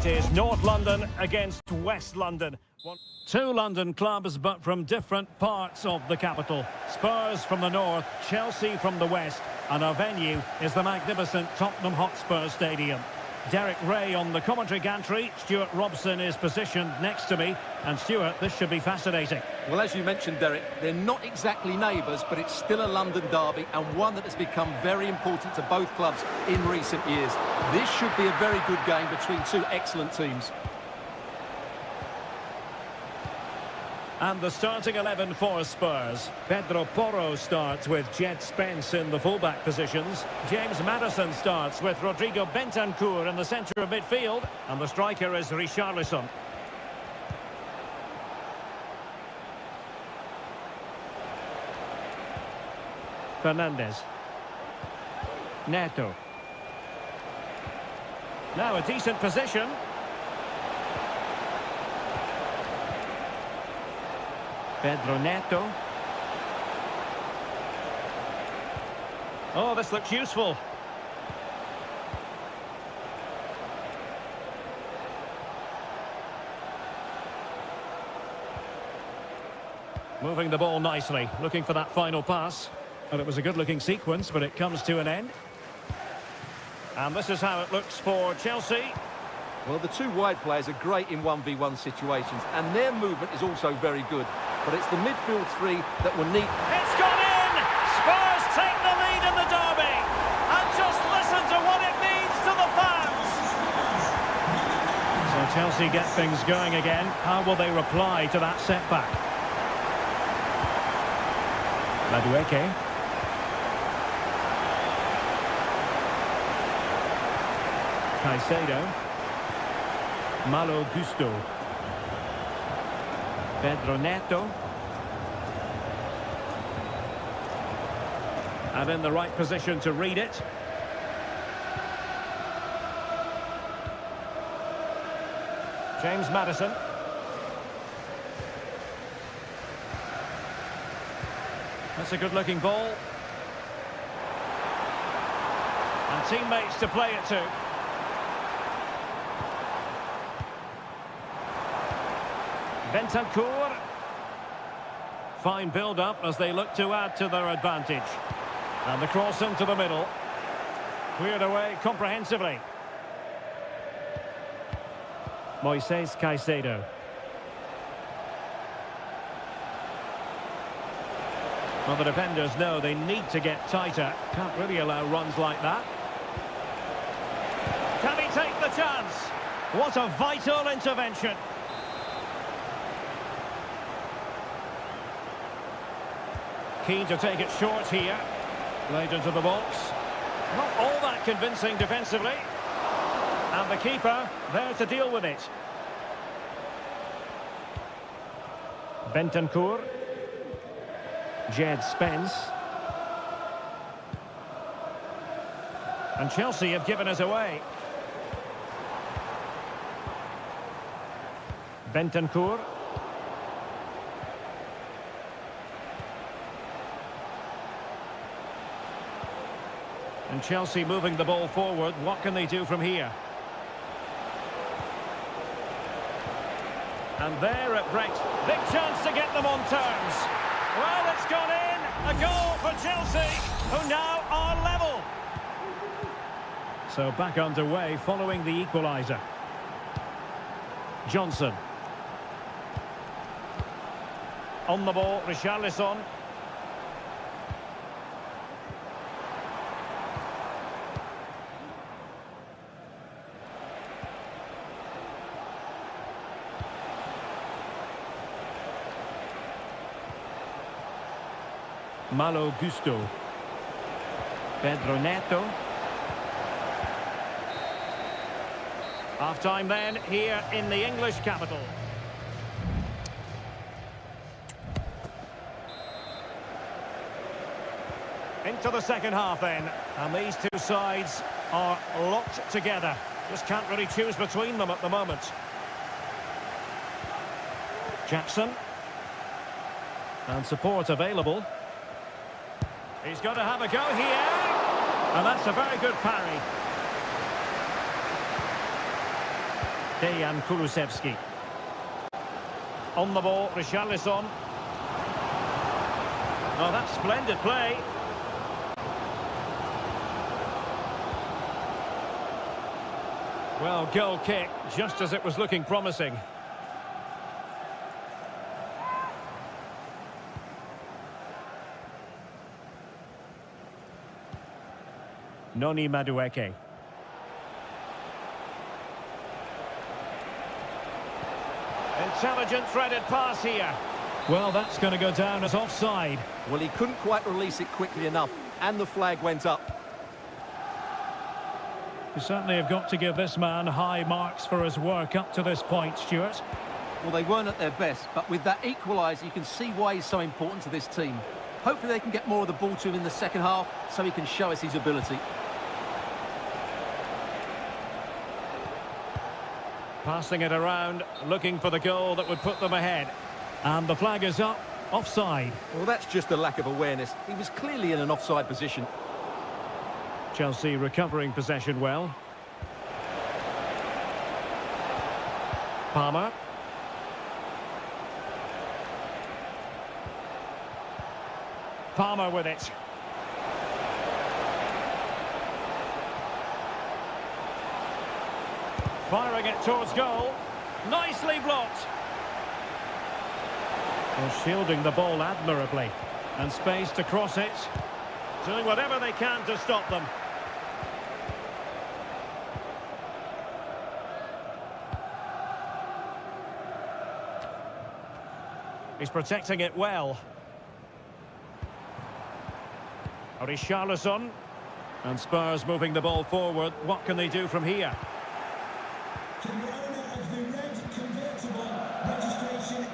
It is North London against West London. Two London clubs, but from different parts of the capital. Spurs from the north, Chelsea from the west, and our venue is the magnificent Tottenham Hotspur Stadium. Derek Ray on the commentary gantry. Stuart Robson is positioned next to me. And Stuart, this should be fascinating. Well, as you mentioned, Derek, they're not exactly neighbours, but it's still a London derby and one that has become very important to both clubs in recent years. This should be a very good game between two excellent teams. And the starting 11 for Spurs. Pedro Porro starts with Jed Spence in the fullback positions. James Maddison starts with Rodrigo Bentancur in the centre of midfield. And the striker is Richarlison. Fernandes. Neto. Now a decent position. Pedro Neto. Oh, this looks useful. Moving the ball nicely, looking for that final pass. And it was a good-looking sequence, but it comes to an end. And this is how it looks for Chelsea. Well, the two wide players are great in 1v1 situations, and their movement is also very good. But it's the midfield three that will need... It's gone in! Spurs take the lead in the derby! And just listen to what it means to the fans! So Chelsea get things going again. How will they reply to that setback? Madueke. Caicedo. Malo Gusto. Pedro Neto. And in the right position to read it. James Maddison. That's a good-looking ball. And teammates to play it to. Bentancur. Fine build-up as they look to add to their advantage. And the cross into the middle. Cleared away comprehensively. Moises Caicedo. Well, the defenders know they need to get tighter. Can't really allow runs like that. Can he take the chance? What a vital intervention. Keen to take it short here. Laid into the box. Not all that convincing defensively. And the keeper there to deal with it. Bentancur. Jed Spence. And Chelsea have given us away. Bentancur. And Chelsea moving the ball forward. What can they do from here? And there it breaks. Big chance to get them on terms. Well, it's gone in. A goal for Chelsea, who now are level. So back underway following the equaliser. Johnson. On the ball, Richarlison. Malo Gusto. Pedro Neto. Half-time then, here in the English capital. Into the second half then, and these two sides are locked together. Just can't really choose between them at the moment. Jackson. And support available. He's got to have a go here. And that's a very good parry. Dejan Kulusevski. On the ball, Richarlison. Oh, that's splendid play. Well, goal kick, just as it was looking promising. Noni Madueke. Intelligent threaded pass here. Well, that's going to go down as offside. Well, he couldn't quite release it quickly enough, and the flag went up. You certainly have got to give this man high marks for his work up to this point, Stuart. Well, they weren't at their best, but with that equaliser, you can see why he's so important to this team. Hopefully they can get more of the ball to him in the second half, so he can show us his ability. Passing it around, looking for the goal that would put them ahead. And the flag is up, offside. Well, that's just a lack of awareness. He was clearly in an offside position. Chelsea recovering possession well. Palmer. Palmer with it. Firing it towards goal. Nicely blocked. Well, shielding the ball admirably. And space to cross it. Doing whatever they can to stop them. He's protecting it well. Richarlison. And Spurs moving the ball forward. What can they do from here? To the owner of the red convertible, registration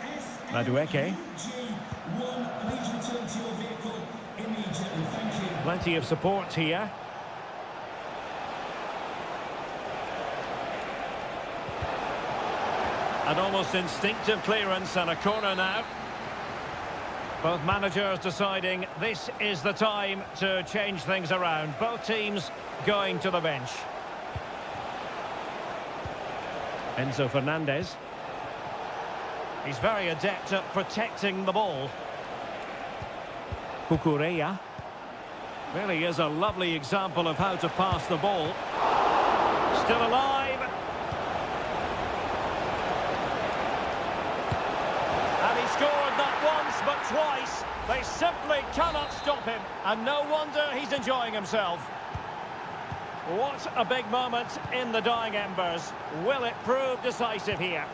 Madueke. SMG1, please return to your vehicle immediately. Thank you. Plenty of support here. An almost instinctive clearance and a corner now. Both managers deciding this is the time to change things around. Both teams going to the bench. Enzo Fernandez. He's very adept at protecting the ball. Cucurella. Really is a lovely example of how to pass the ball. Still alive. And he scored not once but twice. They simply cannot stop him. And no wonder he's enjoying himself. What a big moment in the dying embers. Will it prove decisive here?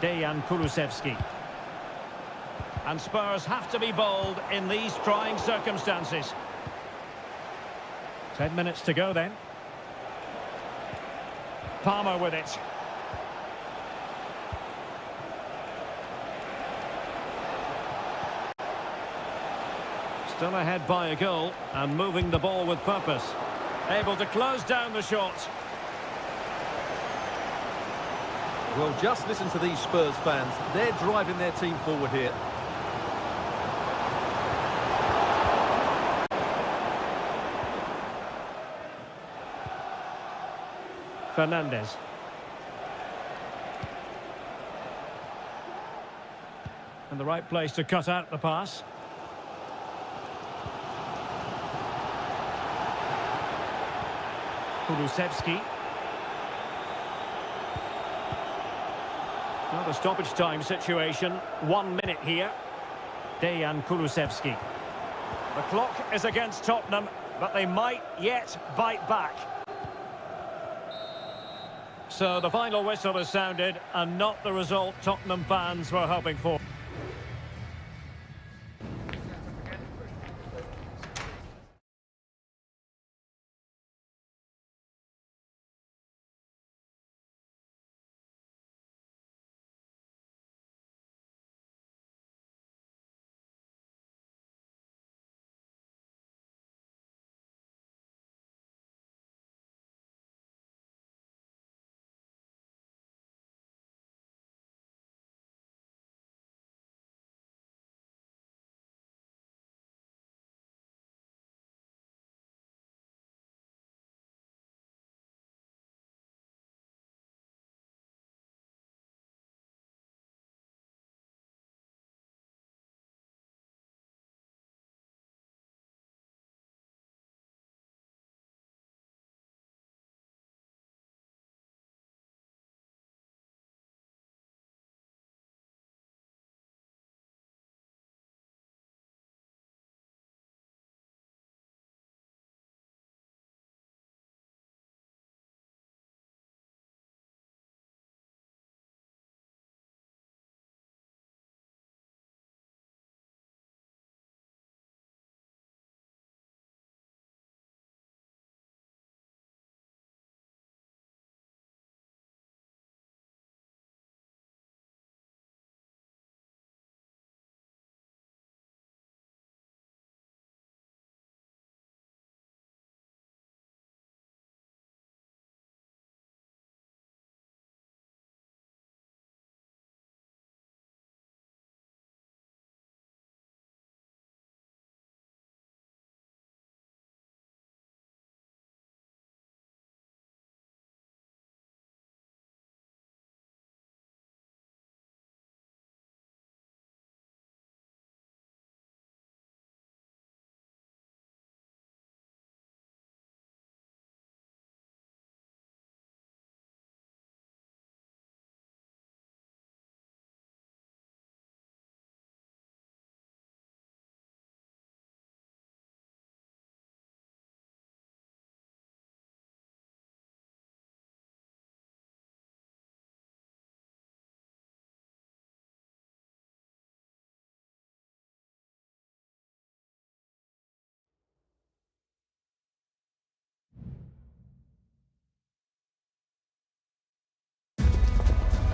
Dejan Kulusevski. And Spurs have to be bold in these trying circumstances. 10 minutes to go then. Palmer with it. Still ahead by a goal and moving the ball with purpose. Able to close down the shot. Well, just listen to these Spurs fans. They're driving their team forward here. Fernandez. And the right place to cut out the pass. Kulusevski. Well, the stoppage time situation, 1 minute here. Dejan Kulusevski. The clock is against Tottenham, but they might yet bite back. So the final whistle has sounded, and not the result Tottenham fans were hoping for.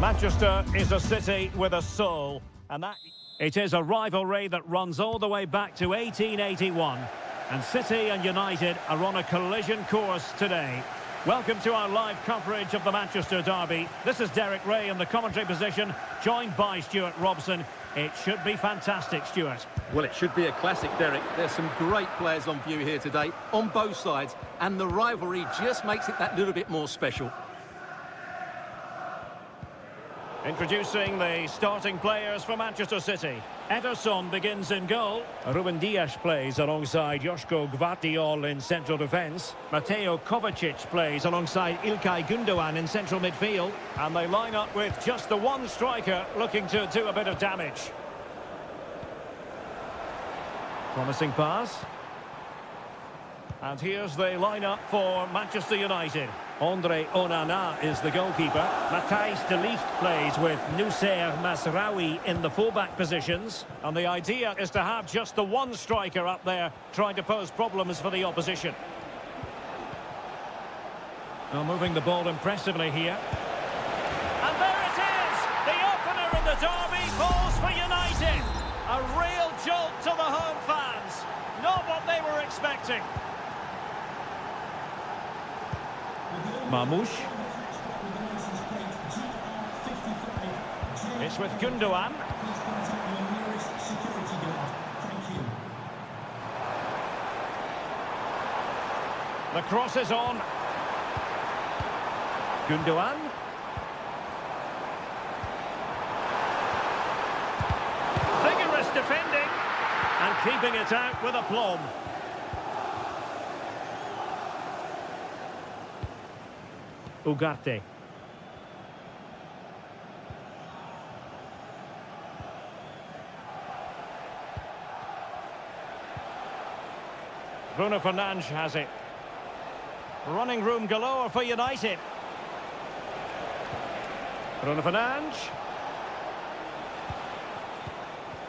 Manchester is a city with a soul, and that it is a rivalry that runs all the way back to 1881. And City and United are on a collision course today. Welcome to our live coverage of the Manchester derby. This is Derek Ray in the commentary position, joined by Stuart Robson. It should be fantastic, Stuart. Well, it should be a classic, Derek. There's some great players on view here today, on both sides, and the rivalry just makes it that little bit more special. Introducing the starting players for Manchester City. Ederson begins in goal. Ruben Dias plays alongside Joško Gvardiol in central defence. Mateo Kovacic plays alongside Ilkay Gundogan in central midfield. And they line up with just the one striker looking to do a bit of damage. Promising pass. And here's the lineup for Manchester United. Andre Onana is the goalkeeper. Matthijs de Ligt plays with Noussair Masraoui in the fullback positions. And the idea is to have just the one striker up there trying to pose problems for the opposition. Well, moving the ball impressively here. And there it is! The opener in the derby falls for United. A real jolt to the home fans. Not what they were expecting. Marmoush. It's with Gundogan. The cross is on. Gundogan. Vigorous defending. And keeping it out with aplomb. Ugarte. Bruno Fernandes has it. Running room galore for United. Bruno Fernandes.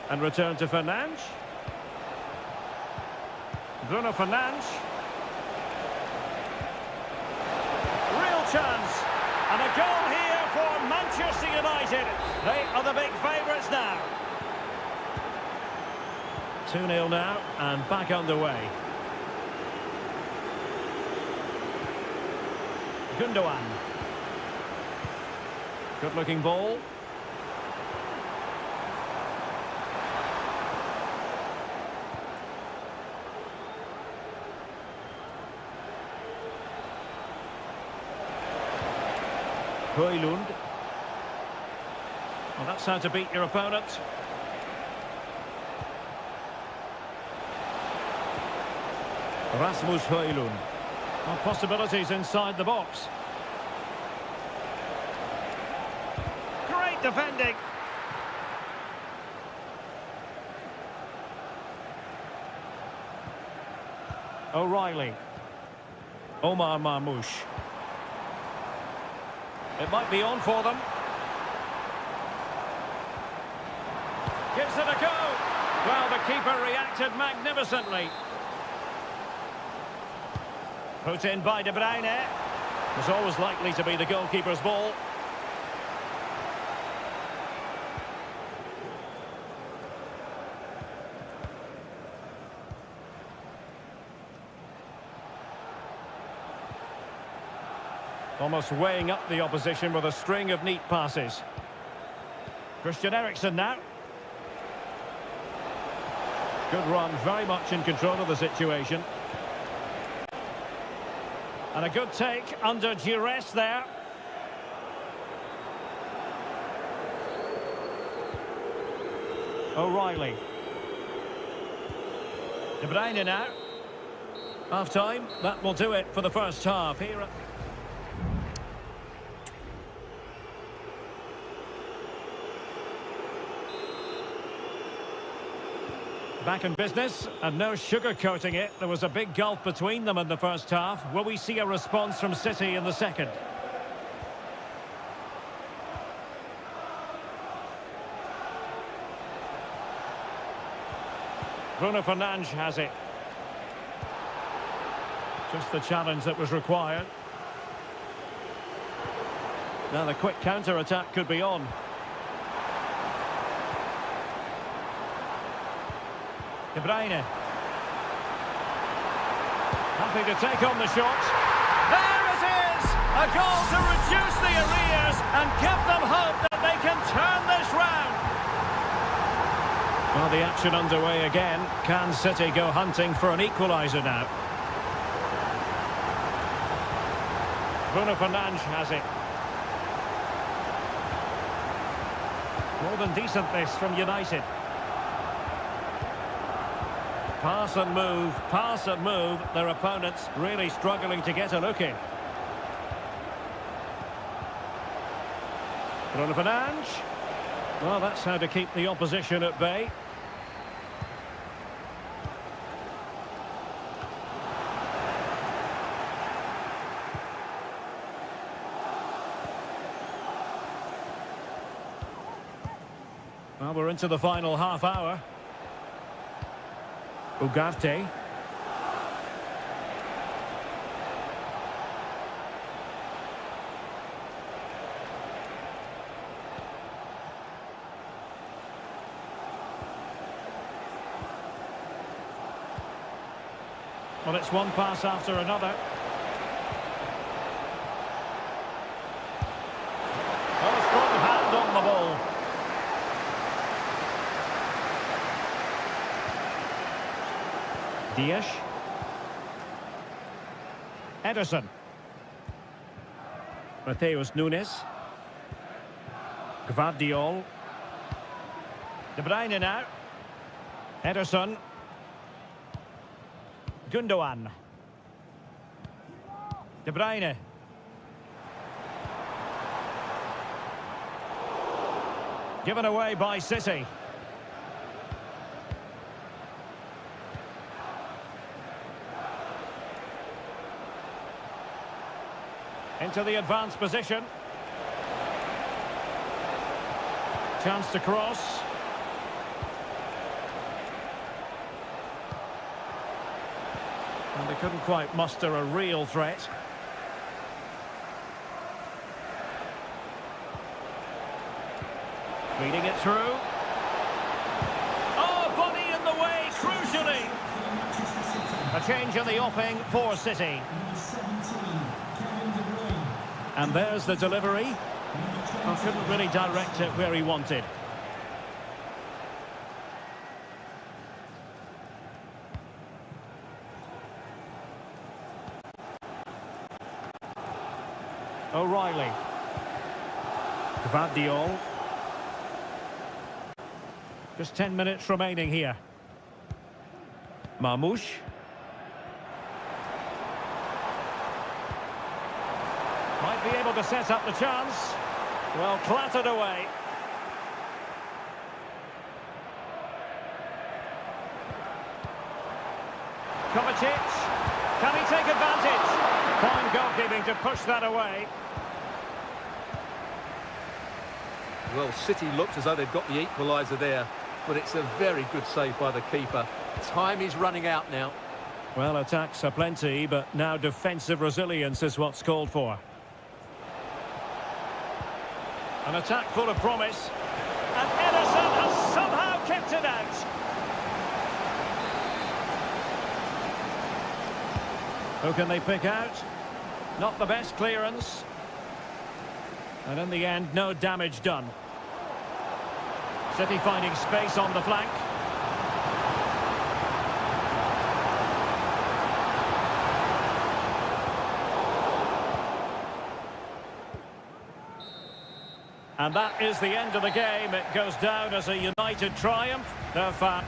And return to Fernandes. Bruno Fernandes. Chance. And a goal here for Manchester United. They are the big favourites now. 2-0 now and back underway. Gundogan. Good looking ball. Højlund. Well, that's how to beat your opponent. Rasmus Højlund. Well, possibilities inside the box. Great defending. O'Reilly. Omar Marmoush. It might be on for them. Gives it a go. Well, the keeper reacted magnificently. Put in by De Bruyne. It was always likely to be the goalkeeper's ball. Almost weighing up the opposition with a string of neat passes. Christian Eriksen now. Good run, very much in control of the situation. And a good take under duress there. O'Reilly. De Bruyne now. Half time, that will do it for the first half here. Back in business, and no sugarcoating it. There was a big gulf between them in the first half. Will we see a response from City in the second? Bruno Fernandes has it. Just the challenge that was required. Now the quick counter-attack could be on. De Bruyne. Happy to take on the shot. There it is! A goal to reduce the arrears and give them hope that they can turn this round. Well, the action underway again. Can City go hunting for an equaliser now? Bruno Fernandes has it. More than decent this from United. Pass and move. Their opponents really struggling to get a look in. Bruno Fernandes. Well, that's how to keep the opposition at bay. Well, we're into the final half hour. Ugarte. Well, it's one pass after another. Oh, strong hand on the ball. Dias. Ederson. Mateus Nunes. Gvardiol. De Bruyne now. Ederson. Gundogan. De Bruyne. Given away by City. Into the advanced position. Chance to cross. And they couldn't quite muster a real threat. Feeding it through. Oh, body in the way, crucially. A change in the offing for City. And there's the delivery. Well, couldn't really direct it where he wanted. O'Reilly. Gvardiol. Just 10 minutes remaining here. Marmoush. Might be able to set up the chance. Well, clattered away. Kovacic. Can he take advantage? Fine goalkeeping to push that away. Well, City looks as though they've got the equaliser there, but it's a very good save by the keeper. Time is running out now. Well, attacks are plenty, but now defensive resilience is what's called for. An attack full of promise. And Ederson has somehow kept it out. Who can they pick out? Not the best clearance. And in the end, no damage done. City finding space on the flank. And that is the end of the game. It goes down as a United triumph. The fan.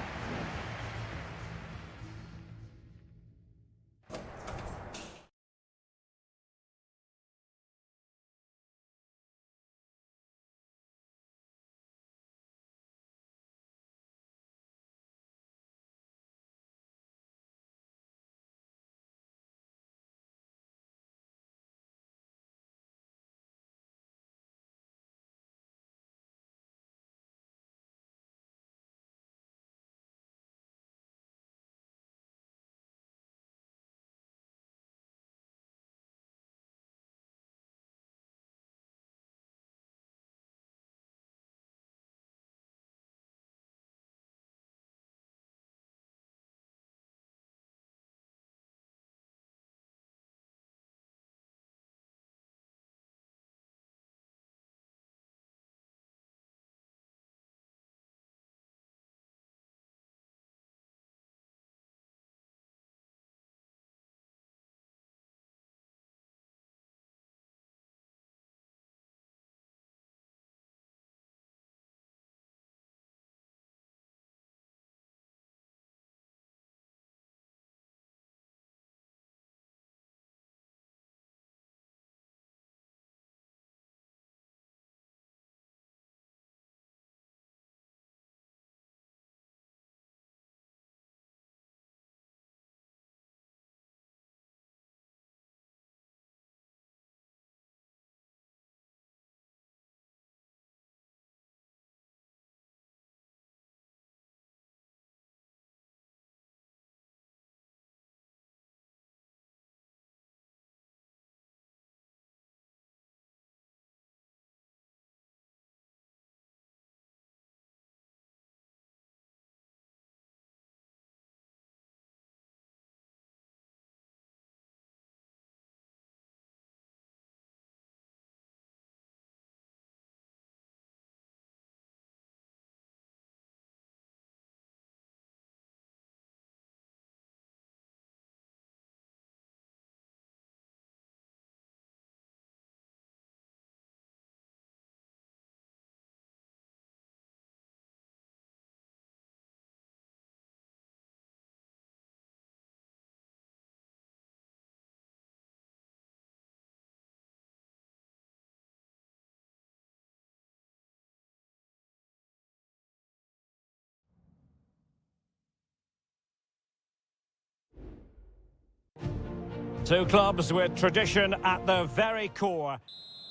Two clubs with tradition at their very core.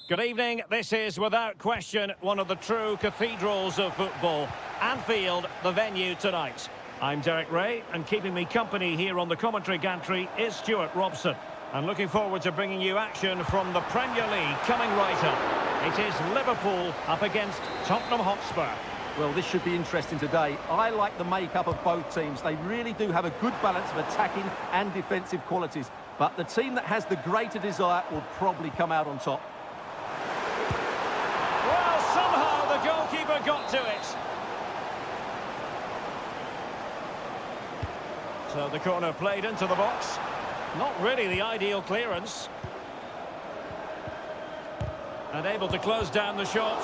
Good evening. This is, without question, one of the true cathedrals of football. Anfield, the venue tonight. I'm Derek Ray, and keeping me company here on the commentary gantry is Stuart Robson. I'm looking forward to bringing you action from the Premier League coming right up. It is Liverpool up against Tottenham Hotspur. Well, this should be interesting today. I like the makeup of both teams. They really do have a good balance of attacking and defensive qualities. But the team that has the greater desire will probably come out on top. Well, somehow the goalkeeper got to it. So the corner played into the box. Not really the ideal clearance. And able to close down the shot.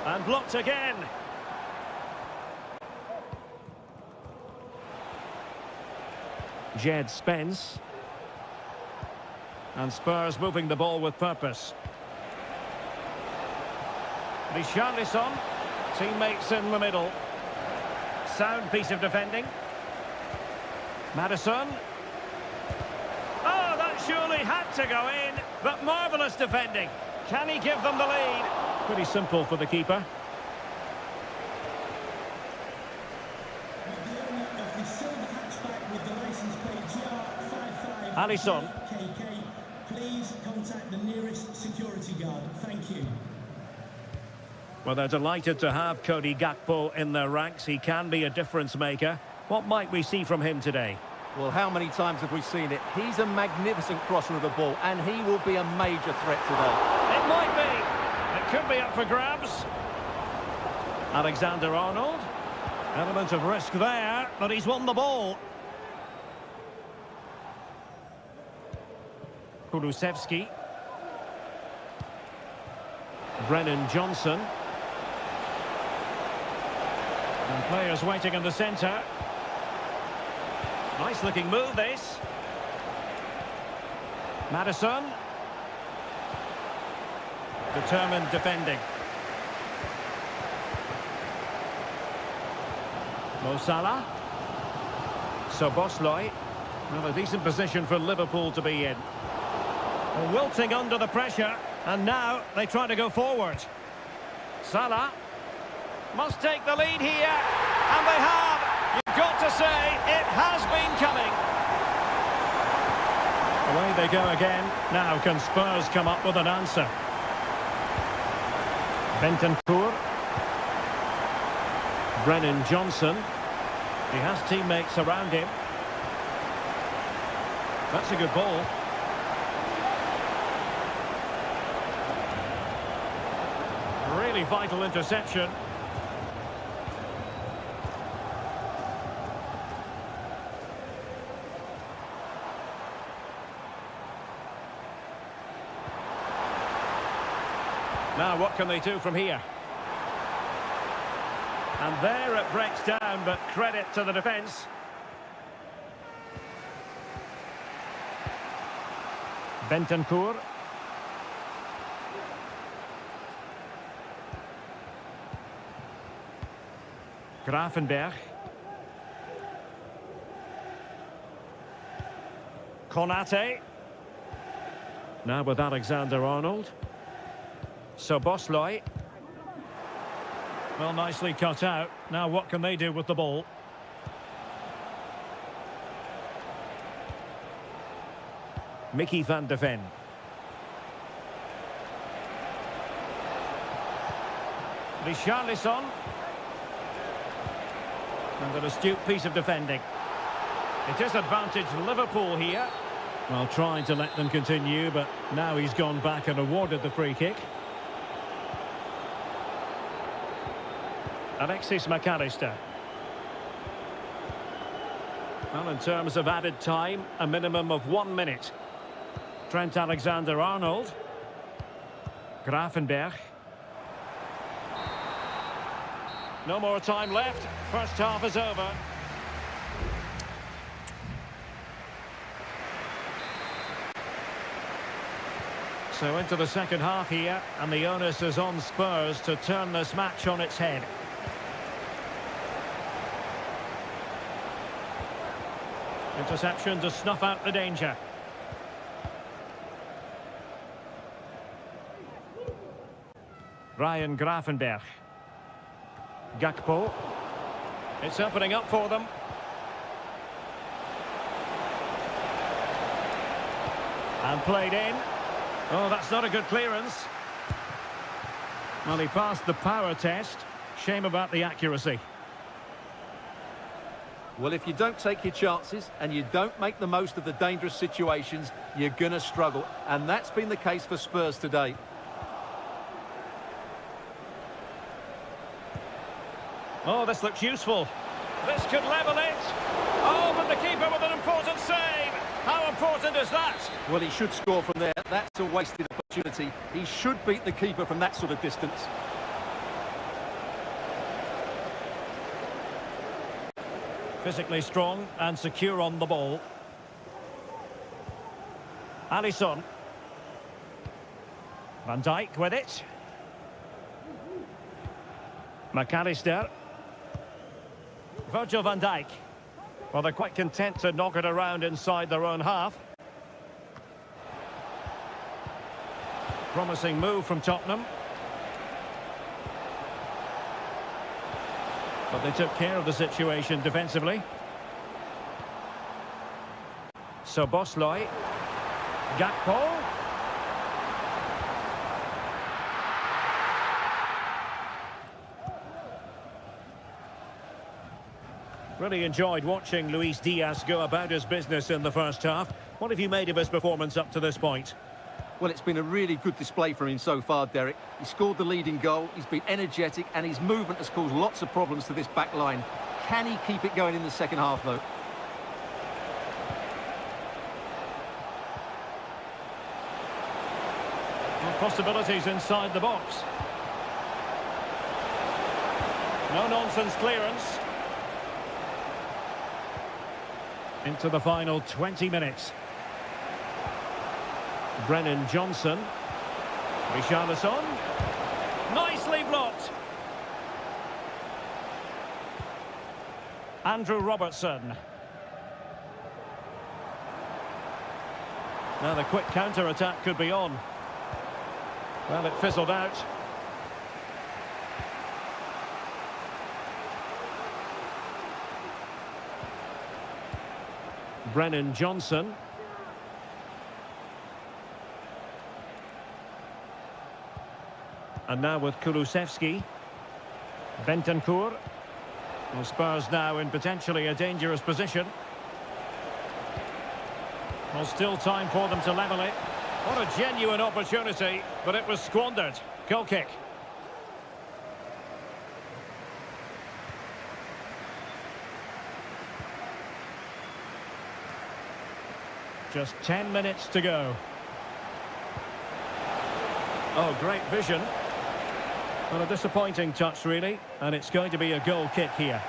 And blocked again. Jed Spence. And Spurs moving the ball with purpose. Richarlison, teammates in the middle. Sound piece of defending. Maddison. Oh, that surely had to go in, but marvellous defending. Can he give them the lead? Pretty simple for the keeper. Alisson. Please contact the nearest security guard. Thank you. Well, they're delighted to have Cody Gakpo in their ranks. He can be a difference maker. What might we see from him today? Well, how many times have we seen it? He's a magnificent crosser of the ball, and he will be a major threat today. It might be. It could be up for grabs. Alexander-Arnold. Element of risk there, but he's won the ball. Kulusevski. Brennan Johnson. And players waiting in the centre. Nice looking move, this. Maddison. Determined defending. Mo Salah. Szoboszlai. Well, a decent position for Liverpool to be in. Well, wilting under the pressure, and now they try to go forward. Salah must take the lead here, and they have. You've got to say, it has been coming. Away they go again. Now can Spurs come up with an answer? Bentancur. Brennan Johnson. He has teammates around him. That's a good ball. Really vital interception. Now what can they do from here? And there it breaks down, but credit to the defence. Bentancur. Grafenberg. Konate. Now with Alexander-Arnold. Szoboszlai. Well, nicely cut out. Now what can they do with the ball? Mickey van de Ven. Richarlison. And an astute piece of defending. It is advantage Liverpool here. Well, trying to let them continue, but now he's gone back and awarded the free kick. Alexis McAllister. Well, in terms of added time, a minimum of 1 minute. Trent Alexander-Arnold. Grafenberg. No more time left. First half is over. So into the second half here, and the onus is on Spurs to turn this match on its head. Interception to snuff out the danger. Ryan Grafenberg. Gakpo. It's opening up for them. And played in. Oh, that's not a good clearance. Well, he passed the power test. Shame about the accuracy. Well, if you don't take your chances and you don't make the most of the dangerous situations, you're going to struggle. And that's been the case for Spurs today. Oh, this looks useful. This could level it. Oh, but the keeper with an important save. How important is that? Well, he should score from there. That's a wasted opportunity. He should beat the keeper from that sort of distance. Physically strong and secure on the ball. Alisson. Van Dijk with it. McAllister. Virgil van Dijk. Well, they're quite content to knock it around inside their own half. Promising move from Tottenham. But they took care of the situation defensively. So Bosley. Gakpo. Really enjoyed watching Luis Diaz go about his business in the first half. What have you made of his performance up to this point? Well, it's been a really good display for him so far, Derek. He scored the leading goal, he's been energetic, and his movement has caused lots of problems to this back line. Can he keep it going in the second half, though? Well, possibilities inside the box. No-nonsense clearance. Into the final 20 minutes. Brennan Johnson. Richarlison. Nicely blocked. Andrew Robertson. Now the quick counter-attack could be on. Well, it fizzled out. Brennan Johnson. And now with Kulusevski. Bentancur. Well, Spurs now in potentially a dangerous position. Well, still time for them to level it. What a genuine opportunity, but it was squandered. Goal kick. Just 10 minutes to go. Oh, great vision. Well, a disappointing touch, really, and it's going to be a goal kick here.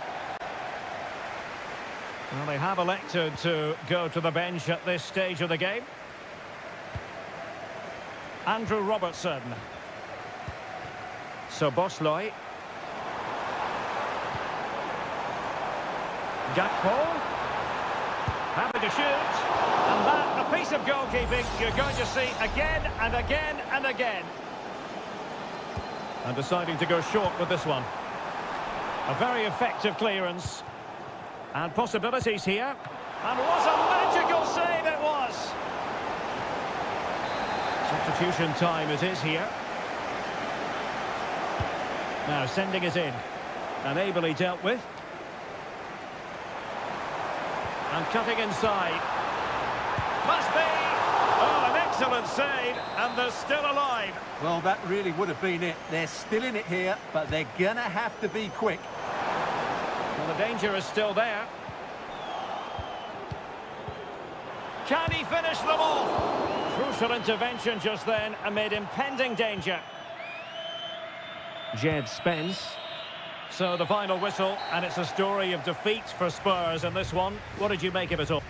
Well, they have elected to go to the bench at this stage of the game. Andrew Robertson. So Bosley. Gakpo. Happy to shoot. And that, a piece of goalkeeping you're going to see again and again and again. And deciding to go short with this one. A very effective clearance. And possibilities here. And what a magical save it was! Substitution time it is here. Now sending it in. And ably dealt with. And cutting inside. Must be! Oh, an excellent save, and they're still alive. Well, that really would have been it. They're still in it here, but they're gonna have to be quick. Well, the danger is still there. Can he finish them off? Crucial intervention just then amid impending danger. Jed Spence. So the final whistle, and it's a story of defeat for Spurs in this one. What did you make of it all?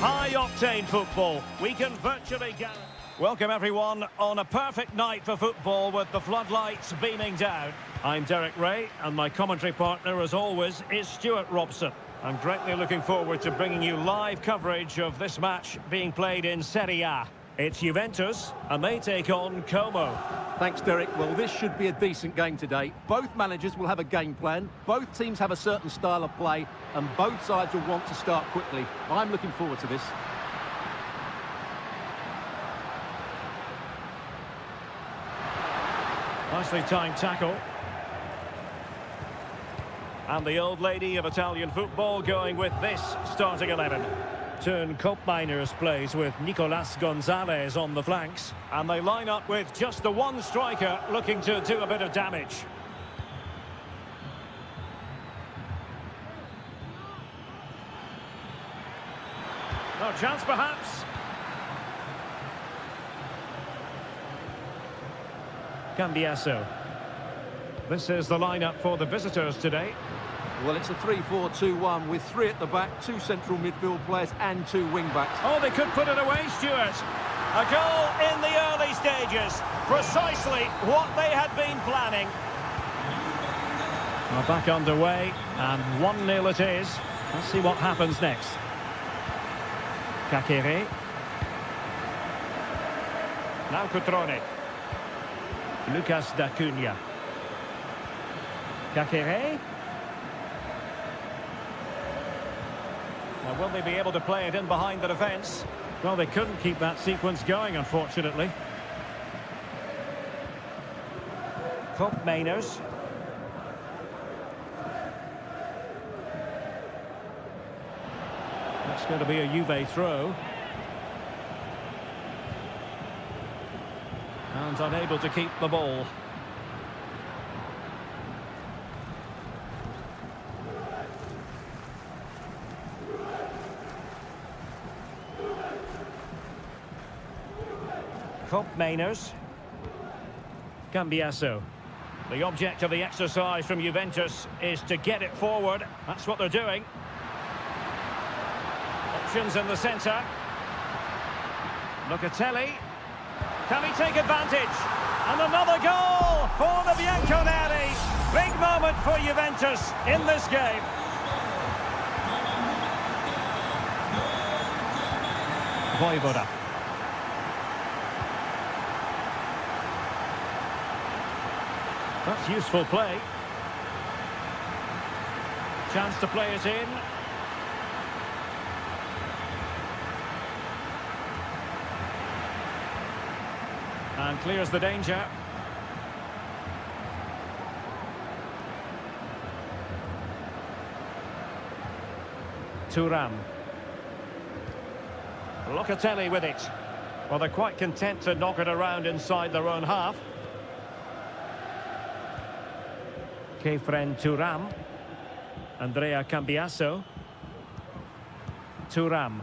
High-octane football. We can virtually guarantee... Welcome everyone on a perfect night for football with the floodlights beaming down. I'm Derek Ray and my commentary partner as always is Stuart Robson. I'm greatly looking forward to bringing you live coverage of this match being played in Seria. It's Juventus and they take on Como. Thanks, Derek. Well, this should be a decent game today. Both managers will have a game plan. Both teams have a certain style of play and both sides will want to start quickly. I'm looking forward to this. Nicely timed tackle. And the old lady of Italian football going with this starting 11. Turn Koopmeiners plays with Nicolas Gonzalez on the flanks. And they line up with just the one striker looking to do a bit of damage. No chance perhaps. Cambiasso. This is the lineup for the visitors today. Well, it's a 3-4-2-1 with three at the back, two central midfield players and two wing-backs. Oh, they could put it away, Stuart. A goal in the early stages. Precisely what they had been planning. Well, back underway, and 1-0 it is. Let's see what happens next. Kakere. Now Cutrone. Lucas D'Acunha. Kakere. Now, will they be able to play it in behind the defence? Well, they couldn't keep that sequence going, unfortunately. Koopmeiners. That's going to be a Juve throw. And unable to keep the ball. Koopmeiners. Cambiasso. The object of the exercise from Juventus is to get it forward. That's what they're doing. Options in the centre. Locatelli. Can he take advantage? And another goal for the Bianconeri. Big moment for Juventus in this game. Voivoda. That's useful play. Chance to play it in. And clears the danger. Thuram. Locatelli with it. Well, they're quite content to knock it around inside their own half. Kefren Thuram. Andrea Cambiasso. Thuram.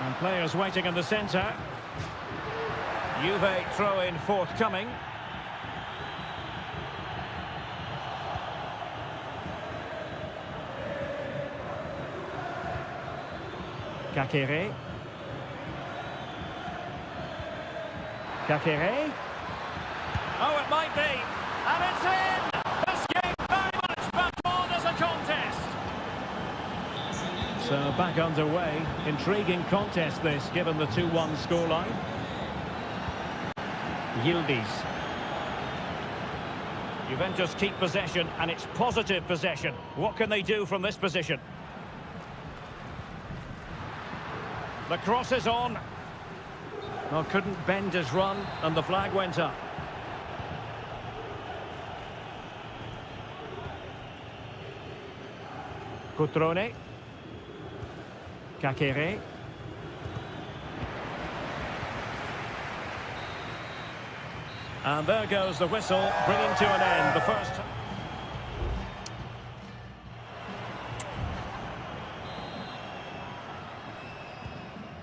And players waiting in the centre. Juve throw-in forthcoming. Kakere. Kakere. Oh, it might be. And it's in! This game very much back on as a contest. So back underway. Intriguing contest this, given the 2-1 scoreline. Yildiz. Juventus keep possession, and it's positive possession. What can they do from this position? The cross is on. Well, couldn't bend his run, and the flag went up. Cutrone. Kakere. And there goes the whistle, bringing to an end the first.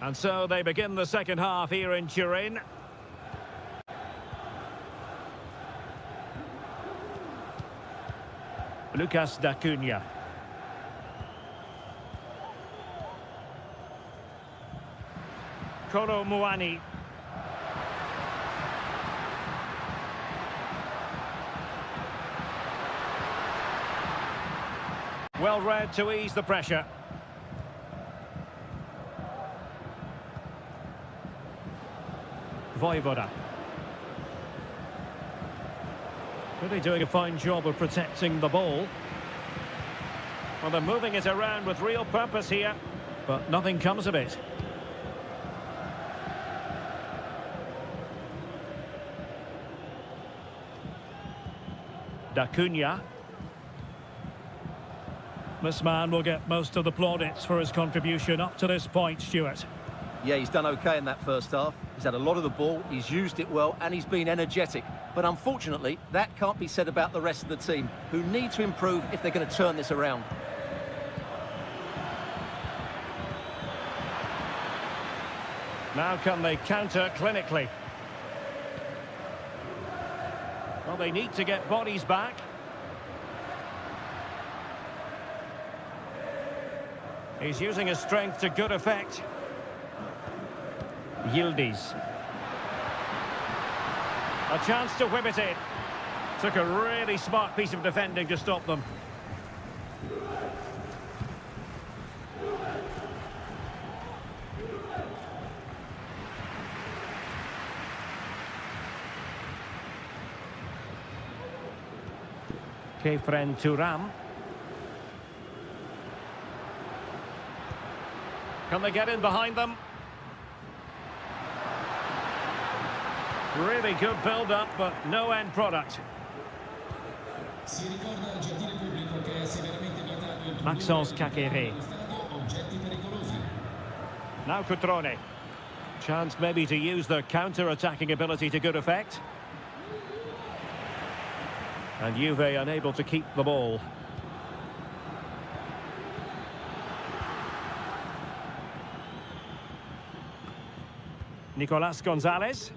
And so they begin the second half here in Turin. Lucas D'Acunha. Kolo Muani. Well read to ease the pressure. Voivoda. Really doing a fine job of protecting the ball. Well, they're moving it around with real purpose here, but nothing comes of it. Da Cunha. This man will get most of the plaudits for his contribution up to this point, Stuart. Yeah, he's done okay in that first half. He's had a lot of the ball, he's used it well, and he's been energetic. But unfortunately, that can't be said about the rest of the team, who need to improve if they're going to turn this around. Now can they counter clinically? Well, they need to get bodies back. He's using his strength to good effect. Yildiz. A chance to whip it in. Took a really smart piece of defending to stop them. Kefren Turam. Can they get in behind them? Really good build-up, but no end product. Si ricorda al gentile pubblico che è severamente vietato il Maxence Kakere. oggetti pericolosi. Now Cutrone. Chance maybe to use their counter-attacking ability to good effect. And Juve unable to keep the ball. Nicolas Gonzalez.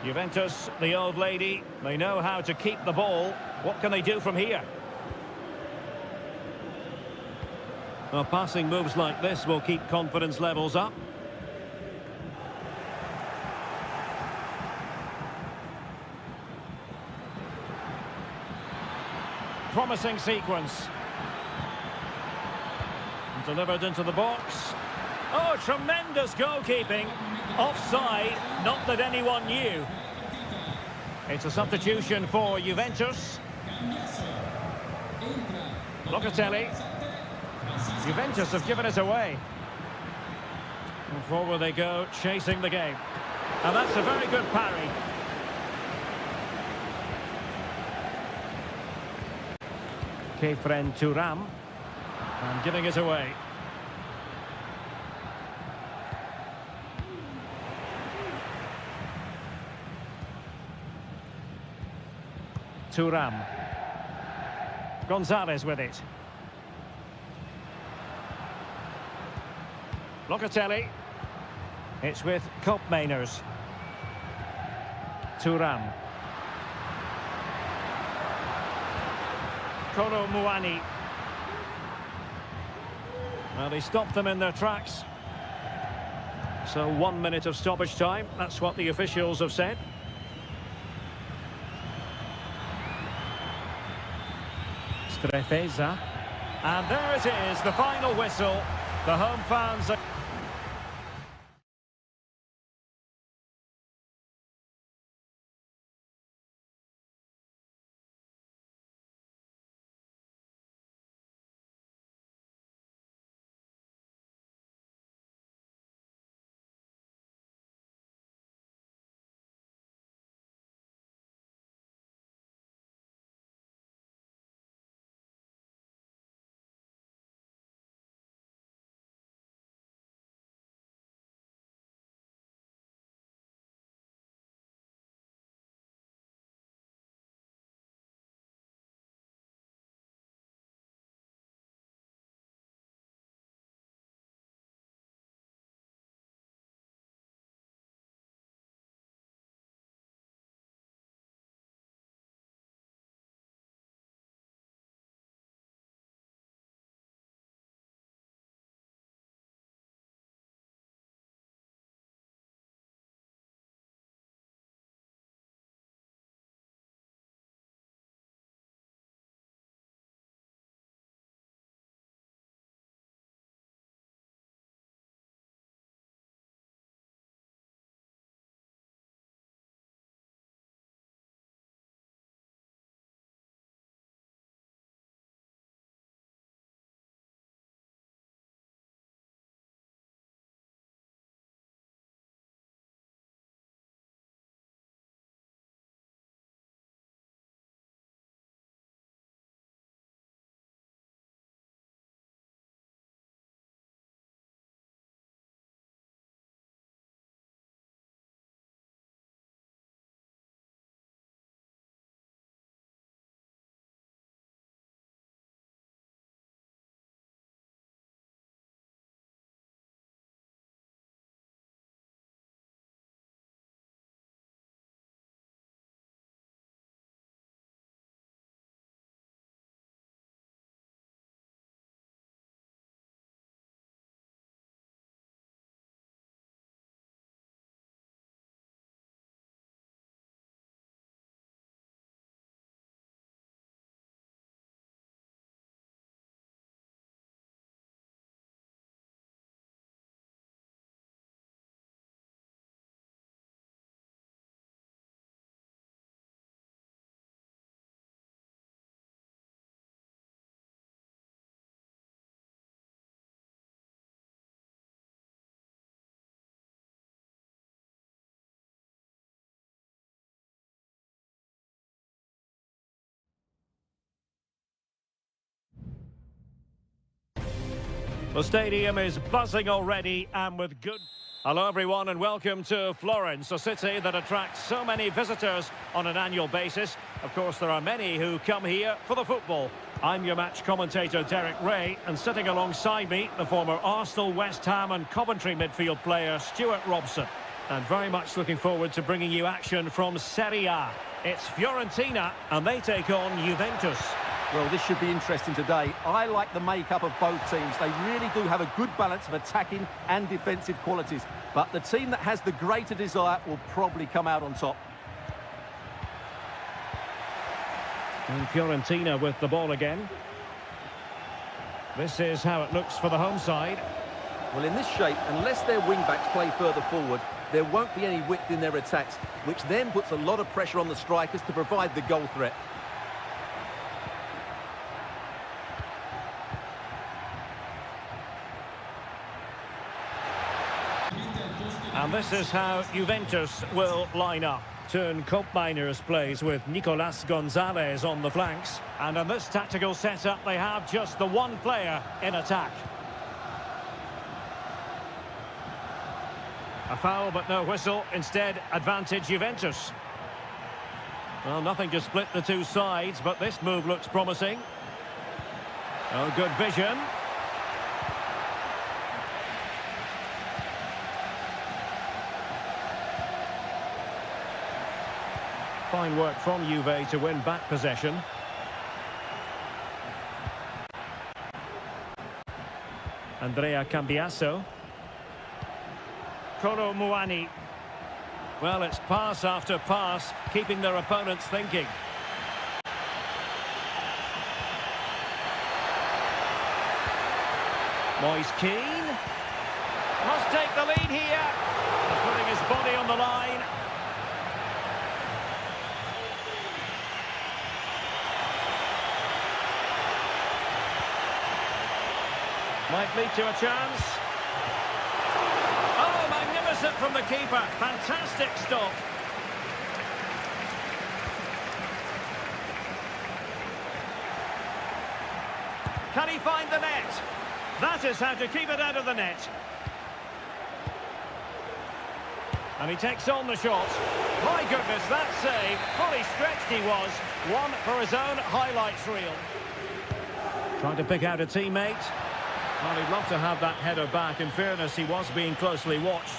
Juventus, the old lady, they know how to keep the ball. What can they do from here? Well, passing moves like this will keep confidence levels up. Promising sequence. Delivered into the box. Oh, tremendous goalkeeping. Offside, not that anyone knew. It's a substitution for Juventus. Locatelli. Juventus have given it away. And forward they go, chasing the game. And that's a very good parry. Kefren Turam. And giving it away. Turam. Gonzalez with it. Locatelli. It's with Koopmeiners. Turam. Kolo Muani. Well, they stopped them in their tracks. So 1 minute of stoppage time. That's what the officials have said. Strefeza. And there it is, the final whistle. The home fans are... The stadium is buzzing already and with good... Hello everyone and welcome to Florence, a city that attracts so many visitors on an annual basis. Of course, there are many who come here for the football. I'm your match commentator, Derek Ray, and sitting alongside me, the former Arsenal, West Ham and Coventry midfield player, Stuart Robson. And very much looking forward to bringing you action from Seria. It's Fiorentina, and they take on Juventus. Well, this should be interesting today. I like the makeup of both teams. They really do have a good balance of attacking and defensive qualities. But the team that has the greater desire will probably come out on top. And Fiorentina with the ball again. This is how it looks for the home side. Well, in this shape, unless their wing-backs play further forward, there won't be any width in their attacks, which then puts a lot of pressure on the strikers to provide the goal threat. And this is how Juventus will line up. Turn Miners plays with Nicolas Gonzalez on the flanks. And in this tactical setup, they have just the one player in attack. A foul, but no whistle. Instead, advantage Juventus. Well, nothing to split the two sides, but this move looks promising. Oh, good vision. Fine work from Juve to win back possession. Andrea Cambiasso. Kolo Muani. Well, it's pass after pass, keeping their opponents thinking. Moise Keane. Must take the lead here. Putting his body on the line. Might lead to a chance. Oh, magnificent from the keeper. Fantastic stop. Can he find the net? That is how to keep it out of the net. And he takes on the shot. My goodness, that save. Fully stretched he was. One for his own highlights reel. Trying to pick out a teammate. Well, he'd love to have that header back. In fairness, he was being closely watched.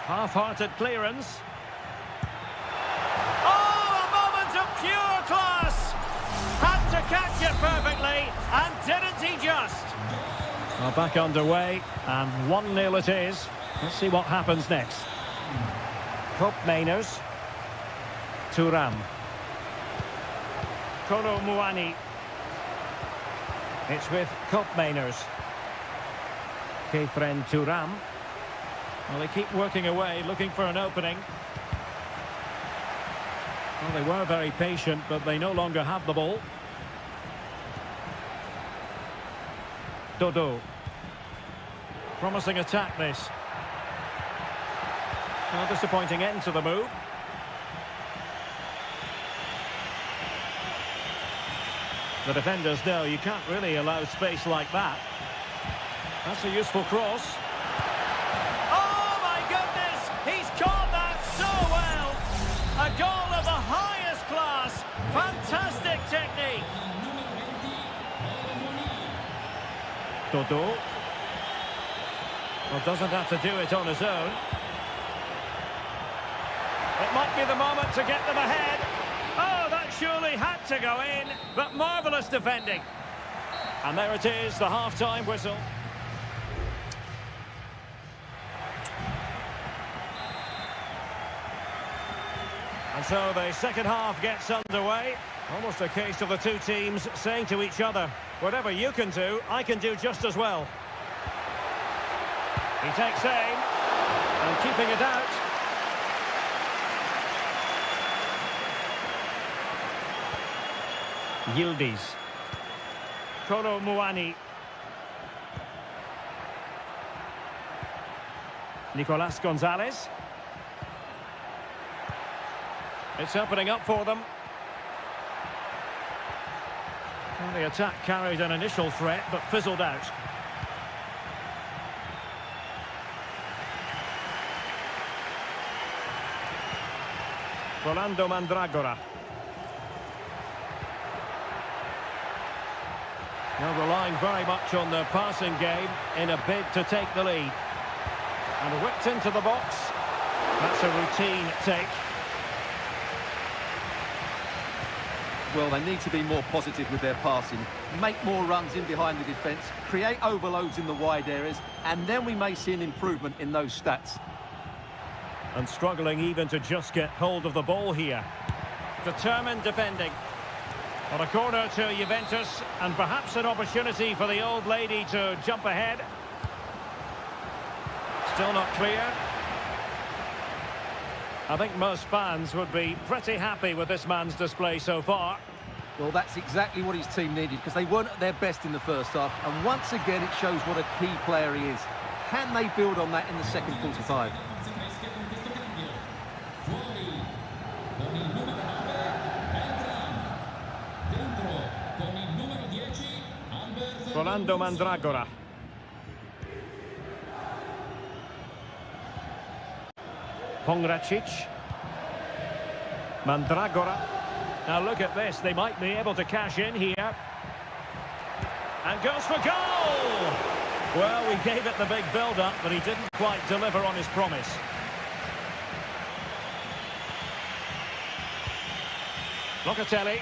Half-hearted clearance. Oh, a moment of pure class! Had to catch it perfectly, and didn't he just? Well, back underway, and 1-0 it is. Let's see what happens next. Mainers. Thuram. Kolo Muani. It's with Mainers. Kefren Thuram. Well, they keep working away, looking for an opening. Well, they were very patient, but they no longer have the ball. Dodo. Promising attack, this. A disappointing end to the move. The defenders know you can't really allow space like that. That's a useful cross. Oh, my goodness! He's caught that so well! A goal of the highest class. Fantastic technique. Dodo. Well, doesn't have to do it on his own. It might be the moment to get them ahead. Oh, that surely had to go in, but marvellous defending. And there it is, the half-time whistle. And so the second half gets underway. Almost a case of the two teams saying to each other, whatever you can do, I can do just as well. He takes aim, and keeping it out. Yildiz. Kolo Muani. Nicolas Gonzalez. It's opening up for them. Well, the attack carried an initial threat, but fizzled out. Rolando Mandragora. Now relying very much on the passing game in a bid to take the lead. And whipped into the box. That's a routine take. Well, they need to be more positive with their passing, make more runs in behind the defence, create overloads in the wide areas, and then we may see an improvement in those stats. And struggling even to just get hold of the ball here. Determined defending. On a corner to Juventus, and perhaps an opportunity for the old lady to jump ahead. Still not clear. I think most fans would be pretty happy with this man's display so far. Well, that's exactly what his team needed, because they weren't at their best in the first half, and once again it shows what a key player he is. Can they build on that in the second 45? Rolando Mandragora. Pongracic. Mandragora. Now look at this, they might be able to cash in here. And goes for goal! Well, we gave it the big build-up, but he didn't quite deliver on his promise. Locatelli.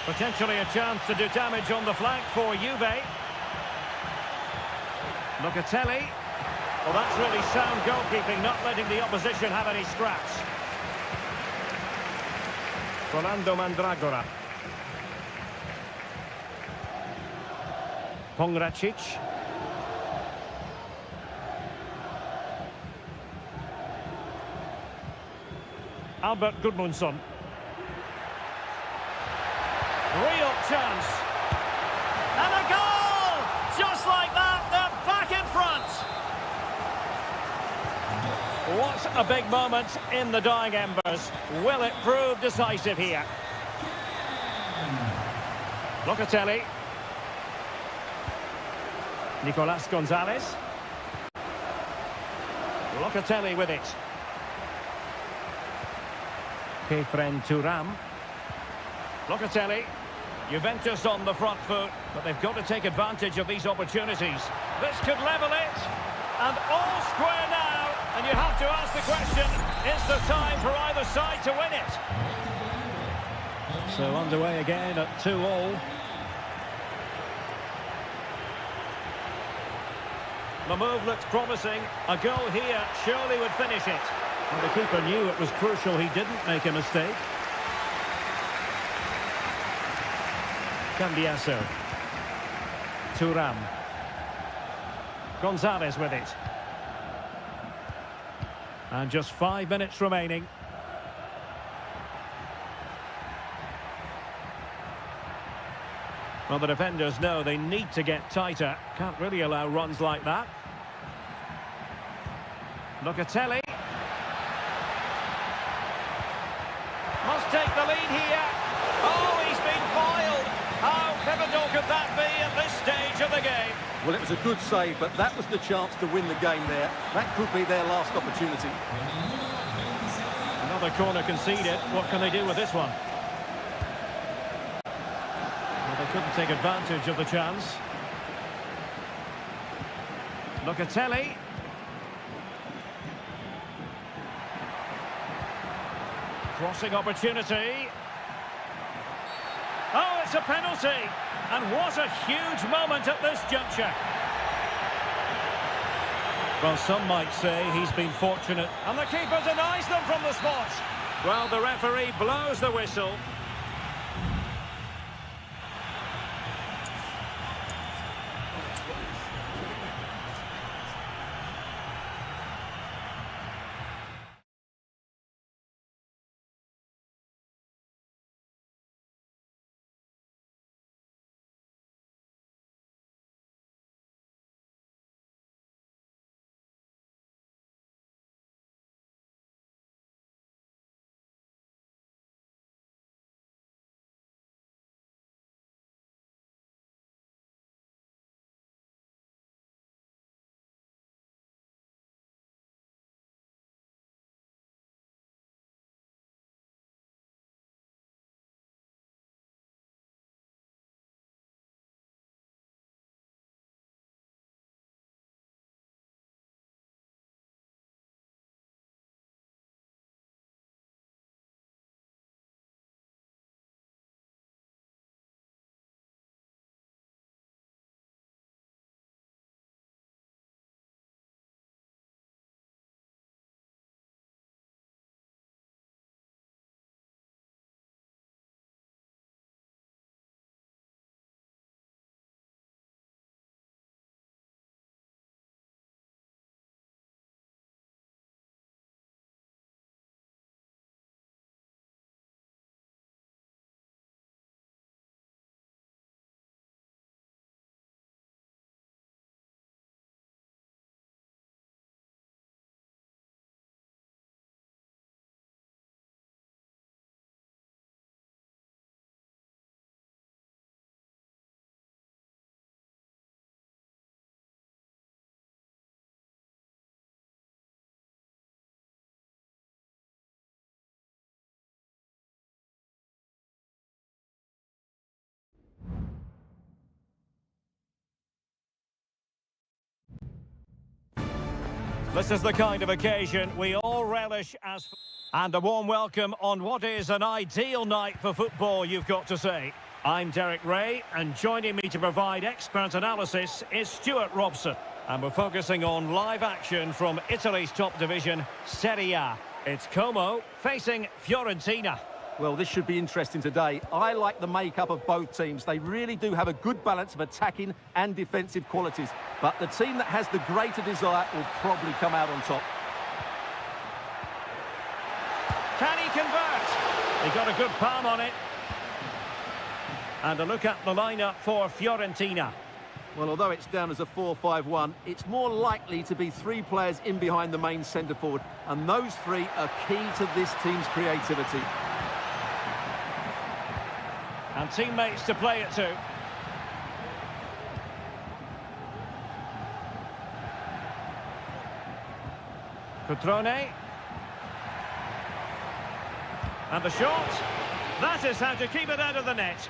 Potentially a chance to do damage on the flank for Juve. Locatelli. Well, that's really sound goalkeeping, not letting the opposition have any scraps. Rolando Mandragora. Pongracic. Albert Gudmundsson. Real chance. And a goal! Just like that, they're back in front. What a big moment in the dying embers. Will it prove decisive here? Locatelli. Nicolas Gonzalez. Locatelli with it. Kefren Turam. Locatelli. Juventus on the front foot, but they've got to take advantage of these opportunities. This could level it. And all square now. And you have to ask the question, is there time for either side to win it? So underway again at 2-2. The move looks promising. A goal here surely would finish it. And the keeper knew it was crucial he didn't make a mistake. Cambiaso. Turam. Gonzalez with it. And just 5 minutes remaining. Well, the defenders know they need to get tighter. Can't really allow runs like that. Locatelli. Must take the lead here. Oh, he's been foiled. How pivotal could that be at this stage of the game? Well, it was a good save, but that was the chance to win the game there. That could be their last opportunity. Another corner conceded. What can they do with this one? Well, they couldn't take advantage of the chance. Locatelli. Crossing opportunity. Oh, it's a penalty. And what a huge moment at this juncture. Well, some might say he's been fortunate. And the keeper denies them from the spot. Well, the referee blows the whistle. This is the kind of occasion we all relish as... And a warm welcome on what is an ideal night for football, you've got to say. I'm Derek Ray, and joining me to provide expert analysis is Stuart Robson. And we're focusing on live action from Italy's top division, Seria. It's Como facing Fiorentina. Well, this should be interesting today. I like the makeup of both teams. They really do have a good balance of attacking and defensive qualities. But the team that has the greater desire will probably come out on top. Can he convert? He got a good palm on it. And a look at the lineup for Fiorentina. Well, although it's down as a 4-5-1, it's more likely to be three players in behind the main centre-forward. And those three are key to this team's creativity. And teammates to play it to. Cutrone. And the shot. That is how to keep it out of the net.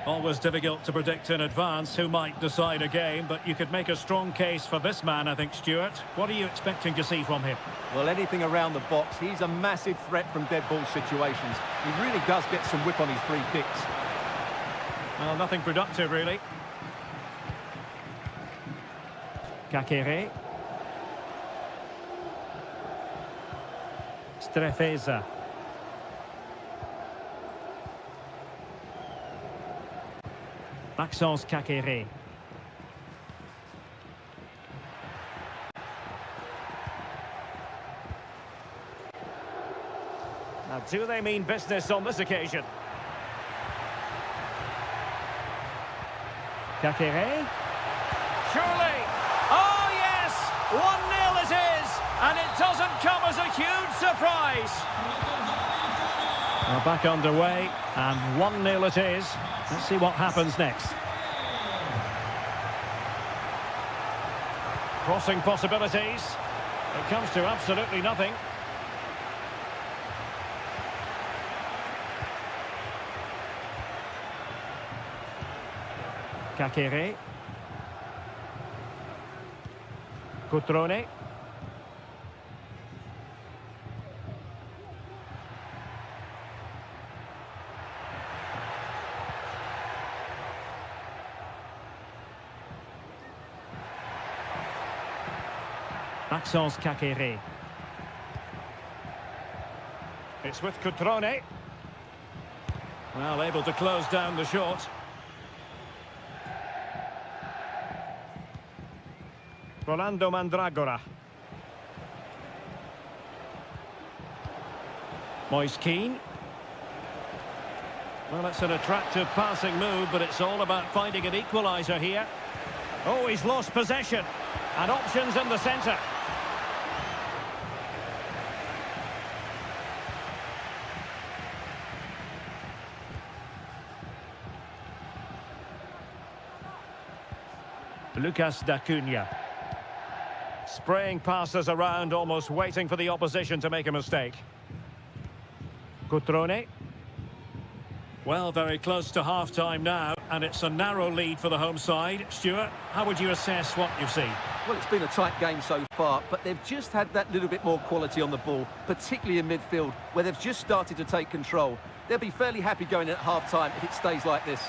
Always difficult to predict in advance who might decide a game, but you could make a strong case for this man, I think, Stuart. What are you expecting to see from him? Well, anything around the box. He's a massive threat from dead ball situations. He really does get some whip on his free kicks. Well, nothing productive, really. Kakere. Strefeza. Maxence Kakere. Now, do they mean business on this occasion? Kakere. Surely! Oh, yes! 1-0 it is! And it doesn't come as a huge surprise! Well, back underway, and 1-0 it is. Let's see what happens next. Crossing possibilities. It comes to absolutely nothing. Kakere. Cutrone. Maxence Kakere. It's with Cutrone. Well, able to close down the shot. Rolando Mandragora. Moise Keane. Well, it's an attractive passing move, but it's all about finding an equaliser here. Oh, he's lost possession. And options in the centre. Lucas D'Acunha. Spraying passes around, almost waiting for the opposition to make a mistake. Cutrone. Well, very close to half-time now, and it's a narrow lead for the home side. Stuart, how would you assess what you've seen? Well, it's been a tight game so far, but they've just had that little bit more quality on the ball, particularly in midfield, where they've just started to take control. They'll be fairly happy going at half-time if it stays like this.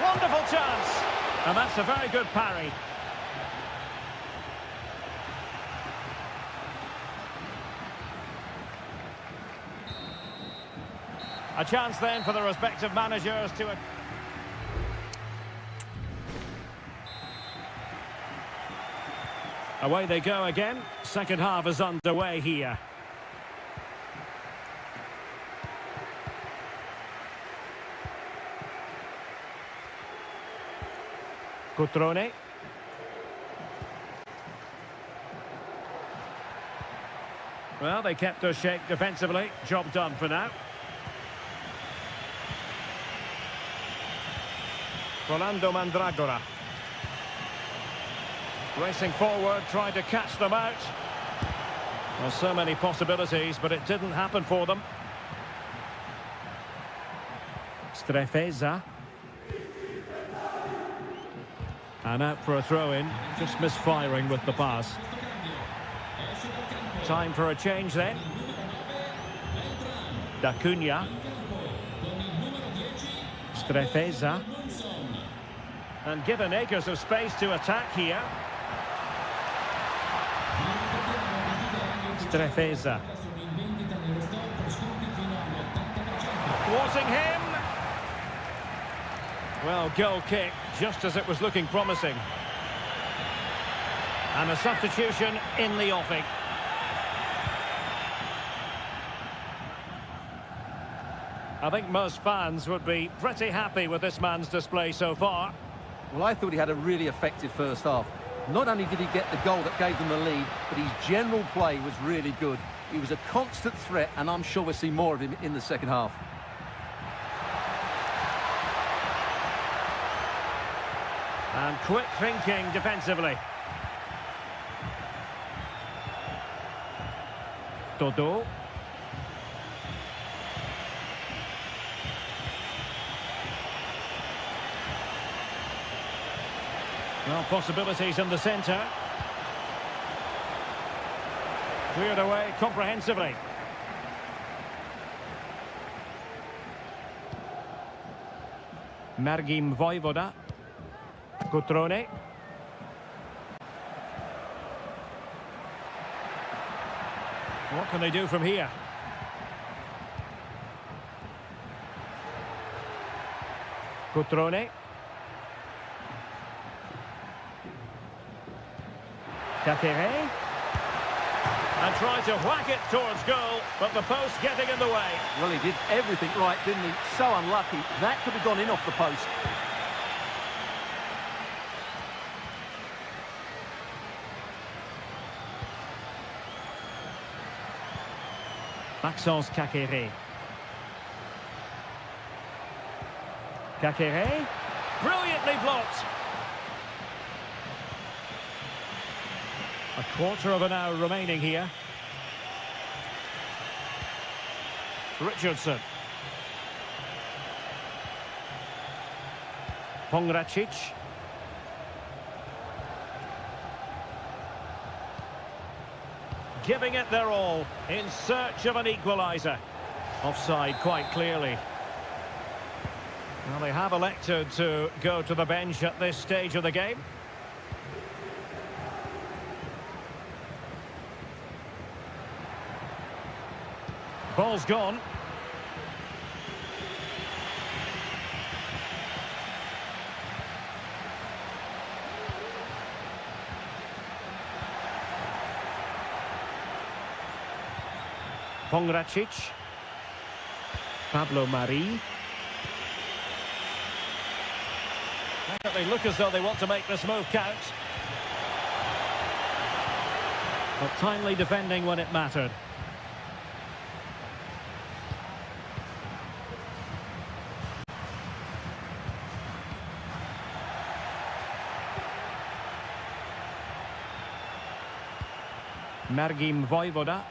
Wonderful chance! And that's a very good parry. A chance then for the respective managers to... Away they go again. Second half is underway here. Cutrone. Well, they kept their shape defensively. Job done for now. Rolando Mandragora. Racing forward, trying to catch them out. Well, so many possibilities, but it didn't happen for them. Strefeza. And out for a throw-in, just misfiring with the pass. Time for a change then. Da Cunha. Strefeza. And given acres of space to attack here. Strefeza. Thwarting him. Well, goal kick, just as it was looking promising. And a substitution in the offing. I think most fans would be pretty happy with this man's display so far. Well, I thought he had a really effective first half. Not only did he get the goal that gave them the lead, but his general play was really good. He was a constant threat, and I'm sure we'll see more of him in the second half. And quick thinking defensively. Dodo. Well, possibilities in the centre. Cleared away comprehensively. Margim Vojvoda. Cutrone. What can they do from here? Cutrone. Kakere. And tried to whack it towards goal, but the post getting in the way. Well, he did everything right, didn't he? So unlucky. That could have gone in off the post. Maxence Kakere. Kakere. Brilliantly blocked. A quarter of an hour remaining here. Richardson. Pongracic. Giving it their all in search of an equaliser. Offside quite clearly. Well, they have elected to go to the bench at this stage of the game. Ball's gone. Pongracic. Pablo Mari. They look as though they want to make this move count. But timely defending when it mattered. Margim Vojvoda.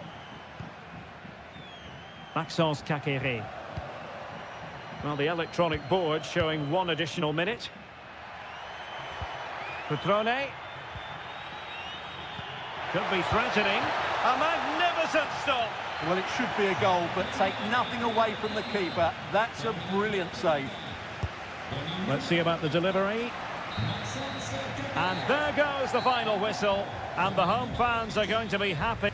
Maxence Kakere. Well, the electronic board showing one additional minute. Cutrone. Could be threatening. A magnificent stop. Well, it should be a goal, but take nothing away from the keeper. That's a brilliant save. Let's see about the delivery. And there goes the final whistle. And the home fans are going to be happy.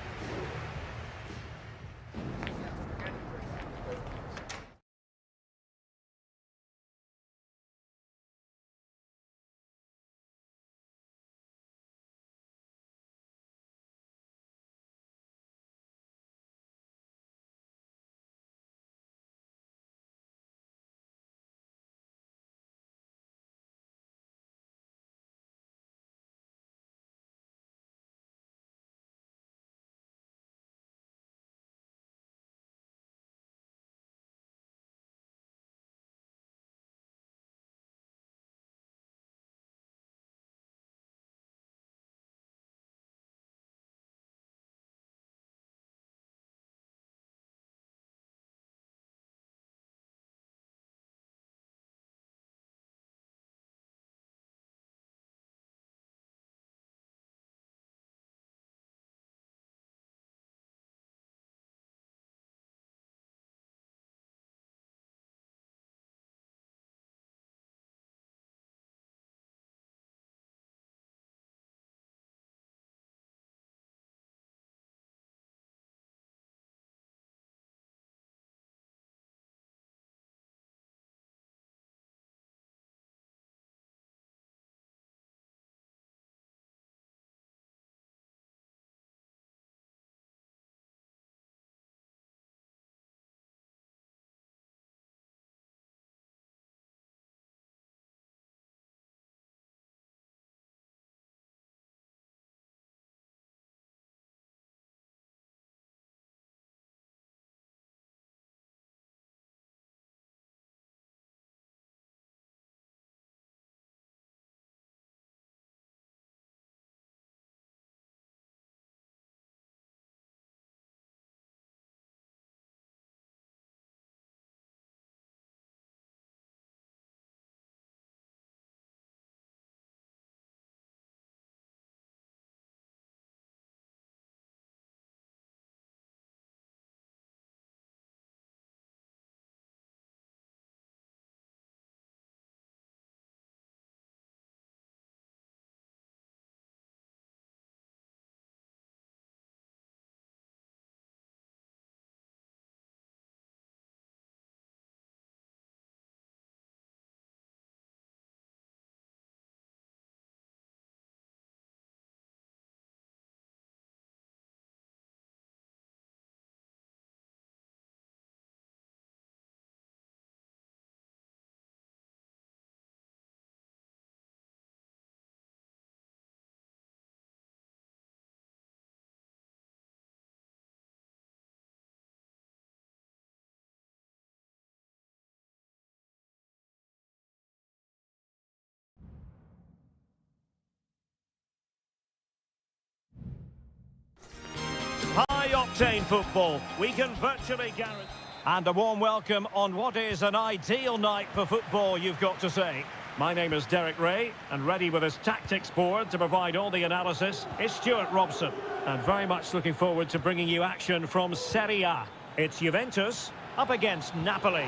octane football. We can virtually guarantee... And a warm welcome on what is an ideal night for football, you've got to say. My name is Derek Ray, and ready with his tactics board to provide all the analysis is Stuart Robson. And very much looking forward to bringing you action from Seria. It's Juventus up against Napoli.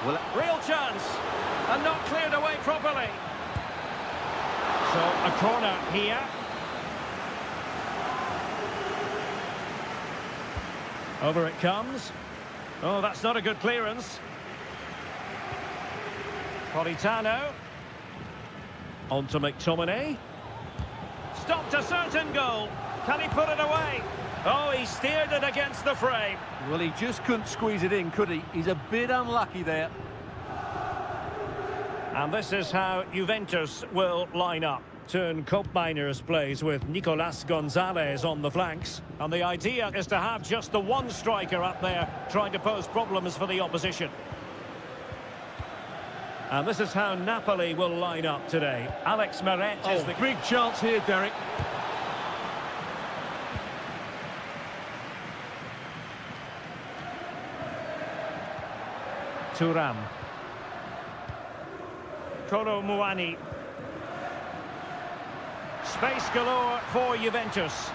Well, Real chance, and not cleared away properly. So a corner here. Over it comes. Oh, that's not a good clearance. Politano. On to McTominay. Stopped a certain goal. Can he put it away? Oh, he steered it against the frame. well, he just couldn't squeeze it in, could he? He's a bit unlucky there. And this is how Juventus will line up. Turn Miners plays with Nicolas Gonzalez on the flanks. And the idea is to have just the one striker up there trying to pose problems for the opposition. And this is how Napoli will line up today. Alex Meret is the... Big chance here, Derek. Thuram. Kolo Muani. Space galore for Juventus.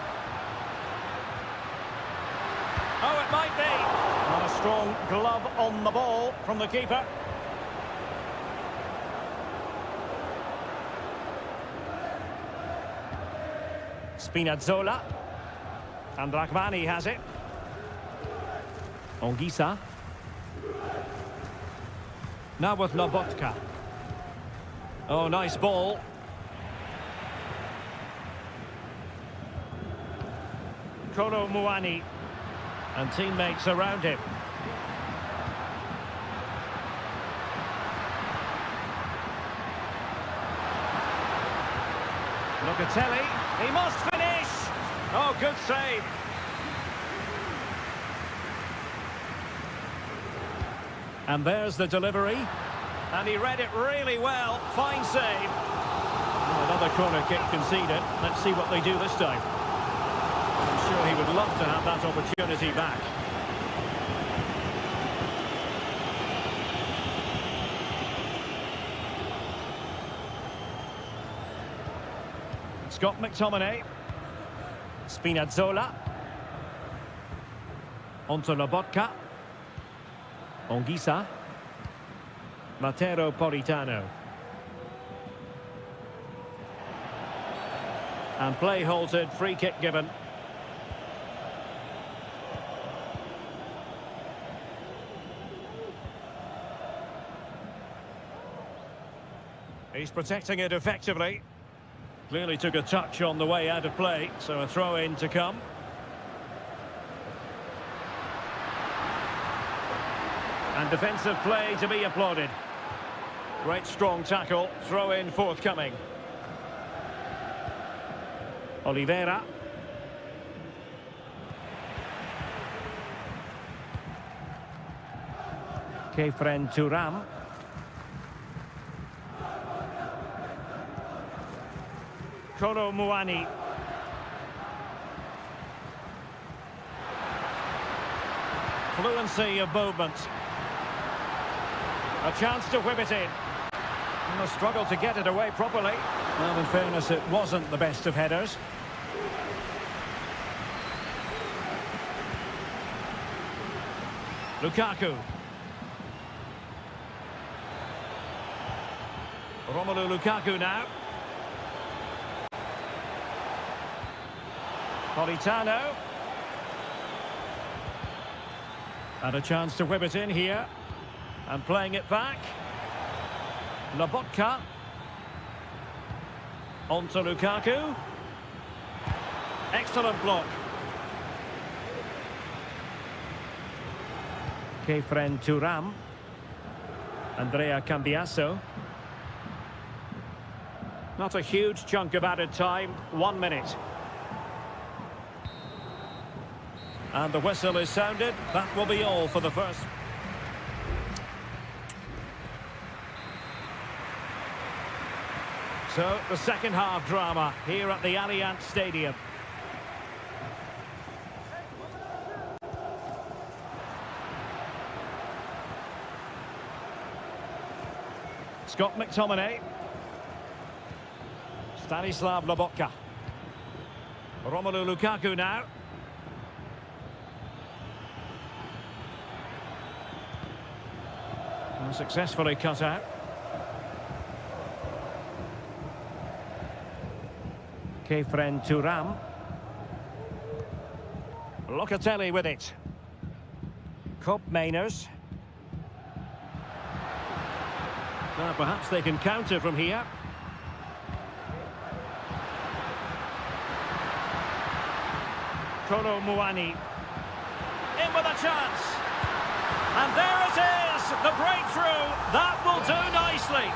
Oh, it might be. And a strong glove on the ball from the keeper. Spinazzola. And Rachmani has it. Ongisa. Now with Lobotka. Oh, nice ball. Kolo Muani. And teammates around him. Locatelli. He must finish. Oh, good save. And there's the delivery. And he read it really well. Fine save. Another corner kick conceded. Let's see what they do this time. I'm sure he would love to have that opportunity back. Scott McTominay. Spinazzola. Onto Lobotka. Ongisa. Matteo Politano. And play halted, free kick given. He's protecting it effectively. Clearly took a touch on the way out of play, so a throw-in to come. And defensive play to be applauded. Great strong tackle, throw-in forthcoming. Oliveira. Kefren Thuram. Kolo Muani. Fluency of movement. A chance to whip it in. And a struggle to get it away properly. Well, in fairness, it wasn't the best of headers. Lukaku. Romelu Lukaku now. Politano. And a chance to whip it in here. And playing it back. Lobotka. On to Lukaku. Excellent block. Kefren Thuram. Andrea Cambiasso. Not a huge chunk of added time. 1 minute. And the whistle is sounded. That will be all for the first. So, the second half drama here at the Allianz Stadium. Scott McTominay. Stanislav Lobotka. Romelu Lukaku now. And successfully cut out. Kefren Turam. Locatelli with it. Kopp Mainers. Now perhaps they can counter from here. Kolo Muani. In with a chance. And there it is, the breakthrough. That will do nicely.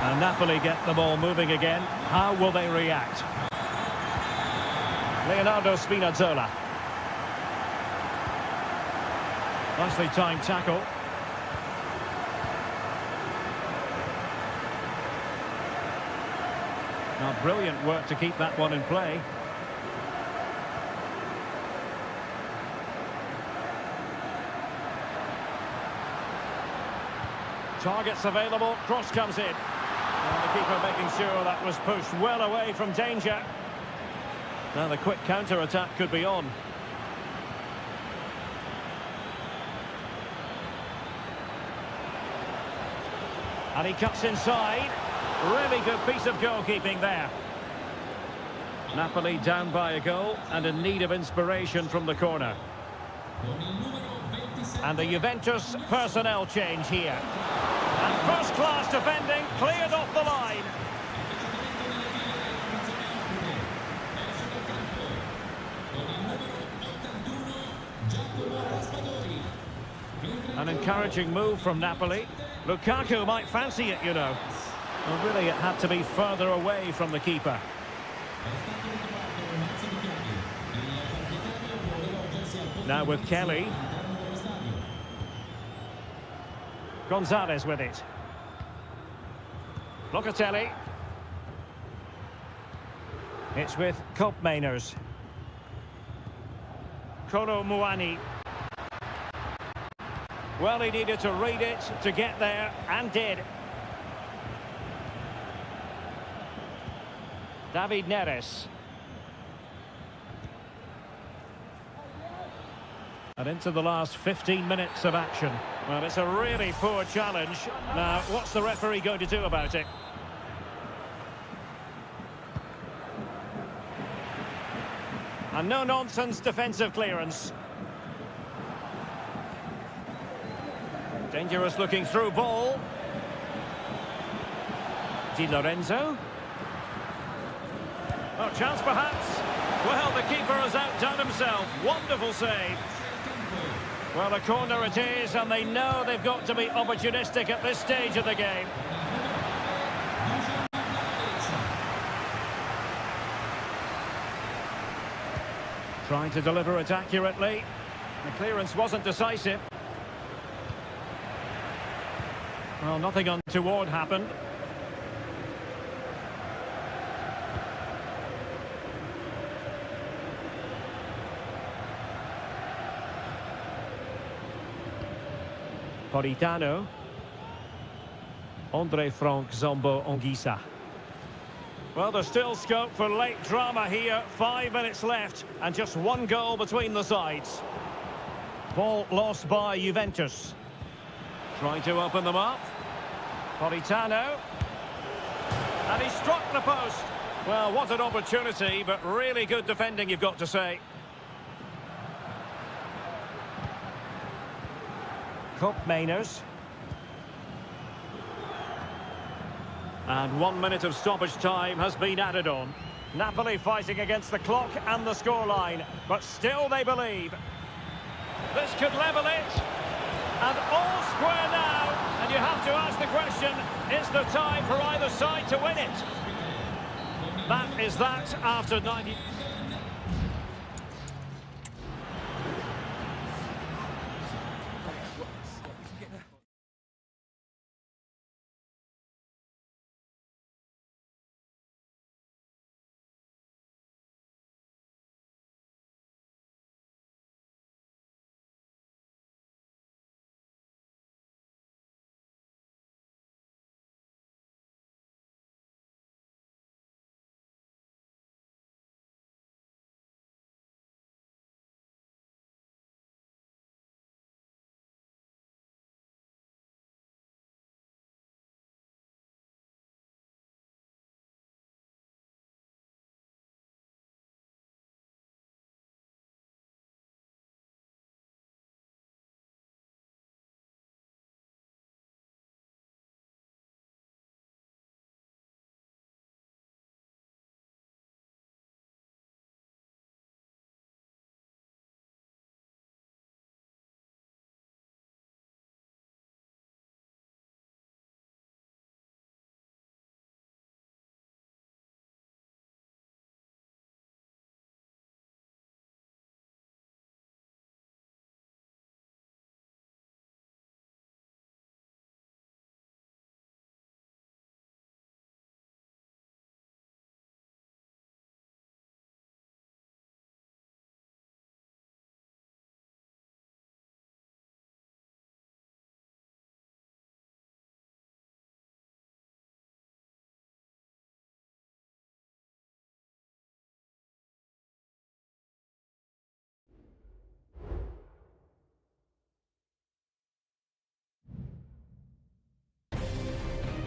And Napoli get the ball moving again. How will they react? Leonardo Spinazzola. Nicely timed tackle. Now, brilliant work to keep that one in play. Targets available, cross comes in. And the keeper making sure that was pushed well away from danger. Now the quick counter-attack could be on. And he cuts inside. Really good piece of goalkeeping there. Napoli down by a goal and in need of inspiration from the corner. And the Juventus personnel change here. And first-class defending cleared off the line. An encouraging move from Napoli. Lukaku might fancy it, you know. Well, really, it had to be further away from the keeper. Now with Kelly. Gonzalez with it. Locatelli. It's with Kopp Mainers. Kolo Muani. Well, he needed to read it to get there, and did. David Neres. And into the last 15 minutes of action. Well, it's a really poor challenge. Now, what's the referee going to do about it? And no-nonsense defensive clearance. Dangerous looking through ball. Di Lorenzo. Oh, chance perhaps. Well, the keeper has outdone himself. Wonderful save. Well, a corner it is, and they know they've got to be opportunistic at this stage of the game. Trying to deliver it accurately. The clearance wasn't decisive. Well, nothing untoward happened. Politano. Andre Frank Zombo Anguissa. Well, there's still scope for late drama here. 5 minutes left and just one goal between the sides. Ball lost by Juventus. Trying to open them up. Politano. And he struck the post. Well, what an opportunity, but really good defending, you've got to say. Kopp Mainers. And 1 minute of stoppage time has been added on. Napoli fighting against the clock and the scoreline, but still they believe. This could level it. And all square now. And you have to ask the question, is there time for either side to win it? That is that after 90...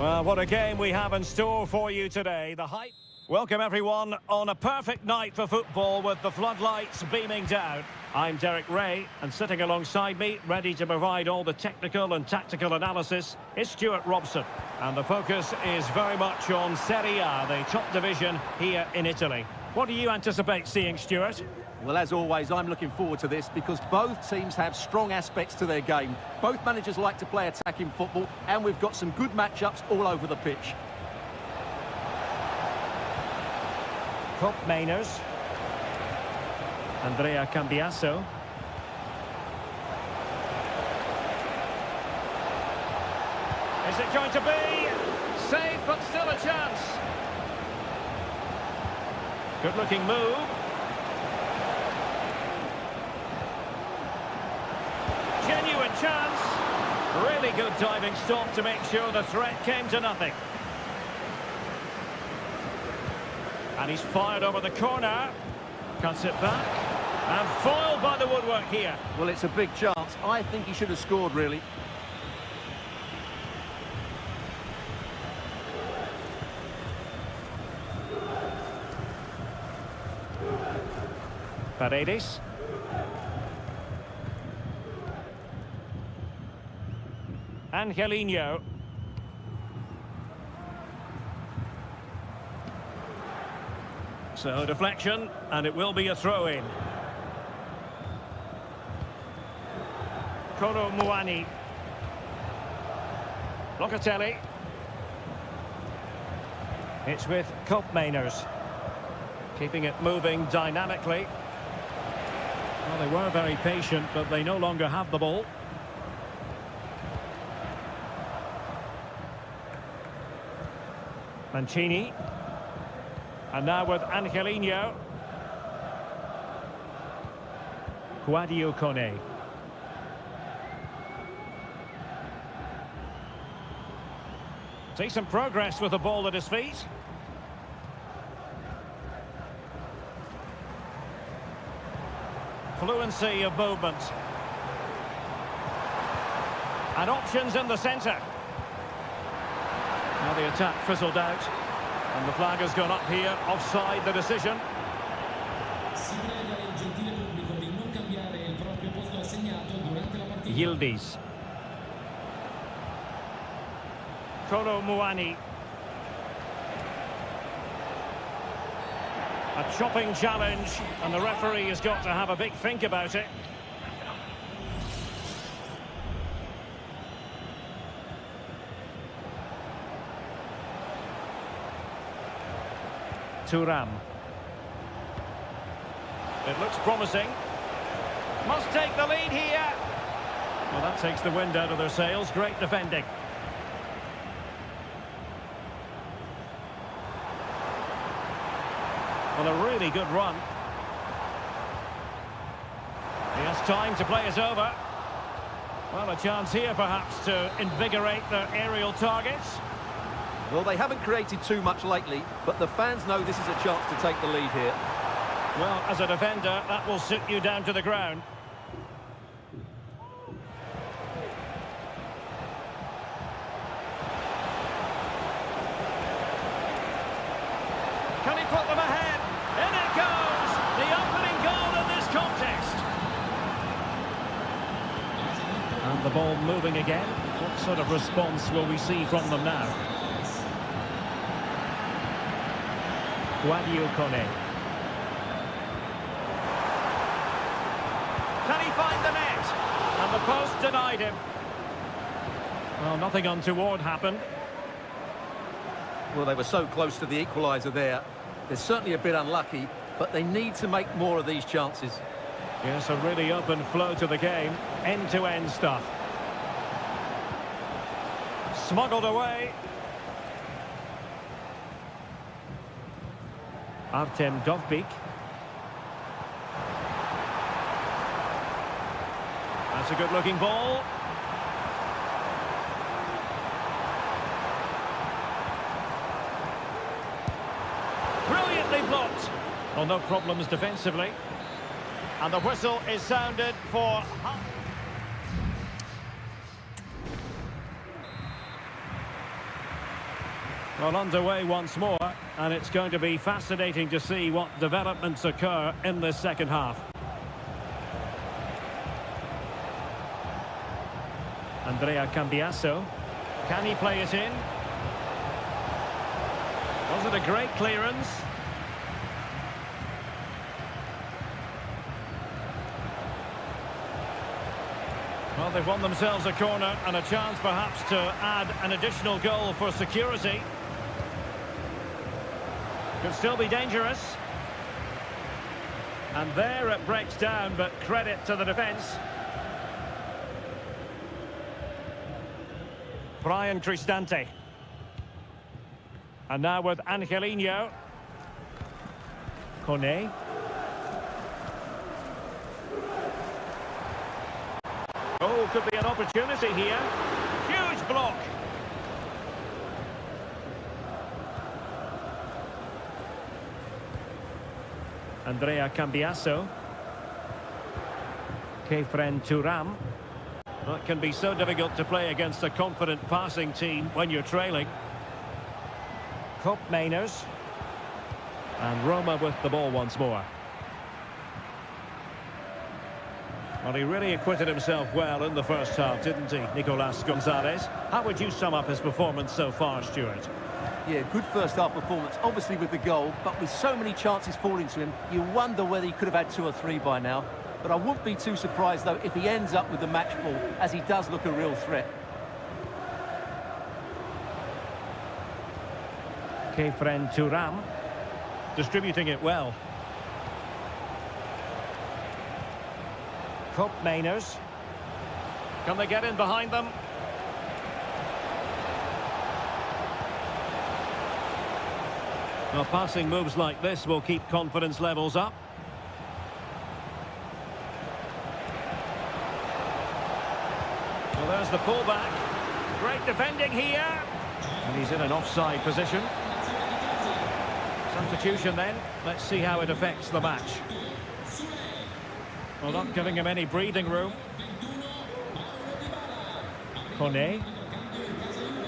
Well, what a game we have in store for you today. The hype. Welcome everyone on a perfect night for football with the floodlights beaming down. I'm Derek Ray, and sitting alongside me, ready to provide all the technical and tactical analysis, is Stuart Robson. And the focus is very much on Seria, the top division here in Italy. What do you anticipate seeing, Stuart? Well, as always, I'm looking forward to this because both teams have strong aspects to their game. Both managers like to play attacking football, and we've got some good matchups all over the pitch. Cup Mainers. Andrea Cambiasso. Is it going to be? Saved, but still a chance. Good-looking move. Genuine chance. Really good diving stop to make sure the threat came to nothing. And he's fired over the corner. Cuts it back. And foiled by the woodwork here. Well, it's a big chance. I think he should have scored, really. Paredes. Angelino. So deflection, and it will be a throw-in. Koro Muani. Locatelli. It's with Cup Mainers. Keeping it moving dynamically. Well, they were very patient, but they no longer have the ball. Mancini. And now with Angelino. Guadio Kone. See some progress with the ball at his feet. Fluency of movement. And options in the centre. Now the attack fizzled out. And the flag has gone up here, offside the decision. Si prega il gentile pubblico di non cambiare il proprio posto assegnato durante la partita. Yildiz. Koro Muani. A chopping challenge, and the referee has got to have a big think about it. Thuram. It looks promising. Must take the lead here. Well, that takes the wind out of their sails. Great defending. Well, a really good run. He has time to play it over. Well, a chance here perhaps to invigorate their aerial targets. Well, they haven't created too much lately, but the fans know this is a chance to take the lead here. Well, as a defender, that will sit you down to the ground. Can he put them ahead? In it goes! The opening goal in this contest. And the ball moving again. What sort of response will we see from them now? Guadio Kone. Can he find the net? And the post denied him. Well, nothing untoward happened. Well, they were so close to the equaliser there. They're certainly a bit unlucky, but they need to make more of these chances. Yes, a really open flow to the game. End-to-end stuff. Smuggled away. Artem Dovbik. That's a good-looking ball. Brilliantly blocked. Well, no problems defensively. And the whistle is sounded for... Well, underway once more, and it's going to be fascinating to see what developments occur in this second half. Andrea Cambiasso. Can he play it in? Was it a great clearance? Well, they've won themselves a corner and a chance perhaps to add an additional goal for security. Could still be dangerous. And there it breaks down, but credit to the defence. Brian Cristante. And now with Angelino. Kone. Oh, could be an opportunity here. Huge block. Andrea Cambiasso. Kefren Turam. Well, it can be so difficult to play against a confident passing team when you're trailing. Kopp Mainers. And Roma with the ball once more. Well, he really acquitted himself well in the first half, didn't he, Nicolas Gonzalez? How would you sum up his performance so far, Stuart? Yeah, good first half performance, obviously with the goal, but with so many chances falling to him, you wonder whether he could have had 2 or 3 by now. But I wouldn't be too surprised, though, if he ends up with the match ball, as he does look a real threat. Kefren Turam, distributing it well. Kopp Mainers. Can they get in behind them? Well, passing moves like this will keep confidence levels up. Well, there's the pullback. Great defending here. And he's in an offside position. Substitution then. Let's see how it affects the match. Well, not giving him any breathing room. Kone.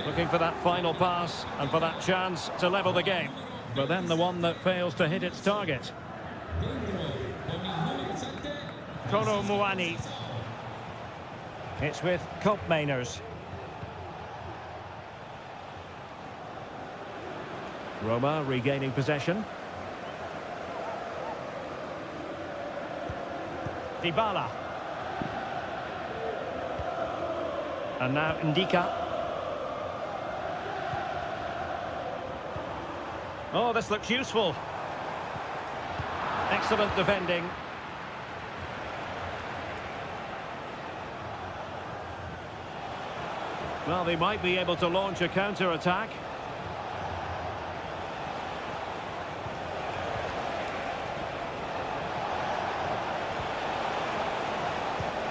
Looking for that final pass and for that chance to level the game. But then the one that fails to hit its target. Kolo Muani. It's with Kopp Mainers. Roma regaining possession. Dybala. And now Ndika. Oh, this looks useful. Excellent defending. Well, they might be able to launch a counter-attack.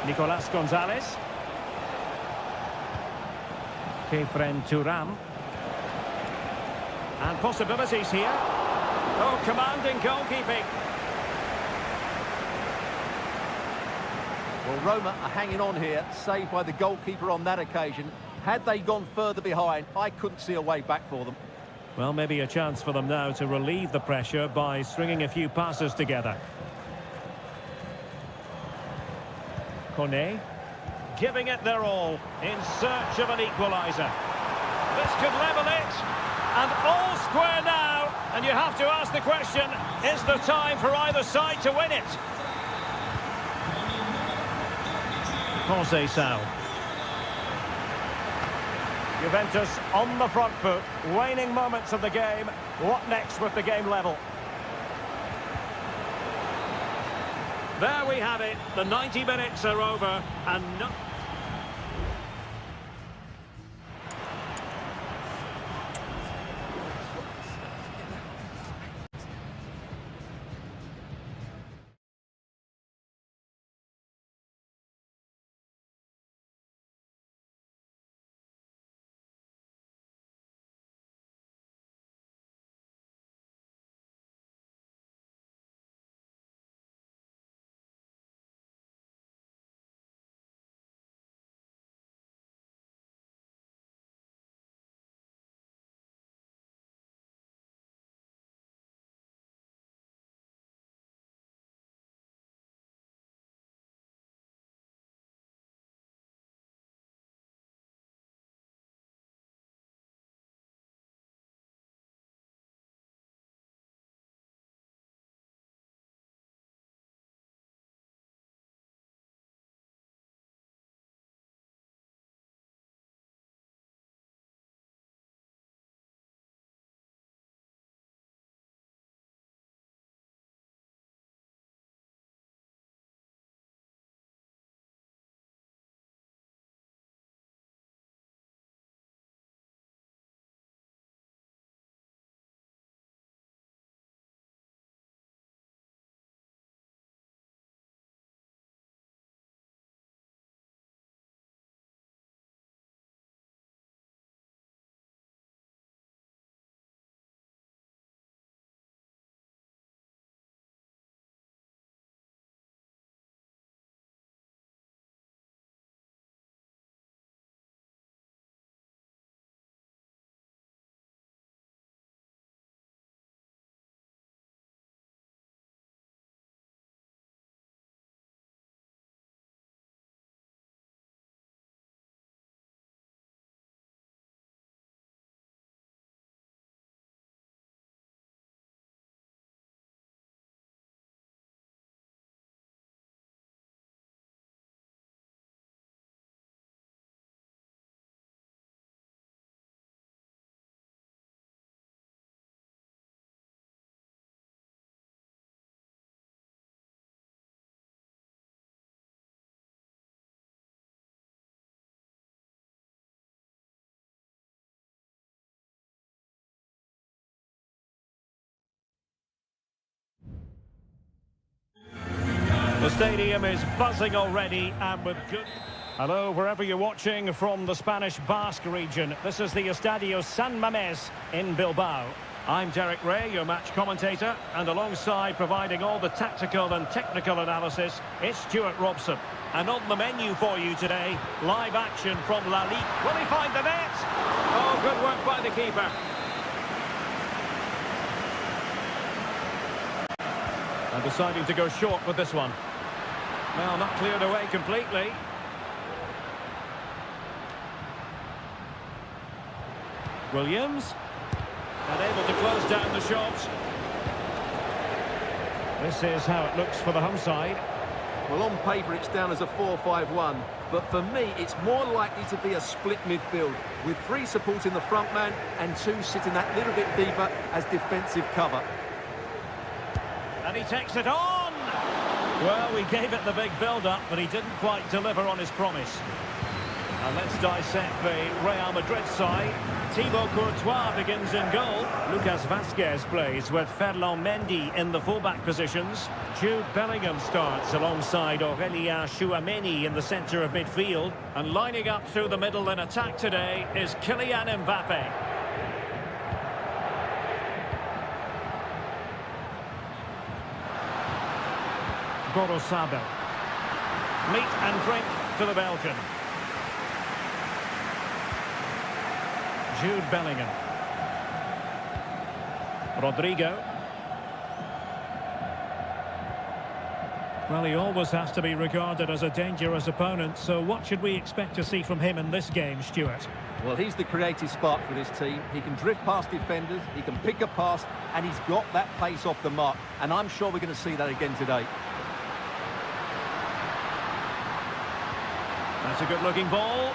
Nicolas Gonzalez. Kefren Turam. And possibilities here. Oh, commanding goalkeeping. Well, Roma are hanging on here, saved by the goalkeeper on that occasion. Had they gone further behind, I couldn't see a way back for them. Well, maybe a chance for them now to relieve the pressure by stringing a few passes together. Kone, giving it their all in search of an equaliser. This could level it, and all square now. And you have to ask the question, is there time for either side to win it? Jose Sal. Juventus on the front foot, waning moments of the game. What next with the game level? There we have it. The 90 minutes are over, and no... The stadium is buzzing already and with good... Hello, wherever you're watching from the Spanish Basque region. This is the Estadio San Mamés in Bilbao. I'm Derek Ray, your match commentator, and alongside providing all the tactical and technical analysis, it's Stuart Robson. And on the menu for you today, live action from La Liga. Will he find the net? Oh, good work by the keeper. And deciding to go short with this one. Well, not cleared away completely. Williams. And able to close down the shot. This is how it looks for the home side. Well, on paper, it's down as a 4-5-1. But for me, it's more likely to be a split midfield, with 3 supporting the front man and 2 sitting that little bit deeper as defensive cover. And he takes it on! Well, we gave it the big build-up, but he didn't quite deliver on his promise. And let's dissect the Real Madrid side. Thibaut Courtois begins in goal. Lucas Vázquez plays with Ferland Mendy in the fullback positions. Jude Bellingham starts alongside Aurélien Tchouaméni in the centre of midfield. And lining up through the middle in attack today is Kylian Mbappé. Gorosabel. Meat and drink to the Belgian. Jude Bellingham. Rodrigo. Well, he always has to be regarded as a dangerous opponent, so what should we expect to see from him in this game, Stuart? Well, he's the creative spark for this team. He can drift past defenders, he can pick a pass, and he's got that pace off the mark. And I'm sure we're going to see that again today. That's a good-looking ball.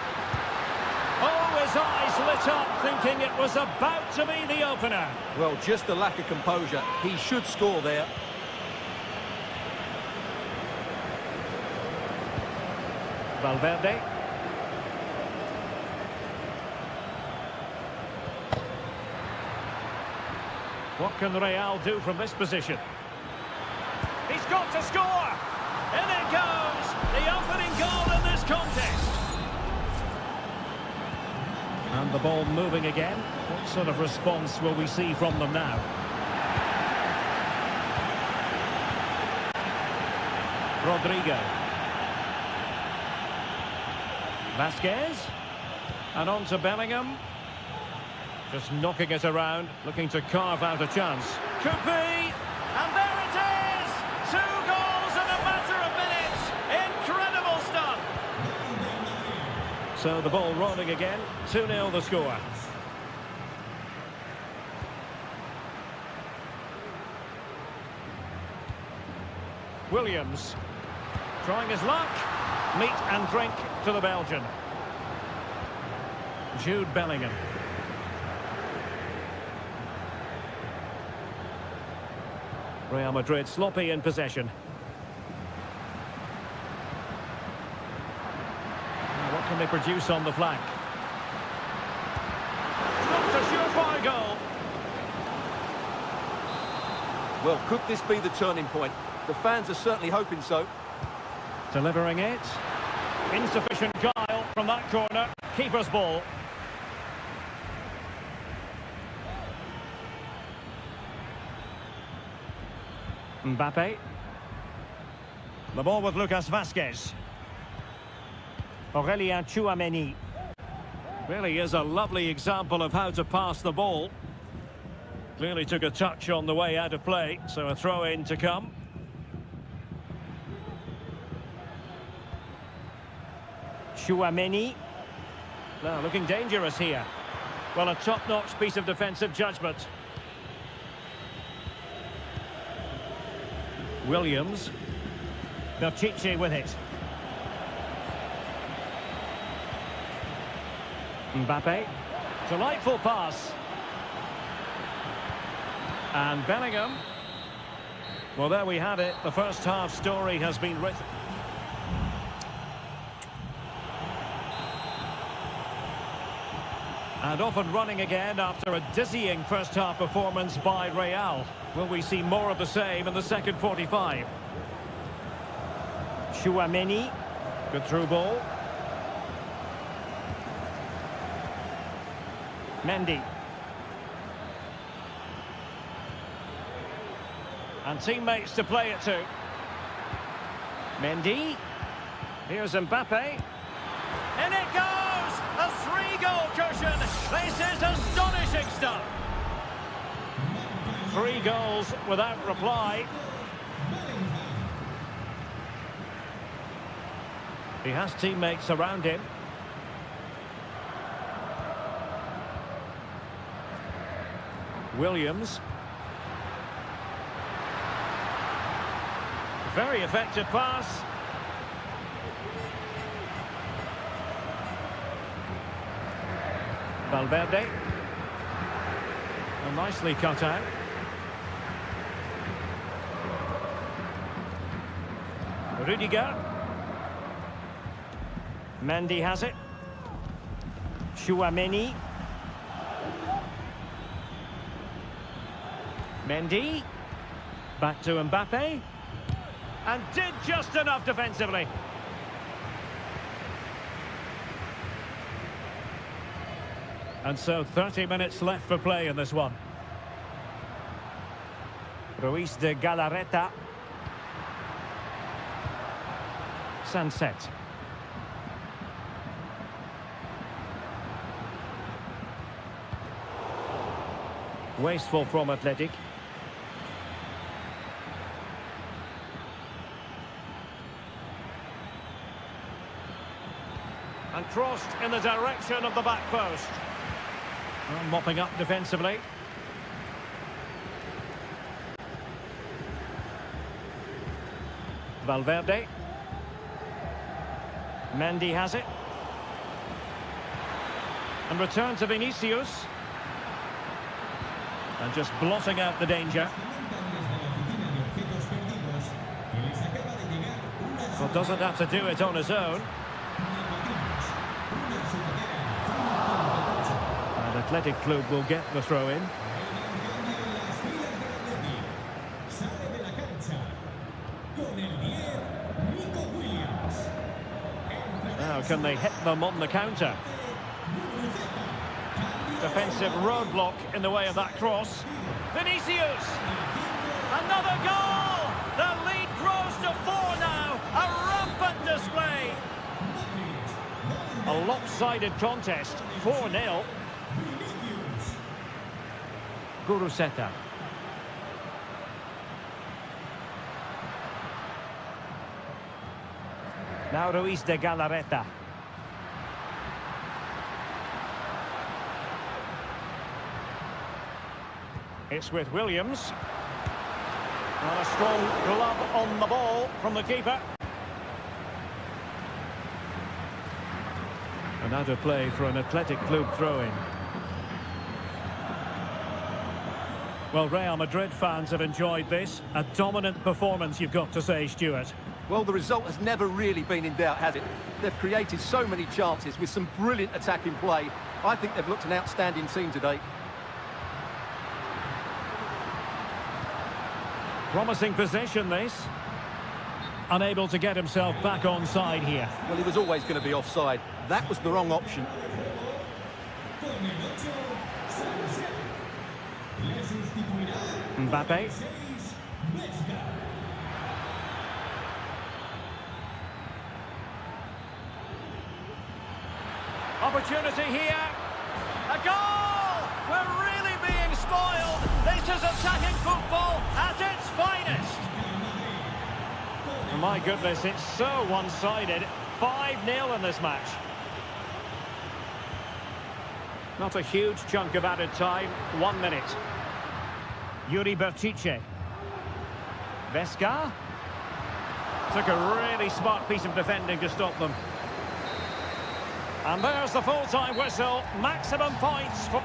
Oh, his eyes lit up, thinking it was about to be the opener. Well, just a lack of composure. He should score there. Valverde. What can Real do from this position? He's got to score! In it goes! The opening goal in this contest! And the ball moving again. What sort of response will we see from them now? Rodrigo. Vázquez. And on to Bellingham. Just knocking it around, looking to carve out a chance. Could be! And there it is! 2 goals in a matter of minutes! Incredible stuff! So the ball rolling again. 2-0 the score. Williams. Trying his luck. Meat and drink to the Belgian. Jude Bellingham. Real Madrid sloppy in possession. Now, what can they produce on the flank? Not a surefire goal. Well, could this be the turning point? The fans are certainly hoping so. Delivering it. Insufficient guile from that corner. Keeper's ball. Mbappé. The ball with Lucas Vázquez. Aurélien Tchouaméni. Really is a lovely example of how to pass the ball. Clearly took a touch on the way out of play, so a throw-in to come. Tchouaméni. Now looking dangerous here. Well, a top-notch piece of defensive judgment. Williams. Píratczyk with it. Mbappé. Delightful pass. And Bellingham. Well, there we have it. The first half story has been written. And off and running again after a dizzying first half performance by Real. Will we see more of the same in the second 45? Chouameni. Good through ball. Mendy. And teammates to play it to. Mendy. Here's Mbappe. In it goes! A 3-goal cushion. This is astonishing stuff. 3 goals without reply. He has teammates around him. Williams. Very effective pass. Valverde. Well, nicely cut out. Rudiger. Mendy has it. Chouameni. Mendy. Back to Mbappe. And did just enough defensively. And so 30 minutes left for play in this one. Ruiz de Galarreta. Sunset. Wasteful from Athletic. And crossed in the direction of the back post. Well, mopping up defensively. Valverde. Mendy has it. And return to Vinicius. And just blotting out the danger. Well, doesn't have to do it on his own. And Athletic Club will get the throw-in. Now, can they hit them on the counter? Defensive roadblock in the way of that cross. Vinicius! Another goal! The lead grows to 4 now. A rampant display. A lopsided contest. 4-0. Guruseta. Now Ruiz de Galarreta. It's with Williams. And a strong glove on the ball from the keeper. And out of play for an Athletic Club throw-in. Well, Real Madrid fans have enjoyed this. A dominant performance, you've got to say, Stuart. Well, the result has never really been in doubt, has it? They've created so many chances with some brilliant attacking play. I think they've looked an outstanding team today. Promising possession, this. Unable to get himself back on side here. Well, he was always going to be offside. That was the wrong option. Mbappe. Opportunity here. A goal! We're really being spoiled. This is attacking football at its finest. My goodness, it's so one-sided. 5-0 in this match. Not a huge chunk of added time. 1 minute. Yuri Bertice. Vesca. Took a really smart piece of defending to stop them. And there's the full-time whistle. Maximum points for...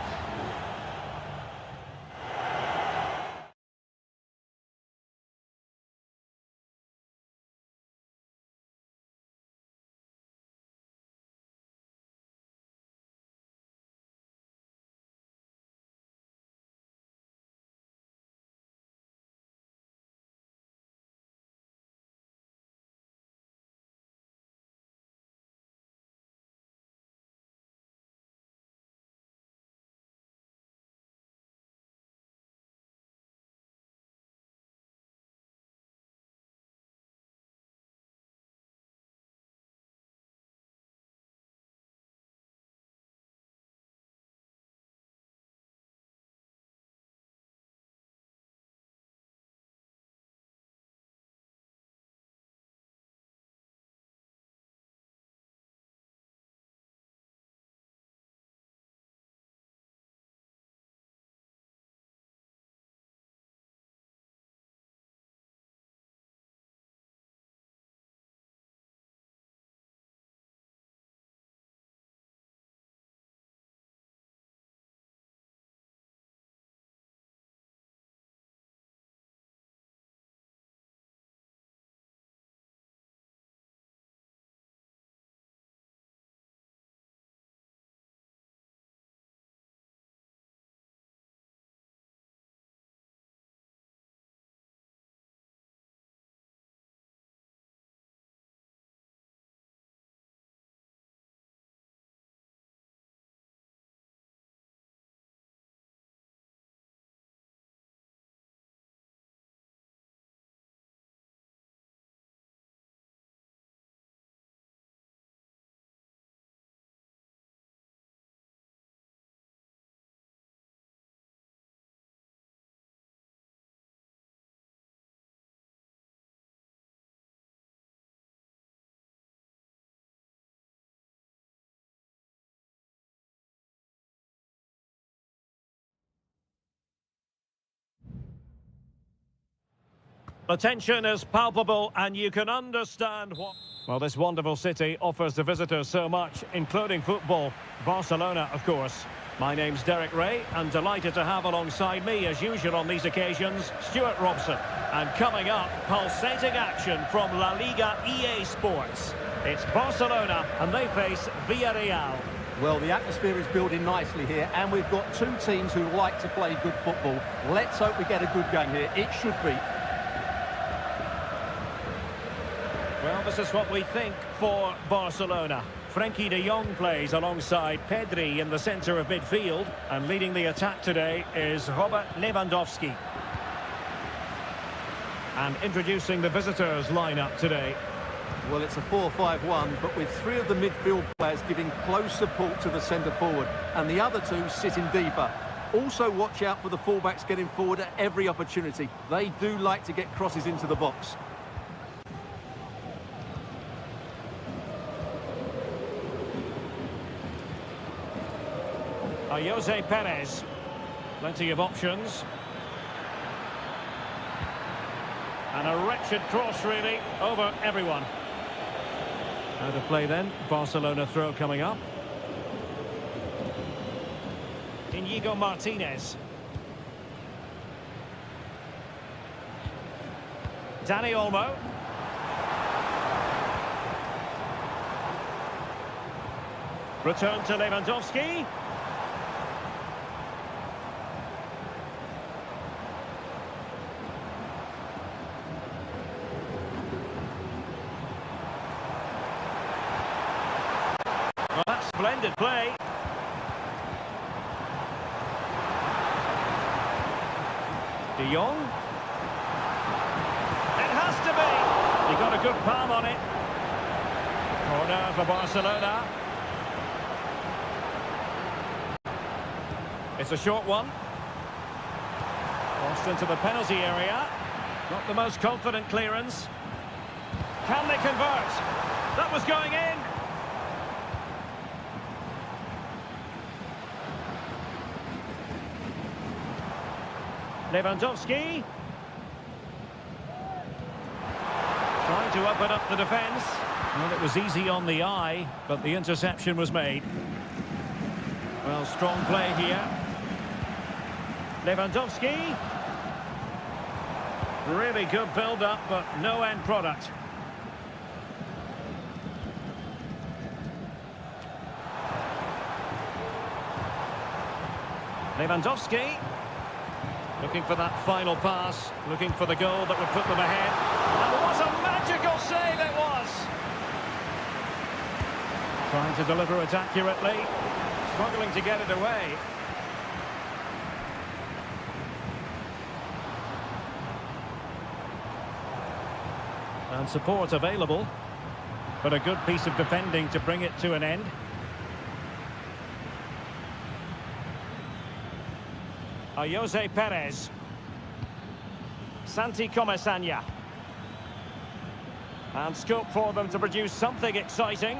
The tension is palpable and you can understand what... Well, this wonderful city offers the visitors so much, including football. Barcelona, of course. My name's Derek Ray, and delighted to have alongside me, as usual on these occasions, Stuart Robson. And coming up, pulsating action from La Liga EA Sports. It's Barcelona, and they face Villarreal. Well, the atmosphere is building nicely here, and we've got two teams who like to play good football. Let's hope we get a good game here. It should be. Well, this is what we think for Barcelona. Frenkie de Jong plays alongside Pedri in the centre of midfield, and leading the attack today is Robert Lewandowski. And introducing the visitors' lineup today. Well, it's a 4-5-1, but with three of the midfield players giving close support to the centre forward, and the other two sitting deeper. Also watch out for the fullbacks getting forward at every opportunity. They do like to get crosses into the box. Jose Perez. Plenty of options. And a wretched cross, really, over everyone. How to play then? Barcelona throw coming up. Inigo Martinez. Dani Olmo. Return to Lewandowski. Well, that's splendid play. De Jong. It has to be. He got a good palm on it. Corner for Barcelona. It's a short one. Crossed into the penalty area. Not the most confident clearance. Can they convert? That was going in. Lewandowski. Trying to open up the defence. Well, it was easy on the eye, but the interception was made. Well, strong play here. Lewandowski. Really good build-up, but no end product. Lewandowski. Looking for that final pass, looking for the goal that would put them ahead. And what a magical save it was! Trying to deliver it accurately, struggling to get it away. And support available, but a good piece of defending to bring it to an end. Jose Perez. Santi Comesaña. And scope for them to produce something exciting.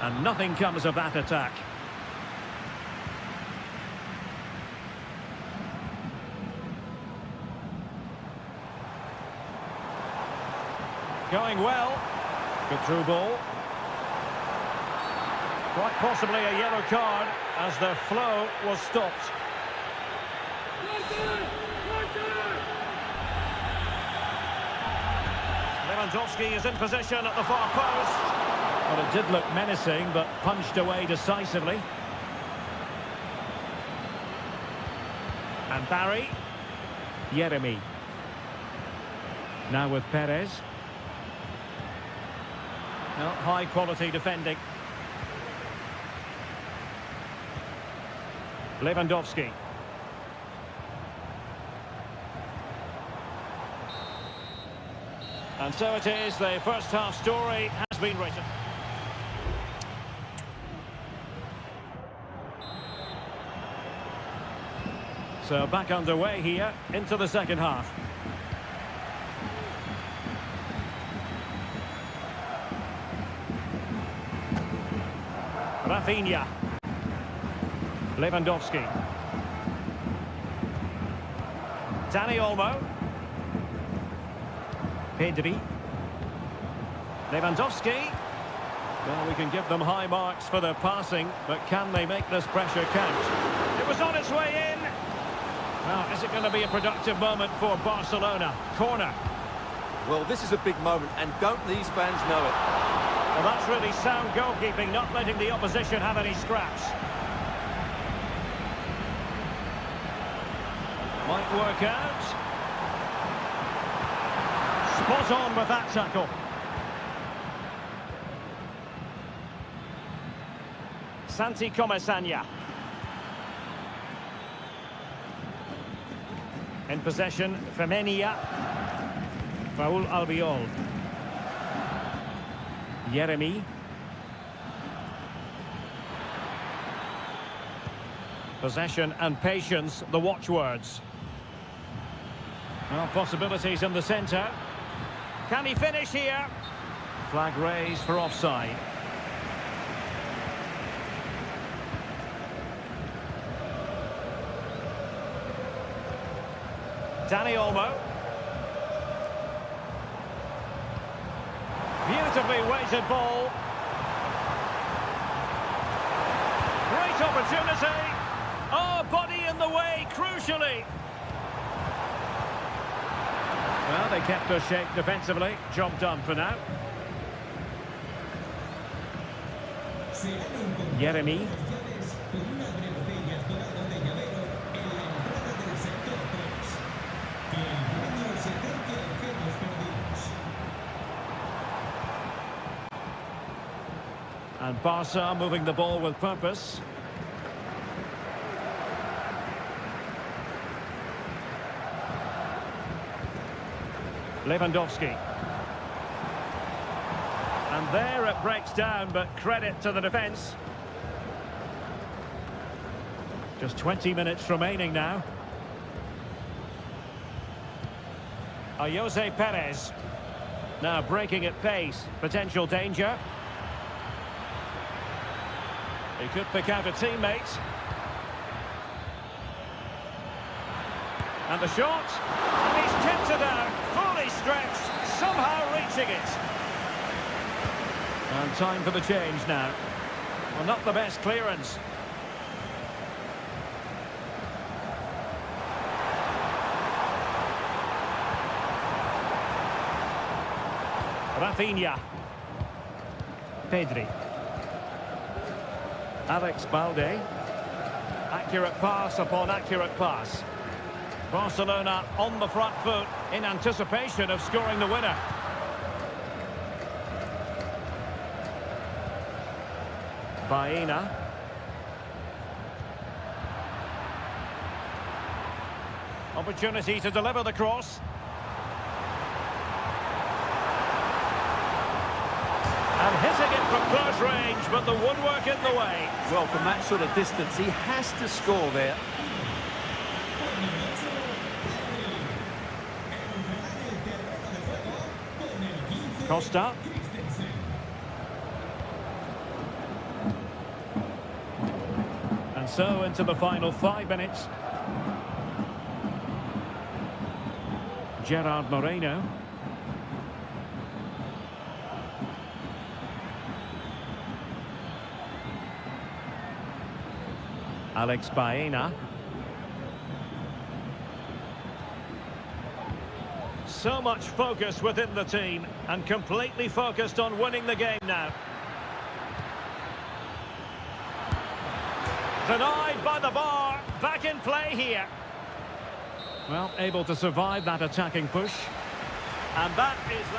And nothing comes of that attack. Going well. Good through ball. Quite possibly a yellow card as the flow was stopped. Lewandowski is in position at the far post. Well, it did look menacing, but punched away decisively. And Barry. Yeremy. Now with Perez. Well, high quality defending. Lewandowski. And so it is, the first half story has been written. So back underway here into the second half. Rafinha. Lewandowski. Danny Olmo. Pedri. Lewandowski. Well, we can give them high marks for their passing, but can they make this pressure count? It was on its way in. Well, is it going to be a productive moment for Barcelona? Corner. Well, this is a big moment, and don't these fans know it? Well, that's really sound goalkeeping, not letting the opposition have any scraps. Might work out. Spot on with that tackle. Santi Comesaña. In possession, Femenia. Raúl Albiol. Yeremy. Possession and patience, the watchwords. Well, possibilities in the centre. Can he finish here? Flag raised for offside. Danny Olmo. Beautifully weighted ball. Great opportunity. Oh, body in the way, crucially. Well, they kept their shape defensively. Job done for now. Yeremy. And Barca moving the ball with purpose. Lewandowski. And there it breaks down, but credit to the defence. Just 20 minutes remaining now. Jose Perez. Now breaking at pace. Potential danger. He could pick out a teammate. And the shot. And he's tipped it out. Fully stretched. Somehow reaching it. And time for the change now. Well, not the best clearance. Rafinha. Pedri. Alex Balde. Accurate pass upon accurate pass. Barcelona on the front foot in anticipation of scoring the winner. Baena. Opportunity to deliver the cross. And hitting it from close range, but the woodwork in the way. Well, from that sort of distance, he has to score there. Costa. And so into the final 5 minutes. Gerard Moreno. Alex Baena. So much focus within the team and completely focused on winning the game now. Denied by the bar. Back in play here. Well, able to survive that attacking push. And that is the...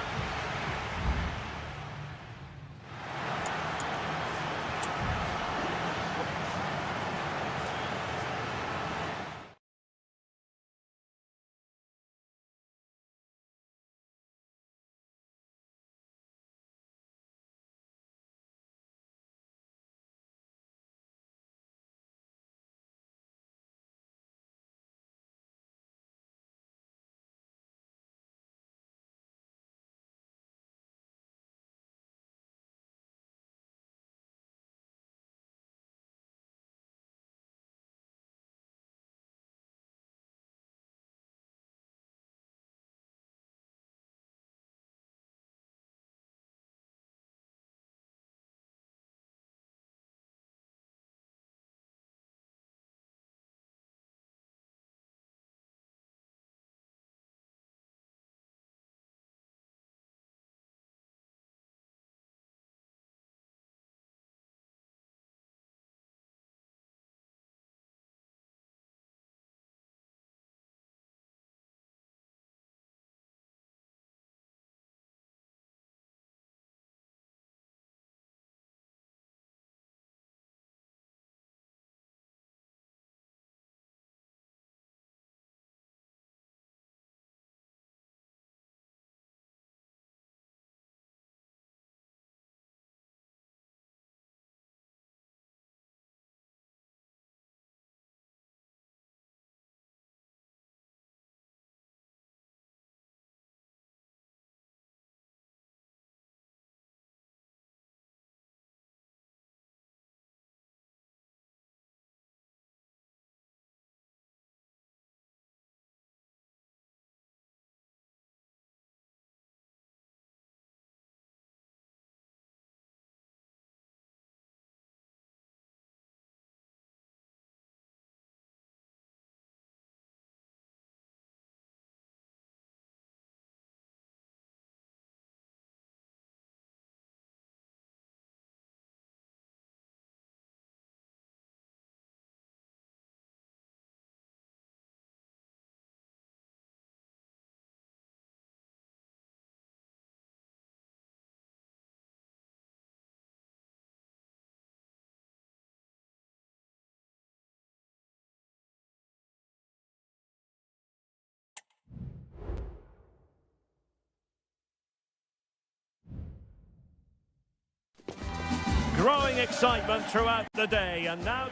Growing excitement throughout the day, and now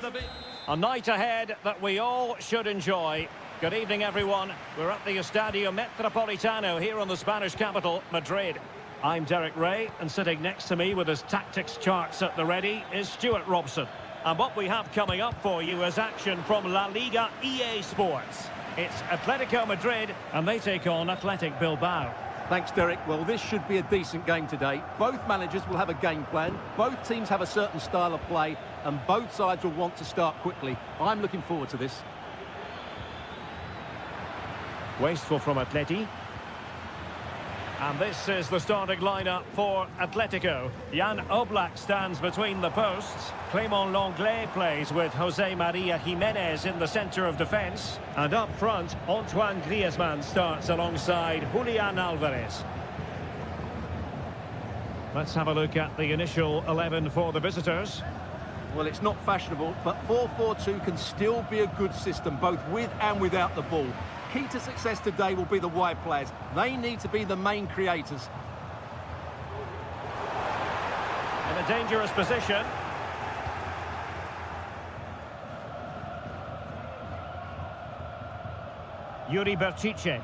a night ahead that we all should enjoy. Good evening, everyone. We're at the Estadio Metropolitano here on the Spanish capital, Madrid. I'm Derek Ray, and sitting next to me with his tactics charts at the ready is Stuart Robson. And what we have coming up for you is action from La Liga EA Sports. It's Atletico Madrid, and they take on Athletic Bilbao. Thanks, Derek. Well, this should be a decent game today. Both managers will have a game plan. Both teams have a certain style of play, and both sides will want to start quickly. I'm looking forward to this. Wasteful from Atleti. And this is the starting lineup for Atletico. Jan Oblak stands between the posts. Clément Lenglet plays with José María Jiménez in the centre of defence. And up front, Antoine Griezmann starts alongside Julián Álvarez. Let's have a look at the initial 11 for the visitors. Well, it's not fashionable, but 4-4-2 can still be a good system, both with and without the ball. Key to success today will be the wide players. They need to be the main creators. In a dangerous position. Yuri Berchiche.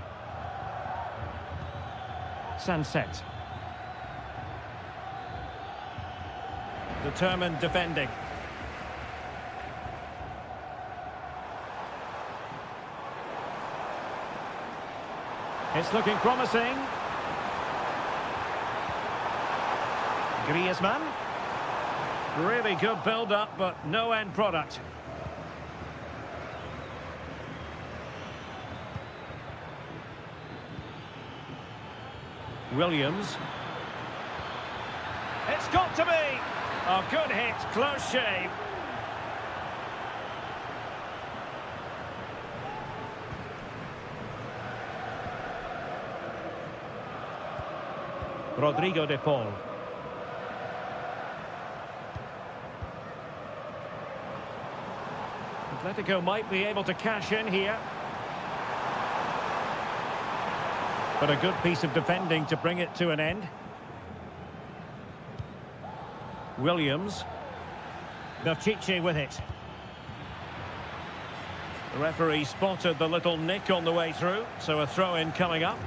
Sunset. Determined defending. It's looking promising. Griezmann. Really good build-up, but no end product. Williams. It's got to be! A good hit, close shave. Rodrigo de Paul. Atletico might be able to cash in here. But a good piece of defending to bring it to an end. Williams. Berchiche with it. The referee spotted the little nick on the way through, so a throw-in coming up.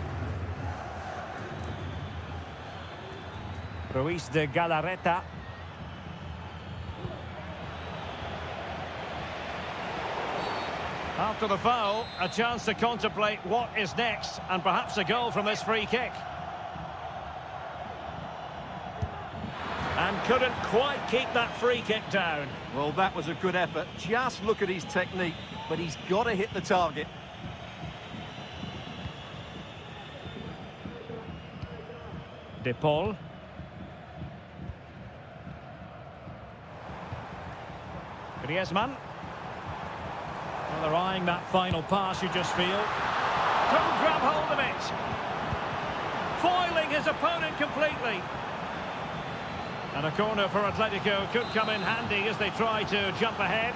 Ruiz de Galarreta. After the foul, a chance to contemplate what is next, and perhaps a goal from this free kick. And couldn't quite keep that free kick down. Well, that was a good effort. Just look at his technique, but he's got to hit the target. De Paul. Griezmann. Well, they're eyeing that final pass, you just feel. Couldn't grab hold of it. Foiling his opponent completely. And a corner for Atletico could come in handy as they try to jump ahead.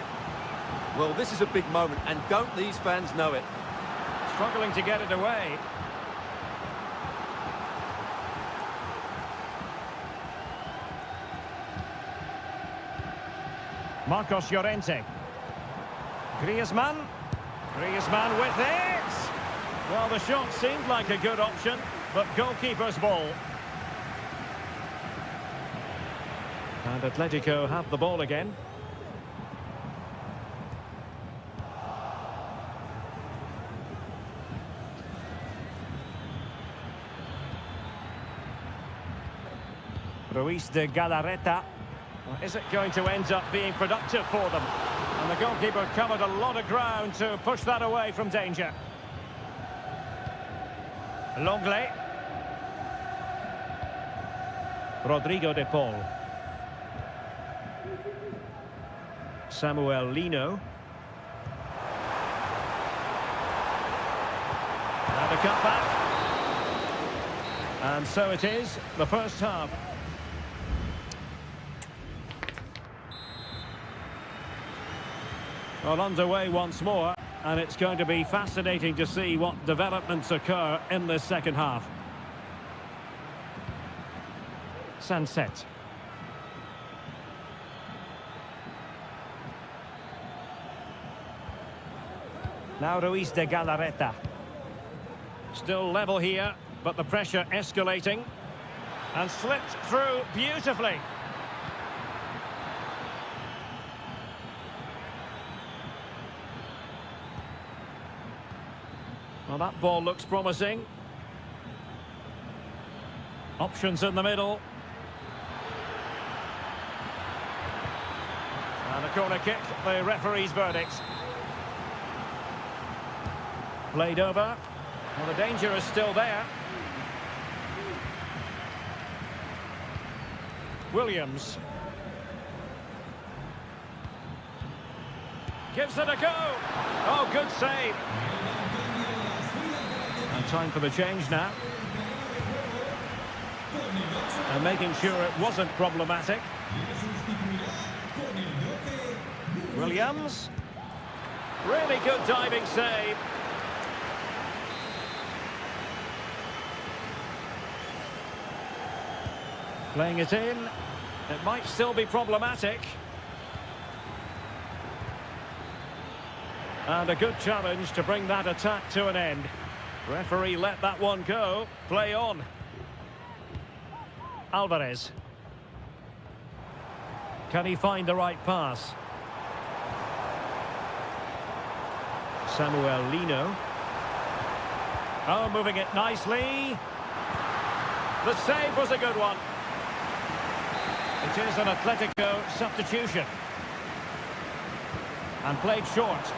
Well, this is a big moment, and don't these fans know it? Struggling to get it away. Marcos Llorente. Griezmann. Griezmann with it! Well, the shot seemed like a good option, but goalkeeper's ball. And Atletico have the ball again. Ruiz de Galarreta. Well, is it going to end up being productive for them? And the goalkeeper covered a lot of ground to push that away from danger. Lenglet. Rodrigo de Paul. Samuel Lino. And a cutback. And so it is, the first half. Well, underway once more, and it's going to be fascinating to see what developments occur in this second half. Sunset. Now Ruiz de Galarreta. Still level here, but the pressure escalating. And slipped through beautifully. Well, that ball looks promising. Options in the middle. And a corner kick, the referee's verdict. Played over. Well, the danger is still there. Williams. Gives it a go. Oh, good save. And time for the change now. And making sure it wasn't problematic. Williams. Really good diving save. Playing it in. It might still be problematic. And a good challenge to bring that attack to an end. Referee let that one go. Play on. Alvarez. Can he find the right pass? Samuel Lino. Oh, moving it nicely. The save was a good one. It is an Atletico substitution. And played short.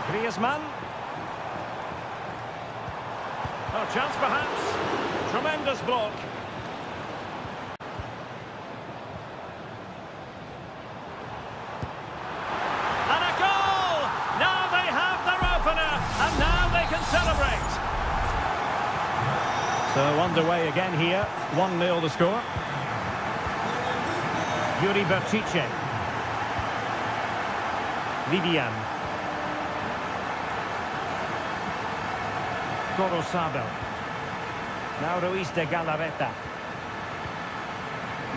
Griezmann. Oh, chance perhaps. Tremendous block. And a goal! Now they have their opener, and now they can celebrate. So underway again here. 1-0 the score. Yuri Berchiche. Vivian. Corosabel. Now Ruiz de Galarreta.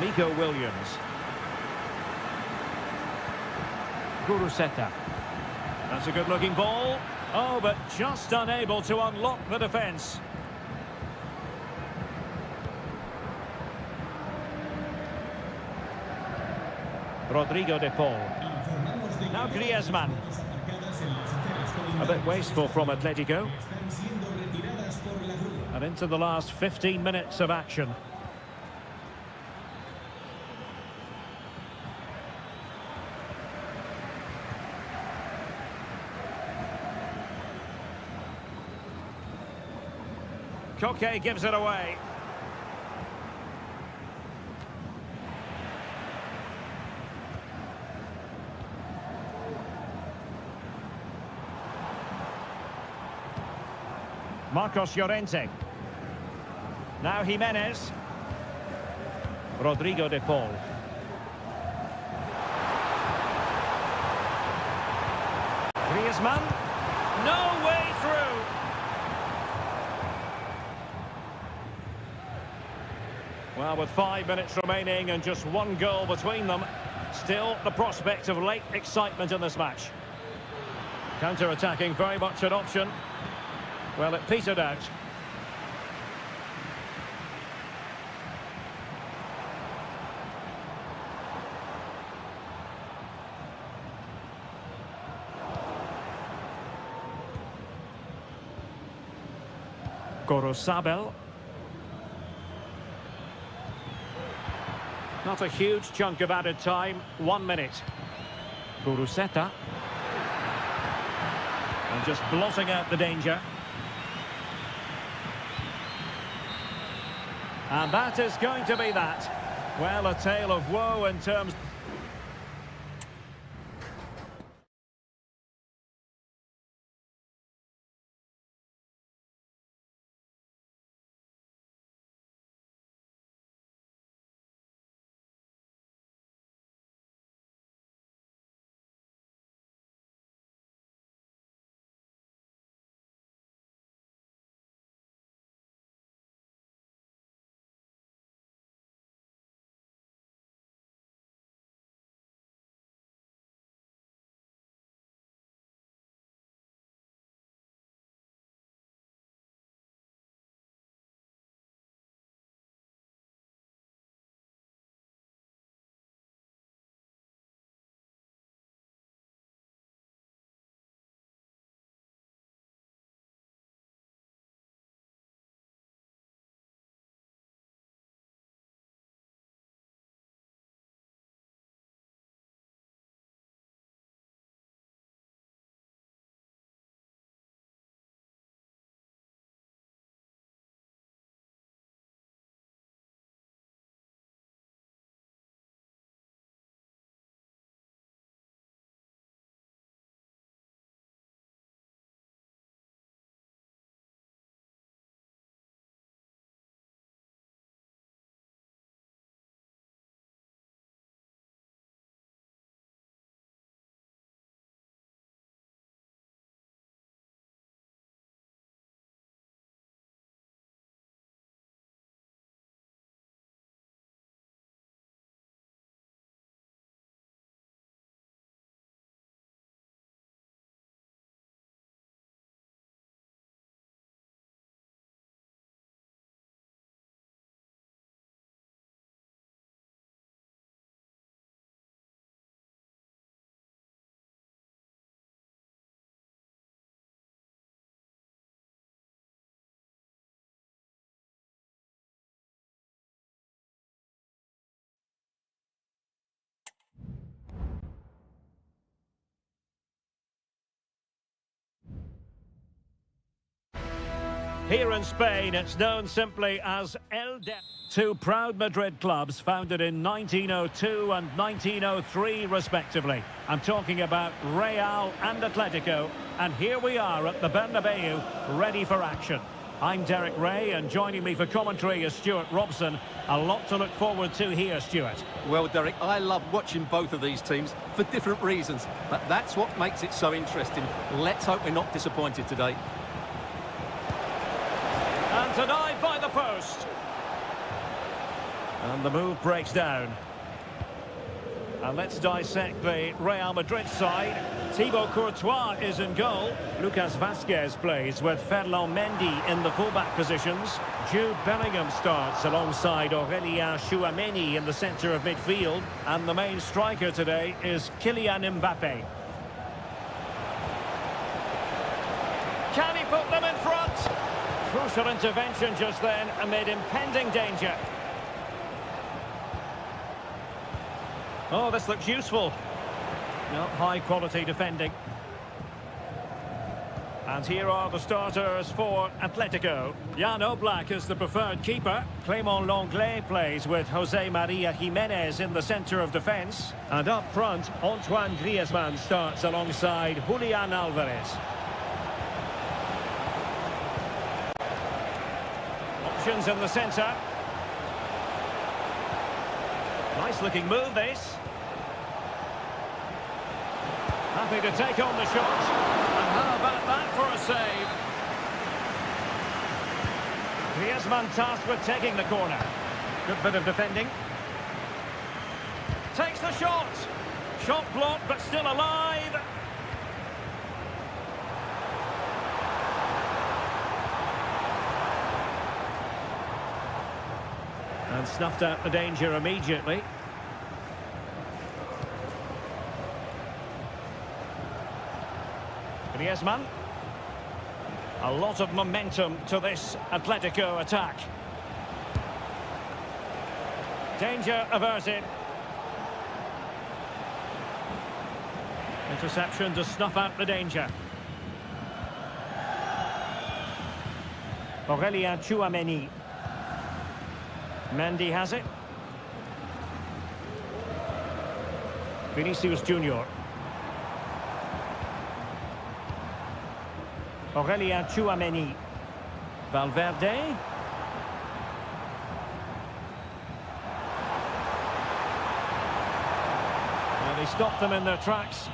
Nico Williams. Guruseta. That's a good-looking ball. Oh, but just unable to unlock the defence. Rodrigo de Paul. Now Griezmann. A bit wasteful from Atletico. And into the last 15 minutes of action. Koke gives it away. Marcos Llorente. Now Jimenez. Rodrigo de Paul. Griezmann. No way through. Well, with 5 minutes remaining and just one goal between them, still the prospect of late excitement in this match. Counter-attacking, very much an option. Well, it petered out. Corosabel. Not a huge chunk of added time. 1 minute. Guruseta. And just blotting out the danger. And that is going to be that. Well, a tale of woe in terms... Here in Spain, it's known simply as El De. Two proud Madrid clubs founded in 1902 and 1903 respectively. I'm talking about Real and Atletico, and here we are at the Bernabeu, ready for action. I'm Derek Ray, and joining me for commentary is Stuart Robson. A lot to look forward to here, Stuart. Well, Derek, I love watching both of these teams for different reasons, but that's what makes it so interesting. Let's hope we're not disappointed today. And denied by the post. And the move breaks down. And let's dissect the Real Madrid side. Thibaut Courtois is in goal. Lucas Vazquez plays with Ferland Mendy in the fullback positions. Jude Bellingham starts alongside Aurélien Tchouameni in the centre of midfield. And the main striker today is Kylian Mbappe. Can he put them in front? Crucial intervention just then amid impending danger. Oh, this looks useful. No, high quality defending. And here are the starters for Atletico. Jan Oblak is the preferred keeper. Clément Lenglet plays with José María Jiménez in the centre of defence. And up front, Antoine Griezmann starts alongside Julián Álvarez. Options in the centre. Nice looking move this. Happy to take on the shot. And how about that for a save? Griezmann tasked with taking the corner. Good bit of defending. Takes the shot. Shot blocked but still alive. And snuffed out the danger immediately. Griezmann. A lot of momentum to this Atletico attack. Danger averted. Interception to snuff out the danger. Aurélien Tchouameni. Mendy has it. Vinicius Junior. Aurélien Tchouameni. Valverde. Well, they stopped them in their tracks.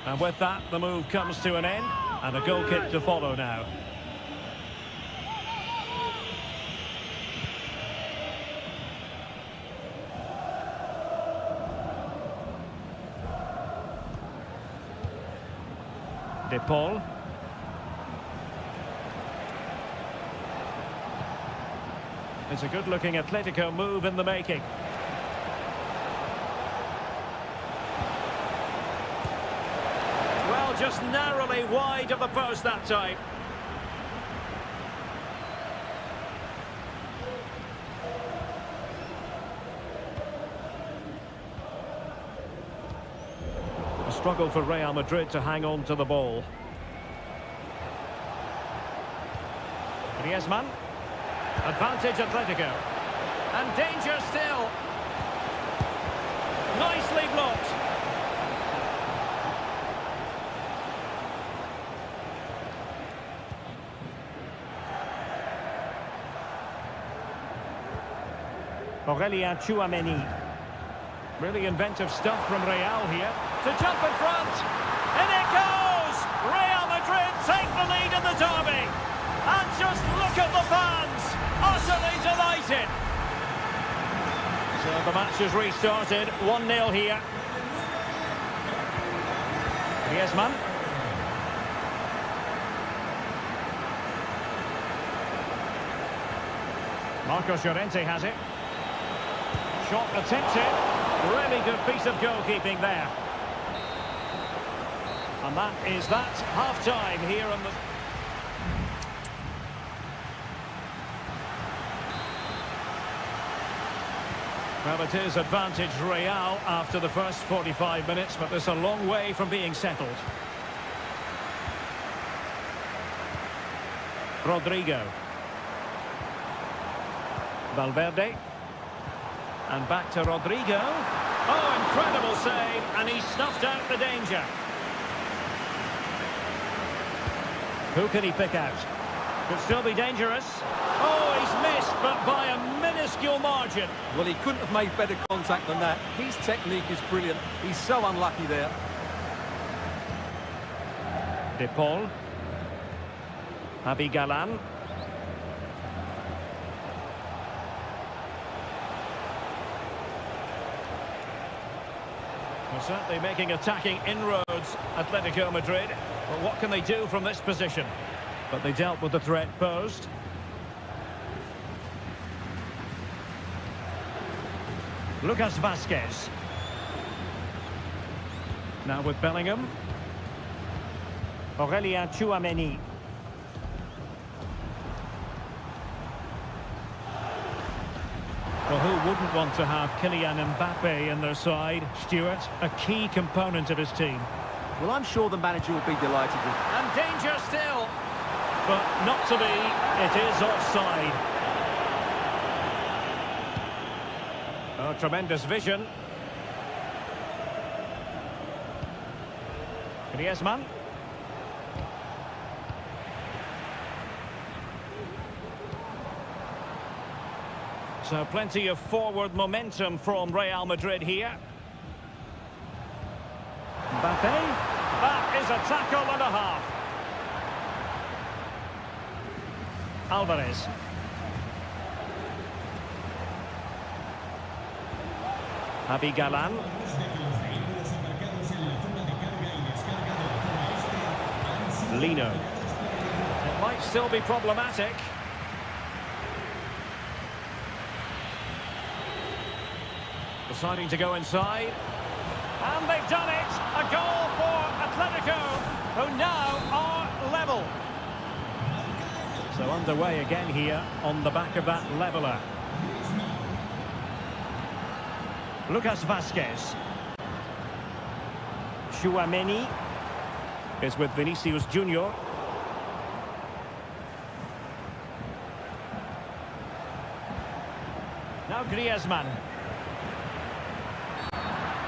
And with that, the move comes to an end. And a goal kick to follow now. De Paul. It's a good-looking Atletico move in the making. Well, just narrowly wide of the post that time. A struggle for Real Madrid to hang on to the ball. Griezmann. Advantage Atletico. And danger still. Nicely blocked. Aurélien Tchouameni. Really inventive stuff from Real here. To jump in front. And it goes! Real Madrid take the lead in the derby. And just look at the fans. Utterly delighted. So the match has restarted. 1-0 here. Griezmann. Marcos Llorente has it. Shot attempted. Really good piece of goalkeeping there. And that is that. Half-time here on the... Well, it is advantage Real after the first 45 minutes, but there's a long way from being settled. Rodrigo. Valverde. And back to Rodrigo. Oh, incredible save, and he snuffed out the danger. Who can he pick out? Could still be dangerous. Oh, he's missed, but by a minuscule margin. Well, he couldn't have made better contact than that. His technique is brilliant. He's so unlucky there. De Paul. Javi Galan. Well, certainly making attacking inroads, Atletico Madrid. But what can they do from this position? But they dealt with the threat posed. Lucas Vazquez. Now with Bellingham. Aurelien Tchouameni. Well, who wouldn't want to have Kylian Mbappe in their side? Stuart, a key component of his team. Well, I'm sure the manager will be delighted with it. And danger still. But not to be. It is offside. Oh, tremendous vision. Griezmann. So plenty of forward momentum from Real Madrid here. Mbappe. That is a tackle and a half. Alvarez. Javi Galan. Lino. It might still be problematic. Deciding to go inside. And they've done it! A goal for Atletico, who now are level. So underway again here on the back of that leveller. Lucas Vazquez. Tchouameni is with Vinicius Junior. Now Griezmann.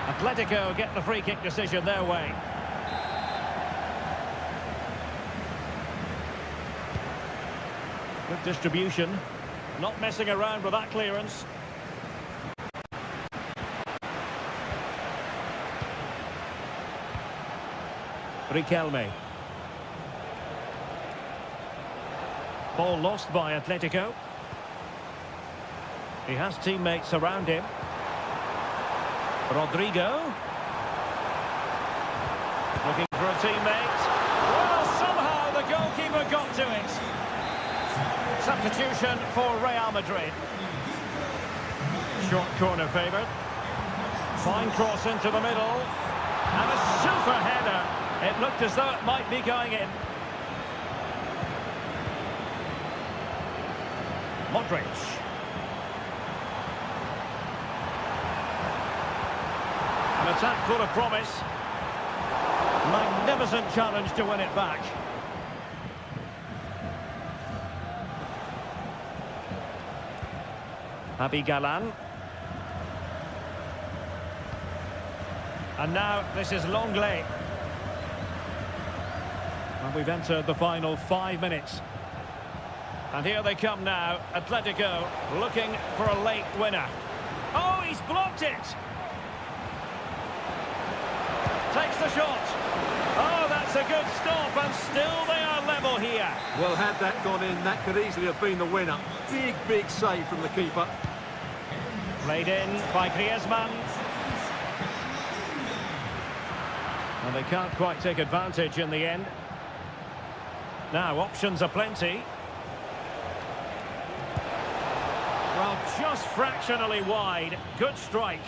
Atletico get the free kick decision their way. Good distribution. Not messing around with that clearance. Riquelme. Ball lost by Atletico. He has teammates around him. Rodrigo. Looking for a teammate. Well, somehow the goalkeeper got to it. Substitution for Real Madrid. Short corner favoured. Fine cross into the middle. And a super header. It looked as though it might be going in. Modric. An attack full of promise. Magnificent challenge to win it back. Javi Galan. And now this is Longley. And we've entered the final 5 minutes. And here they come now. Atletico looking for a late winner. Oh, he's blocked it! Takes the shot. Oh, that's a good stop, and still they are level here. Well, had that gone in, that could easily have been the winner. Big, big save from the keeper. Played in by Griezmann. And they can't quite take advantage in the end. Now, options are plenty. Well, just fractionally wide. Good strike.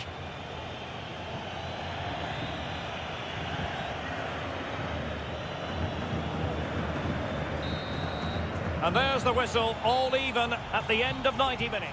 And there's the whistle, all even at the end of 90 minutes.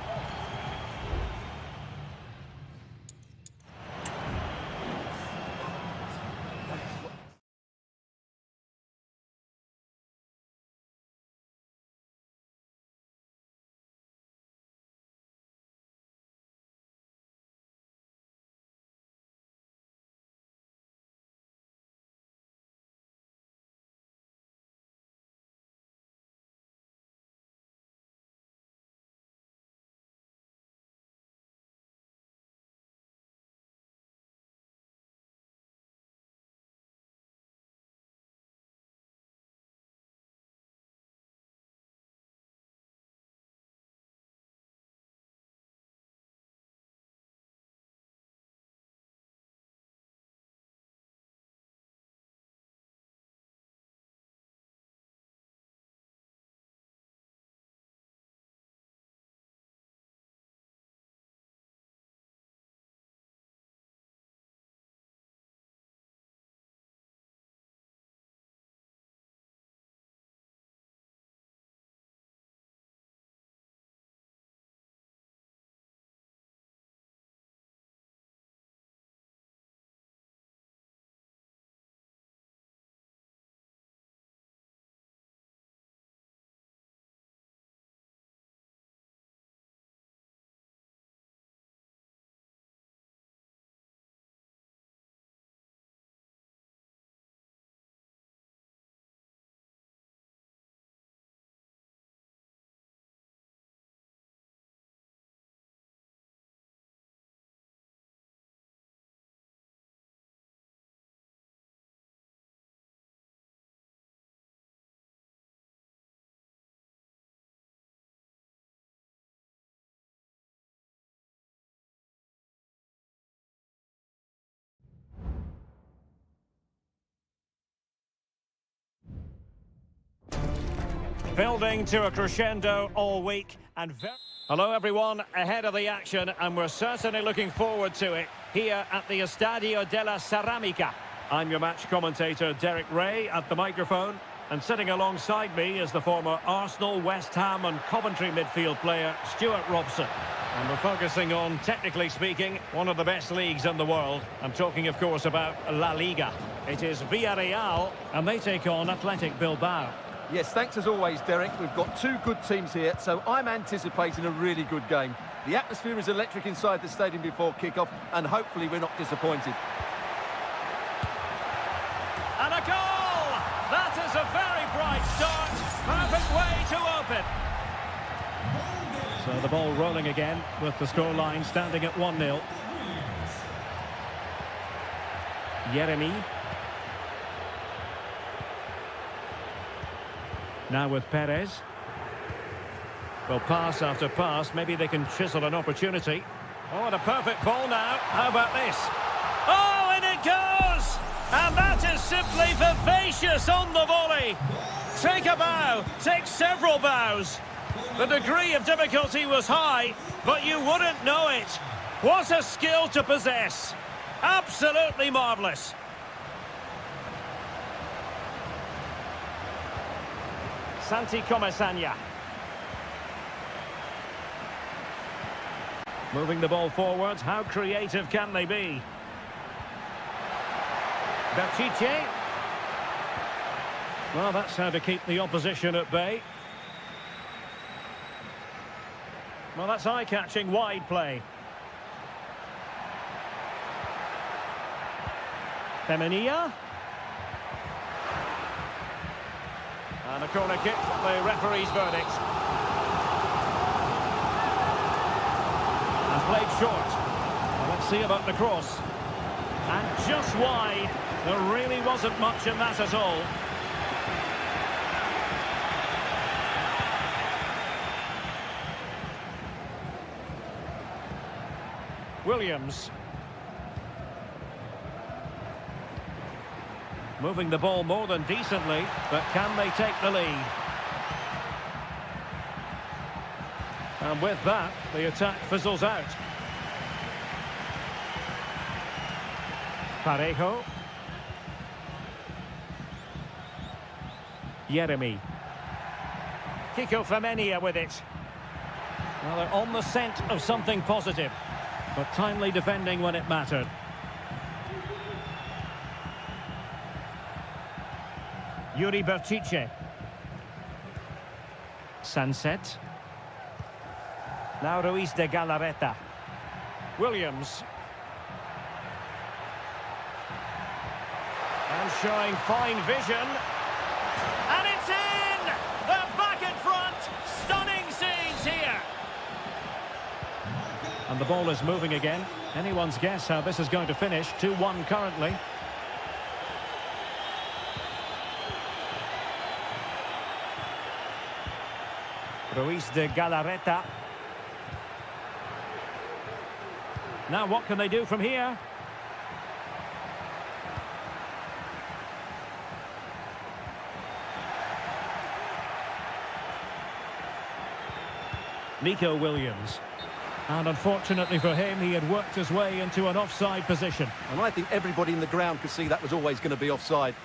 Building to a crescendo all week and hello everyone, ahead of the action, and we're certainly looking forward to it here at the Estadio della Ceramica. I'm your match commentator Derek Ray at the microphone, and sitting alongside me is the former Arsenal, West Ham and Coventry midfield player Stuart Robson. And we're focusing on, technically speaking, one of the best leagues in the world. I'm talking, of course, about La Liga. It is Villarreal, and they take on Athletic Bilbao. Yes, thanks as always, Derek. We've got two good teams here, so I'm anticipating a really good game. The atmosphere is electric inside the stadium before kick-off, and hopefully we're not disappointed. And a goal! That is a very bright start. Perfect way to open. So the ball rolling again with the scoreline standing at 1-0. Jeremy. Now with Perez. Well, pass after pass. Maybe they can chisel an opportunity. Oh, and a perfect ball now. How about this? Oh, and it goes! And that is simply vivacious on the volley. Take a bow. Take several bows. The degree of difficulty was high, but you wouldn't know it. What a skill to possess. Absolutely marvellous. Santi Comesaña. Moving the ball forward. How creative can they be? Berchiche. Well, that's how to keep the opposition at bay. Well, that's eye-catching wide play. Femenia. And a corner kick, the referee's verdict. And played short. Well, let's see about the cross. And just wide. There really wasn't much in that at all. Williams. Moving the ball more than decently, but can they take the lead? And with that, the attack fizzles out. Parejo. Jeremy. Kiko Femenia with it. Well, they're on the scent of something positive, but timely defending when it mattered. Yuri Berchiche. Sunset. Now Ruiz de Galarreta. Williams. And showing fine vision. And it's in! They're back in front! Stunning scenes here! And the ball is moving again. Anyone's guess how this is going to finish. 2-1 currently. Ruiz de Galarreta. Now what can they do from here? Nico Williams. And unfortunately for him, he had worked his way into an offside position. And I think everybody in the ground could see that was always going to be offside.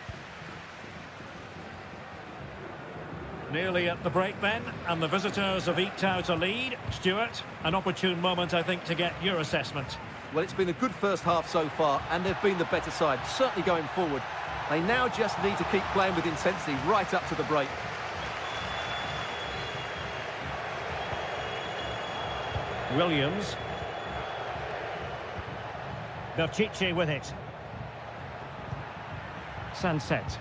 Nearly at the break then, and the visitors have eked out a lead. Stuart, an opportune moment, I think, to get your assessment. Well, it's been a good first half so far, and they've been the better side, certainly going forward. They now just need to keep playing with intensity right up to the break. Williams. Berchiche with it. Sunset.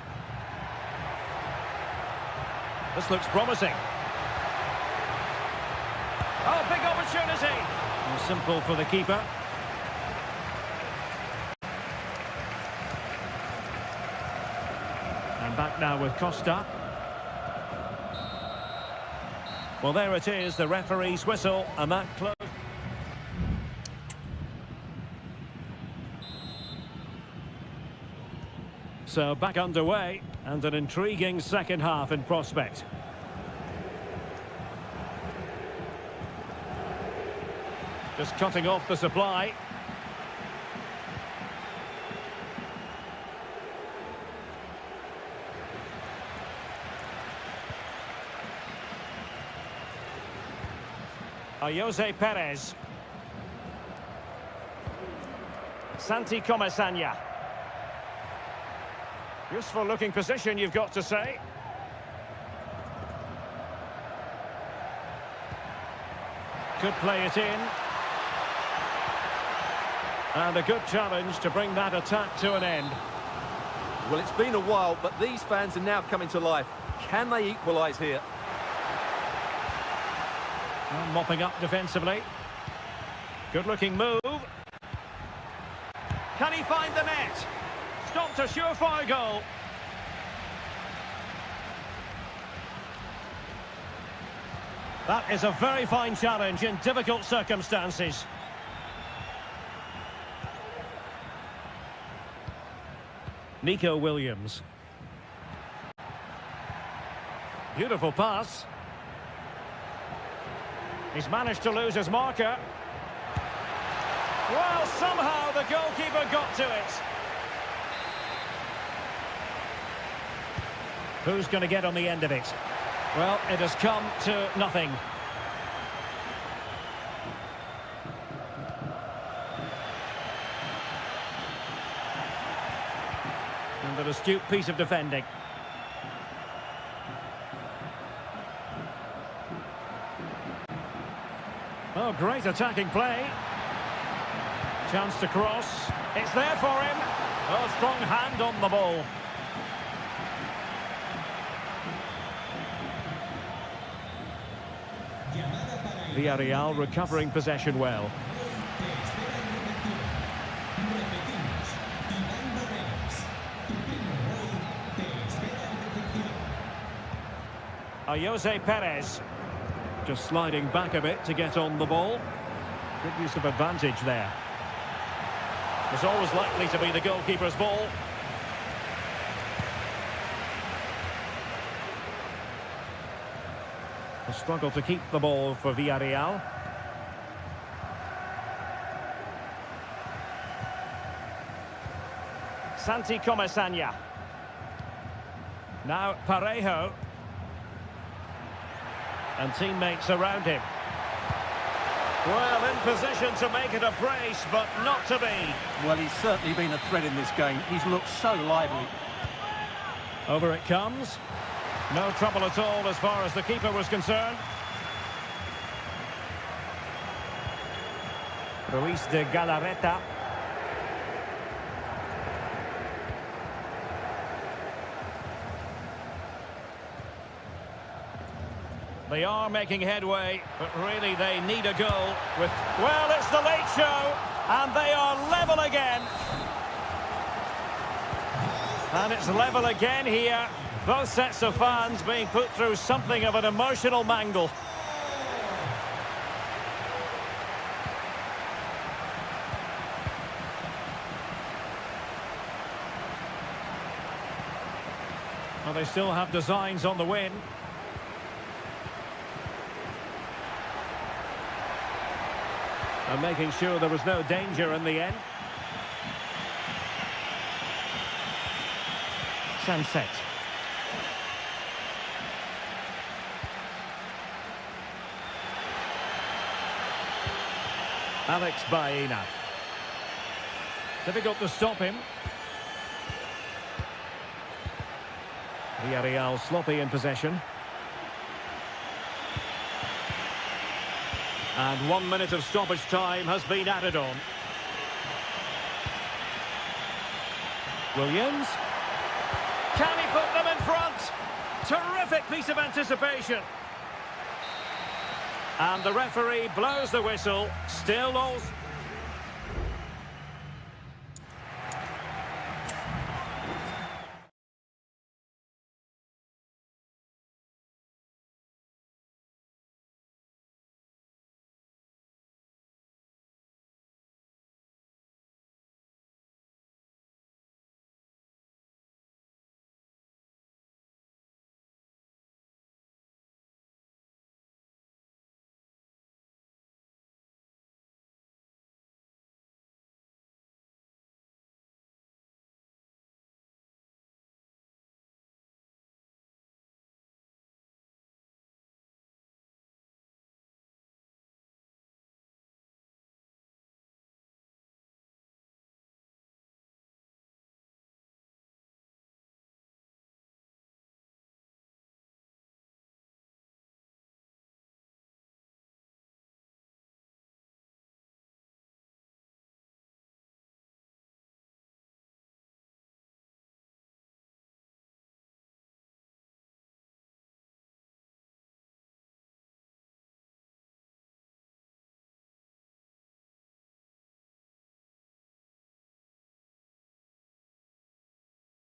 This looks promising. Oh, big opportunity. And simple for the keeper. And back now with Costa. Well, there it is, the referee's whistle, and that close. So back underway, and an intriguing second half in prospect. Just cutting off the supply. Jose Perez. Santi Comesaña. Useful looking position, you've got to say. Could play it in. And a good challenge to bring that attack to an end. Well, it's been a while, but these fans are now coming to life. Can they equalise here? Well, mopping up defensively. Good-looking move. Can he find the net? Stopped a surefire goal. That is a very fine challenge in difficult circumstances. Nico Williams. Beautiful pass. He's managed to lose his marker. Well, somehow the goalkeeper got to it. Who's going to get on the end of it? Well, it has come to nothing. And an astute piece of defending. Oh, great attacking play. Chance to cross. It's there for him. Oh, strong hand on the ball. Villarreal recovering possession well. Jose Perez. Just sliding back a bit to get on the ball. Good use of advantage there. It's always likely to be the goalkeeper's ball. A struggle to keep the ball for Villarreal. Santi Comesaña. Now Parejo. And teammates around him. Well, in position to make it a brace, but not to be. Well, he's certainly been a threat in this game. He's looked so lively. Over it comes. No trouble at all as far as the keeper was concerned. Ruiz de Galarreta. They are making headway, but really they need a goal. Well, it's the late show, and they are level again. And it's level again here. Both sets of fans being put through something of an emotional mangle. Well, they still have designs on the win. And making sure there was no danger in the end. Sunset. Alex Baena. Difficult to stop him. Villarreal sloppy in possession. And 1 minute of stoppage time has been added on. Williams. Can he put them in front? Terrific piece of anticipation. And the referee blows the whistle. Still all...